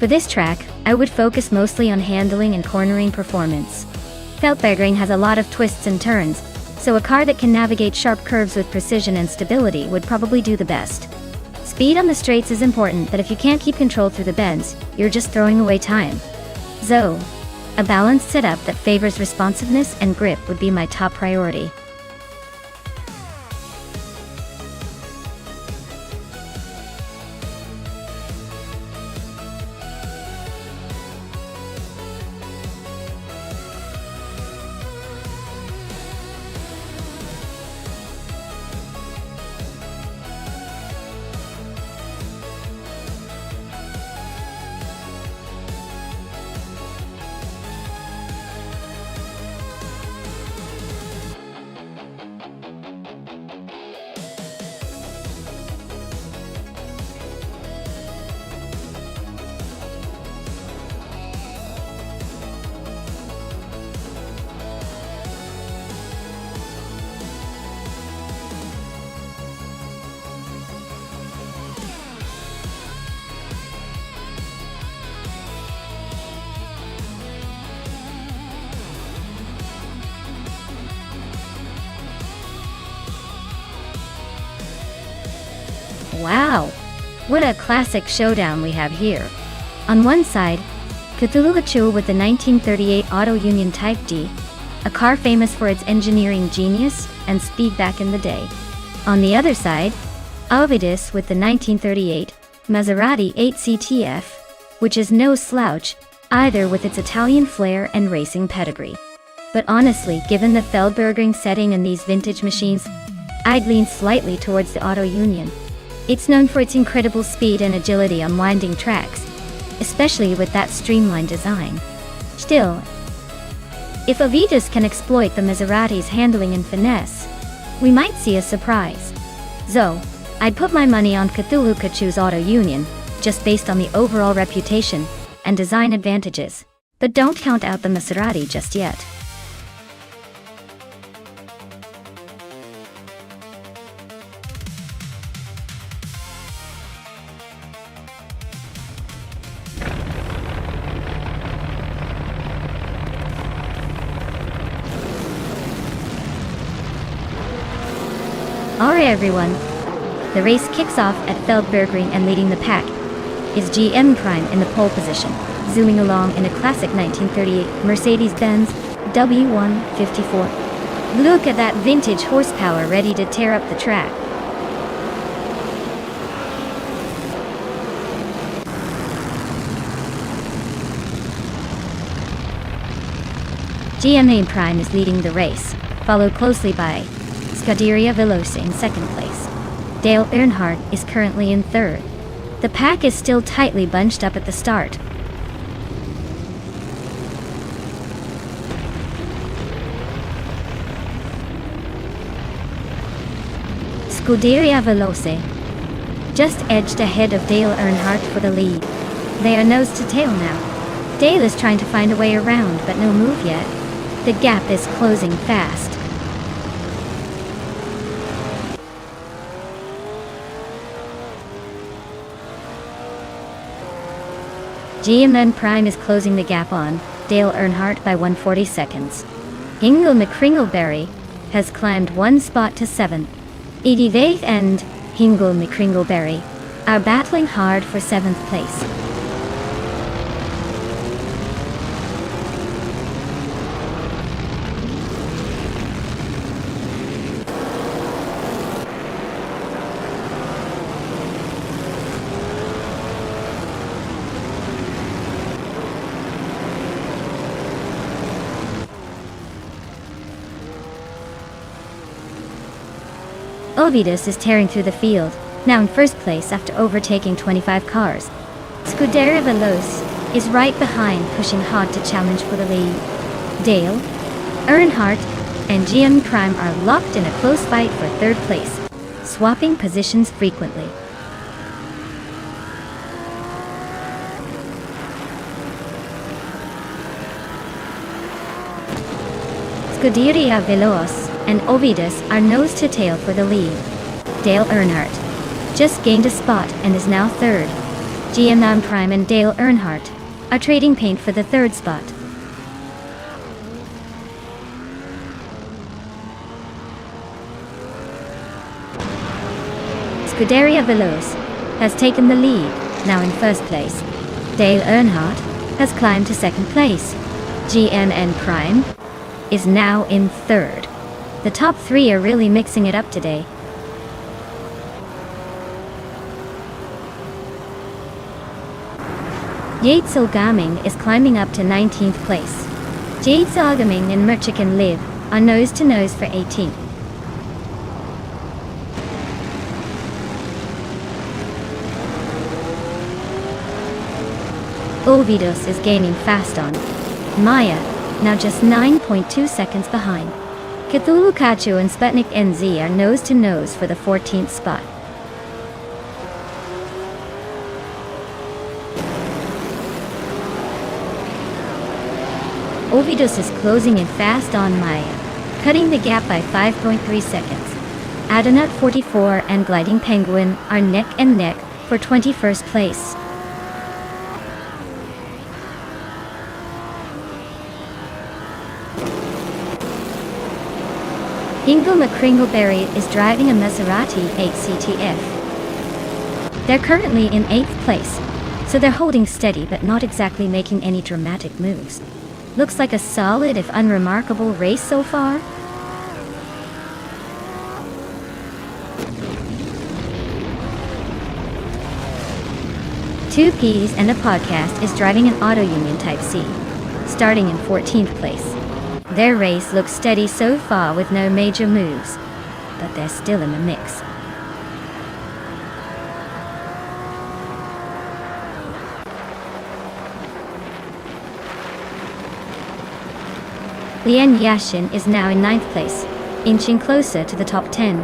For this track, I would focus mostly on handling and cornering performance. Feldbergring has a lot of twists and turns, so a car that can navigate sharp curves with precision and stability would probably do the best. Speed on the straights is important, but if you can't keep control through the bends, you're just throwing away time. So, a balanced setup that favors responsiveness and grip would be my top priority. Wow! What a classic showdown we have here. On one side, Cthulhu Achua with the 1938 Auto Union Type D, a car famous for its engineering genius and speed back in the day. On the other side, Ovidus with the 1938 Maserati 8CTF, which is no slouch, either with its Italian flair and racing pedigree. But honestly, given the Feldbergring setting in these vintage machines, I'd lean slightly towards the Auto Union. It's known for its incredible speed and agility on winding tracks, especially with that streamlined design. Still, if Ovidus can exploit the Maserati's handling and finesse, we might see a surprise. So, I'd put my money on Cthulhu Achua's Auto Union, just based on the overall reputation and design advantages. But don't count out the Maserati just yet. Alright everyone, the race kicks off at Feldbergring and leading the pack is GM Prime in the pole position, zooming along in a classic 1938 Mercedes-Benz W154. Look at that vintage horsepower ready to tear up the track. GMA Prime is leading the race, followed closely by Scuderia Veloce in second place. Dale Earnhardt is currently in third. The pack is still tightly bunched up at the start. Scuderia Veloce just edged ahead of Dale Earnhardt for the lead. They are nose to tail now. Dale is trying to find a way around, but no move yet. The gap is closing fast. GMN Prime is closing the gap on Dale Earnhardt by 140 seconds. Ingle McCringleberry has climbed one spot to 7th. Edie Vaith and Hingle McCringleberry are battling hard for 7th place. Ovidus is tearing through the field, now in first place after overtaking 25 cars. Scuderia Veloce is right behind, pushing hard to challenge for the lead. Dale, Earnhardt, and GM Prime are locked in a close fight for third place, swapping positions frequently. Scuderia Veloce and Ovidus are nose to tail for the lead. Dale Earnhardt just gained a spot and is now third. GM Prime and Dale Earnhardt are trading paint for the third spot. Scuderia Veloce has taken the lead, now in first place. Dale Earnhardt has climbed to second place. GMN Prime is now in third. The top three are really mixing it up today. Yates Ogaming is climbing up to 19th place. Yates Ogaming and Merchican Liv are nose to nose for 18th. Ovidus is gaining fast on Maya, now just 9.2 seconds behind. Cthulhu Kachu and Sputnik NZ are nose to nose for the 14th spot. Ovidus is closing in fast on Maya, cutting the gap by 5.3 seconds. Adonut 44 and Gliding Penguin are neck and neck for 21st place. Ingle McCringleberry is driving a Maserati 8CTF. They're currently in 8th place, so they're holding steady but not exactly making any dramatic moves. Looks like a solid if unremarkable race so far. Two Peas and a Podcast is driving an Auto Union Type C, starting in 14th place. Their race looks steady so far with no major moves, but they're still in the mix. Lien Yashin is now in 9th place, inching closer to the top 10.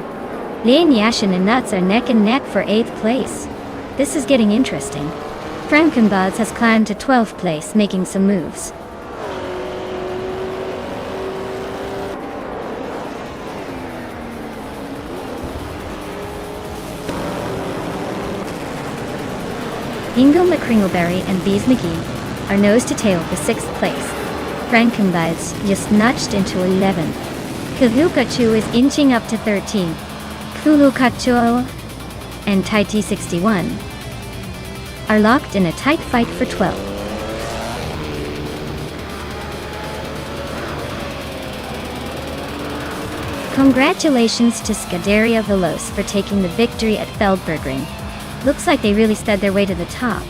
Lien Yashin and Nuts are neck and neck for 8th place. This is getting interesting. Frankenbuds has climbed to 12th place, making some moves. Ingle McCringleberry and Bees McGee are nose to tail for 6th place. Frankenbites just nudged into 11th. Kavukachu is inching up to 13th. Fulukacho and Taiti 61 are locked in a tight fight for 12. Congratulations to Scuderia Veloce for taking the victory at Feldbergring. Looks like they really sped their way to the top.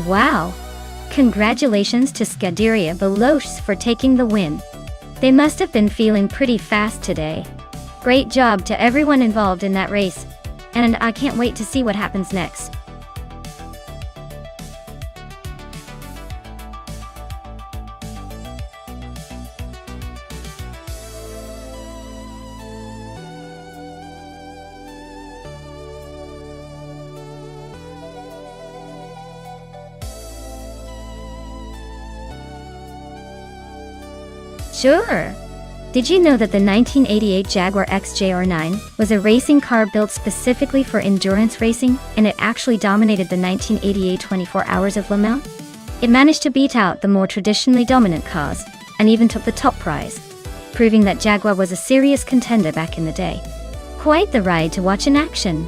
Wow! Congratulations to Scuderia Veloce for taking the win. They must have been feeling pretty fast today. Great job to everyone involved in that race, and I can't wait to see what happens next. Sure! Did you know that the 1988 Jaguar XJR9 was a racing car built specifically for endurance racing, and it actually dominated the 1988 24 Hours of Le Mans? It managed to beat out the more traditionally dominant cars, and even took the top prize, proving that Jaguar was a serious contender back in the day. Quite the ride to watch in action.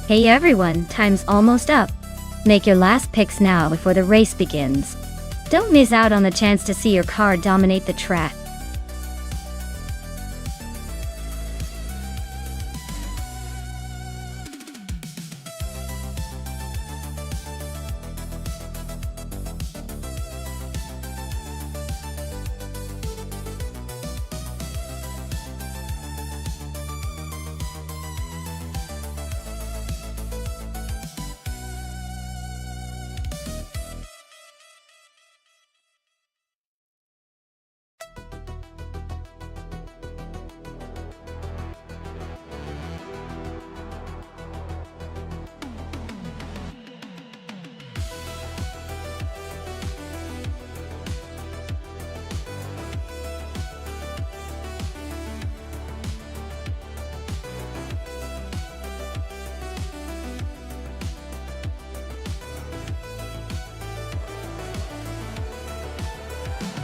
Hey everyone, time's almost up. Make your last picks now before the race begins. Don't miss out on the chance to see your car dominate the track.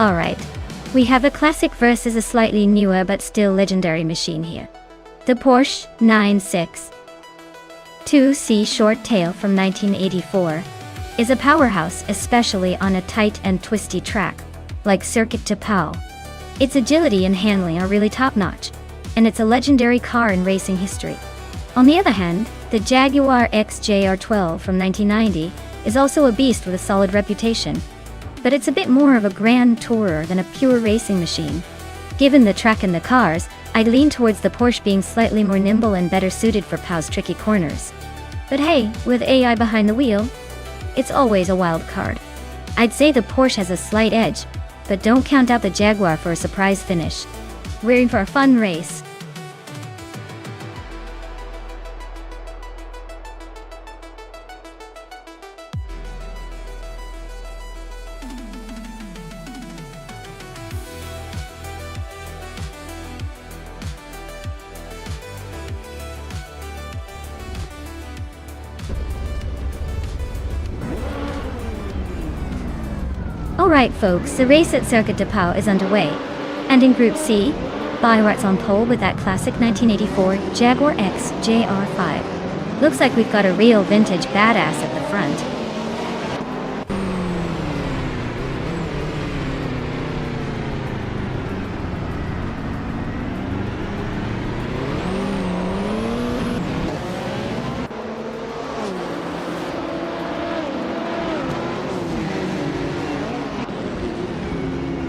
Alright, we have a classic versus a slightly newer but still legendary machine here. The Porsche 962C Short Tail from 1984 is a powerhouse, especially on a tight and twisty track, like Circuit de Pau. Its agility and handling are really top-notch, and it's a legendary car in racing history. On the other hand, the Jaguar XJR12 from 1990 is also a beast with a solid reputation, but it's a bit more of a grand tourer than a pure racing machine. Given the track and the cars, I'd lean towards the Porsche being slightly more nimble and better suited for Pau's tricky corners. But hey, with AI behind the wheel, it's always a wild card. I'd say the Porsche has a slight edge, but don't count out the Jaguar for a surprise finish. We're in for a fun race. Alright folks, the race at Circuit de Pau is underway. And in Group C, Bayart's on pole with that classic 1984 Jaguar X JR5. Looks like we've got a real vintage badass at the front.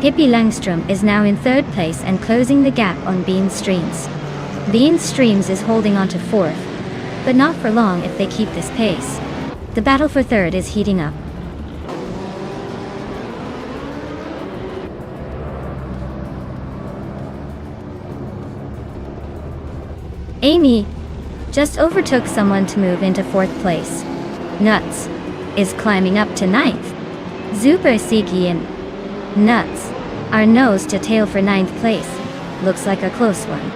Hippie Langstrom is now in third place and closing the gap on Bean Streams. Bean Streams is holding on to fourth, but not for long if they keep this pace. The battle for third is heating up. Amy just overtook someone to move into fourth place. Nuts is climbing up to ninth. Super Siki and Nuts are nose to tail for ninth place. Looks like a close one.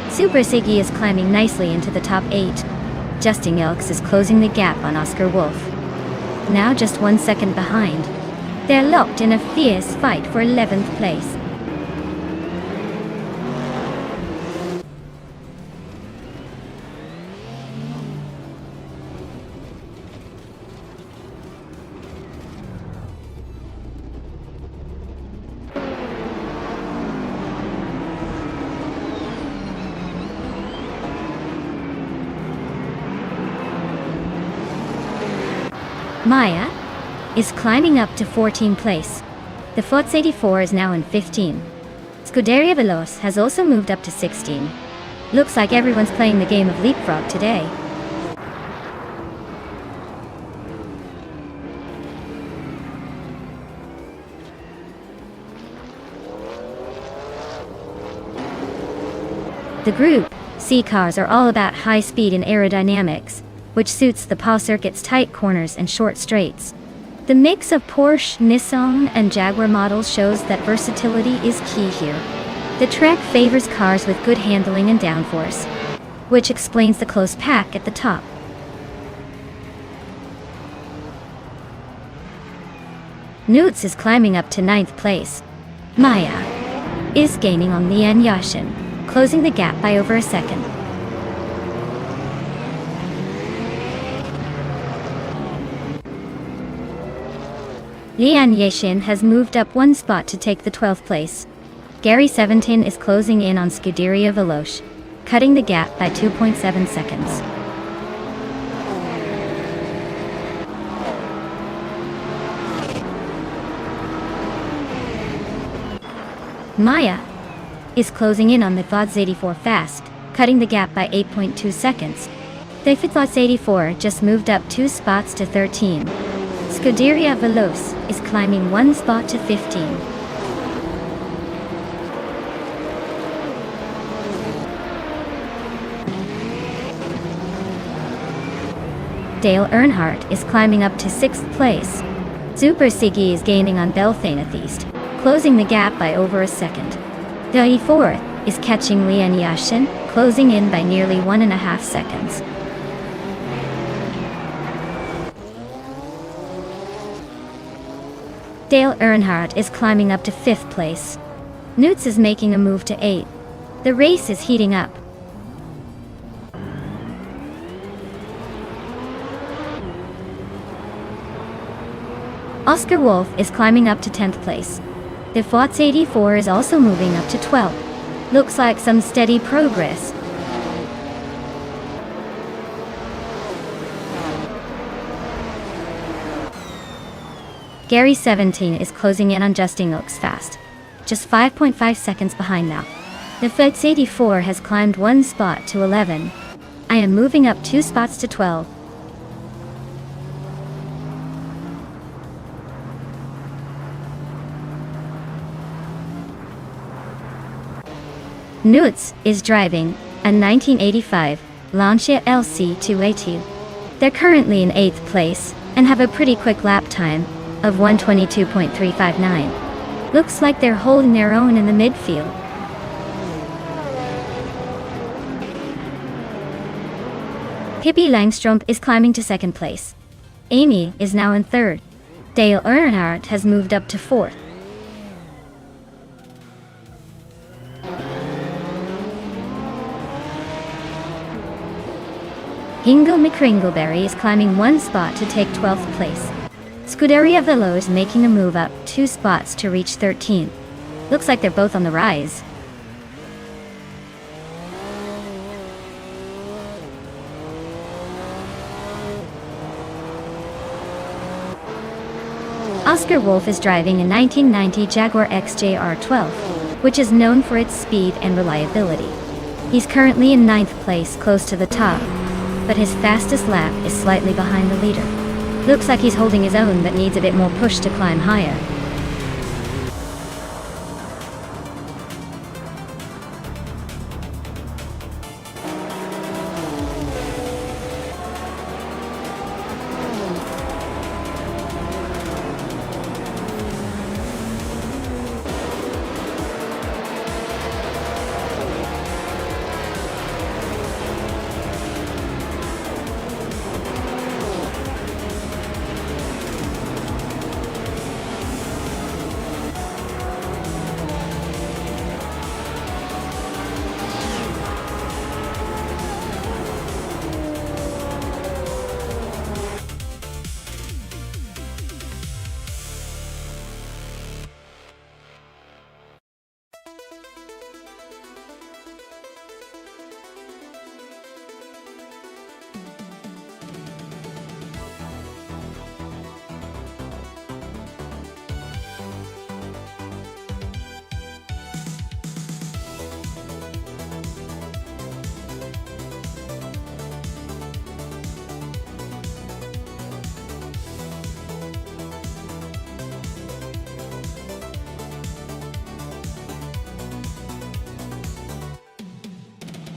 Super Siggy is climbing nicely into the top 8. Justin Elks is closing the gap on Oscar Wolf. Now just 1 second behind. They're locked in a fierce fight for 11th place. Maya is climbing up to 14th place. The Fox 84 is now in 15. Scuderia Veloz has also moved up to 16. Looks like everyone's playing the game of leapfrog today. The Group C cars are all about high speed and aerodynamics, which suits the Pau circuit's tight corners and short straights. The mix of Porsche, Nissan, and Jaguar models shows that versatility is key here. The track favors cars with good handling and downforce, which explains the close pack at the top. Newts is climbing up to 9th place. Maya is gaining on Lian Yashin, closing the gap by over a second. Lian Yashin has moved up 1 spot to take the 12th place. Gary 17 is closing in on Scuderia Veloz, cutting the gap by 2.7 seconds. Maya is closing in on the Fox 84 fast, cutting the gap by 8.2 seconds. The Fox 84 just moved up 2 spots to 13. Scuderia Veloz is climbing 1 spot to 15. Dale Earnhardt is climbing up to 6th place. Super Siggy is gaining on Belthanetheist, closing the gap by over a second. The E4 is catching Lian Yashin, closing in by nearly 1.5 seconds. Dale Earnhardt is climbing up to 5th place. Newts is making a move to 8th. The race is heating up. Oscar Wolf is climbing up to 10th place. The Fox 84 is also moving up to 12th. Looks like some steady progress. Gary 17 is closing in on Justin Oaks fast. Just 5.5 seconds behind now. The Flex 84 has climbed 1 spot to 11. I am moving up 2 spots to 12. Newts is driving a 1985 Lancia LC2A2. They're currently in 8th place and have a pretty quick lap time of 1:22.359. Looks like they're holding their own in the midfield. Pippi Langstrup is climbing to 2nd place. Amy is now in 3rd. Dale Earnhardt has moved up to 4th. Ingo McCringleberry is climbing 1 spot to take 12th place. Scuderia Velo is making a move up 2 spots to reach 13th. Looks like they're both on the rise. Oscar Wolf is driving a 1990 Jaguar XJR12, which is known for its speed and reliability. He's currently in 9th place, close to the top, but his fastest lap is slightly behind the leader. Looks like he's holding his own but needs a bit more push to climb higher.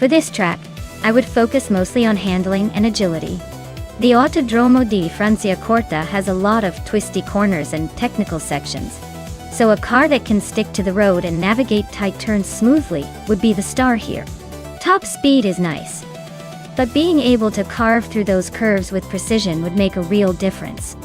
For this track, I would focus mostly on handling and agility. The Autodromo di Franciacorta has a lot of twisty corners and technical sections, so a car that can stick to the road and navigate tight turns smoothly would be the star here. Top speed is nice, but being able to carve through those curves with precision would make a real difference.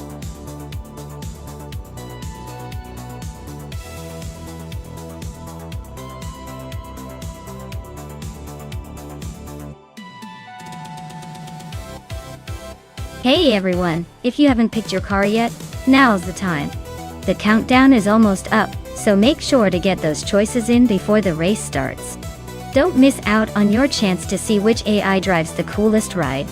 Hey everyone, if you haven't picked your car yet, now's the time. The countdown is almost up, so make sure to get those choices in before the race starts. Don't miss out on your chance to see which AI drives the coolest ride.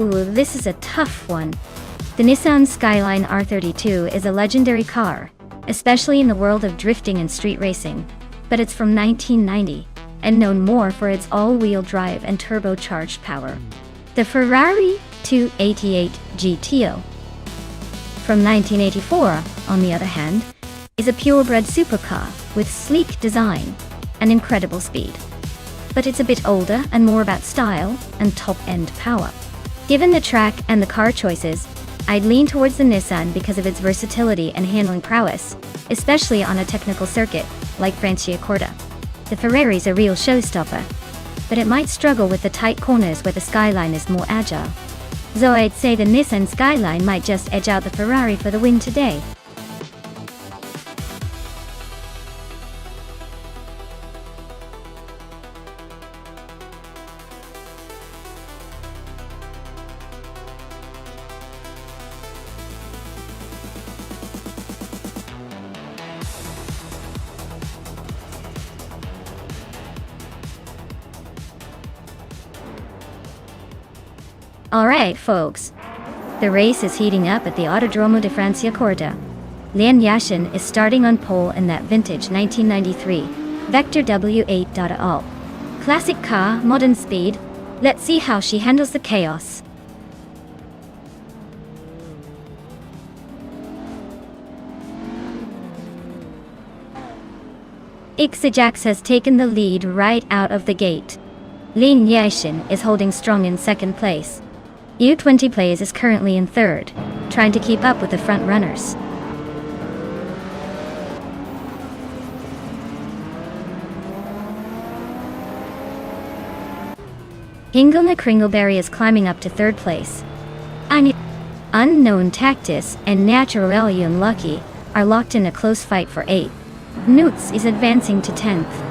Ooh, this is a tough one. The Nissan Skyline R32 is a legendary car, especially in the world of drifting and street racing, but it's from 1990, and known more for its all-wheel drive and turbocharged power. The Ferrari 288 GTO from 1984, on the other hand, is a purebred supercar with sleek design and incredible speed. But it's a bit older and more about style and top-end power. Given the track and the car choices, I'd lean towards the Nissan because of its versatility and handling prowess, especially on a technical circuit like Franciacorta. The Ferrari's a real showstopper, but it might struggle with the tight corners where the Skyline is more agile. So I'd say the Nissan Skyline might just edge out the Ferrari for the win today. Alright folks, the race is heating up at the Autodromo de Franciacorta. Lian Yashin is starting on pole in that vintage 1993 Vector W8 All. Classic car, modern speed. Let's see how she handles the chaos. Ixajax has taken the lead right out of the gate. Lian Yashin is holding strong in second place. U20 Plays is currently in third, trying to keep up with the front runners. Hingelna Kringleberry is climbing up to third place. Unknown Tactus and Naturally Unlucky are locked in a close fight for 8th. Newts is advancing to 10th.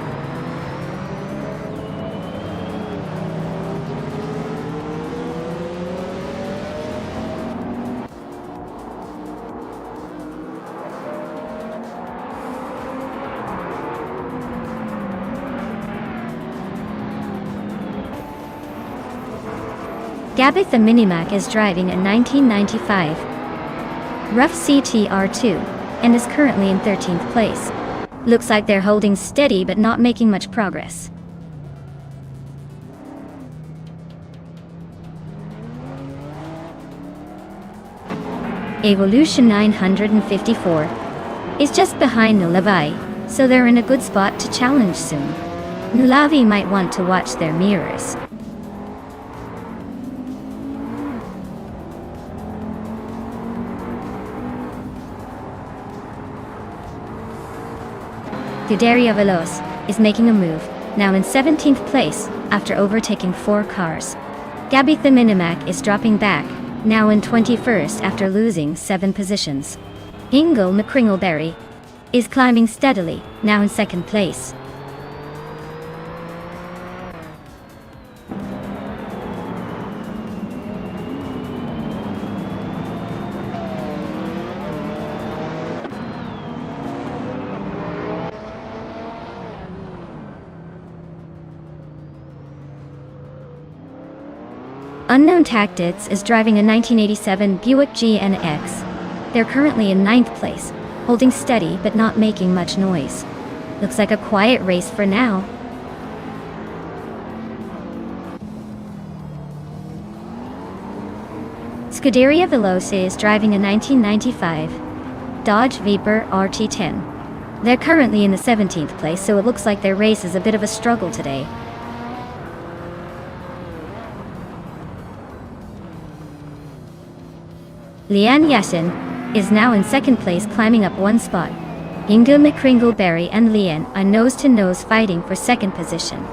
Gabith the Minimac is driving a 1995 Rough CTR2 and is currently in 13th place. Looks like they're holding steady but not making much progress. Evolution 954 is just behind Nulavi, so they're in a good spot to challenge soon. Nulavi might want to watch their mirrors. Scuderia Veloz is making a move, now in 17th place, after overtaking 4 cars. Gabith the Minimac is dropping back, now in 21st after losing 7 positions. Hingle McCringleberry is climbing steadily, now in 2nd place. Unknown Tactics is driving a 1987 Buick GNX. They're currently in 9th place, holding steady but not making much noise. Looks like a quiet race for now. Scuderia Veloce is driving a 1995 Dodge Viper RT10. They're currently in the 17th place, so it looks like their race is a bit of a struggle today. Lian Yashin is now in 2nd place, climbing up 1 spot. Inga McCringleberry and Lian are nose-to-nose fighting for 2nd position.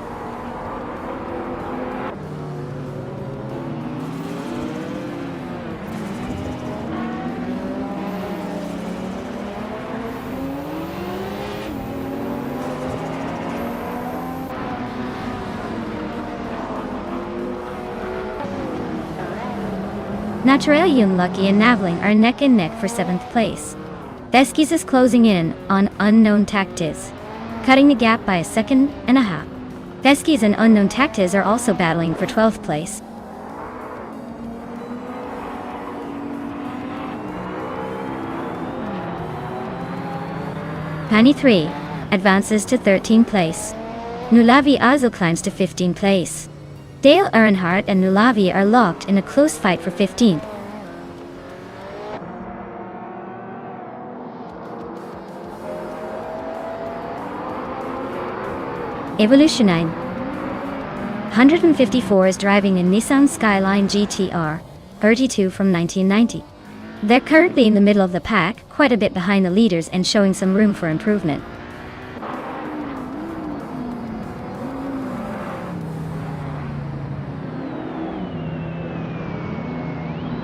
Naturally Unlucky and Navling are neck and neck for 7th place. Veskis is closing in on Unknown Tactics, cutting the gap by 1.5 seconds. Veskis and Unknown Tactics are also battling for 12th place. Pani 3 advances to 13th place. Nulavi also climbs to 15th place. Dale Earnhardt and Nulavi are locked in a close fight for 15th. Evolution 9. 154 is driving a Nissan Skyline GTR 32 from 1990. They're currently in the middle of the pack, quite a bit behind the leaders and showing some room for improvement.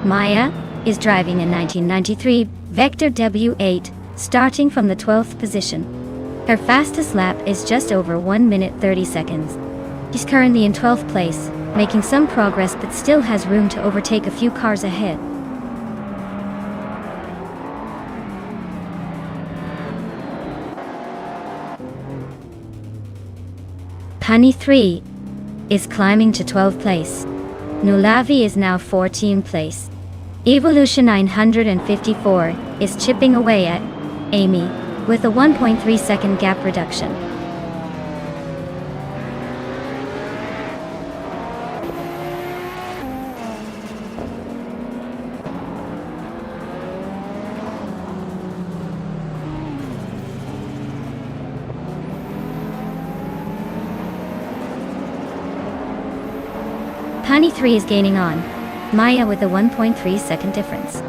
Maya is driving a 1993 Vector W8, starting from the 12th position. Her fastest lap is just over 1 minute 30 seconds. She's currently in 12th place, making some progress but still has room to overtake a few cars ahead. Pani 3 is climbing to 12th place. Nulavi is now 14th place. Evolution 954 is chipping away at Amy with a 1.3 second gap reduction. Pani 3 is gaining on Maya with a 1.3 second difference.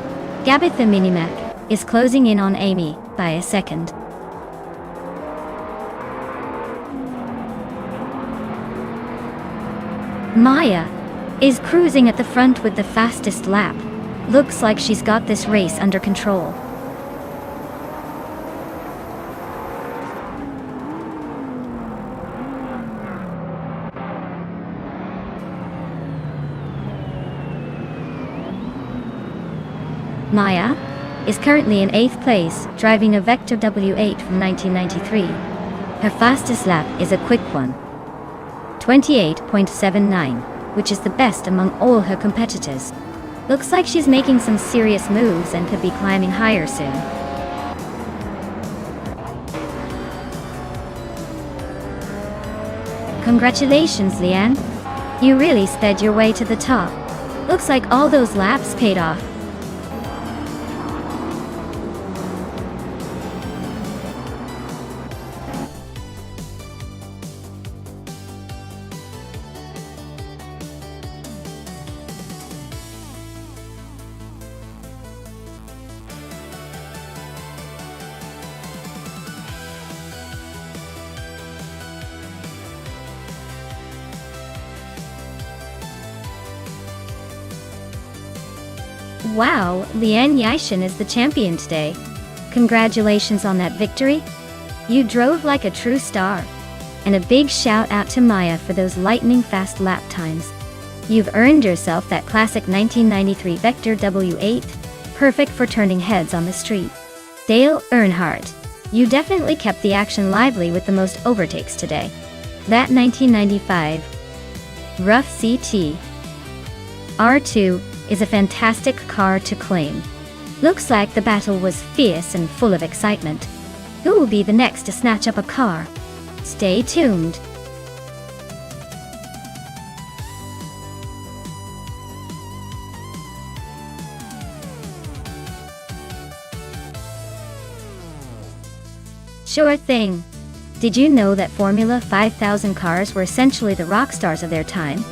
Gabitha Minimac is closing in on Amy by a second. Maya is cruising at the front with the fastest lap. Looks like she's got this race under control. Maya is currently in 8th place, driving a Vector W8 from 1993. Her fastest lap is a quick one, 28.79, which is the best among all her competitors. Looks like she's making some serious moves and could be climbing higher soon. Congratulations, Leanne. You really sped your way to the top. Looks like all those laps paid off. Wow, Lian Yishin is the champion today. Congratulations on that victory. You drove like a true star. And a big shout out to Maya for those lightning fast lap times. You've earned yourself that classic 1993 Vector W8, perfect for turning heads on the street. Dale Earnhardt, you definitely kept the action lively with the most overtakes today. That 1995 Rough CT R2 is a fantastic car to claim. Looks like the battle was fierce and full of excitement. Who will be the next to snatch up a car? Stay tuned. Sure thing. Did you know that Formula 5000 cars were essentially the rock stars of their time?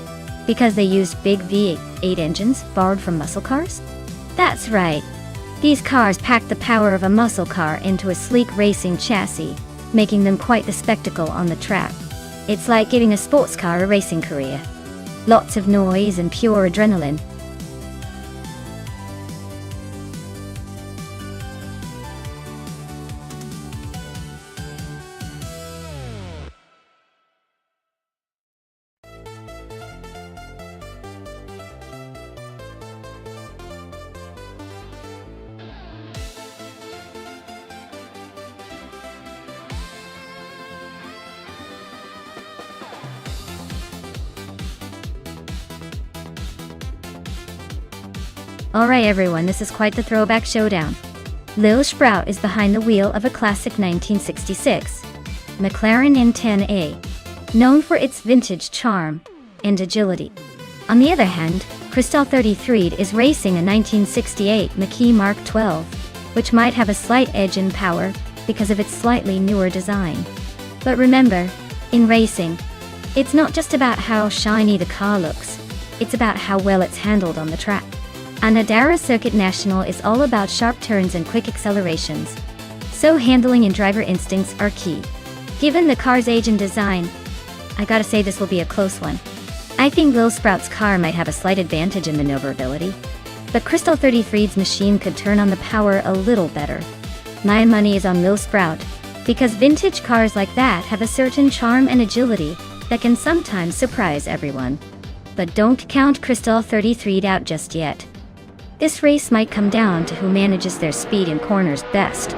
Because they used big V8 engines borrowed from muscle cars? That's right. These cars packed the power of a muscle car into a sleek racing chassis, making them quite the spectacle on the track. It's like giving a sports car a racing career. Lots of noise and pure adrenaline. Alright everyone, this is quite the throwback showdown. Lil Sprout is behind the wheel of a classic 1966 McLaren N10A, known for its vintage charm and agility. On the other hand, Crystal 33 is racing a 1968 Mackie Mark 12, which might have a slight edge in power because of its slightly newer design. But remember, in racing, it's not just about how shiny the car looks, it's about how well it's handled on the track. Anadara Circuit National is all about sharp turns and quick accelerations, so handling and driver instincts are key. Given the car's age and design, I gotta say this will be a close one. I think Lil Sprout's car might have a slight advantage in maneuverability, but Crystal 33's machine could turn on the power a little better. My money is on Lil Sprout, because vintage cars like that have a certain charm and agility that can sometimes surprise everyone. But don't count Crystal 33 out just yet. This race might come down to who manages their speed in corners best.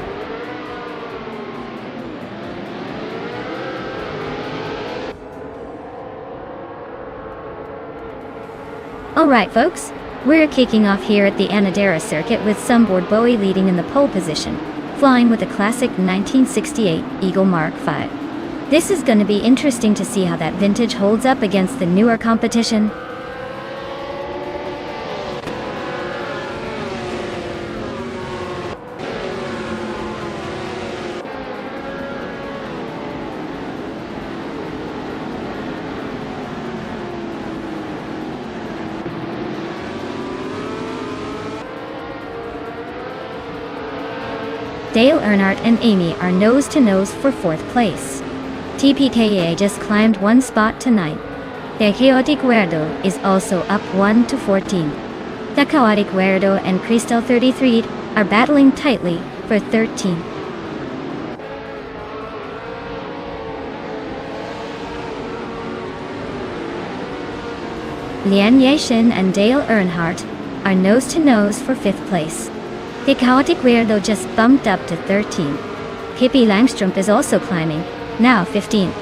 Alright folks, we're kicking off here at the Anadara circuit with Sunboard Bowie leading in the pole position, flying with a classic 1968 Eagle Mark V. This is gonna be interesting to see how that vintage holds up against the newer competition. Dale Earnhardt and Amy are nose-to-nose for 4th place. TPKA just climbed one spot to 9th. The Chaotic Weirdo is also up 1 to 14. The Chaotic Weirdo and Crystal 33 are battling tightly for 13th. Lian Yashin and Dale Earnhardt are nose-to-nose for 5th place. The Chaotic Weirdo just bumped up to 13th. Pippi Langstrup is also climbing, now 15th.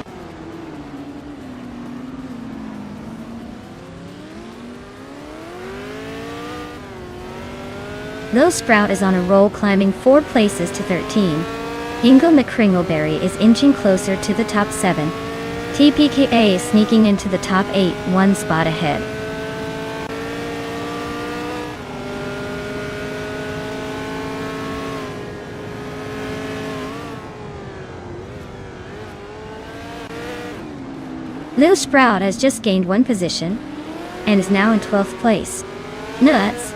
Lil Sprout is on a roll, climbing 4 places to 13. Ingo McCringleberry is inching closer to the top 7. TPKA is sneaking into the top 8, 1 spot ahead. Lil Sprout has just gained 1 position and is now in 12th place. Nuts!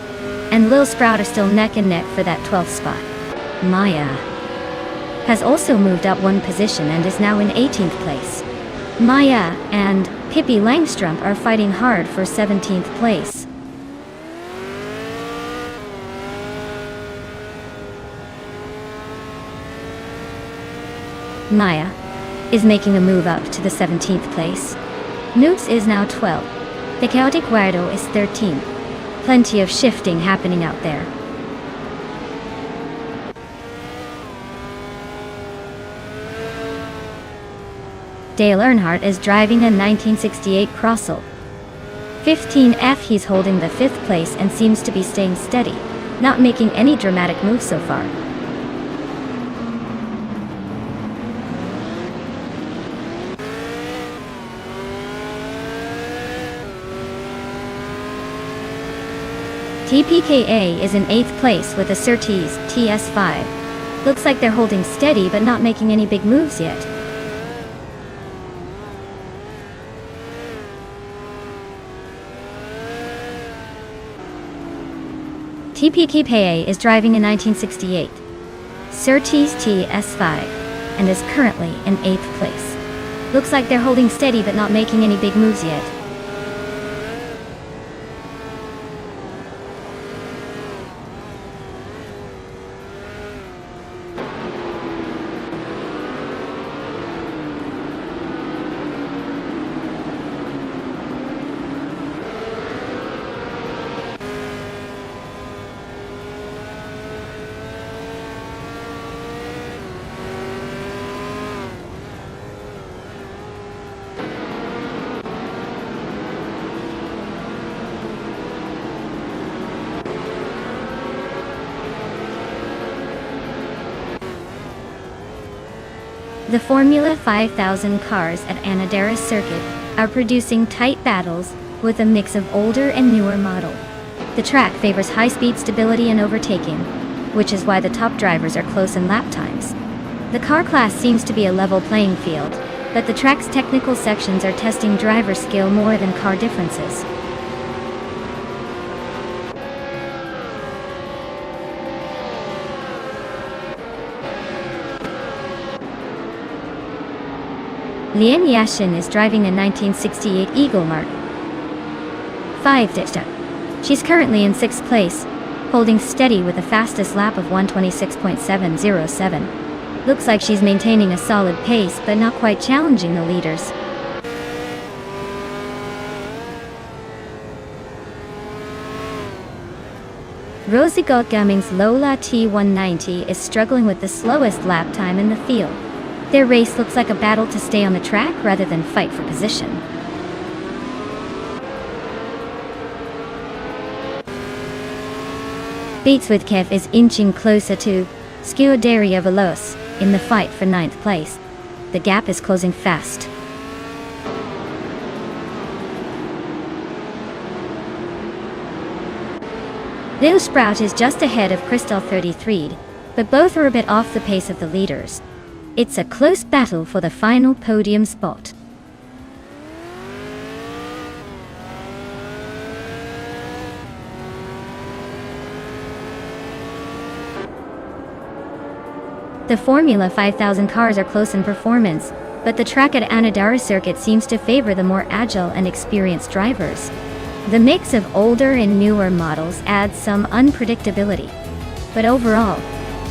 And Lil Sprout are still neck and neck for that 12th spot. Maya has also moved up 1 position and is now in 18th place. Maya and Pippi Langstrup are fighting hard for 17th place. Maya is making a move up to the 17th place. Noops is now 12th. The Chaotic Weirdo is 13th. Plenty of shifting happening out there. Dale Earnhardt is driving a 1968 Crossel. 15F, he's holding the 5th place and seems to be staying steady, not making any dramatic moves so far. TPKA is in 8th place with a Surtees TS5. Looks like they're holding steady but not making any big moves yet. TPKA is driving a 1968 Surtees TS5 and is currently in 8th place. Looks like they're holding steady but not making any big moves yet. The Formula 5000 cars at Anadira's circuit are producing tight battles with a mix of older and newer model. The track favors high-speed stability and overtaking, which is why the top drivers are close in lap times. The car class seems to be a level playing field, but the track's technical sections are testing driver skill more than car differences. Lian Yashin is driving a 1968 Eagle Mark 5 Dicta. She's currently in 6th place, holding steady with the fastest lap of 126.707. Looks like she's maintaining a solid pace but not quite challenging the leaders. Rosie Gottgaming's Lola T190 is struggling with the slowest lap time in the field. Their race looks like a battle to stay on the track rather than fight for position. Beatswithkev is inching closer to Scuderia Veloce in the fight for 9th place. The gap is closing fast. Lil Sprout is just ahead of Crystal 33, but both are a bit off the pace of the leaders. It's a close battle for the final podium spot. The Formula 5000 cars are close in performance, but the track at Anadira circuit seems to favor the more agile and experienced drivers. The mix of older and newer models adds some unpredictability, but overall,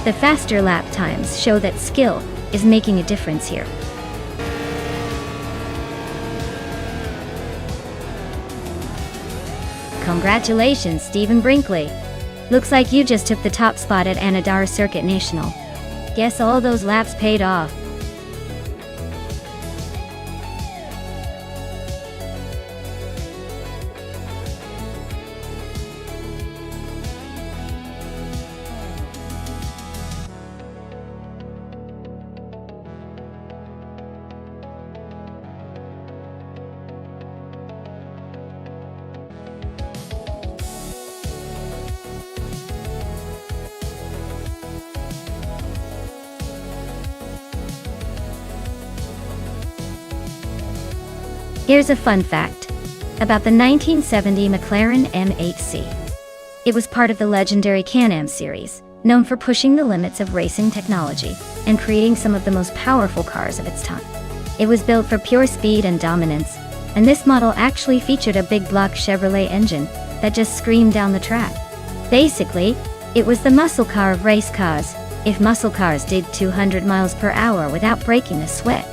the faster lap times show that skill is making a difference here. Congratulations, Stephen Brinkley. Looks like you just took the top spot at Anadira Circuit National. Guess all those laps paid off. Here's a fun fact about the 1970 McLaren M8C. It was part of the legendary Can-Am series, known for pushing the limits of racing technology and creating some of the most powerful cars of its time. It was built for pure speed and dominance, and this model actually featured a big block Chevrolet engine that just screamed down the track. Basically, it was the muscle car of race cars, if muscle cars did 200 miles per hour without breaking a sweat.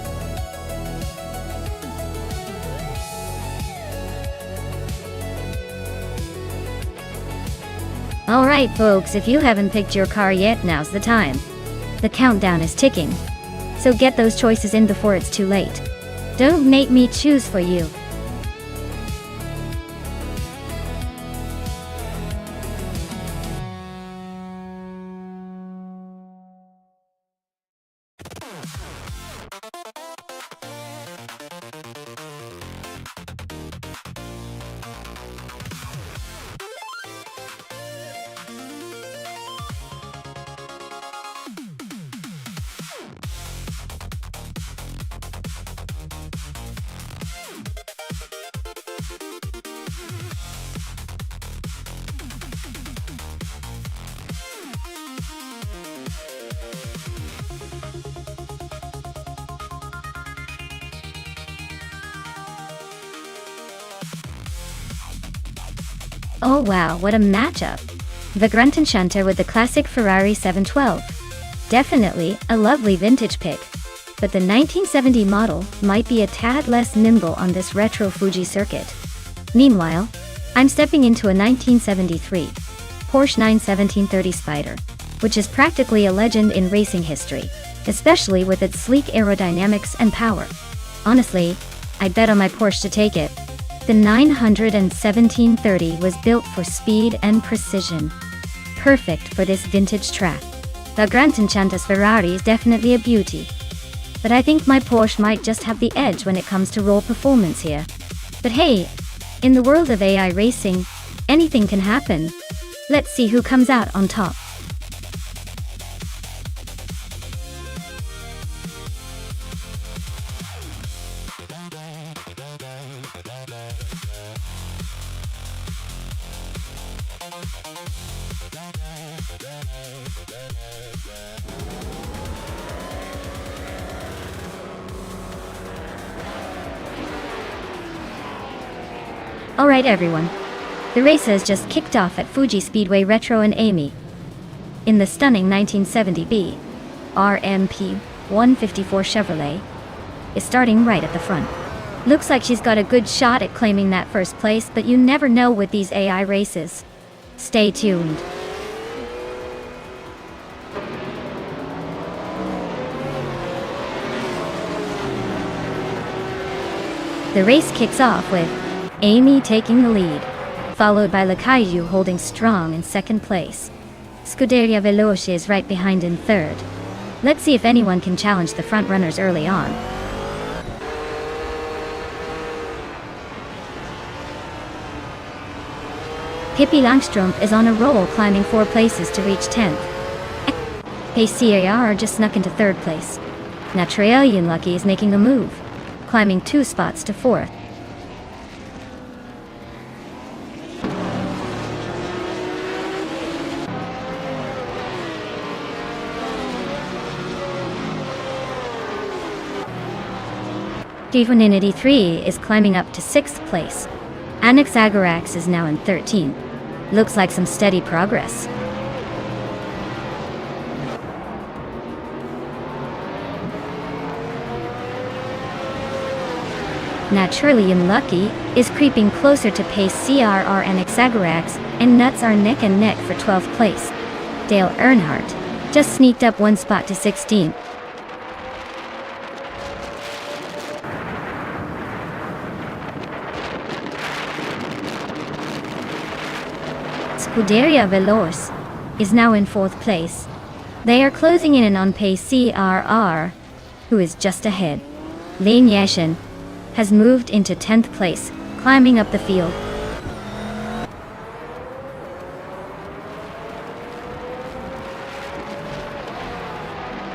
Alright folks, if you haven't picked your car yet, now's the time. The countdown is ticking, so get those choices in before it's too late. Don't make me choose for you. Oh wow, what a matchup! The Gruntenschanter with the classic Ferrari 712. Definitely a lovely vintage pick, but the 1970 model might be a tad less nimble on this retro Fuji circuit. Meanwhile, I'm stepping into a 1973 Porsche 91730 Spider, which is practically a legend in racing history, especially with its sleek aerodynamics and power. Honestly, I'd bet on my Porsche to take it. The 91730 was built for speed and precision. Perfect for this vintage track. The Gruntenchanter's Ferrari is definitely a beauty. but I think my Porsche might just have the edge when it comes to raw performance here. But hey, in the world of AI racing, anything can happen. Let's see who comes out on top. Alright everyone, the race has just kicked off at Fuji Speedway Retro and Amy. In the stunning 1970B, RMP 154 Chevrolet is starting right at the front. Looks like she's got a good shot at claiming that first place, but you never know with these AI races. Stay tuned. The race kicks off with Amy taking the lead, followed by Lakaju holding strong in second place. Scuderia Veloce is right behind in third. Let's see if anyone can challenge the front runners early on. Pippi Langstrumpf is on a roll, climbing 4 places to reach 10th. PCAR just snuck into 3rd place. Naturalian Lucky is making a move, climbing 2 spots to 4th. Divinity 3 is climbing up to 6th place. Annex Agarax is now in 13th. Looks like some steady progress. Naturally Unlucky is creeping closer to pace CRR and Exagarax, and Nuts are neck and neck for 12th place. Dale Earnhardt just sneaked up 1 spot to 16th. Scuderia Veloce is now in 4th place. They are closing in on pace CRR, who is just ahead. Lane Yashin has moved into 10th place, climbing up the field.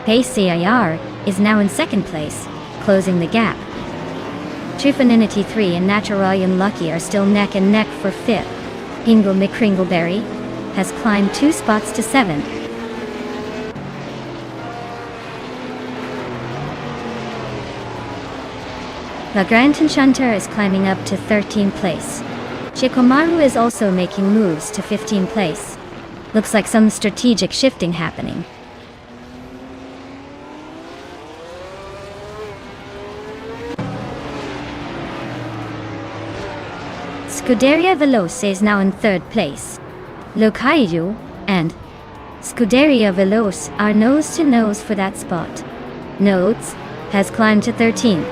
Pace CIR is now in 2nd place, closing the gap. Trifinity 3 and Naturalian Lucky are still neck and neck for 5th. Ingle McCringleberry has climbed 2 spots to 7th. La Grand Enchanteur is climbing up to 13th place. Shikomaru is also making moves to 15th place. Looks like some strategic shifting happening. Scuderia Veloce is now in 3rd place. Lokaiju and Scuderia Veloce are nose to nose for that spot. Notes has climbed to 13th.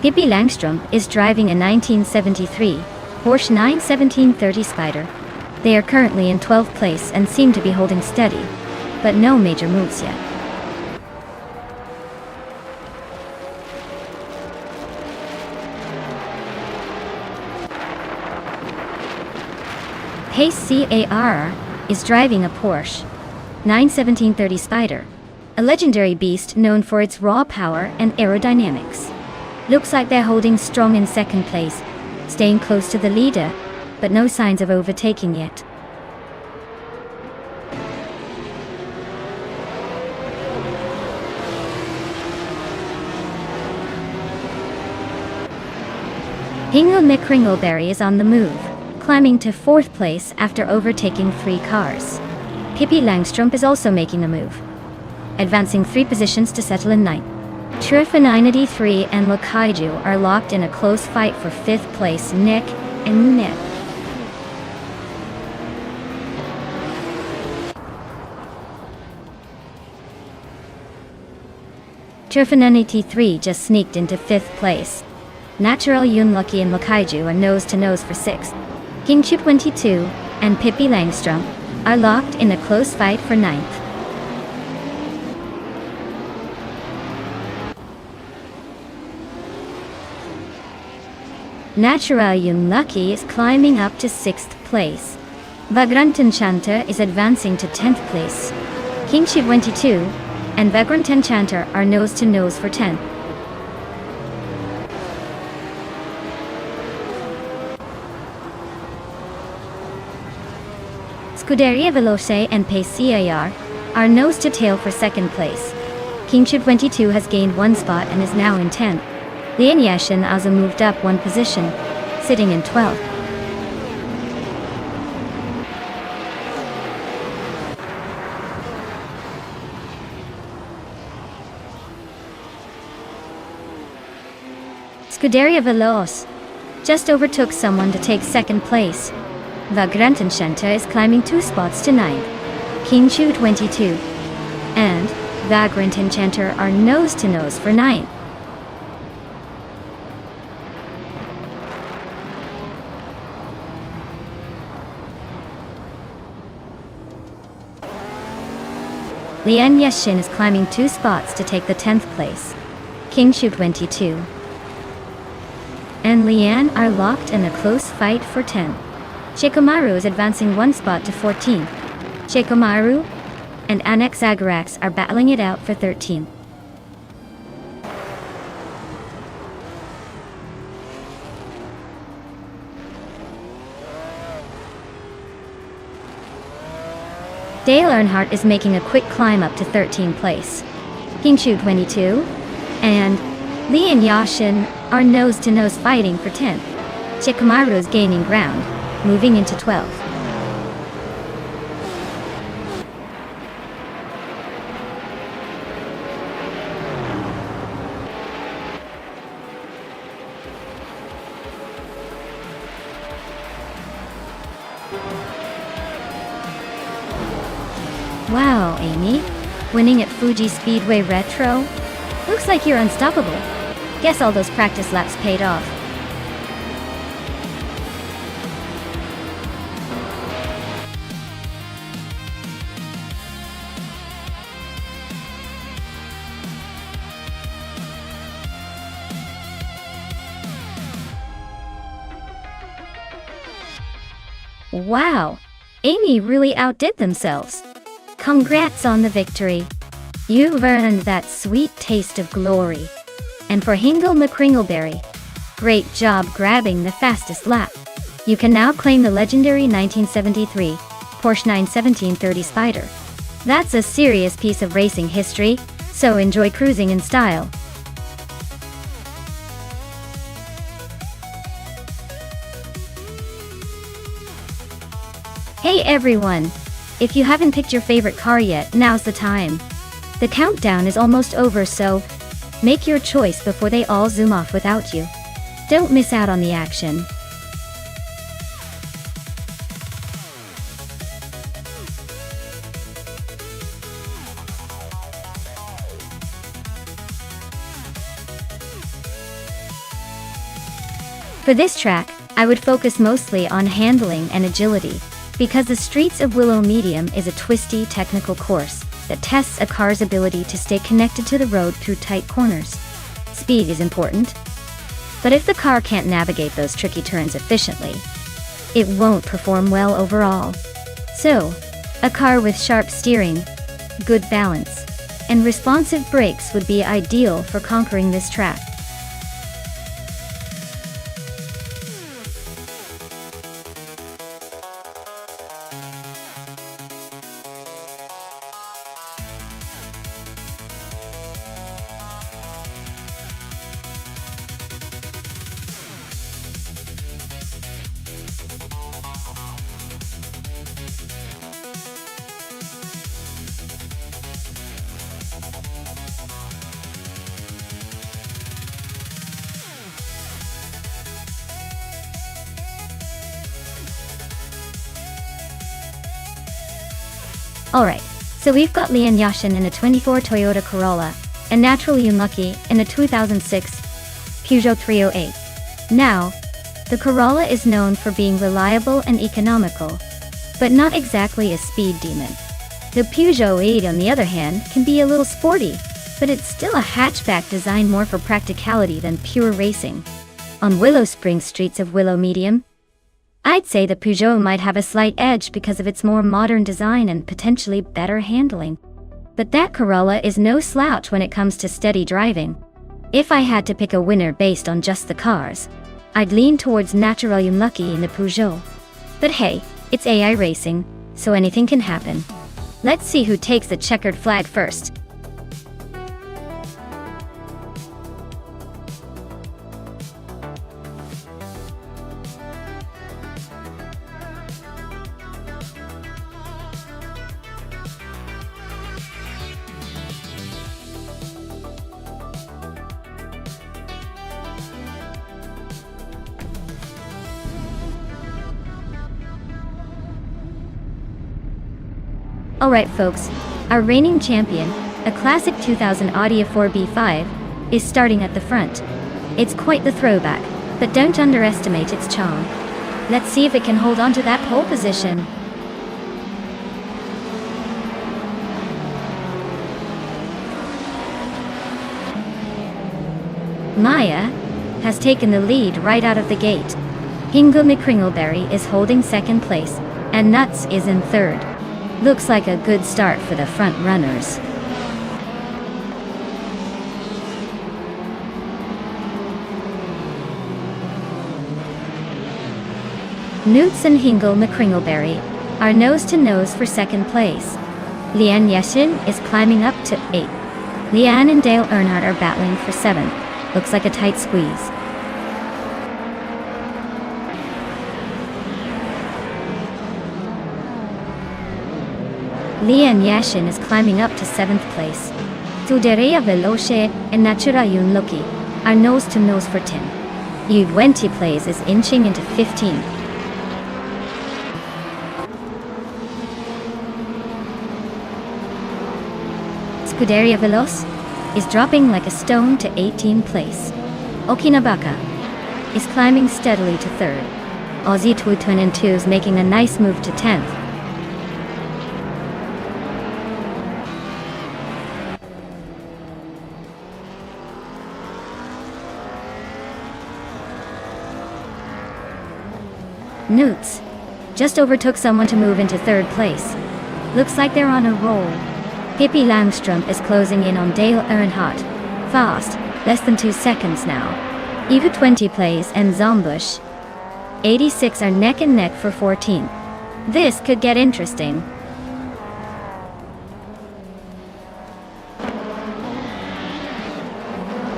Pippi Langstrumpf is driving a 1973 Porsche 917/30 Spider. They are currently in 12th place and seem to be holding steady, but no major moves yet. Pace CAR is driving a Porsche 917/30 Spider, a legendary beast known for its raw power and aerodynamics. Looks like they're holding strong in 2nd place, staying close to the leader, but no signs of overtaking yet. Hingle McCringleberry is on the move, climbing to 4th place after overtaking 3 cars. Pippi Langstrumpf is also making a move, advancing 3 positions to settle in 9th. Trifinity 3 and Lokaiju are locked in a close fight for 5th place, neck and neck. Trifinity 3 just sneaked into 5th place. Natural Unlucky and Lokaiju are nose to nose for 6th. King 22 and Pippi Langstrom are locked in a close fight for ninth. Natural Unlucky is climbing up to 6th place. Vagrant Enchanter is advancing to 10th place. King Shiv 22 and Vagrant Enchanter are nose to nose for 10th. Scuderia Veloce and PCAR are nose to tail for 2nd place. King Shiv 22 has gained 1 spot and is now in 10th. Lian Yashin also moved up 1 position, sitting in 12th. Scuderia Veloce just overtook someone to take 2nd place. Vagrant Enchanter is climbing 2 spots to 9th. King Shiv 22 and Vagrant Enchanter are nose to nose for 9th. Lian Yashin is climbing 2 spots to take the 10th place. King Shiv 22 and Lian are locked in a close fight for 10th. Shikomaru is advancing 1 spot to 14th. Shikomaru and Annex Zagarax are battling it out for 13th. Dale Earnhardt is making a quick climb up to 13th place. King Shiv 22 and Lian Yashin are nose-to-nose fighting for 10th. Shikamaru is gaining ground, moving into 12th. Wow, Amy. Winning at Fuji Speedway Retro? Looks like you're unstoppable. Guess all those practice laps paid off. Wow! Amy really outdid themselves. Congrats on the victory. You've earned that sweet taste of glory. And for Hingle McCringleberry, great job grabbing the fastest lap. You can now claim the legendary 1973 Porsche 91730 Spider. That's a serious piece of racing history, so enjoy cruising in style. Hey everyone! If you haven't picked your favorite car yet, now's the time. The countdown is almost over, so make your choice before they all zoom off without you. Don't miss out on the action. For this track, I would focus mostly on handling and agility, because the Streets of Willow Medium is a twisty technical course that tests a car's ability to stay connected to the road through tight corners. Speed is important, but if the car can't navigate those tricky turns efficiently, it won't perform well overall. So, a car with sharp steering, good balance, and responsive brakes would be ideal for conquering this track. Alright, so we've got Lian Yashin in a 24 Toyota Corolla, and Naturally Unlucky in a 2006 Peugeot 308. Now, the Corolla is known for being reliable and economical, but not exactly a speed demon. The Peugeot 8, on the other hand, can be a little sporty, but it's still a hatchback designed more for practicality than pure racing. On Willow Spring streets of Willow Medium, I'd say the Peugeot might have a slight edge because of its more modern design and potentially better handling. But that Corolla is no slouch when it comes to steady driving. If I had to pick a winner based on just the cars, I'd lean towards Natural Unlucky in the Peugeot. But hey, it's AI racing, so anything can happen. Let's see who takes the checkered flag first. Alright folks, our reigning champion, a classic 2000 Audi A4 B5, is starting at the front. It's quite the throwback, but don't underestimate its charm. Let's see if it can hold on to that pole position. Maya has taken the lead right out of the gate. Hingle McCringleberry is holding second place, and Nuts is in third. Looks like a good start for the front runners. Newts and Hingle McCringleberry are nose-to-nose for second place. Leanne Yeshin is climbing up to 8th. Leanne and Dale Earnhardt are battling for 7th. Looks like a tight squeeze. Leanne Yashin is climbing up to 7th place. Tuderea Veloce and Natura Unlucky are nose-to-nose for 10th. U20 Plays is inching into 15th. Scuderia Veloz is dropping like a stone to 18th place. Okinabaka is climbing steadily to 3rd. Aussie Twin and 2 is making a nice move to 10th. Newts just overtook someone to move into 3rd place. Looks like they're on a roll. Pippi Langstrom is closing in on Dale Earnhardt. Fast, less than 2 seconds now. Eva 20 Plays and Zombush 86 are neck and neck for 14th. This could get interesting.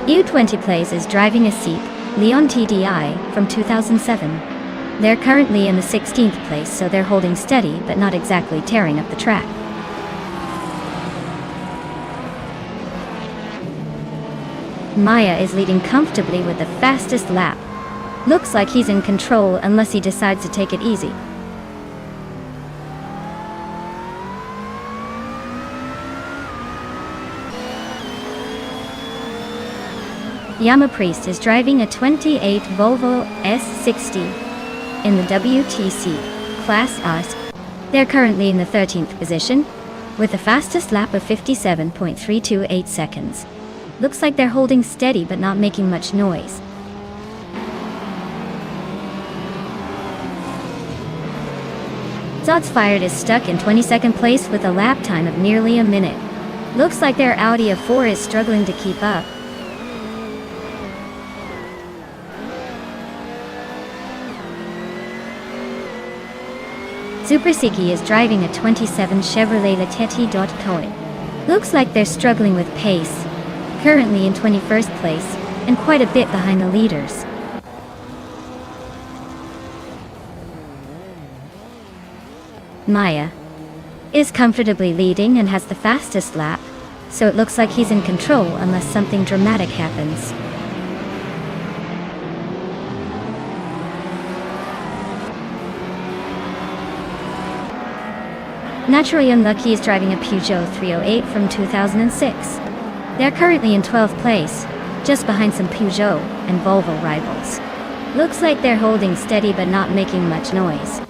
U20 Plays is driving a Seep, Leon TDI, from 2007. They're currently in the 16th place, so they're holding steady but not exactly tearing up the track. Maya is leading comfortably with the fastest lap. Looks like he's in control unless he decides to take it easy. Yama Priest is driving a 28 Volvo S60 in the WTC Class S. They're currently in the 13th position, with the fastest lap of 57.328 seconds. Looks like they're holding steady but not making much noise. Zods Fired is stuck in 22nd place with a lap time of nearly a minute. Looks like their Audi A4 is struggling to keep up. Super Siki is driving a 27 Chevrolet Latetti. Looks like they're struggling with pace, currently in 21st place, and quite a bit behind the leaders. Maya is comfortably leading and has the fastest lap, so it looks like he's in control unless something dramatic happens. Naturally Unlucky is driving a Peugeot 308 from 2006. They're currently in 12th place, just behind some Peugeot and Volvo rivals. Looks like they're holding steady but not making much noise.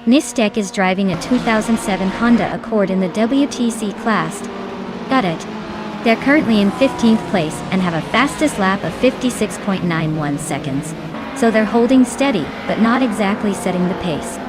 Nonstop is driving a 2007 Honda Accord in the WTC class. Got it. They're currently in 15th place and have a fastest lap of 56.91 seconds. So they're holding steady, but not exactly setting the pace.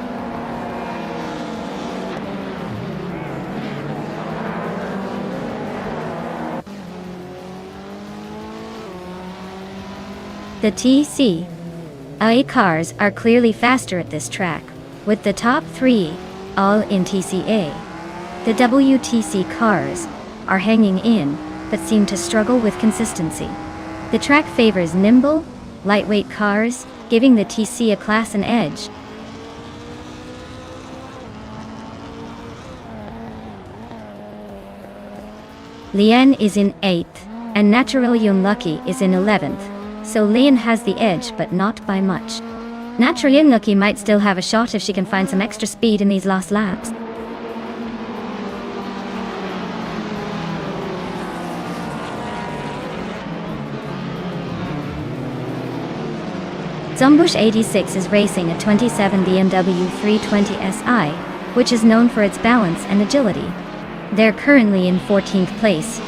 The TCA cars are clearly faster at this track, with the top three all in TCA. The WTC cars are hanging in, but seem to struggle with consistency. The track favors nimble, lightweight cars, giving the TCA class an edge. Lian is in 8th, and Natural Young Lucky is in 11th. So Lian has the edge, but not by much. Natural Young Lucky might still have a shot if she can find some extra speed in these last laps. Zombush 86 is racing a 27 BMW 320 SI, which is known for its balance and agility. They're currently in 14th place,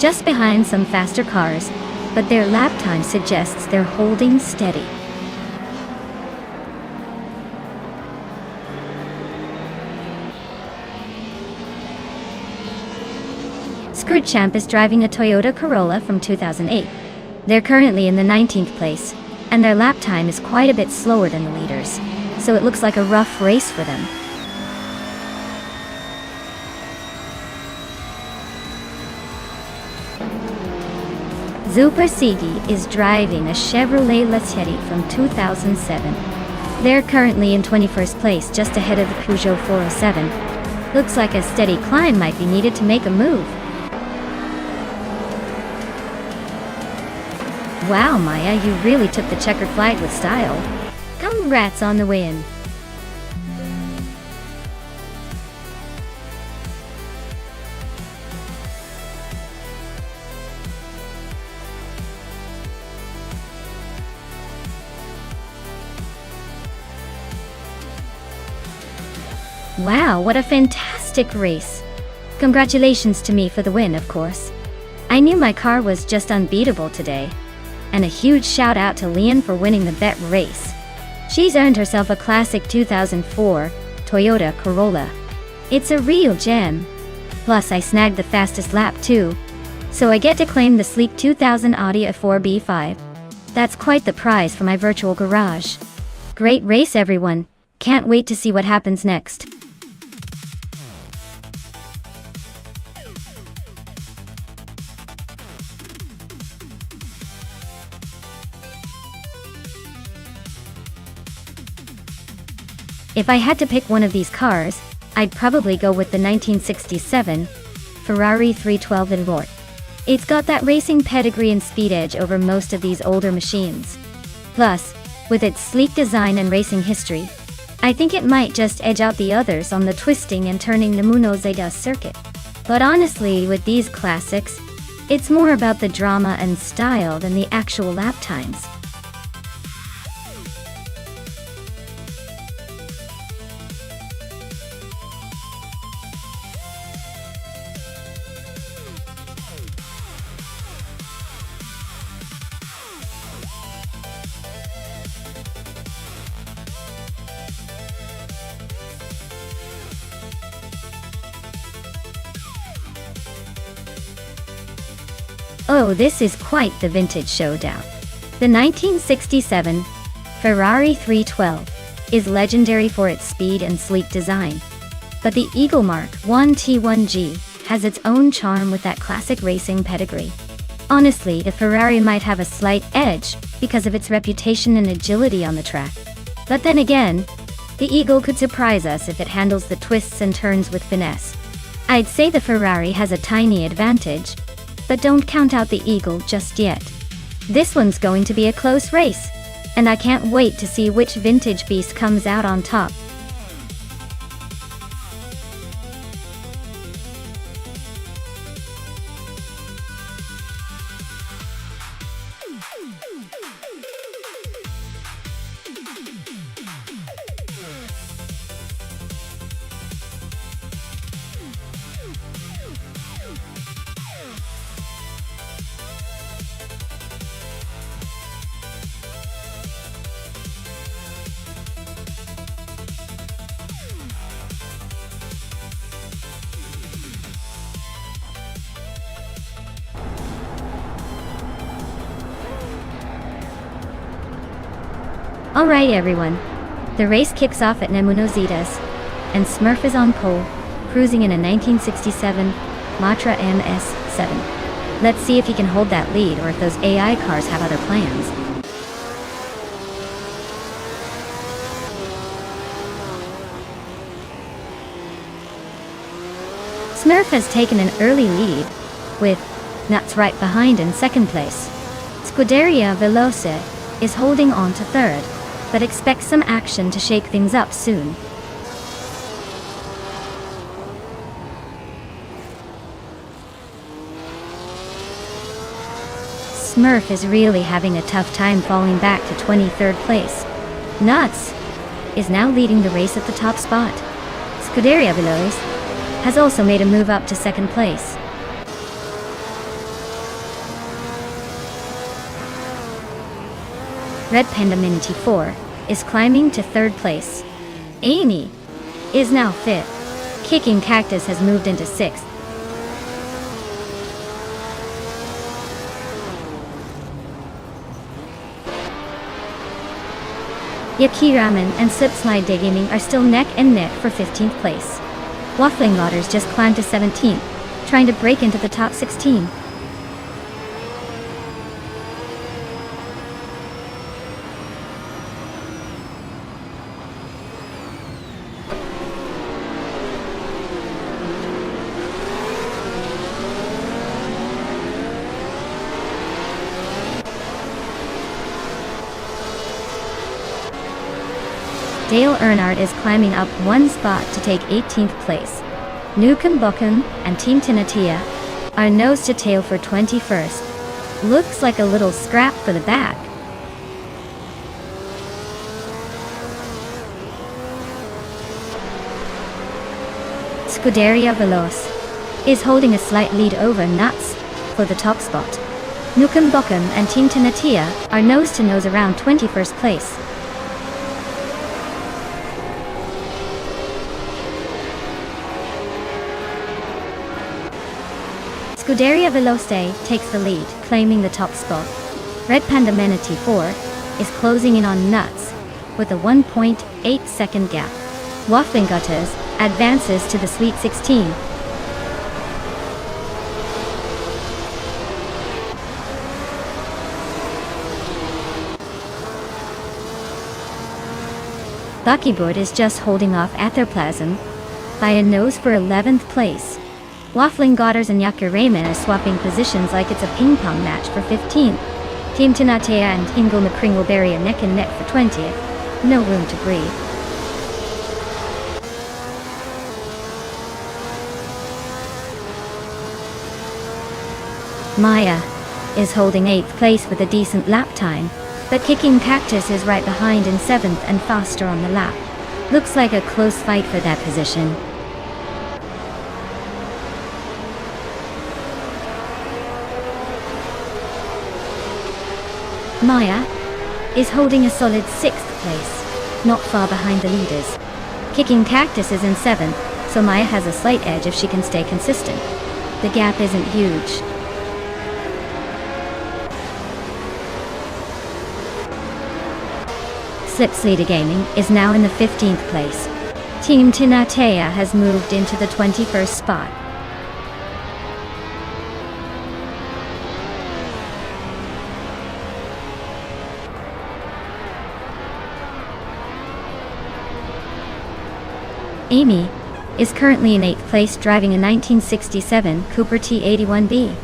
just behind some faster cars, but their lap time suggests they're holding steady. Screwchamp is driving a Toyota Corolla from 2008. They're currently in the 19th place, and their lap time is quite a bit slower than the leaders, so it looks like a rough race for them. Super Sigi is driving a Chevrolet Lacetti from 2007. They're currently in 21st place, just ahead of the Peugeot 407. Looks like a steady climb might be needed to make a move. Wow, Maya, you really took the checkered flag with style. Congrats on the win. Wow, what a fantastic race. Congratulations to me for the win, of course. I knew my car was just unbeatable today. And a huge shout out to Lian for winning the bet race. She's earned herself a classic 2004 Toyota Corolla. It's a real gem. Plus I snagged the fastest lap too. So I get to claim the sleek 2000 Audi A4 B5. That's quite the prize for my virtual garage. Great race, everyone. Can't wait to see what happens next. If I had to pick one of these cars, I'd probably go with the 1967 Ferrari 312 Envoi. It's got that racing pedigree and speed edge over most of these older machines. Plus, with its sleek design and racing history, I think it might just edge out the others on the twisting and turning Namuno Zeta circuit. But honestly, with these classics, it's more about the drama and style than the actual lap times. Oh, this is quite the vintage showdown. The 1967 Ferrari 312 is legendary for its speed and sleek design. But the Eagle Mark 1 T1G has its own charm with that classic racing pedigree. Honestly, the Ferrari might have a slight edge because of its reputation and agility on the track. But then again, the Eagle could surprise us if it handles the twists and turns with finesse. I'd say the Ferrari has a tiny advantage, but don't count out the Eagle just yet. This one's going to be a close race, and I can't wait to see which vintage beast comes out on top. Alright everyone, the race kicks off at Nemunositas, and Smurf is on pole, cruising in a 1967 Matra MS7. Let's see if he can hold that lead or if those AI cars have other plans. Smurf has taken an early lead, with Nuts right behind in second place. Scuderia Veloce is holding on to third, but expects some action to shake things up soon. Smurf is really having a tough time falling back to 23rd place. Nuts is now leading the race at the top spot. Scuderia Veloce has also made a move up to second place. Red Panda Mini T4 is climbing to third place. Amy is now fifth. Kicking Cactus has moved into sixth. Yaki Ramen and Slipslide Day Gaming are still neck and neck for 15th place. Waffling Waters just climbed to 17th, trying to break into the top 16. Dale Earnhardt is climbing up one spot to take 18th place. Nukem Bokum and Team Tinatia are nose to tail for 21st. Looks like a little scrap for the back. Scuderia Veloce is holding a slight lead over Nuts for the top spot. Nukem Bokum and Team Tinatia are nose to nose around 21st place. Scuderia Veloce takes the lead, claiming the top spot. Red Panda Mini T4 is closing in on Nuts with a 1.8 second gap. Waffling Gutters advances to the Sweet 16. Buckyboard is just holding off Atherplasm by a nose for 11th place. Waffling Godders and Yucker Raymond are swapping positions like it's a ping-pong match for 15th. Team Tinatea and Ingle McCring will bury a neck and neck for 20th. No room to breathe. Maya is holding 8th place with a decent lap time, but Kicking Cactus is right behind in 7th and faster on the lap. Looks like a close fight for that position. Maya is holding a solid 6th place, not far behind the leaders. Kicking Cactus is in 7th, so Maya has a slight edge if she can stay consistent. The gap isn't huge. Slipslide Gaming is now in the 15th place. Team Tinatea has moved into the 21st spot. Amy is currently in 8th place driving a 1967 Cooper T81B.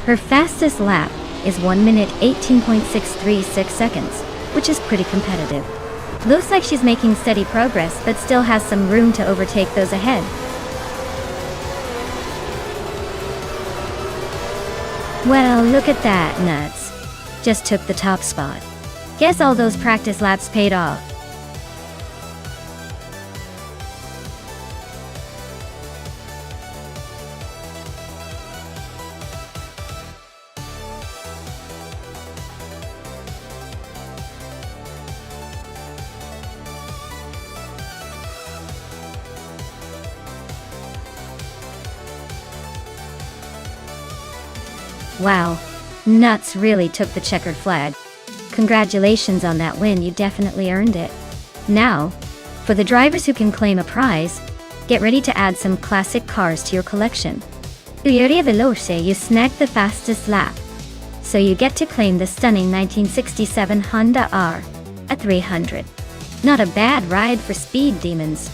Her fastest lap is 1 minute 18.636 seconds, which is pretty competitive. Looks like she's making steady progress but still has some room to overtake those ahead. Well, look at that, Nuts. Just took the top spot. Guess all those practice laps paid off. Wow, Nuts really took the checkered flag. Congratulations on that win, you definitely earned it. Now, for the drivers who can claim a prize, get ready to add some classic cars to your collection. Teoria Veloce, you snagged the fastest lap. So you get to claim the stunning 1967 Honda R at 300. Not a bad ride for speed demons.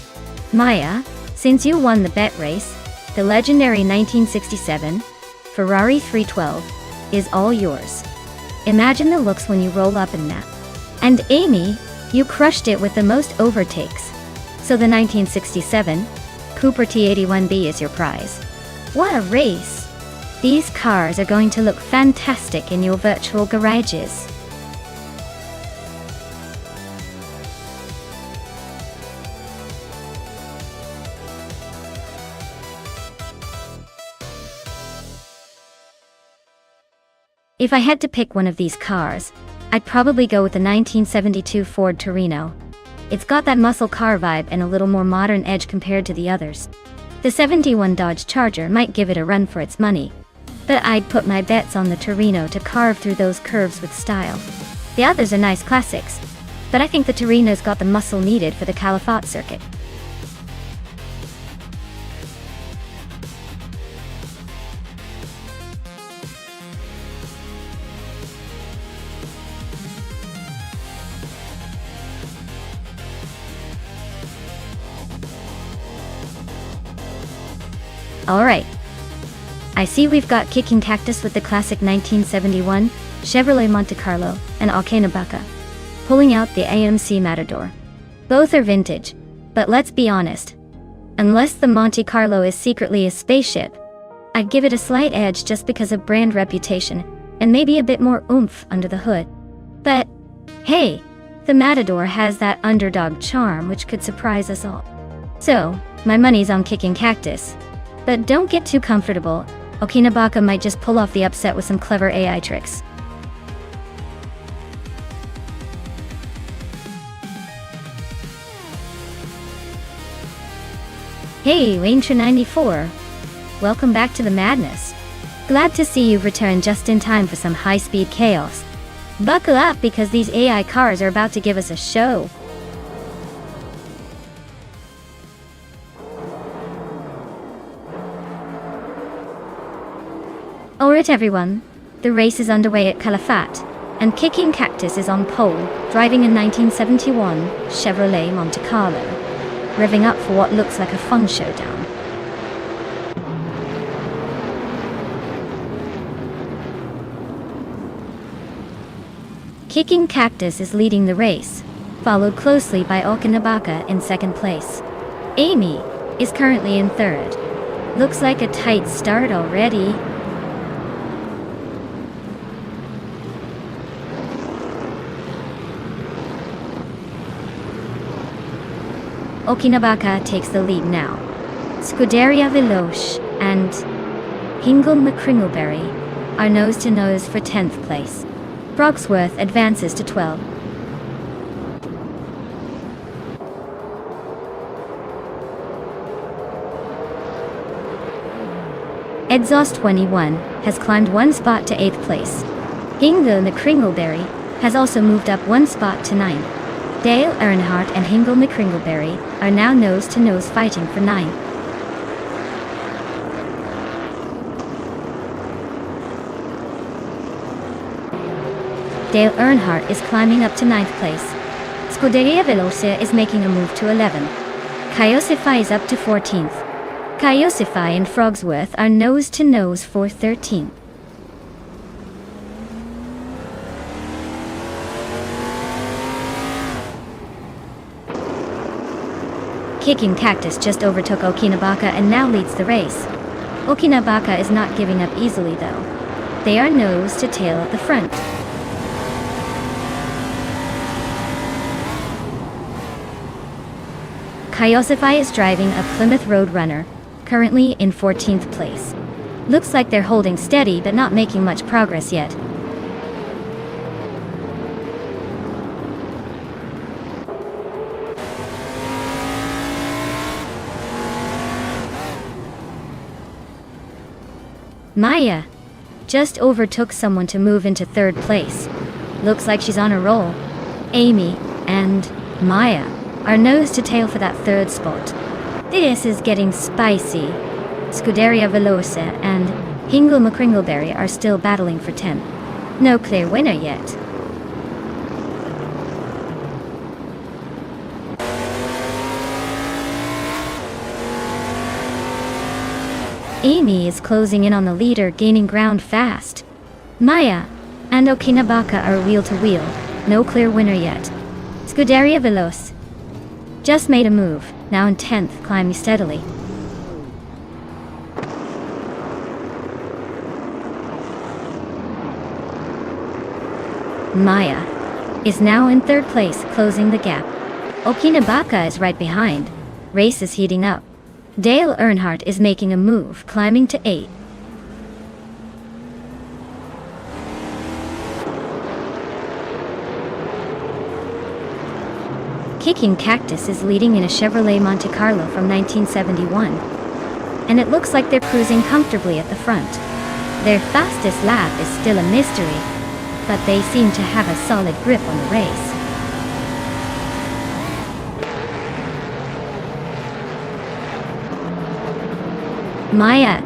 Maya, since you won the bet race, the legendary 1967 Ferrari 312 is all yours. Imagine the looks when you roll up in that. And Amy, you crushed it with the most overtakes. So the 1967 Cooper T81B is your prize. What a race! These cars are going to look fantastic in your virtual garages. If I had to pick one of these cars, I'd probably go with the 1972 Ford Torino. It's got that muscle car vibe and a little more modern edge compared to the others. The 71 Dodge Charger might give it a run for its money, but I'd put my bets on the Torino to carve through those curves with style. The others are nice classics, but I think the Torino's got the muscle needed for the Calafate circuit. Alright. I see we've got Kicking Cactus with the classic 1971 Chevrolet Monte Carlo and Okinabaca, pulling out the AMC Matador. Both are vintage, but let's be honest. Unless the Monte Carlo is secretly a spaceship, I'd give it a slight edge just because of brand reputation and maybe a bit more oomph under the hood. But, hey, the Matador has that underdog charm which could surprise us all. So, my money's on Kicking Cactus. But don't get too comfortable. Okinabaca might just pull off the upset with some clever AI tricks. Hey, Ranger94. Welcome back to the madness. Glad to see you've returned just in time for some high-speed chaos. Buckle up because these AI cars are about to give us a show. Alright everyone, the race is underway at Calafate, and Kicking Cactus is on pole, driving a 1971 Chevrolet Monte Carlo, revving up for what looks like a fun showdown. Kicking Cactus is leading the race, followed closely by Okinabaca in second place. Amy is currently in third. Looks like a tight start already. Okinabaca takes the lead now. Scuderia Veloce and Hingle McCringleberry are nose-to-nose for 10th place. Brogsworth advances to 12. Exhaust 21 has climbed one spot to 8th place. Hingle McCringleberry has also moved up one spot to 9th. Dale Earnhardt and Hingle McCringleberry are now nose-to-nose fighting for 9th. Dale Earnhardt is climbing up to 9th place. Scuderia Veloce is making a move to 11th. Kyosify is up to 14th. Kyosify and Frogsworth are nose-to-nose for 13th. Kicking Cactus just overtook Okinabaca and now leads the race. Okinabaca is not giving up easily though. They are nose to tail at the front. Kyosify is driving a Plymouth Roadrunner, currently in 14th place. Looks like they're holding steady but not making much progress yet. Maya just overtook someone to move into third place. Looks like she's on a roll. Amy and Maya are nose to tail for that third spot. This is getting spicy. Scuderia Veloce and Hingle McCringleberry are still battling for 10th. No clear winner yet. Amy is closing in on the leader, gaining ground fast. Maya and Okinabaka are wheel to wheel. No clear winner yet. Scuderia Veloce just made a move, now in 10th, climbing steadily. Maya is now in 3rd place, closing the gap. Okinabaka is right behind. Race is heating up. Dale Earnhardt is making a move, climbing to 8th. Kicking Cactus is leading in a Chevrolet Monte Carlo from 1971. And it looks like they're cruising comfortably at the front. Their fastest lap is still a mystery, but they seem to have a solid grip on the race. Maya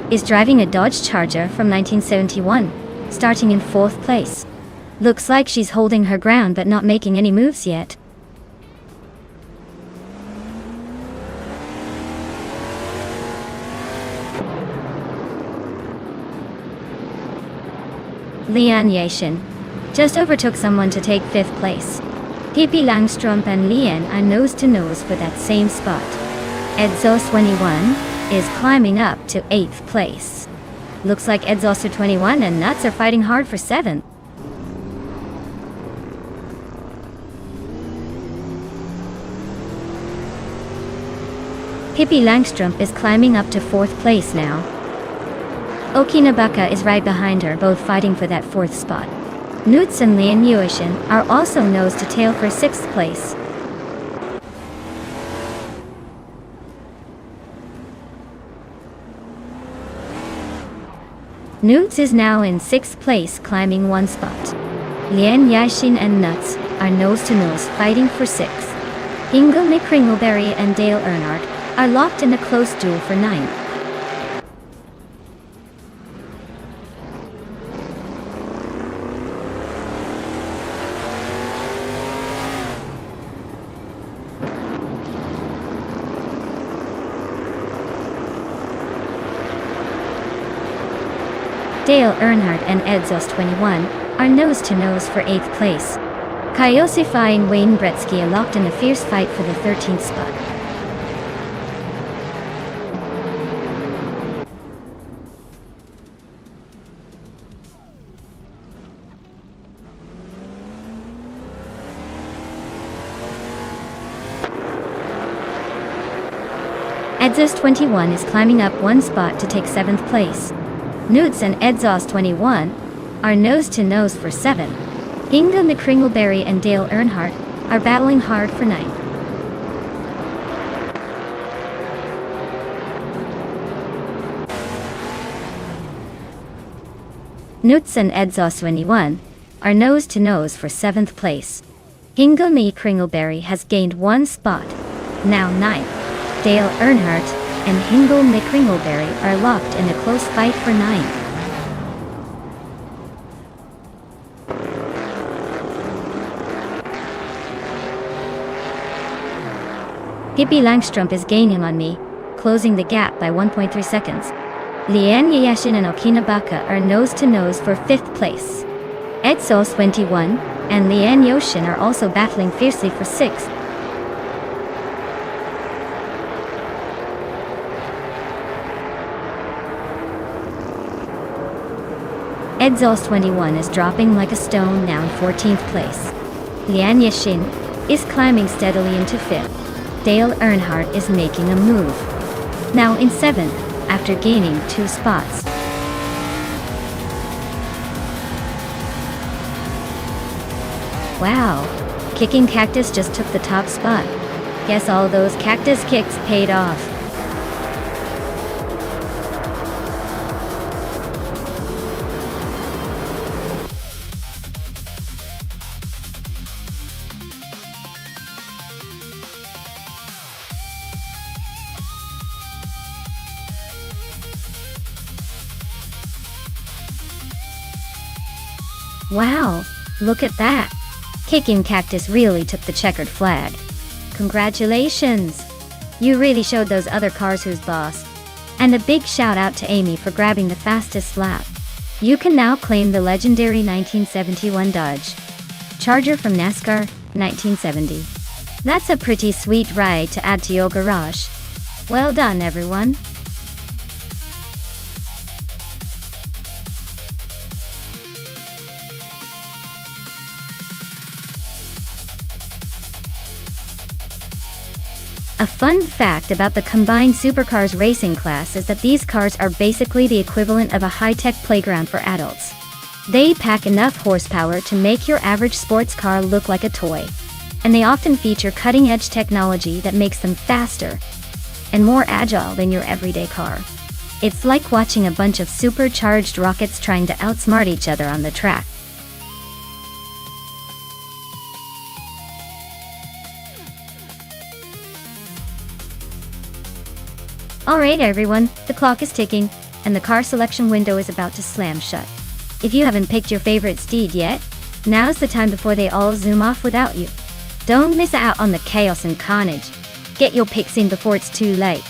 is driving a Dodge Charger from 1971, starting in 4th place. Looks like she's holding her ground but not making any moves yet. Leanne Yashin just overtook someone to take 5th place. Pippi Langstrup and Leanne are nose to nose for that same spot. Edzos21 is climbing up to 8th place. Looks like Edzos21 and Nuts are fighting hard for 7th. Pippi Langstrup is climbing up to 4th place now. Okinabaka is right behind her, both fighting for that 4th spot. Nutz and Leanne Yashin are also nose to tail for 6th place. Nutz is now in 6th place, climbing 1 spot. Leanne Yashin and Nuts are nose to nose, fighting for 6th. Hingle McCringleberry and Dale Earnhardt are locked in a close duel for 9th. Dale Earnhardt and Edzos21 are nose to nose for 8th place. Kaiosify and Wayne Gretzky are locked in a fierce fight for the 13th spot. Edzos21 is climbing up 1 spot to take 7th place. Nutz and Edzos21 are nose to nose for 7th. Hingle McCringleberry and Dale Earnhardt are battling hard for 9th. Nutz and Edzos21 are nose to nose for 7th place. Hingle McCringleberry has gained 1 spot, now 9th. Dale Earnhardt and Hingle McCringleberry are locked in a close fight for 9th. Pippi Langstrup is gaining on me, closing the gap by 1.3 seconds. Leanne Yashin and Okinabaka are nose to nose for 5th place. Edzos21 and Leanne Yashin are also battling fiercely for 6th. Edzos21 is dropping like a stone, now in 14th place. Leanne Yashin is climbing steadily into 5th. Dale Earnhardt is making a move, now in 7th, after gaining 2 spots. Wow, Kicking Cactus just took the top spot. Guess all those cactus kicks paid off. Wow, look at that. Kicking Cactus really took the checkered flag. Congratulations! You really showed those other cars who's boss. And a big shout out to Amy for grabbing the fastest lap. You can now claim the legendary 1971 Dodge Charger from NASCAR 1970. That's a pretty sweet ride to add to your garage. Well done, everyone. A fun fact about the combined supercars racing class is that these cars are basically the equivalent of a high-tech playground for adults. They pack enough horsepower to make your average sports car look like a toy. And they often feature cutting-edge technology that makes them faster and more agile than your everyday car. It's like watching a bunch of supercharged rockets trying to outsmart each other on the track. Alright everyone, the clock is ticking, and the car selection window is about to slam shut. If you haven't picked your favorite steed yet, now's the time before they all zoom off without you. Don't miss out on the chaos and carnage. Get your picks in before it's too late.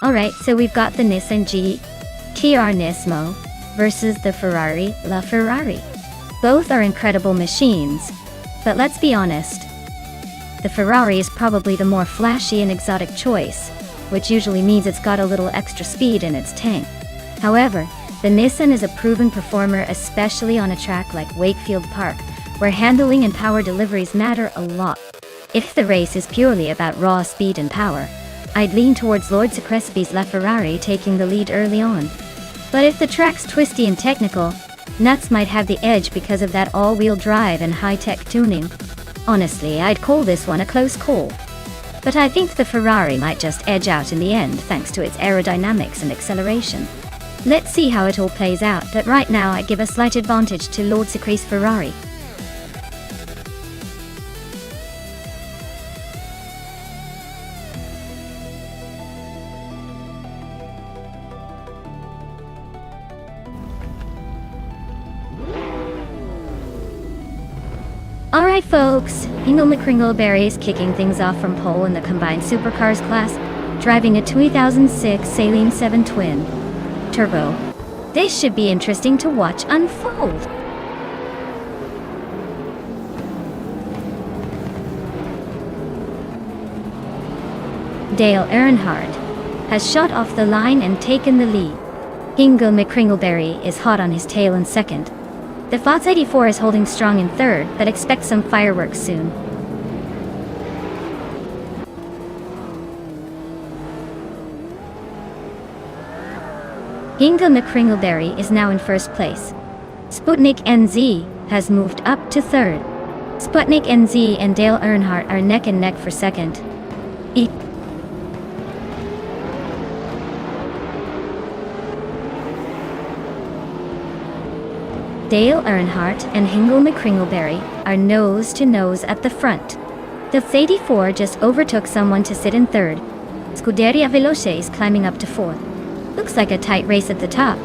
Alright, so we've got the Nissan GT-R Nismo versus the Ferrari LaFerrari. Both are incredible machines, but let's be honest, the Ferrari is probably the more flashy and exotic choice, which usually means it's got a little extra speed in its tank. However, the Nissan is a proven performer, especially on a track like Wakefield Park, where handling and power deliveries matter a lot. If the race is purely about raw speed and power, I'd lean towards Lord Secrespi's LaFerrari taking the lead early on. But if the track's twisty and technical, Nuts might have the edge because of that all-wheel drive and high-tech tuning. Honestly, I'd call this one a close call. But I think the Ferrari might just edge out in the end thanks to its aerodynamics and acceleration. Let's see how it all plays out, but right now I give a slight advantage to Lord Secre's Ferrari. Alright folks, Ingle McCringleberry is kicking things off from pole in the combined supercars class, driving a 2006 Saleen 7 Twin Turbo. This should be interesting to watch unfold. Dale Earnhardt has shot off the line and taken the lead. Ingle McCringleberry is hot on his tail in second. The Fox 84 is holding strong in third, but expect some fireworks soon. Ingle McCringleberry is now in first place. Sputnik NZ has moved up to third. Sputnik NZ and Dale Earnhardt are neck and neck for second. Dale Earnhardt and Ingle McCringleberry are nose to nose at the front. The Fox 84 just overtook someone to sit in third. Scuderia Veloce is climbing up to fourth. Looks like a tight race at the top.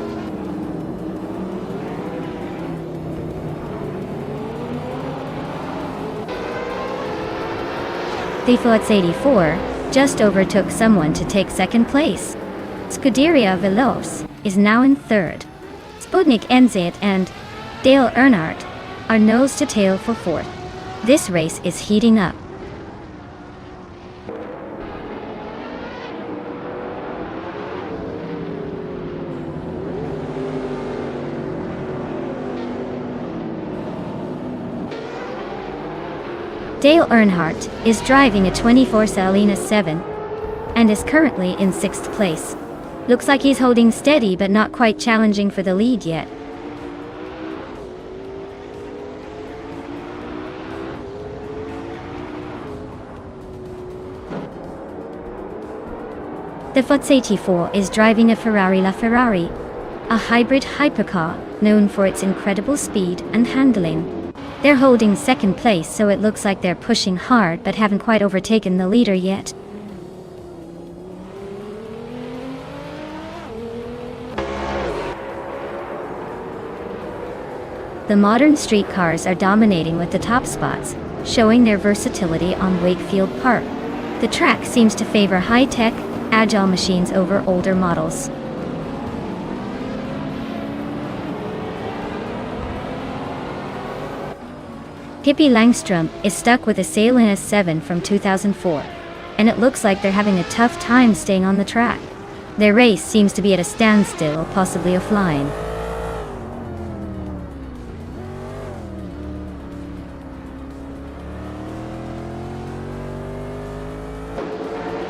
The Ford 84 just overtook someone to take second place. Scuderia Veloce is now in third. Sputnik NZ and Dale Earnhardt are nose to tail for fourth. This race is heating up. Dale Earnhardt is driving a 24 Salina 7 and is currently in 6th place. Looks like he's holding steady but not quite challenging for the lead yet. The Ford 84 is driving a Ferrari LaFerrari, a hybrid hypercar known for its incredible speed and handling. They're holding second place, so it looks like they're pushing hard but haven't quite overtaken the leader yet. The modern street cars are dominating with the top spots, showing their versatility on Wakefield Park. The track seems to favor high-tech, agile machines over older models. Pippi Langstrom is stuck with a Salina 7 from 2004, and it looks like they're having a tough time staying on the track. Their race seems to be at a standstill, possibly offline.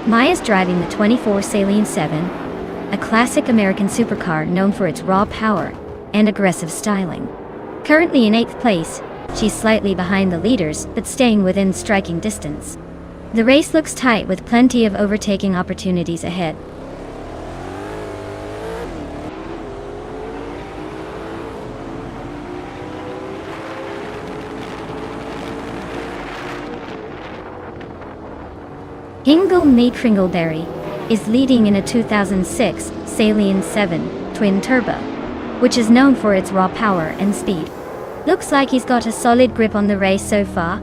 Maya's driving the 24 Saline 7, a classic American supercar known for its raw power and aggressive styling. Currently in 8th place, she's slightly behind the leaders, but staying within striking distance. The race looks tight with plenty of overtaking opportunities ahead. Hingle May Kringleberry is leading in a 2006 Saline 7 twin-turbo, which is known for its raw power and speed. Looks like he's got a solid grip on the race so far,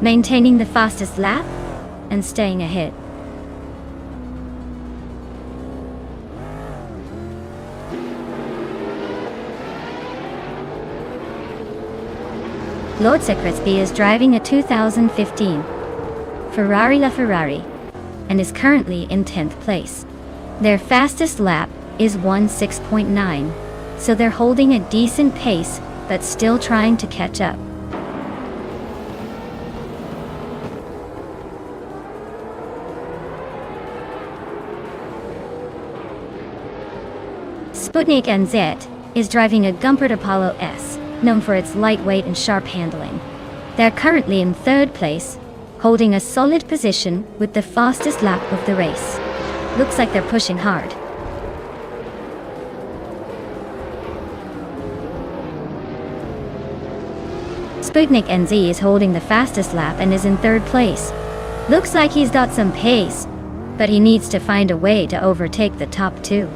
maintaining the fastest lap and staying ahead. Lord Secretsby is driving a 2015 Ferrari LaFerrari and is currently in 10th place. Their fastest lap is 1:06.9, so they're holding a decent pace but still trying to catch up. Sputnik NZ is driving a Gumpert Apollo S, known for its lightweight and sharp handling. They're currently in 3rd place, holding a solid position with the fastest lap of the race. Looks like they're pushing hard. Sputnik NZ is holding the fastest lap and is in 3rd place. Looks like he's got some pace, but he needs to find a way to overtake the top two.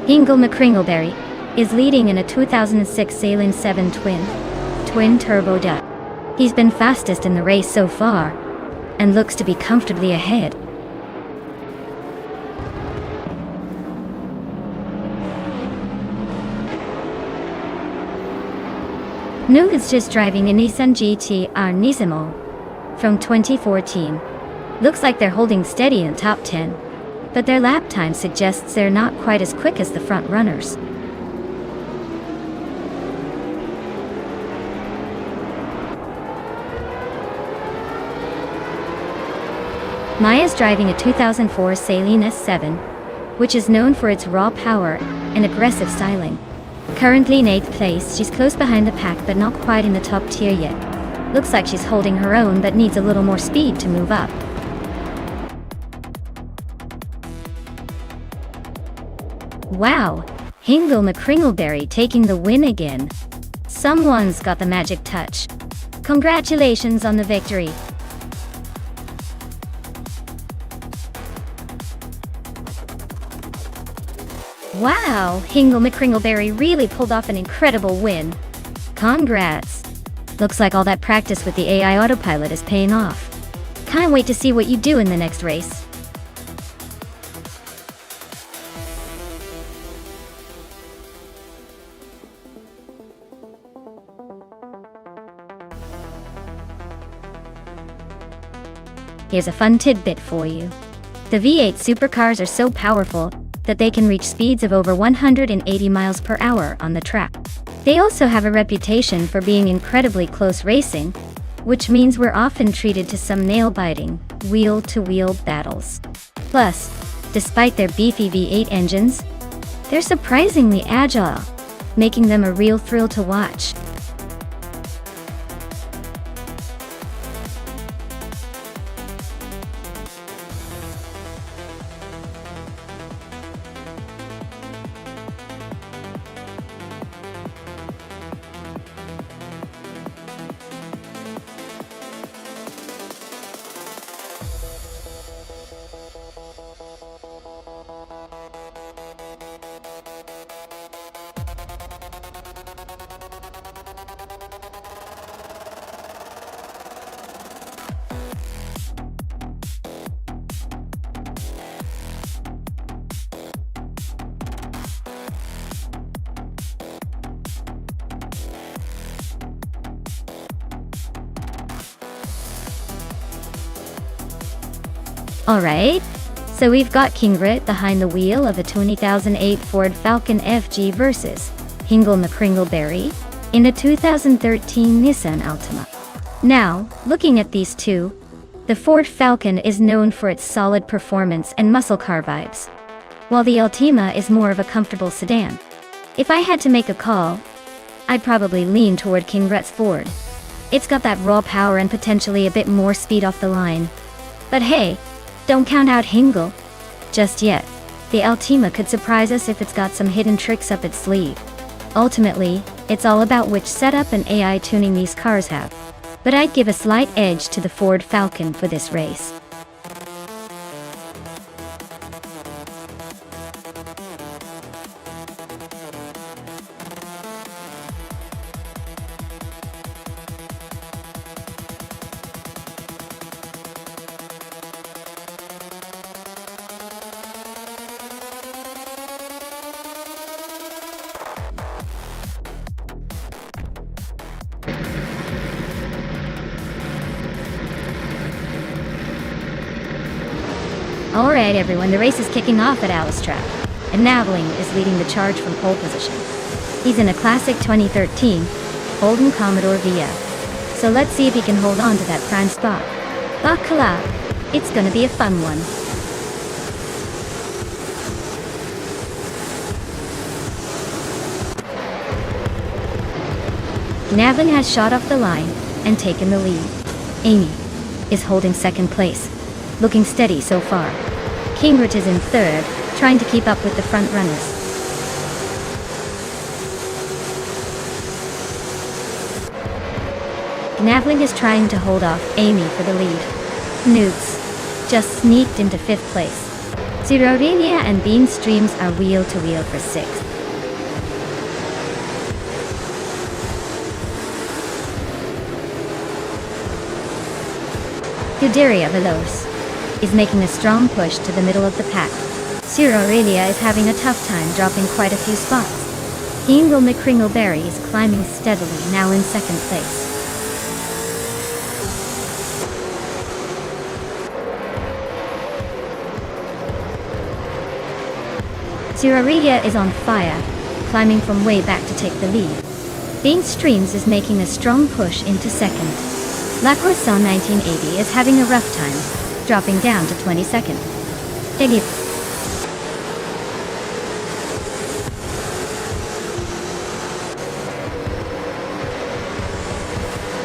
Hingle McCringleberry is leading in a 2006 Saline 7 twin-turbo duck. He's been fastest in the race so far, and looks to be comfortably ahead. New is just driving a Nissan GT-R Nisimo from 2014. Looks like they're holding steady in top 10, but their lap time suggests they're not quite as quick as the front runners. Maya's driving a 2004 Saline S7, which is known for its raw power and aggressive styling. Currently in 8th place, she's close behind the pack but not quite in the top tier yet. Looks like she's holding her own but needs a little more speed to move up. Wow, Hingle McCringleberry taking the win again. Someone's got the magic touch. Congratulations on the victory. Wow, Hingle McCringleberry really pulled off an incredible win. Congrats! Looks like all that practice with the AI autopilot is paying off. Can't wait to see what you do in the next race. Here's a fun tidbit for you. The V8 supercars are so powerful that they can reach speeds of over 180 miles per hour on the track. They also have a reputation for being incredibly close racing, which means we're often treated to some nail-biting, wheel-to-wheel battles. Plus, despite their beefy V8 engines, they're surprisingly agile, making them a real thrill to watch. Alright, so we've got Kingrit behind the wheel of a 2008 Ford Falcon FG versus Hingle McCringleberry in a 2013 Nissan Altima. Now, looking at these two, the Ford Falcon is known for its solid performance and muscle car vibes, while the Altima is more of a comfortable sedan. If I had to make a call, I'd probably lean toward Kingret's Ford. It's got that raw power and potentially a bit more speed off the line. But hey, don't count out Hingle just yet. The Altima could surprise us if it's got some hidden tricks up its sleeve. Ultimately, it's all about which setup and AI tuning these cars have. But I'd give a slight edge to the Ford Falcon for this race. Alright everyone, the race is kicking off at Alice Track, and Navling is leading the charge from pole position. He's in a classic 2013 Holden Commodore VF, so let's see if he can hold on to that prime spot. Buckle up, it's gonna be a fun one. Navling has shot off the line and taken the lead. Amy is holding second place, looking steady so far. Kingrit is in third, trying to keep up with the front runners. Navling is trying to hold off Amy for the lead. Newts just sneaked into fifth place. Zerorelia and Bean Streams are wheel to wheel for sixth. Guderia Veloz is making a strong push to the middle of the pack. Zerorelia is having a tough time, dropping quite a few spots. Hingle McCringleberry is climbing steadily, now in second place. Zerorelia is on fire, climbing from way back to take the lead. Bean Streams is making a strong push into second. La Croissant 1980 is having a rough time, dropping down to 22nd. Egip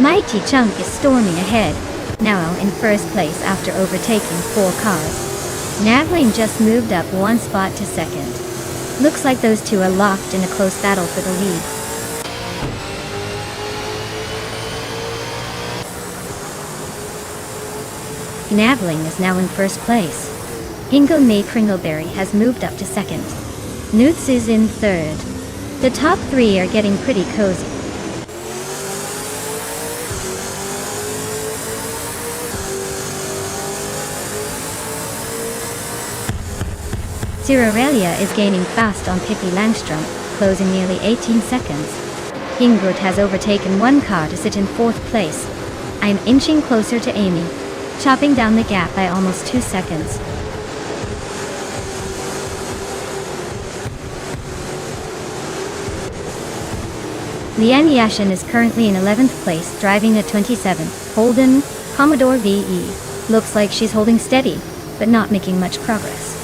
Mighty Chunk is storming ahead, now in first place after overtaking 4 cars. Navling just moved up 1 spot to second. Looks like those two are locked in a close battle for the lead. Navling is now in first place. Hingle McCringleberry has moved up to second. Newts is in third. The top three are getting pretty cozy. Zerarelia is gaining fast on Pippi Langstrom, closing nearly 18 seconds. Ingrid has overtaken one car to sit in fourth place. I'm inching closer to Amy, chopping down the gap by almost 2 seconds. Lian Yashin is currently in 11th place, driving a 27 Holden Commodore VE. Looks like she's holding steady, but not making much progress.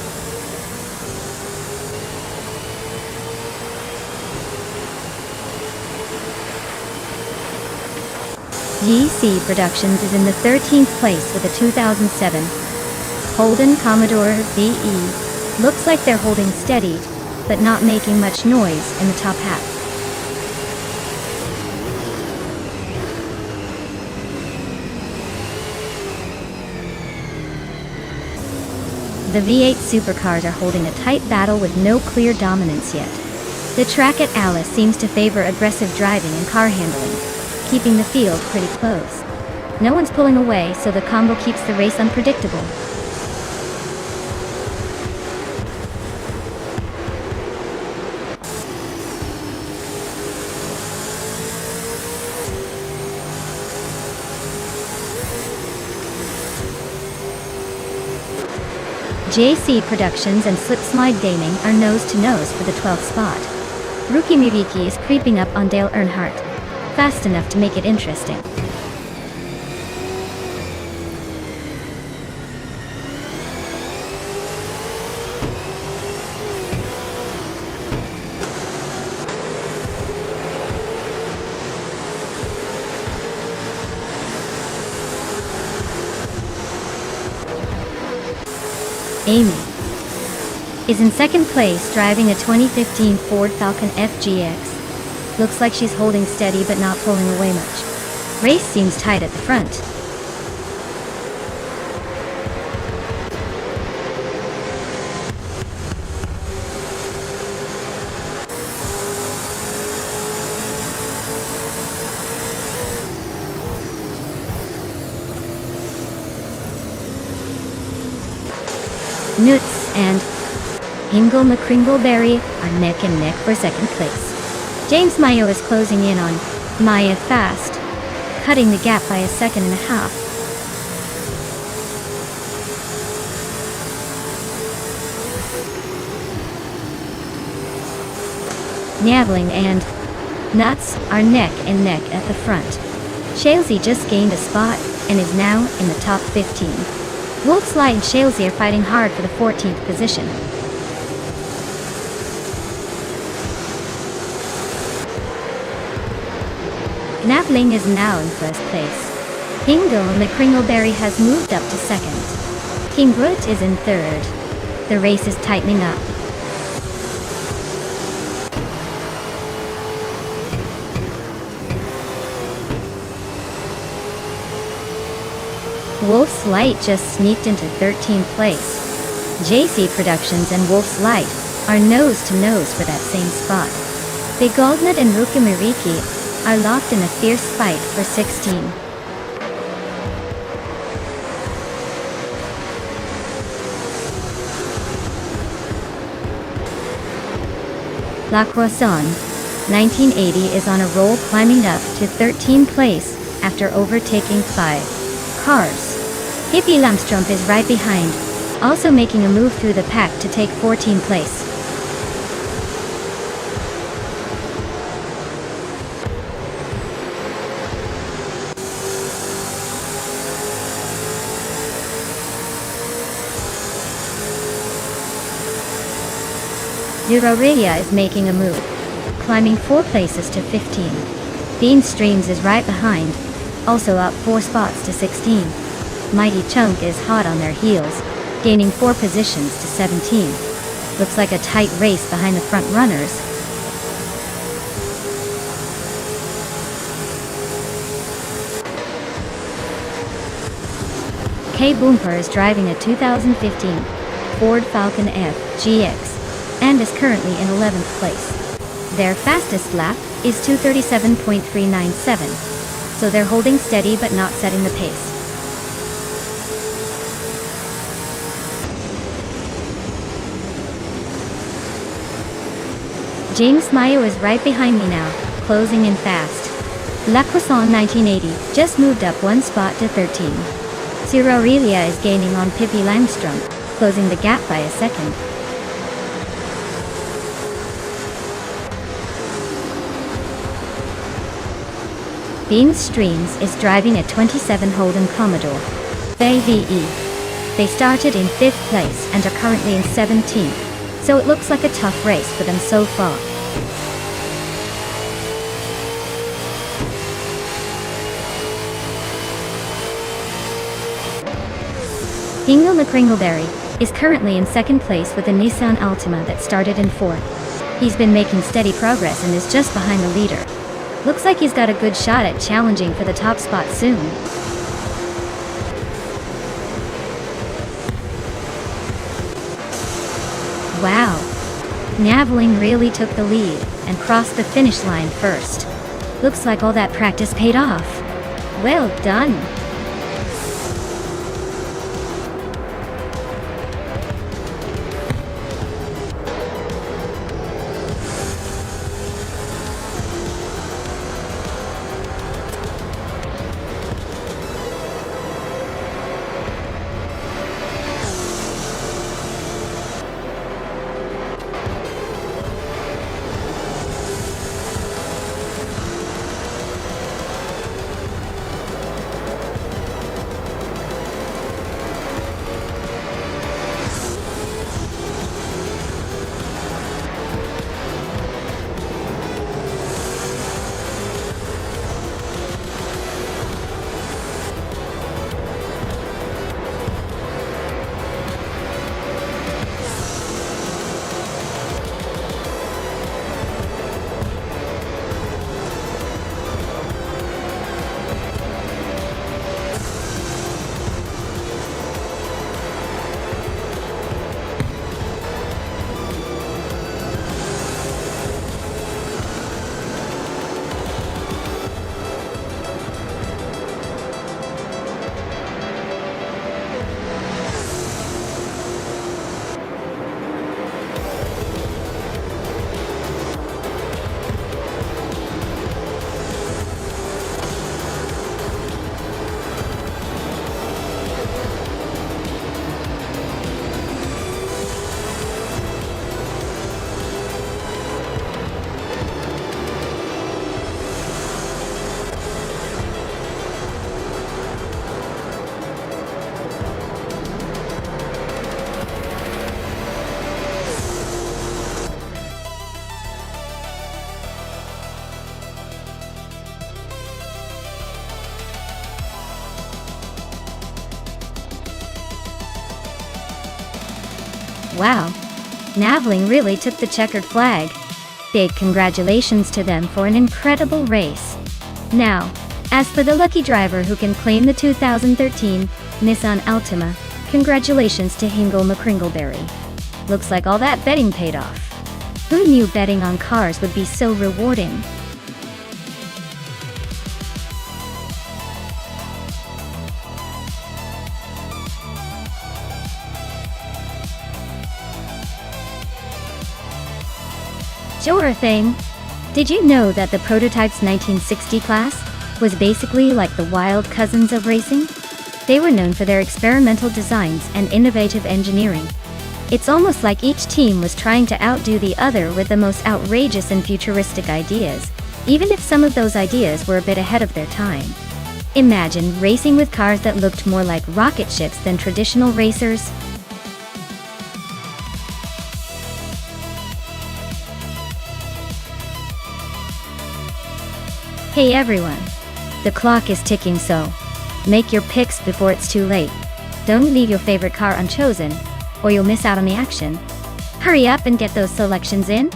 GC Productions is in the 13th place with a 2007 Holden Commodore VE. Looks like they're holding steady, but not making much noise in the top half. The V8 supercars are holding a tight battle with no clear dominance yet. The track at Alice seems to favor aggressive driving and car handling, keeping the field pretty close. No one's pulling away, so the combo keeps the race unpredictable. JC Productions and Slipslide Gaming are nose-to-nose for the 12th spot. Rookie Miriki is creeping up on Dale Earnhardt, fast enough to make it interesting. Amy is in second place, driving a 2015 Ford Falcon FGX. Looks like she's holding steady but not pulling away much. Race seems tight at the front. Nutz and Ingle McCringleberry are neck and neck for second place. James Mayo is closing in on Maya fast, cutting the gap by 1.5 seconds. Navling and Nuts are neck and neck at the front. Shalesy just gained a spot and is now in the top 15. Wolfslight and Shalesy are fighting hard for the 14th position. Navling is now in first place. Hingle and McCringleberry has moved up to second. Kingrut is in third. The race is tightening up. Wolf's Light just sneaked into 13th place. JC Productions and Wolf's Light are nose-to-nose for that same spot. Big Goldnut and Ruka Miriki are locked in a fierce fight for 16. La Croissant 1980 is on a roll, climbing up to 13th place after overtaking 5 cars. Pippi Langstrom is right behind, also making a move through the pack to take 14th place. Zerarelia is making a move, climbing 4 places to 15. Bean Streams is right behind, also up 4 spots to 16. Mighty Chunk is hot on their heels, gaining 4 positions to 17. Looks like a tight race behind the front runners. K Boomper is driving a 2015 Ford Falcon F GX and is currently in 11th place. Their fastest lap is 2:37.397, so they're holding steady but not setting the pace. James Mayo is right behind me now, closing in fast. La Croissant 1980 just moved up one spot to 13. Ciro Aurelia is gaining on Pippi Langstrom, closing the gap by a second. Beans Streams is driving a 27 Holden Commodore VE. They started in 5th place and are currently in 17th, so it looks like a tough race for them so far. Ingo McCringleberry is currently in 2nd place with a Nissan Altima that started in 4th. He's been making steady progress and is just behind the leader. Looks like he's got a good shot at challenging for the top spot soon. Wow! Naveling really took the lead and crossed the finish line first. Looks like all that practice paid off. Well done! Wow! Naveling really took the checkered flag. Big congratulations to them for an incredible race. Now, as for the lucky driver who can claim the 2013 Nissan Altima, congratulations to Ingo McCringleberry. Looks like all that betting paid off. Who knew betting on cars would be so rewarding? Sure thing. Did you know that the Prototype's 1960 class was basically like the wild cousins of racing? They were known for their experimental designs and innovative engineering. It's almost like each team was trying to outdo the other with the most outrageous and futuristic ideas, even if some of those ideas were a bit ahead of their time. Imagine racing with cars that looked more like rocket ships than traditional racers. Hey everyone! The clock is ticking, so make your picks before it's too late. Don't leave your favorite car unchosen, or you'll miss out on the action. Hurry up and get those selections in.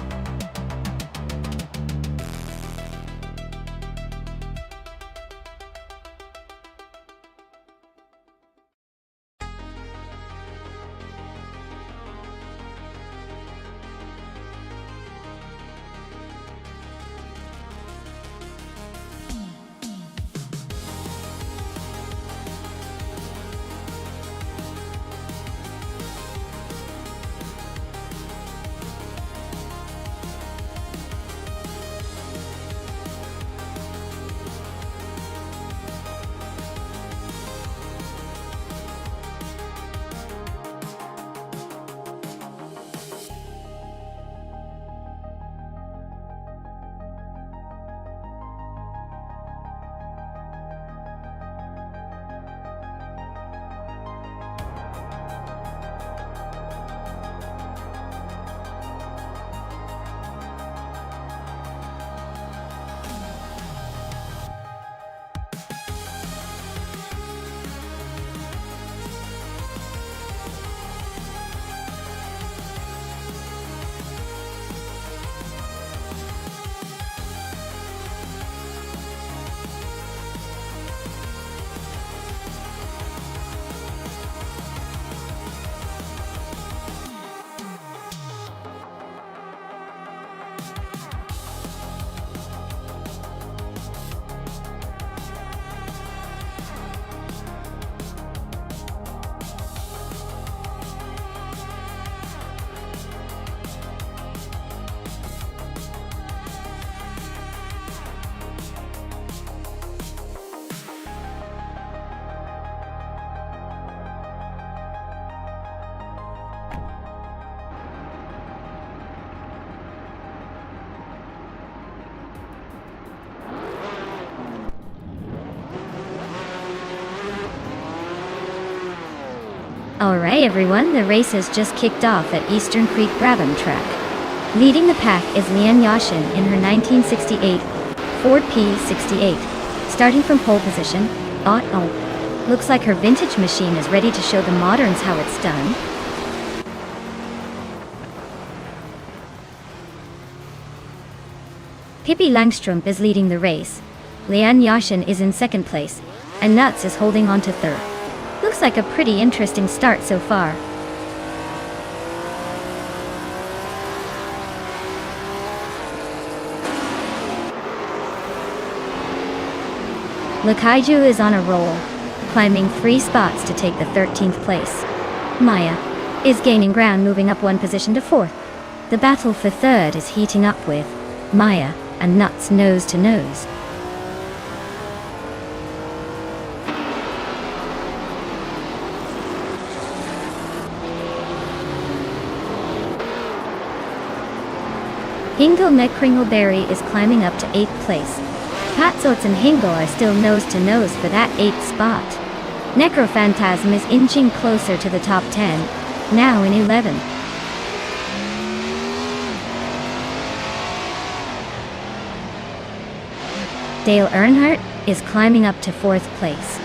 Alright everyone, the race has just kicked off at Eastern Creek Brabham track. Leading the pack is Lian Yashin in her 1968 Ford P68. Starting from pole position, looks like her vintage machine is ready to show the moderns how it's done. Pippi Langstrup is leading the race. Lian Yashin is in second place, and Nuts is holding on to third. Looks like a pretty interesting start so far. Lakaiju is on a roll, climbing 3 spots to take the 13th place. Maya is gaining ground, moving up 1 position to 4th. The battle for third is heating up with Maya and Nuts nose to nose. Hingle McCringleberry is climbing up to 8th place. Patsorts and Hingle are still nose to nose for that 8th spot. Necrophantasm is inching closer to the top 10, now in 11th. Dale Earnhardt is climbing up to 4th place.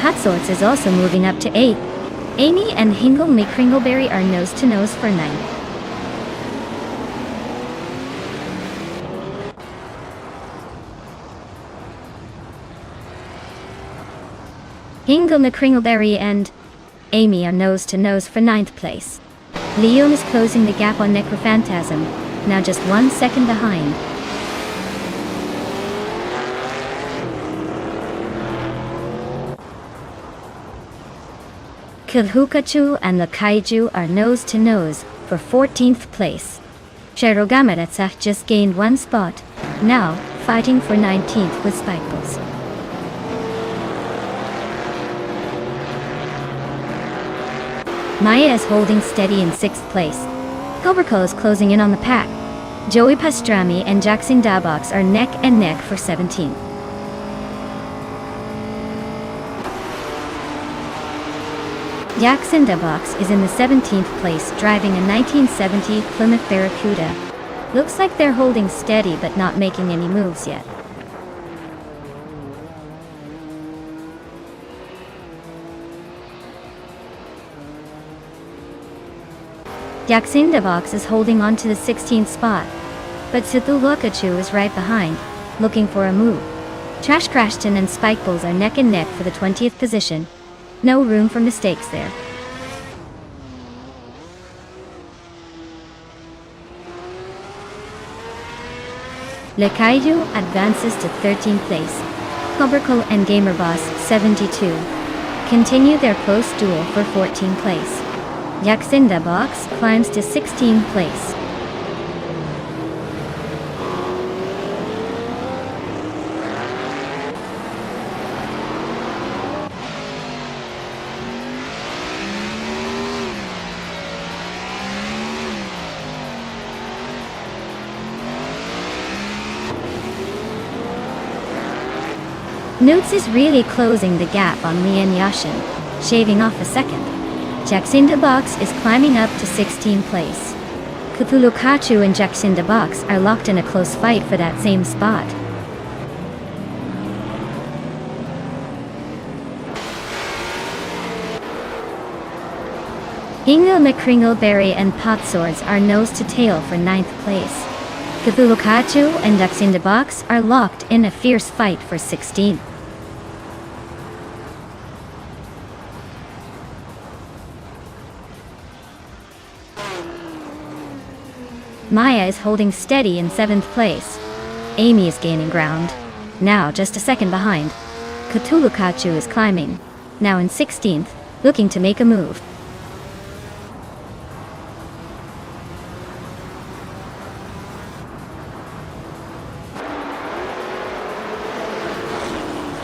Patsorts is also moving up to 8th. Amy and Hingle McCringleberry are nose to nose for 9th. Hingle McCringleberry and Amy are nose to nose for 9th place. Liam is closing the gap on Necrophantasm, now just 1 second behind. Kilhukachu and Lakaiju are nose to nose for 14th place. Cherogamaretsa just gained 1 spot, now fighting for 19th with Spikeballs. Maya is holding steady in 6th place. Coberco is closing in on the pack. Joey Pastrami and Jackson Dabox are neck and neck for 17th. Jackson Dabox is in the 17th place, driving a 1970 Plymouth Barracuda. Looks like they're holding steady but not making any moves yet. Yaxindabox is holding on to the 16th spot, but Sithulukachu is right behind, looking for a move. Trash Crashton and Spikeballs are neck and neck for the 20th position. No room for mistakes there. Lekaiju advances to 13th place. Coberco and Gamerboss 72 continue their close duel for 14th place. Yaxindabox climbs to 16th place. Newts is really closing the gap on Lian Yashin, shaving off a second. Jaxindabox is climbing up to 16th place. Cthulhukachu and Jaxindabox are locked in a close fight for that same spot. Hingle McCringleberry and Potswords are nose to tail for 9th place. Cthulhukachu and Jaxindabox are locked in a fierce fight for 16th. Maya is holding steady in 7th place. Amy is gaining ground, now just a second behind. Cthulhukachu is climbing, now in 16th, looking to make a move.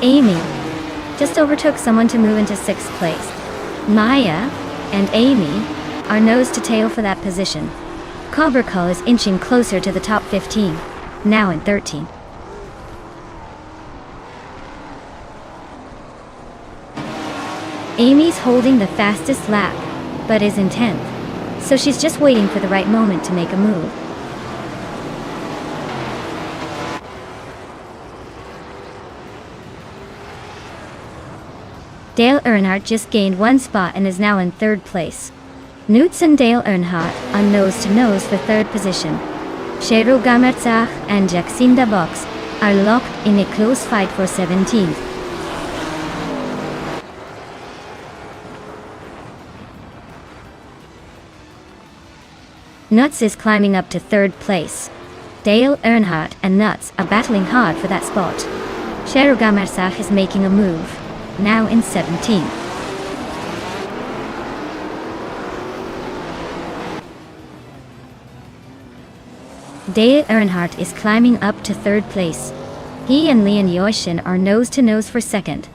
Amy just overtook someone to move into 6th place. Maya and Amy are nose to tail for that position. Coberco is inching closer to the top 15, now in 13th. Amy's holding the fastest lap, but is in 10th. So she's just waiting for the right moment to make a move. Dale Earnhardt just gained 1 spot and is now in 3rd place. Newts and Dale Earnhardt on nose-to-nose for 3rd position. Cheryl Gamertzach and Jacinda Box are locked in a close fight for 17th. Nuts is climbing up to 3rd place. Dale Earnhardt and Nuts are battling hard for that spot. Cheryl Gamertzach is making a move, now in 17th. Dale Earnhardt is climbing up to 3rd place. He and Leon Yoshin are nose-to-nose for 2nd.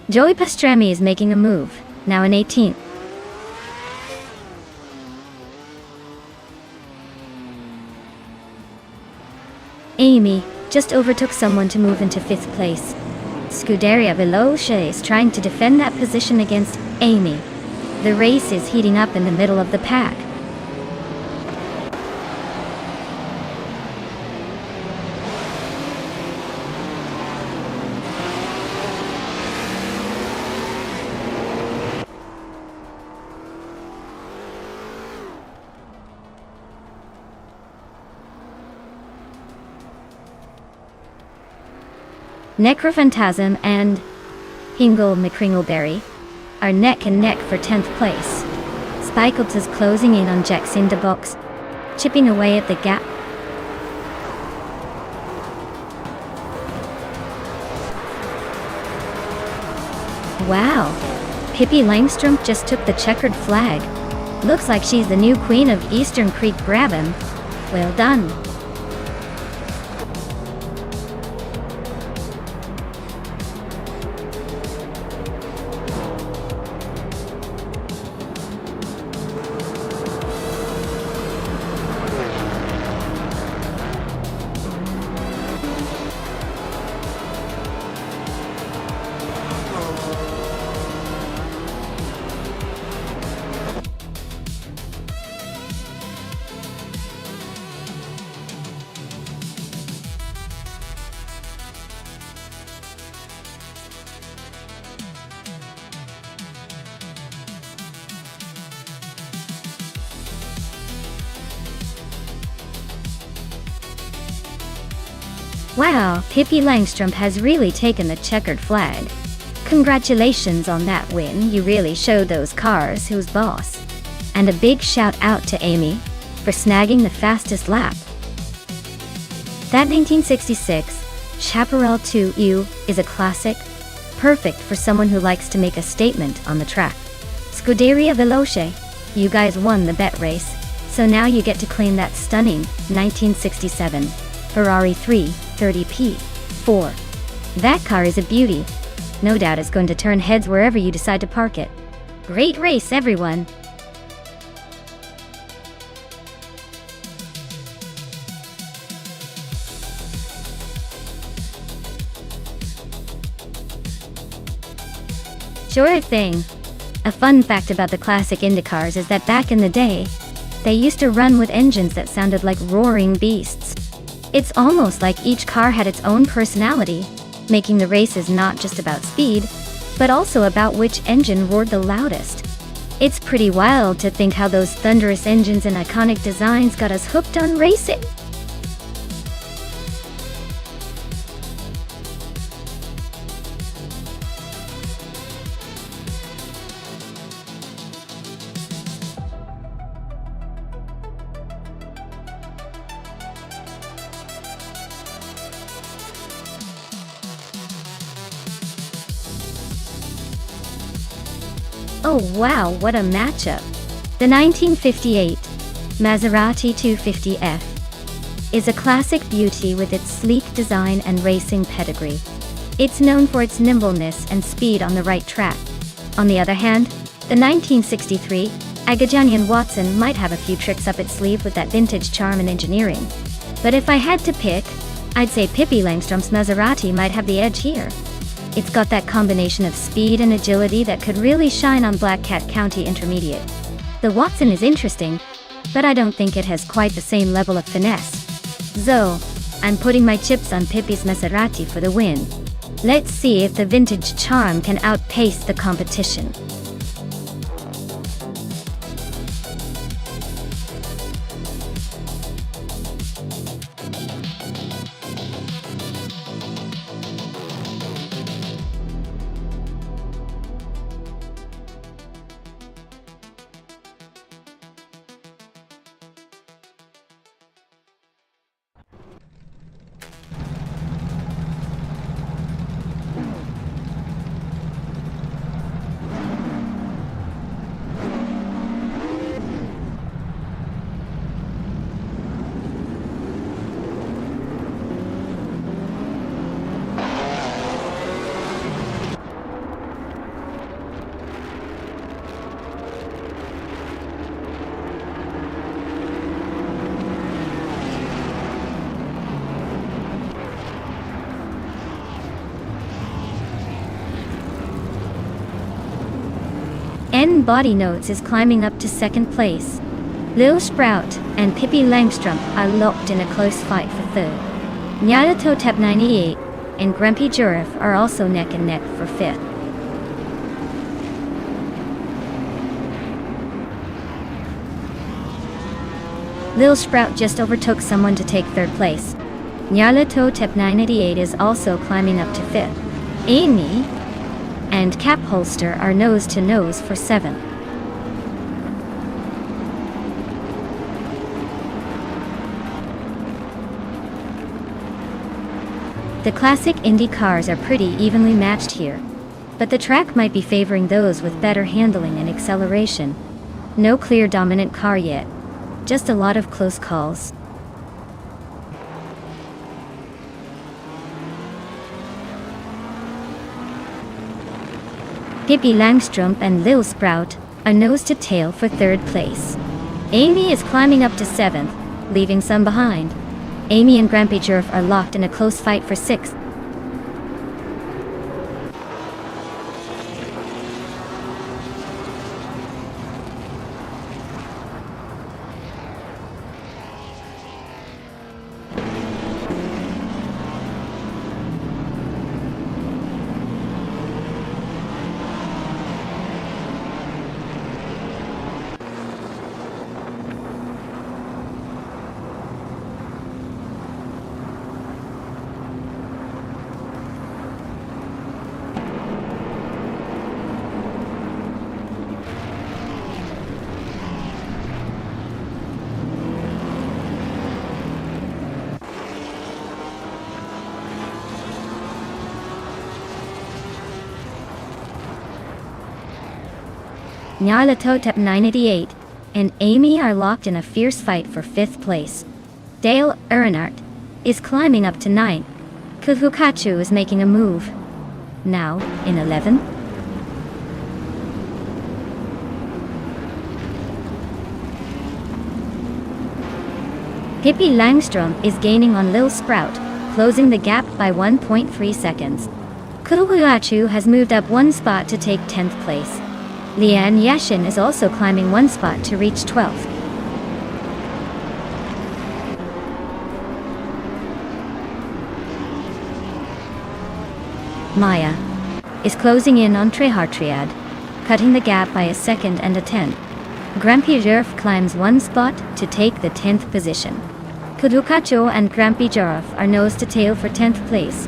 Joey Pastrami is making a move, now in 18th. Amy just overtook someone to move into 5th place. Scuderia Veloce is trying to defend that position against Amy. The race is heating up in the middle of the pack. Necrophantasm and Hingle McCringleberry are neck and neck for 10th place. Spikles is closing in on Jacinda Box, chipping away at the gap. Wow, Pippi Langstrom just took the checkered flag. Looks like she's the new queen of Eastern Creek Brabham. Well done. Wow, Pippi Langstrom has really taken the checkered flag. Congratulations on that win, you really showed those cars who's boss. And a big shout out to Amy for snagging the fastest lap. That 1966 Chaparral 2U is a classic, perfect for someone who likes to make a statement on the track. Scuderia Veloce, you guys won the bet race, so now you get to claim that stunning 1967 Ferrari 330P4. That car is a beauty. No doubt it's going to turn heads wherever you decide to park it. Great race, everyone! Sure thing. A fun fact about the classic IndyCars is that back in the day, they used to run with engines that sounded like roaring beasts. It's almost like each car had its own personality, making the races not just about speed, but also about which engine roared the loudest. It's pretty wild to think how those thunderous engines and iconic designs got us hooked on racing. Oh wow, what a matchup! The 1958 Maserati 250F is a classic beauty with its sleek design and racing pedigree. It's known for its nimbleness and speed on the right track. On the other hand, the 1963 Agajanian Watson might have a few tricks up its sleeve with that vintage charm and engineering. But if I had to pick, I'd say Pippi Langstrom's Maserati might have the edge here. It's got that combination of speed and agility that could really shine on Black Cat County Intermediate. The Watson is interesting, but I don't think it has quite the same level of finesse. So, I'm putting my chips on Pippi's Maserati for the win. Let's see if the vintage charm can outpace the competition. N Body Notes is climbing up to second place. Lil Sprout and Pippi Langstrom are locked in a close fight for third. Nyarlathotep 98 and Grumpy Giraffe are also neck and neck for fifth. Lil Sprout just overtook someone to take third place. Nyarlathotep 988 is also climbing up to fifth. Amy and Cap Holster are nose to nose for seventh. The classic Indy cars are pretty evenly matched here, but the track might be favoring those with better handling and acceleration. No clear dominant car yet, just a lot of close calls. Pippi Langstrom and Lil Sprout are nose to tail for third place. Amy is climbing up to seventh, leaving some behind. Amy and Grumpy Giraffe are locked in a close fight for sixth. Nyarlathotep 988 and Amy are locked in a fierce fight for fifth place. Dale Earnhardt is climbing up to ninth. Kuhukachu is making a move. Now in 11th. Pippi Langstrom is gaining on Lil Sprout, closing the gap by 1.3 seconds. Kuhukachu has moved up one spot to take 10th place. Lian Yashin is also climbing one spot to reach 12th. Maya is closing in on Trehartriad, cutting the gap by a second and a tenth. Grumpy Giraffe climbs one spot to take the 10th position. Kudukacho and Grumpy Giraffe are nose to tail for 10th place.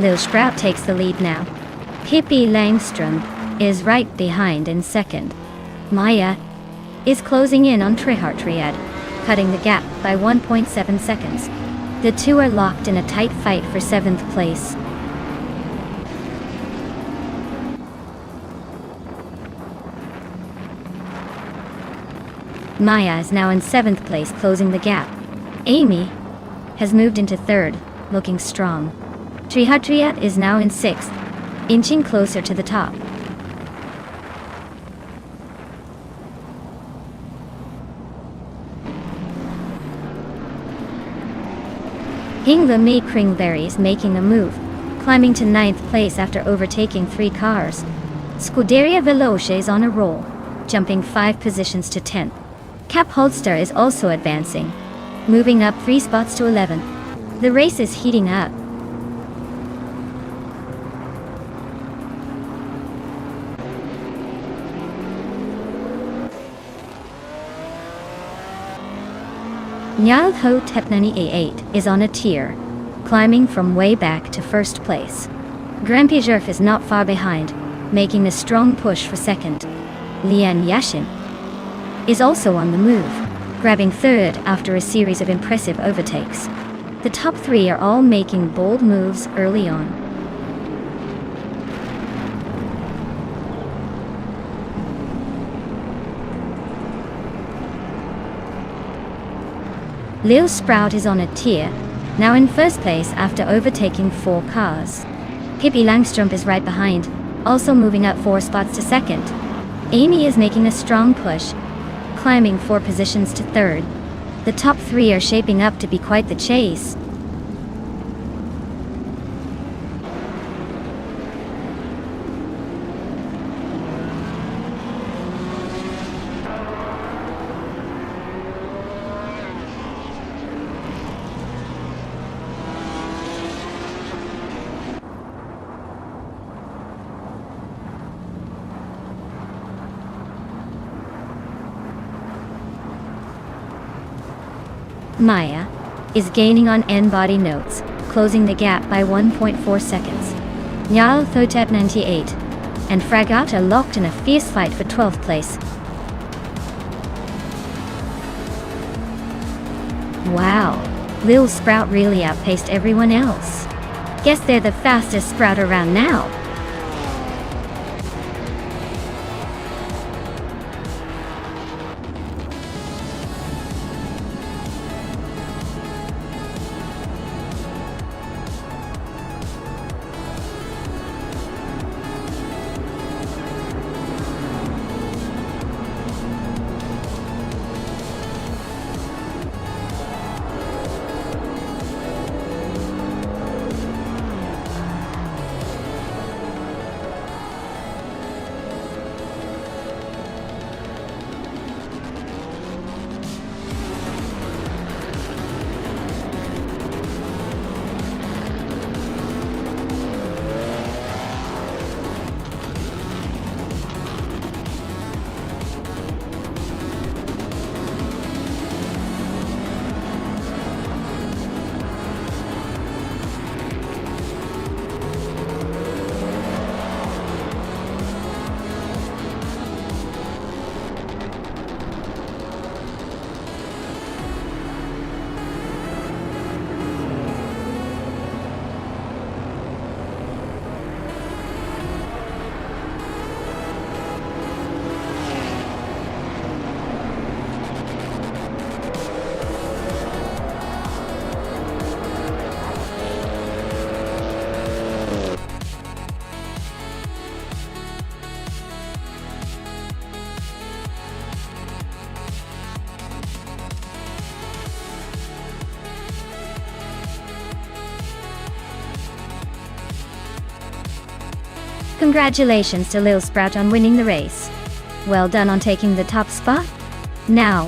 Lil Sprout takes the lead now. Pippi Langstrom is right behind in second. Maya is closing in on Trehartriad, cutting the gap by 1.7 seconds. The two are locked in a tight fight for 7th place. Maya is now in 7th place, closing the gap. Amy has moved into 3rd, looking strong. Trehartriad is now in 6th, inching closer to the top. Hingla Mei Kringberry is making a move, climbing to 9th place after overtaking 3 cars. Scuderia Veloce is on a roll, jumping 5 positions to 10th. Cap Holster is also advancing, moving up 3 spots to 11th. The race is heating up. Nyal Ho Tepnani A8 is on a tier, climbing from way back to 1st place. Grampierjerf is not far behind, making a strong push for 2nd. Lian Yashin is also on the move, grabbing 3rd after a series of impressive overtakes. The top 3 are all making bold moves early on. Lil Sprout is on a tier, now in 1st place after overtaking 4 cars. Pippi Langstrup is right behind, also moving up 4 spots to 2nd. Amy is making a strong push, climbing 4 positions to 3rd. The top 3 are shaping up to be quite the chase. Maya is gaining on N-body notes, closing the gap by 1.4 seconds. Nyal Thotep 98 and Fragata locked in a fierce fight for 12th place. Wow, Lil Sprout really outpaced everyone else. Guess they're the fastest Sprout around now. Congratulations to Lil Sprout on winning the race. Well done on taking the top spot. Now,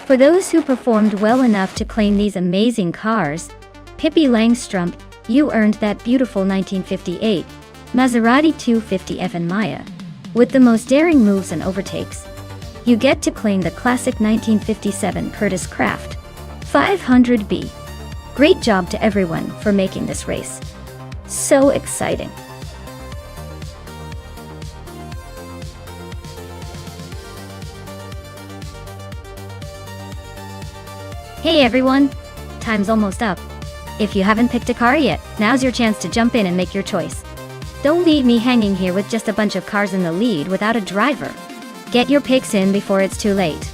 for those who performed well enough to claim these amazing cars, Pippi Langstrup, you earned that beautiful 1958 Maserati 250F and Maya. With the most daring moves and overtakes, you get to claim the classic 1957 Curtis Craft 500B. Great job to everyone for making this race so exciting. Hey everyone! Time's almost up. If you haven't picked a car yet, now's your chance to jump in and make your choice. Don't leave me hanging here with just a bunch of cars in the lead without a driver. Get your picks in before it's too late.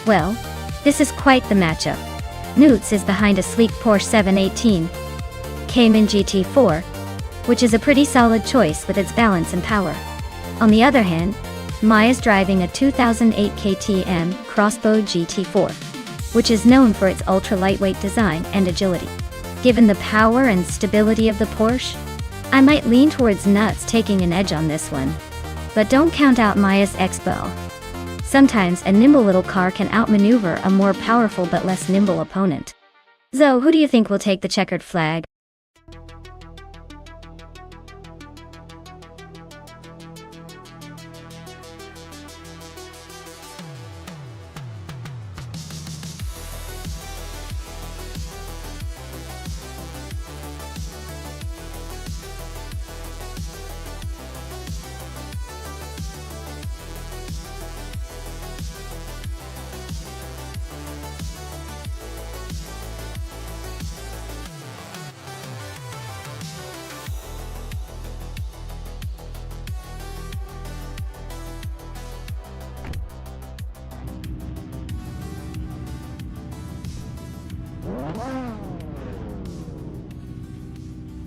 Well, this is quite the matchup. Newts is behind a sleek Porsche 718 Cayman GT4, which is a pretty solid choice with its balance and power. On the other hand, Maya's driving a 2008 KTM Crossbow GT4, which is known for its ultra-lightweight design and agility. Given the power and stability of the Porsche, I might lean towards Nuts taking an edge on this one. But don't count out Maya's Expo. Sometimes a nimble little car can outmaneuver a more powerful but less nimble opponent. So, who do you think will take the checkered flag?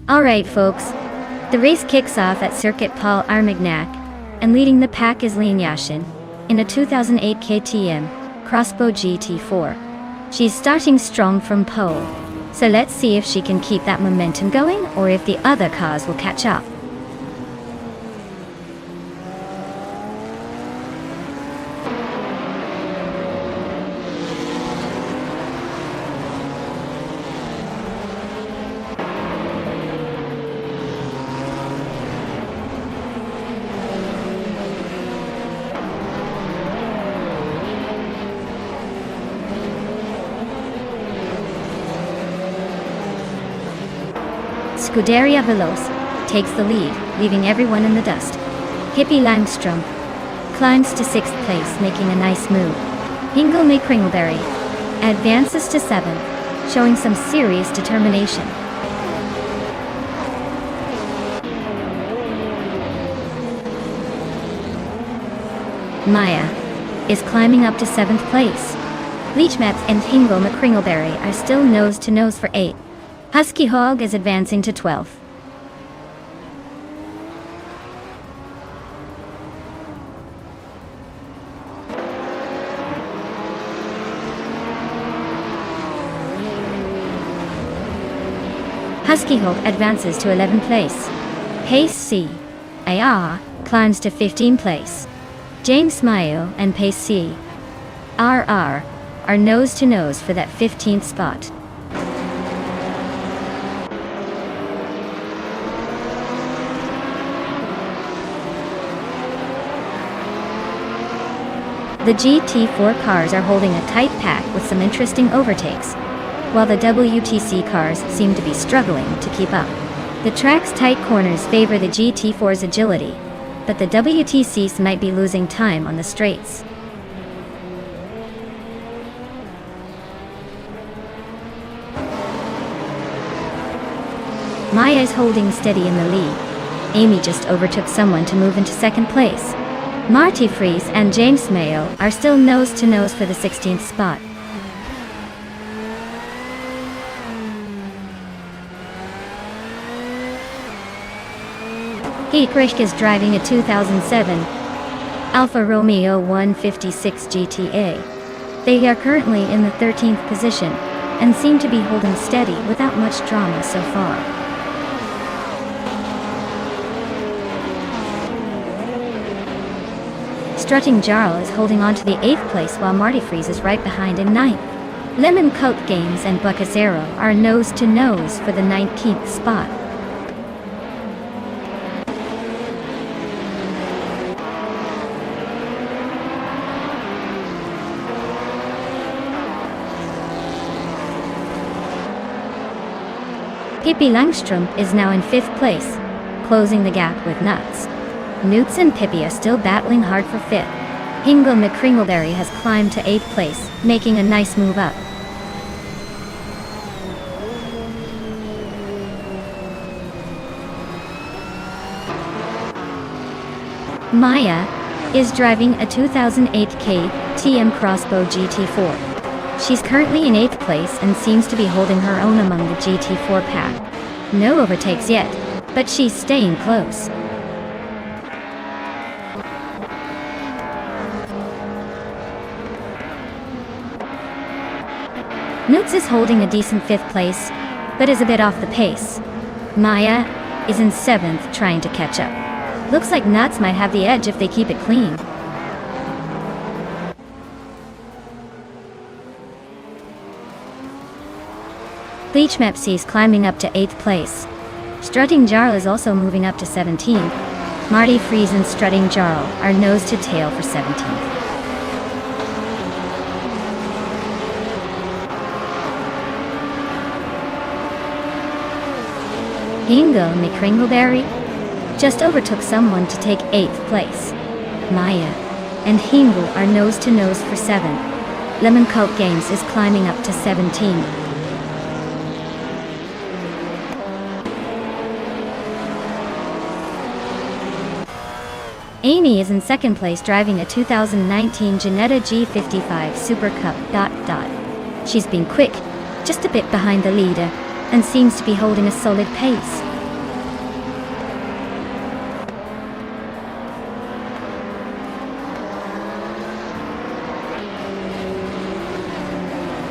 Alright folks, the race kicks off at Circuit Paul Armagnac, and leading the pack is Lian Yashin, in a 2008 KTM Crossbow GT4. She's starting strong from pole, so let's see if she can keep that momentum going or if the other cars will catch up. Scuderia Veloz takes the lead, leaving everyone in the dust. Hippie Langstrom climbs to 6th place, making a nice move. Hingle Kringleberry advances to 7th, showing some serious determination. Maya is climbing up to 7th place. Leachmats and Hingle Kringleberry are still nose-to-nose for 8th. Husky Hog is advancing to 12th. Husky Hog advances to 11th place. Pace C. AR climbs to 15th place. James Mayo and Pace C. RR are nose-to-nose for that 15th spot. The GT4 cars are holding a tight pack with some interesting overtakes, while the WTC cars seem to be struggling to keep up. The track's tight corners favor the GT4's agility, but the WTCs might be losing time on the straights. Maya is holding steady in the lead. Amy just overtook someone to move into 2nd place. Marty Fries and James Mayo are still nose-to-nose for the 16th spot. Dietrich is driving a 2007 Alfa Romeo 156 GTA. They are currently in the 13th position and seem to be holding steady without much drama so far. Strutting Jarl is holding on to the 8th place while Marty Fries is right behind in 9th. Lemon Coat Games and Bucasero are nose-to-nose for the 19th spot. Pippi Langstrom is now in 5th place, closing the gap with Nuts. Newts and Pippi are still battling hard for 5th. Hingle McCringleberry has climbed to 8th place, making a nice move up. Maya is driving a 2008 K TM Crossbow GT4. She's currently in 8th place and seems to be holding her own among the GT4 pack. No overtakes yet, but she's staying close. Newts is holding a decent 5th place, but is a bit off the pace. Maya is in 7th trying to catch up. Looks like Nuts might have the edge if they keep it clean. Bleach Mepsi's climbing up to 8th place. Strutting Jarl is also moving up to 17th. Marty Freeze and Strutting Jarl are nose to tail for 17th. Hingle McCringleberry just overtook someone to take 8th place. Maya and Hingle are nose to nose for 7th. Lemon Cult Games is climbing up to 17. Amy is in 2nd place driving a 2019 Jetta G55 Super Cup. She's been quick, just a bit behind the leader, and seems to be holding a solid pace.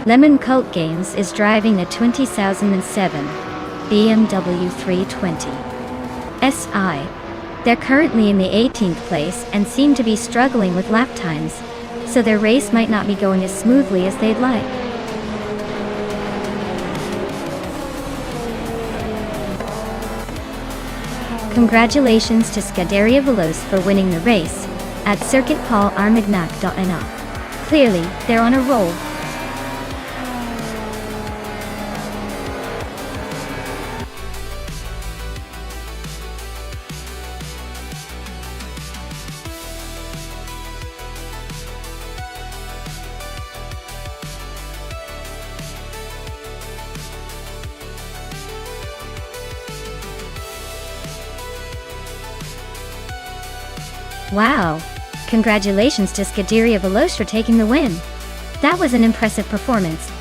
Lemon Cult Games is driving a 2007 BMW 320 SI. They're currently in the 18th place and seem to be struggling with lap times, so their race might not be going as smoothly as they'd like. Congratulations to Scuderia Veloce for winning the race at Circuit Paul Armagnac.na. Clearly, they're on a roll. Wow! Congratulations to Scuderia Veloce for taking the win. That was an impressive performance.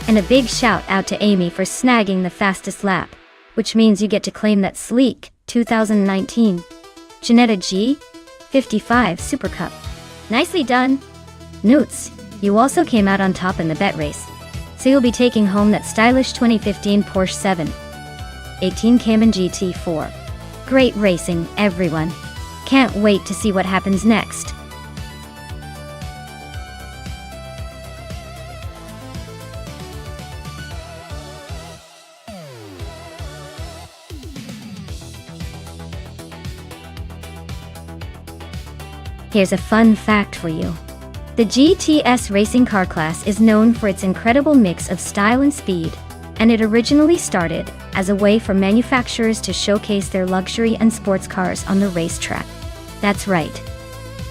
And a big shout out to Amy for snagging the fastest lap, which means you get to claim that sleek 2019 Jetta G55 Super Cup. Nicely done! Newts, you also came out on top in the bet race, so you'll be taking home that stylish 2015 Porsche 718 Cayman GT4. Great racing, everyone! Can't wait to see what happens next. Here's a fun fact for you. The GTS racing car class is known for its incredible mix of style and speed, and it originally started as a way for manufacturers to showcase their luxury and sports cars on the racetrack. That's right.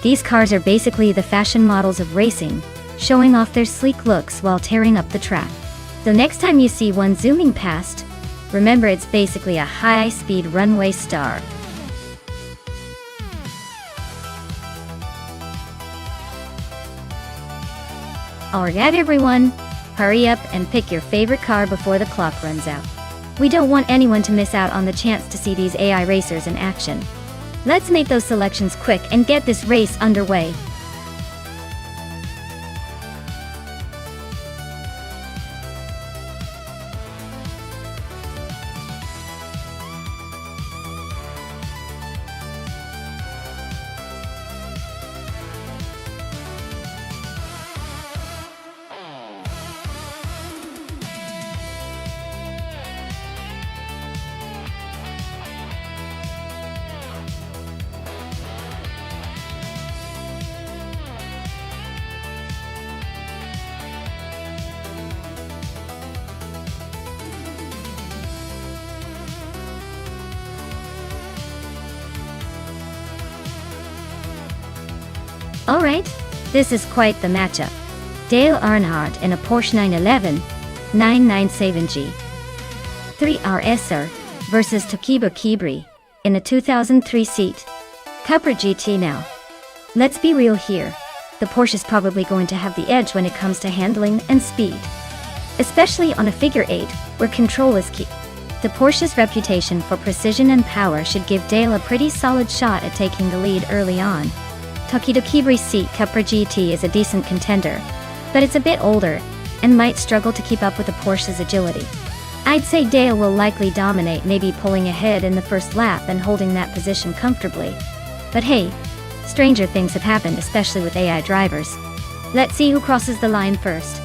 These cars are basically the fashion models of racing, showing off their sleek looks while tearing up the track. So next time you see one zooming past, remember it's basically a high-speed runway star. Alright everyone, hurry up and pick your favorite car before the clock runs out. We don't want anyone to miss out on the chance to see these AI racers in action. Let's make those selections quick and get this race underway. Alright, this is quite the matchup. Dale Earnhardt in a Porsche 911 997G 3RSR versus Takiba Kibri in a 2003 seat Cupra GT. Now, let's be real here. the Porsche is probably going to have the edge when it comes to handling and speed. Especially on a figure 8, where control is key. The Porsche's reputation for precision and power should give Dale a pretty solid shot at taking the lead early on. Tokidoki C Cupra GT is a decent contender, but it's a bit older, and might struggle to keep up with the Porsche's agility. I'd say Dale will likely dominate, maybe pulling ahead in the first lap and holding that position comfortably. But hey, stranger things have happened, especially with AI drivers. Let's see who crosses the line first.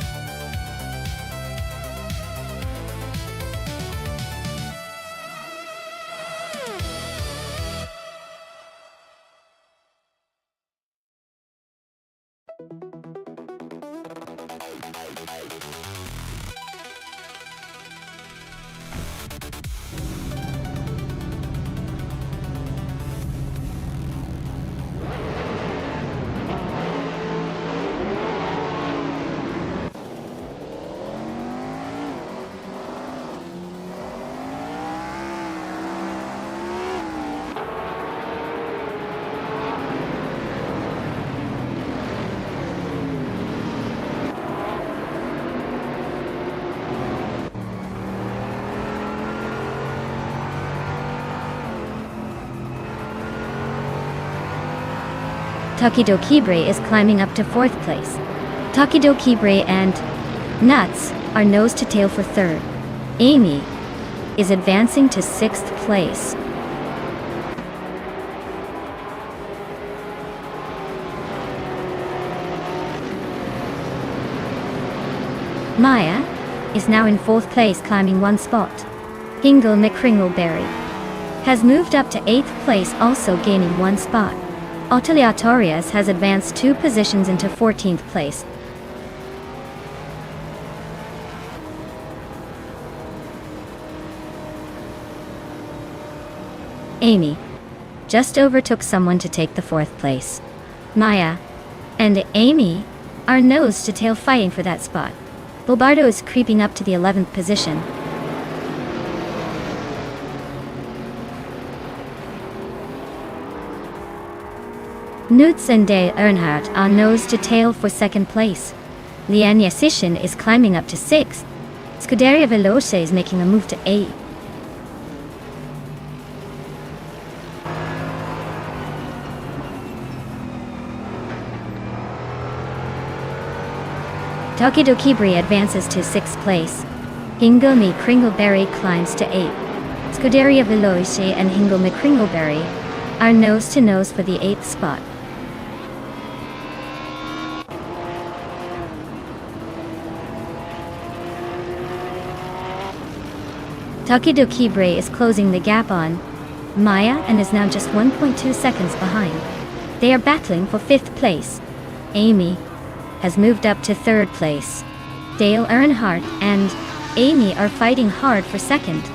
Tokidoki is climbing up to 4th place. Tokidoki and Nuts are nose to tail for 3rd. Amy is advancing to 6th place. Maya is now in 4th place, climbing 1 spot. Hingle McCringleberry has moved up to 8th place, also gaining 1 spot. Oteliatorius has advanced 2 positions into 14th place. Amy just overtook someone to take the 4th place. Maya and Amy are nose to tail fighting for that spot. Bobardo is creeping up to the 11th position. Nutz and De Earnhardt are nose to tail for 2nd place. Liania Sishin is climbing up to 6th. Scuderia Veloce is making a move to 8th. Tokidoki advances to 6th place. Hingle McCringleberry climbs to 8th. Scuderia Veloce and Hingle McCringleberry are nose to nose for the 8th spot. Tokidoki is closing the gap on Maya and is now just 1.2 seconds behind. They are battling for 5th place. Amy has moved up to 3rd place. Dale Earnhardt and Amy are fighting hard for 2nd.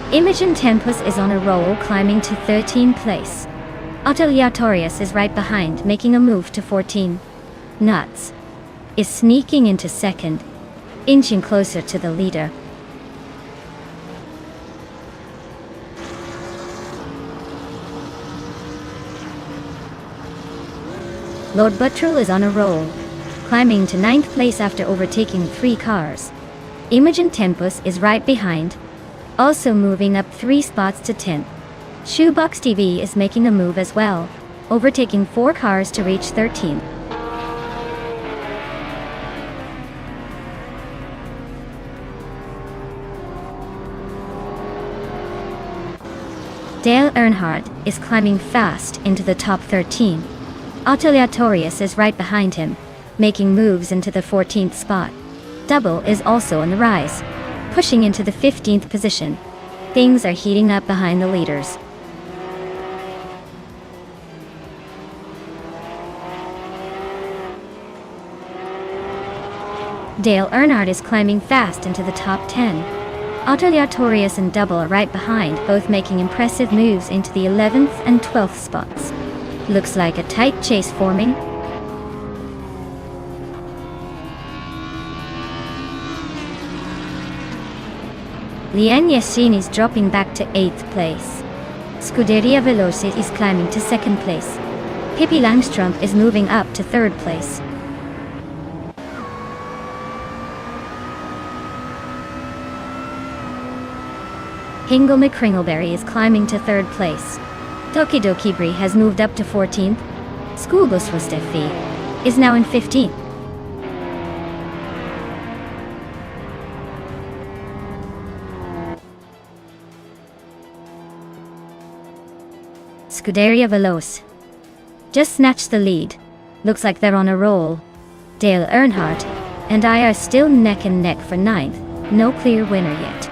Imogen Tempus is on a roll, climbing to 13th place. Oteliatorius is right behind, making a move to 14. Nuts is sneaking into 2nd, inching closer to the leader. Lord Buttrell is on a roll, climbing to 9th place after overtaking 3 cars. Imogen Tempus is right behind, also moving up 3 spots to 10th. Shoebox TV is making a move as well, overtaking 4 cars to reach 13th. Dale Earnhardt is climbing fast into the top 13. Oteliatorius is right behind him, making moves into the 14th spot. Double is also on the rise, pushing into the 15th position. Things are heating up behind the leaders. Dale Earnhardt is climbing fast into the top 10. Aleatorius and Double are right behind, both making impressive moves into the 11th and 12th spots. Looks like a tight chase forming. Liane Yashin is dropping back to 8th place. Scuderia Veloce is climbing to 2nd place. Pippi Langstrump is moving up to 3rd place. Hingle McCringleberry is climbing to 3rd place. Tokidoki Brie has moved up to 14th. Schoolbus Rustefi is now in 15th. Scuderia Veloce just snatched the lead. Looks like they're on a roll. Dale Earnhardt and I are still neck and neck for 9th. No clear winner yet.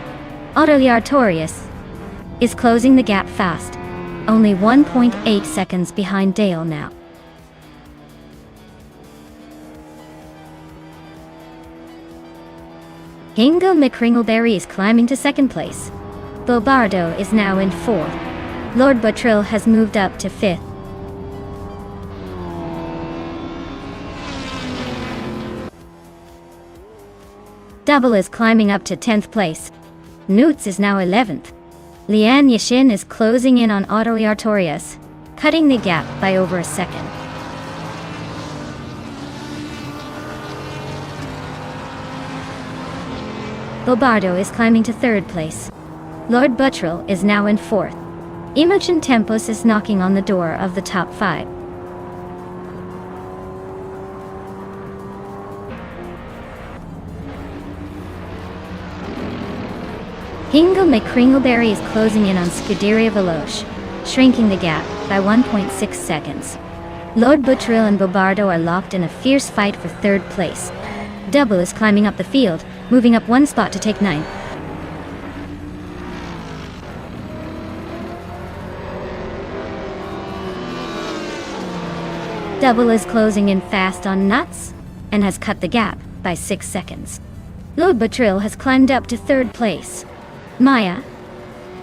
Aleatorius is closing the gap fast. Only 1.8 seconds behind Dale now. Hingle McCringleberry is climbing to 2nd place. Bobardo is now in 4th. Lord Buttrill has moved up to 5th. Double is climbing up to 10th place. Newts is now 11th. Liane Yashin is closing in on Aleatorius, cutting the gap by over a second. Bobardo is climbing to 3rd place. Lord Buttrill is now in 4th. Imogen Tempos is knocking on the door of the top 5. Hingle McCringleberry is closing in on Scuderia Veloce, shrinking the gap by 1.6 seconds. Lord Buttrill and Bobardo are locked in a fierce fight for 3rd place. Double is climbing up the field, moving up 1 spot to take 9th. Double is closing in fast on Nuts and has cut the gap by 6 seconds. Lord Buttrill has climbed up to 3rd place. Maya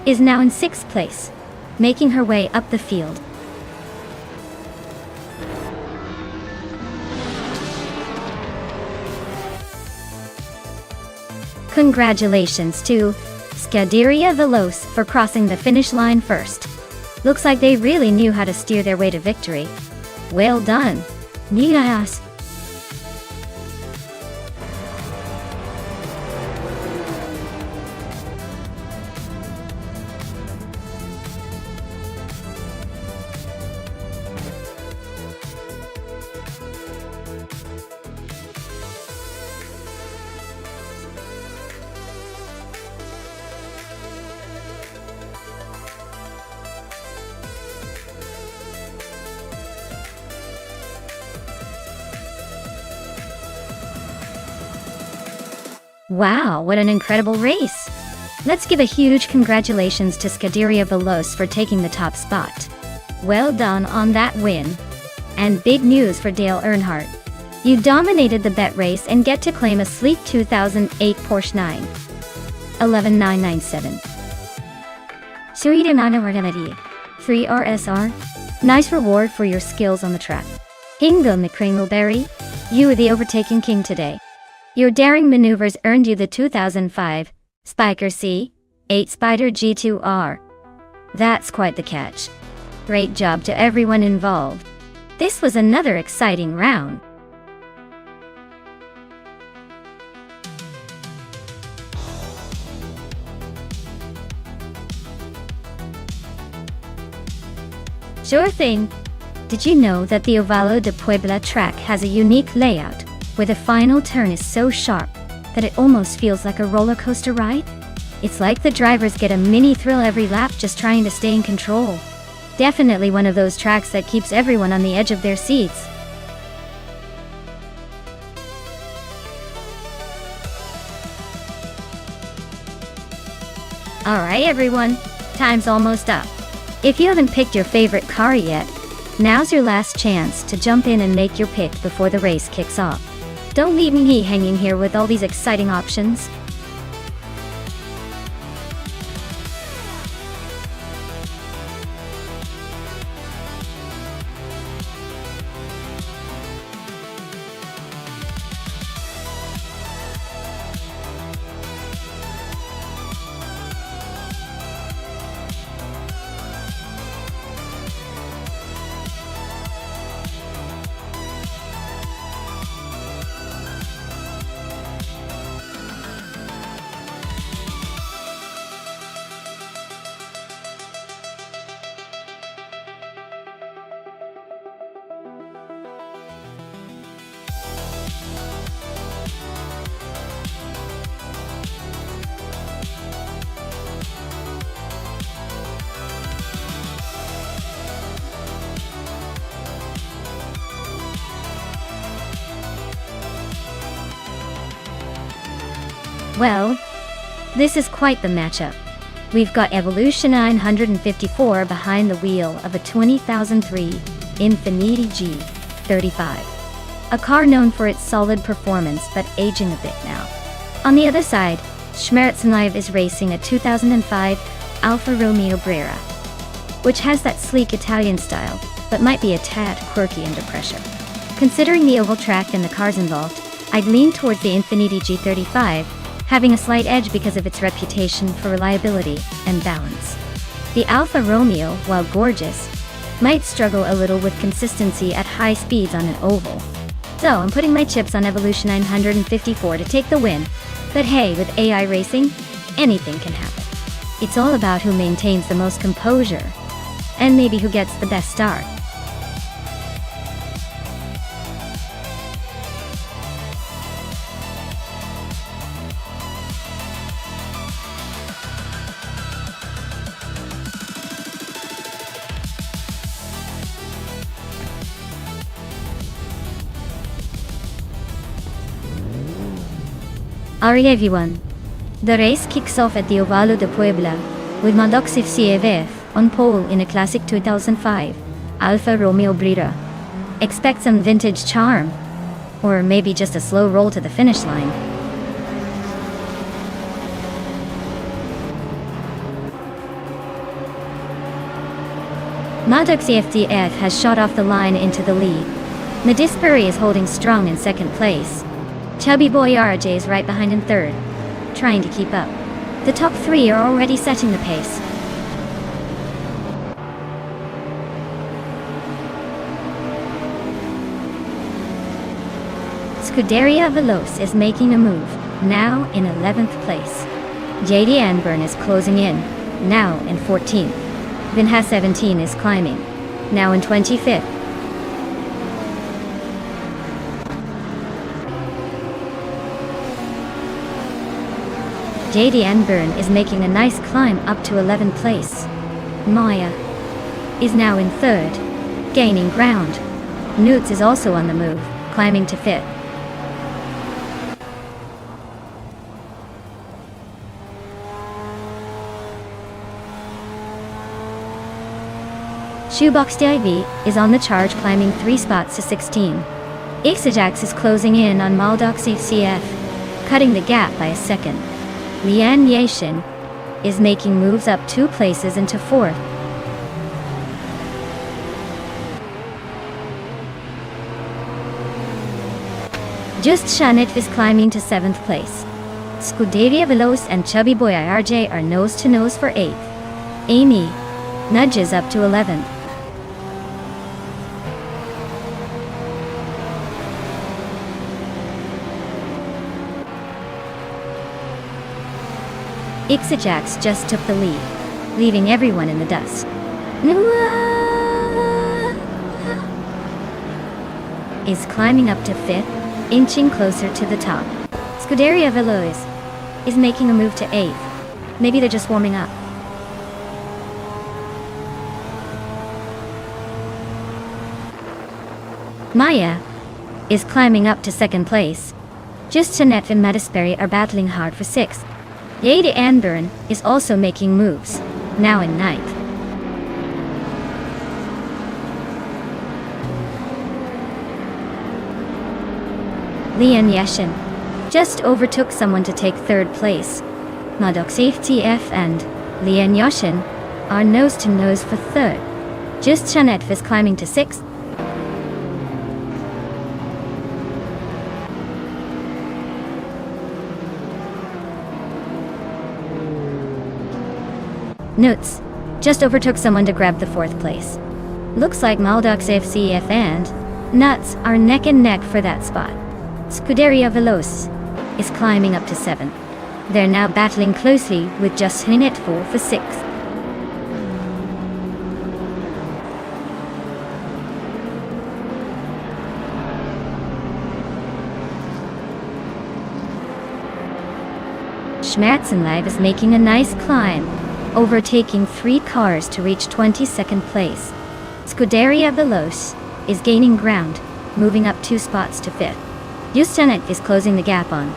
is now in 6th place, making her way up the field. Congratulations to Scuderia Veloce for crossing the finish line first. Looks like they really knew how to steer their way to victory. Well done. Yes. Wow, what an incredible race! Let's give a huge congratulations to Scuderia Veloce for taking the top spot. Well done on that win. And big news for Dale Earnhardt. You dominated the bet race and get to claim a sleek 2008 Porsche 911 997. 3 RSR. Nice reward for your skills on the track. Hingle McCringleberry, you are the overtaking king today. Your daring maneuvers earned you the 2005 Spiker C8 Spider G2R. That's quite the catch. Great job to everyone involved. This was another exciting round. Sure thing. Did you know that the Ovalo de Puebla track has a unique layout, where the final turn is so sharp that it almost feels like a roller coaster ride? It's like the drivers get a mini thrill every lap just trying to stay in control. Definitely one of those tracks that keeps everyone on the edge of their seats. Alright everyone, time's almost up. If you haven't picked your favorite car yet, now's your last chance to jump in and make your pick before the race kicks off. Don't leave me hanging here with all these exciting options. Well, this is quite the matchup. We've got Evolution 954 behind the wheel of a 2003 Infiniti G35. A car known for its solid performance but aging a bit now. On the other side, Schmerzenlive is racing a 2005 Alfa Romeo Brera, which has that sleek Italian style, but might be a tad quirky under pressure. Considering the oval track and the cars involved, I'd lean towards the Infiniti G35, having a slight edge because of its reputation for reliability and balance. The Alfa Romeo, while gorgeous, might struggle a little with consistency at high speeds on an oval. So I'm putting my chips on Evolution 954 to take the win. But hey, with AI racing, anything can happen. It's all about who maintains the most composure, and maybe who gets the best start. Alright everyone, the race kicks off at the Ovalo de Puebla, with Mondoxif CFF on pole in a classic 2005 Alfa Romeo Brera. Expect some vintage charm, or maybe just a slow roll to the finish line. Mondoxif CFF has shot off the line into the lead. Medisperi is holding strong in second place. Chubby Boy RJ is right behind in third, trying to keep up. The top three are already setting the pace. Scuderia Veloce is making a move, now in 11th place. JD Anburn is closing in, now in 14th. Vinha 17 is climbing, now in 25th. JD Anburn is making a nice climb up to 11th place. Maya is now in third, gaining ground. Newts is also on the move, climbing to fifth. Shoebox Divey is on the charge, climbing 3 spots to 16. Ixajax is closing in on Maldoxif CF, cutting the gap by a second. Lian Yashin is making moves up 2 places into 4th. Just Shanit is climbing to 7th place. Scuderia Veloce and Chubby Boy IRJ are nose to nose for 8th. Amy nudges up to 11th. Ixajax just took the lead, leaving everyone in the dust. Is climbing up to 5th, inching closer to the top. Scuderia Veloz is making a move to 8th. Maybe they're just warming up. Maya is climbing up to 2nd place. Just Jeanette and Medisperi are battling hard for 6th. JD Anburn is also making moves, now in 9th. Lian Yashin just overtook someone to take 3rd place. Madoxif TF and Lian Yashin are nose to nose for 3rd. Just Jeanette is climbing to 6th. Nuts just overtook someone to grab the 4th place. Looks like Maldox FCF and Nuts are neck and neck for that spot. Scuderia Veloce is climbing up to 7th. They're now battling closely with just Hinetful for 6th. Schmerzenlive is making a nice climb, overtaking 3 cars to reach 22nd place. Scuderia Veloce is gaining ground, moving up 2 spots to 5th. Justanet is closing the gap on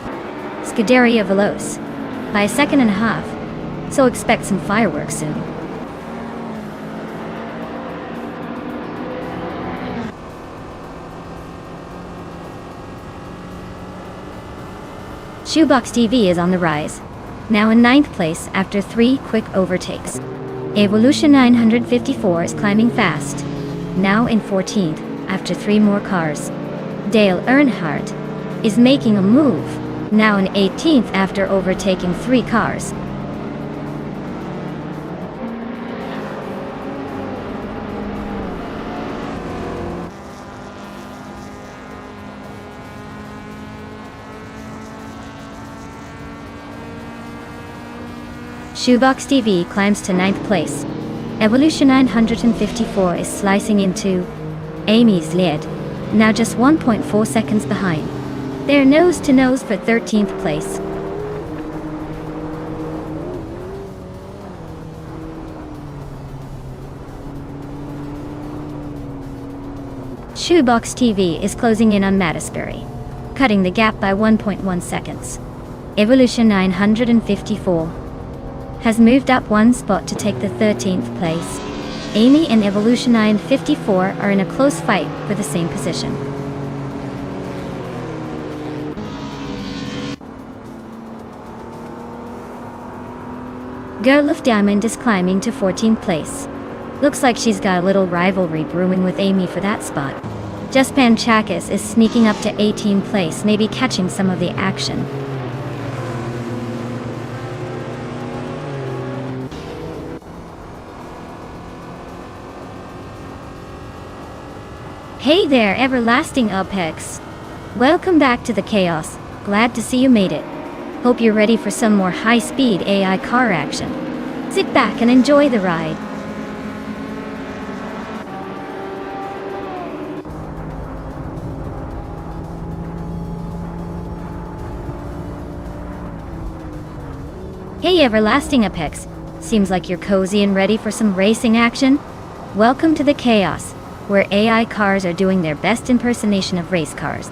Scuderia Veloce by a second and a half, so expect some fireworks soon. Shoebox TV is on the rise, now in 9th place after 3 quick overtakes. Evolution 954 is climbing fast, now in 14th after 3 more cars. Dale Earnhardt is making a move, now in 18th after overtaking 3 cars. Shoebox TV climbs to 9th place. Evolution 954 is slicing into Amy's lead, now just 1.4 seconds behind. They're nose to nose for 13th place. Shoebox TV is closing in on Mattisbury, cutting the gap by 1.1 seconds. Evolution 954 has moved up 1 spot to take the 13th place. Amy and Evolution 954 are in a close fight for the same position. Girl of Diamond is climbing to 14th place. Looks like she's got a little rivalry brewing with Amy for that spot. Jaspan Chakis is sneaking up to 18th place, maybe catching some of the action. Hey there, everlasting Apex. Welcome back to the chaos. Glad to see you made it. Hope you're ready for some more high-speed AI car action. Sit back and enjoy the ride. Hey everlasting Apex. Seems like you're cozy and ready for some racing action? Welcome to the chaos, where AI cars are doing their best impersonation of race cars.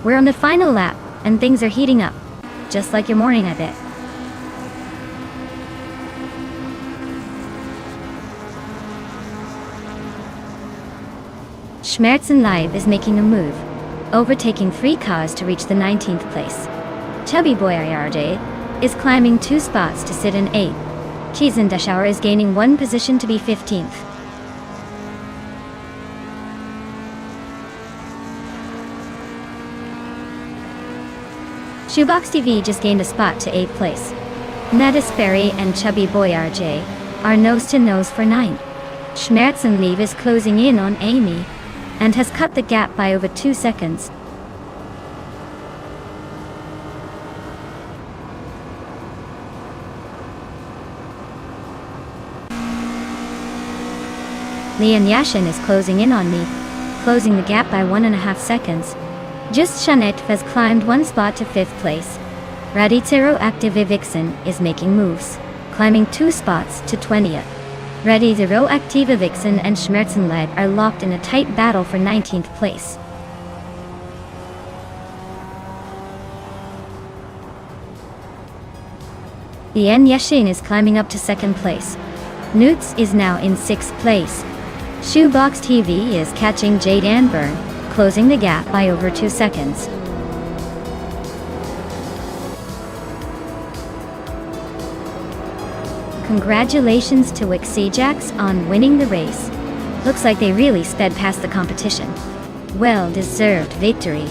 We're on the final lap, and things are heating up. Just like your morning, I bet. Schmerzen Live is making a move, overtaking 3 cars to reach the 19th place. Chubby Boy IRJ is climbing 2 spots to sit in 8th. Cheese and Dashauer is gaining 1 position to be 15th. Shoebox TV just gained a spot to 8th place. Mattisbury and Chubby Boy RJ are nose to nose for 9th. Schmerzen Live is closing in on Amy and has cut the gap by over 2 seconds. Leon Yashin is closing in on me, closing the gap by 1.5 seconds. Just Shanette has climbed 1 spot to 5th place. Raditero Active Vixen is making moves, climbing 2 spots to 20th. Raditero Active Vixen and Schmerzen Live are locked in a tight battle for 19th place. Lien Yashin is climbing up to 2nd place. Newts is now in 6th place. Shoebox TV is catching Jade Anburn, closing the gap by over 2 seconds. Congratulations to Wixijax on winning the race. Looks like they really sped past the competition. Well-deserved victory.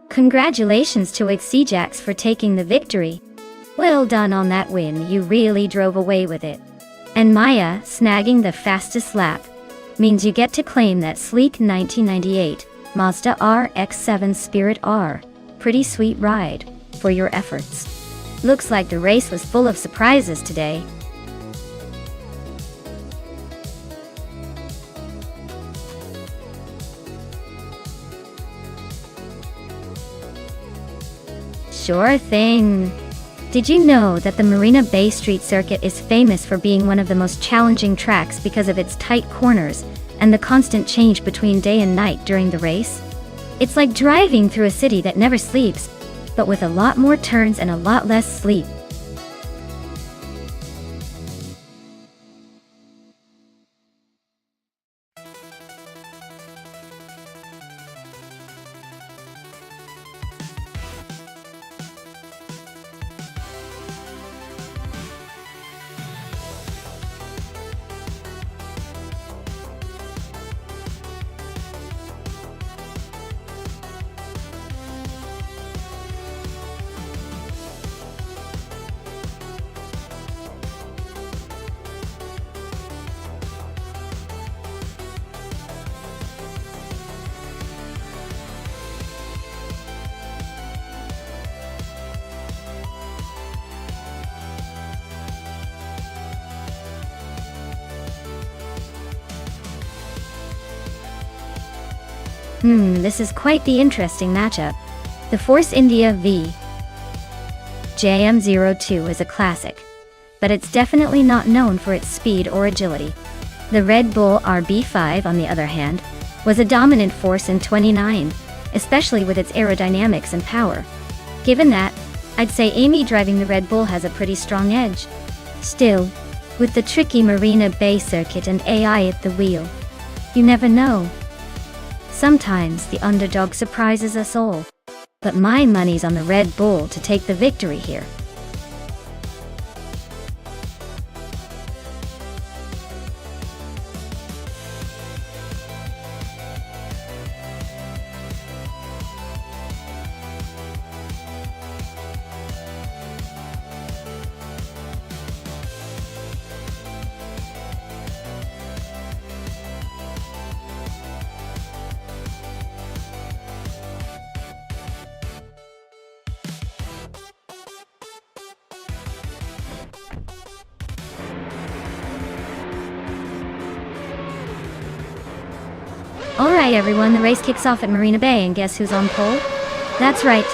Congratulations to Wixijax for taking the victory. Well done on that win, you really drove away with it. And Maya snagging the fastest lap. means you get to claim that sleek 1998 Mazda RX-7 Spirit R. Pretty sweet ride for your efforts. Looks like the race was full of surprises today. Sure thing. Did you know that the Marina Bay Street Circuit is famous for being one of the most challenging tracks because of its tight corners and the constant change between day and night during the race? It's like driving through a city that never sleeps, but with a lot more turns and a lot less sleep. This is quite the interesting matchup. The Force India v. JM02 is a classic, but it's definitely not known for its speed or agility. The Red Bull RB5, on the other hand, was a dominant force in 29, especially with its aerodynamics and power. Given that, I'd say Amy driving the Red Bull has a pretty strong edge. Still, with the tricky Marina Bay circuit and AI at the wheel, you never know. Sometimes the underdog surprises us all, but my money's on the Red Bull to take the victory here. Alright everyone, the race kicks off at Marina Bay, and guess who's on pole? That's right,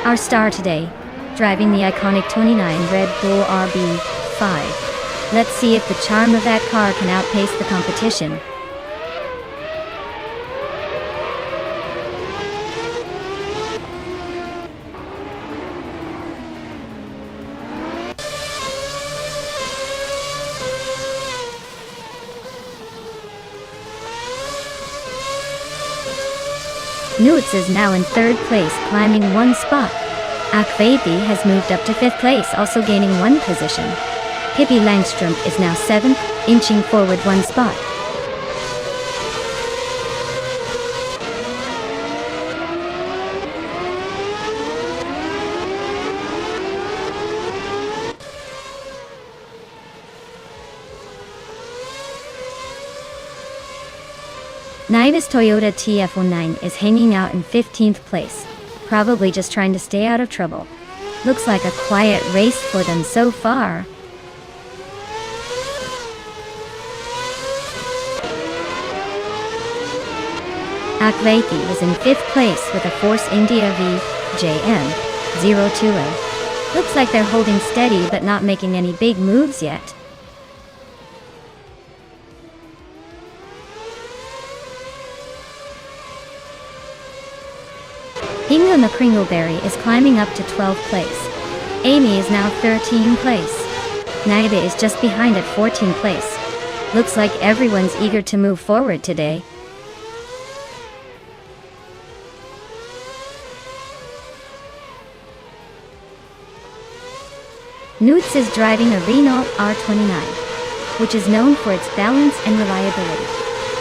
our star today, driving the iconic 29 Red Bull RB5. Let's see if the charm of that car can outpace the competition. Newts is now in third place, climbing one spot. Akvethi has moved up to fifth place, also gaining one position. Pippi Langstrom is now seventh, inching forward one spot. Naiva's Toyota TF09 is hanging out in 15th place, probably just trying to stay out of trouble. Looks like a quiet race for them so far. Akvethi was in 5th place with a Force India v. JM02. Looks like they're holding steady but not making any big moves yet. Inga McCringleberry is climbing up to 12th place. Amy is now 13th place. Naiva is just behind at 14th place. Looks like everyone's eager to move forward today. Newts is driving a Renault R29, which is known for its balance and reliability.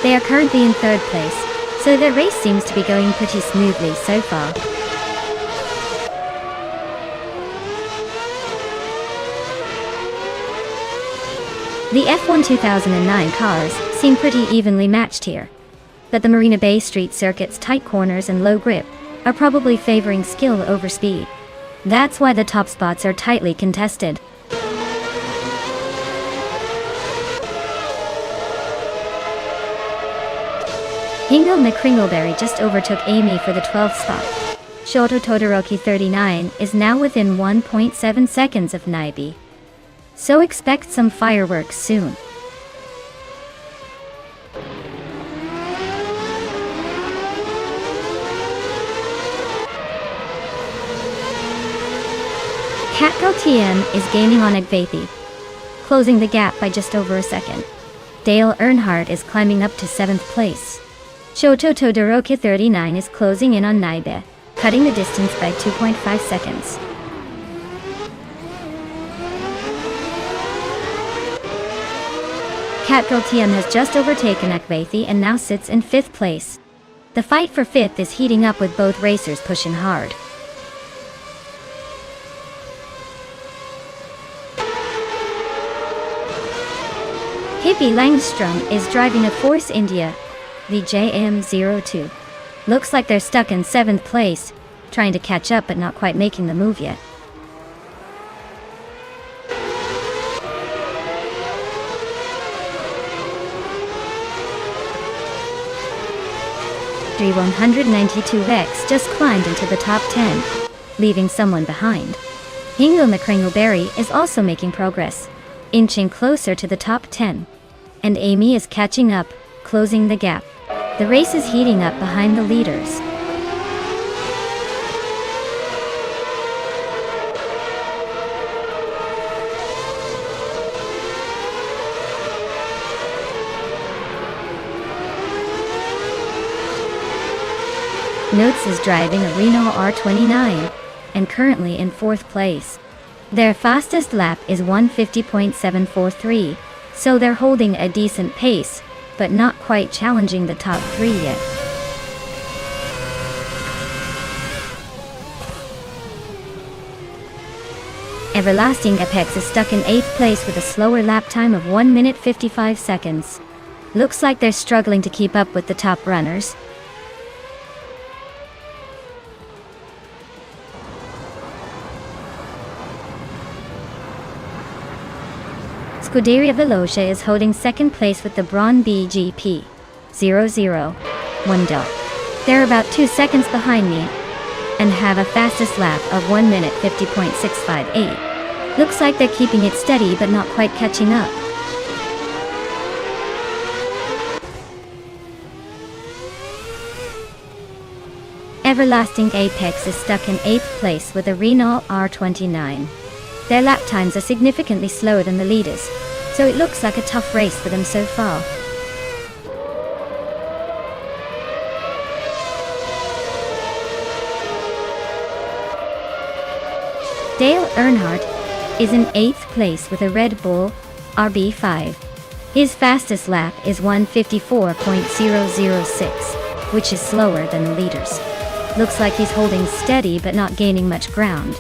They are currently in 3rd place, so their race seems to be going pretty smoothly so far. The F1 2009 cars seem pretty evenly matched here, but the Marina Bay Street circuit's tight corners and low grip are probably favoring skill over speed. That's why the top spots are tightly contested. Hingo McCringleberry just overtook Amy for the 12th spot. Shoto Todoroki 39 is now within 1.7 seconds of Naibi. So expect some fireworks soon. Katko TM is gaining on Agvathi, closing the gap by just over a second. Dale Earnhardt is climbing up to 7th place. Shoto Todoroki 39 is closing in on Naibe, cutting the distance by 2.5 seconds. Katko TM has just overtaken Agvathi and now sits in 5th place. The fight for 5th is heating up with both racers pushing hard. Hippie Langstrom is driving a Force India, the JM02. Looks like they're stuck in 7th place, trying to catch up but not quite making the move yet. The 192X just climbed into the top 10, leaving someone behind. Hingo McCringleberry is also making progress, inching closer to the top 10. And Amy is catching up, closing the gap. The race is heating up behind the leaders. Notes is driving a Renault R29, and currently in 4th place. Their fastest lap is 1:50.743, so they're holding a decent pace, but not quite challenging the top 3 yet. Everlasting Apex is stuck in 8th place with a slower lap time of 1 minute 55 seconds. Looks like they're struggling to keep up with the top runners. Scuderia Veloce is holding 2nd place with the Braun BGP 001 Del. They're about 2 seconds behind me and have a fastest lap of 1 minute 50.658. Looks like they're keeping it steady but not quite catching up. Everlasting Apex is stuck in 8th place with a Renault R29. Their lap times are significantly slower than the leaders, so it looks like a tough race for them so far. Dale Earnhardt is in 8th place with a Red Bull RB5. His fastest lap is 1:54.006, which is slower than the leaders. Looks like he's holding steady but not gaining much ground.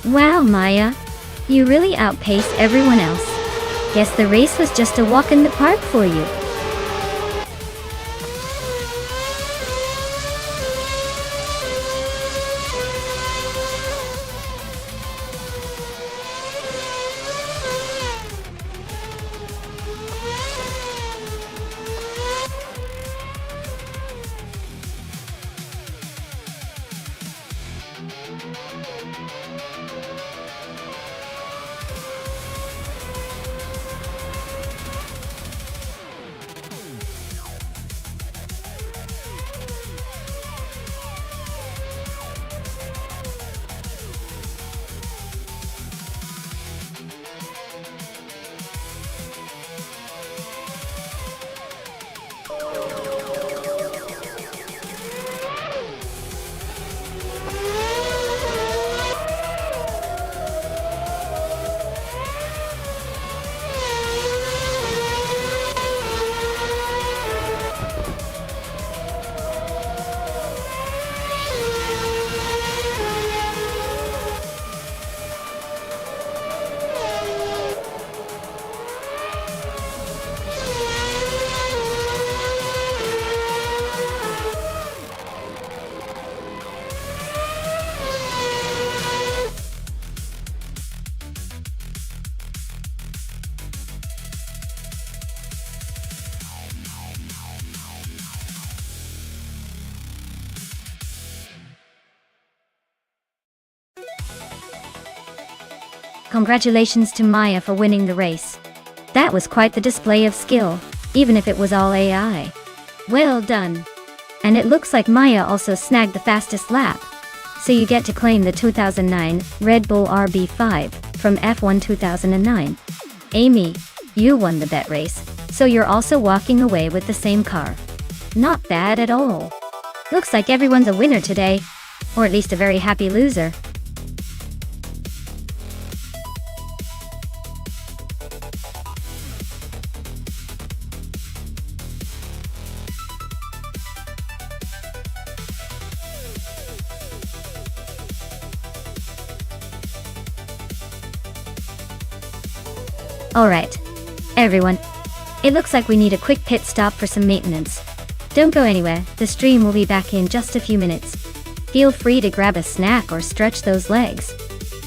Wow, Maya, you really outpaced everyone else. Guess the race was just a walk in the park for you. Congratulations to Maya for winning the race. That was quite the display of skill, even if it was all AI. Well done. And it looks like Maya also snagged the fastest lap. So you get to claim the 2009 Red Bull RB5 from F1 2009. Amy, you won the bet race, so you're also walking away with the same car. Not bad at all. Looks like everyone's a winner today, or at least a very happy loser. Alright, everyone. It looks like we need a quick pit stop for some maintenance. Don't go anywhere, the stream will be back in just a few minutes. Feel free to grab a snack or stretch those legs.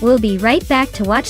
We'll be right back to watch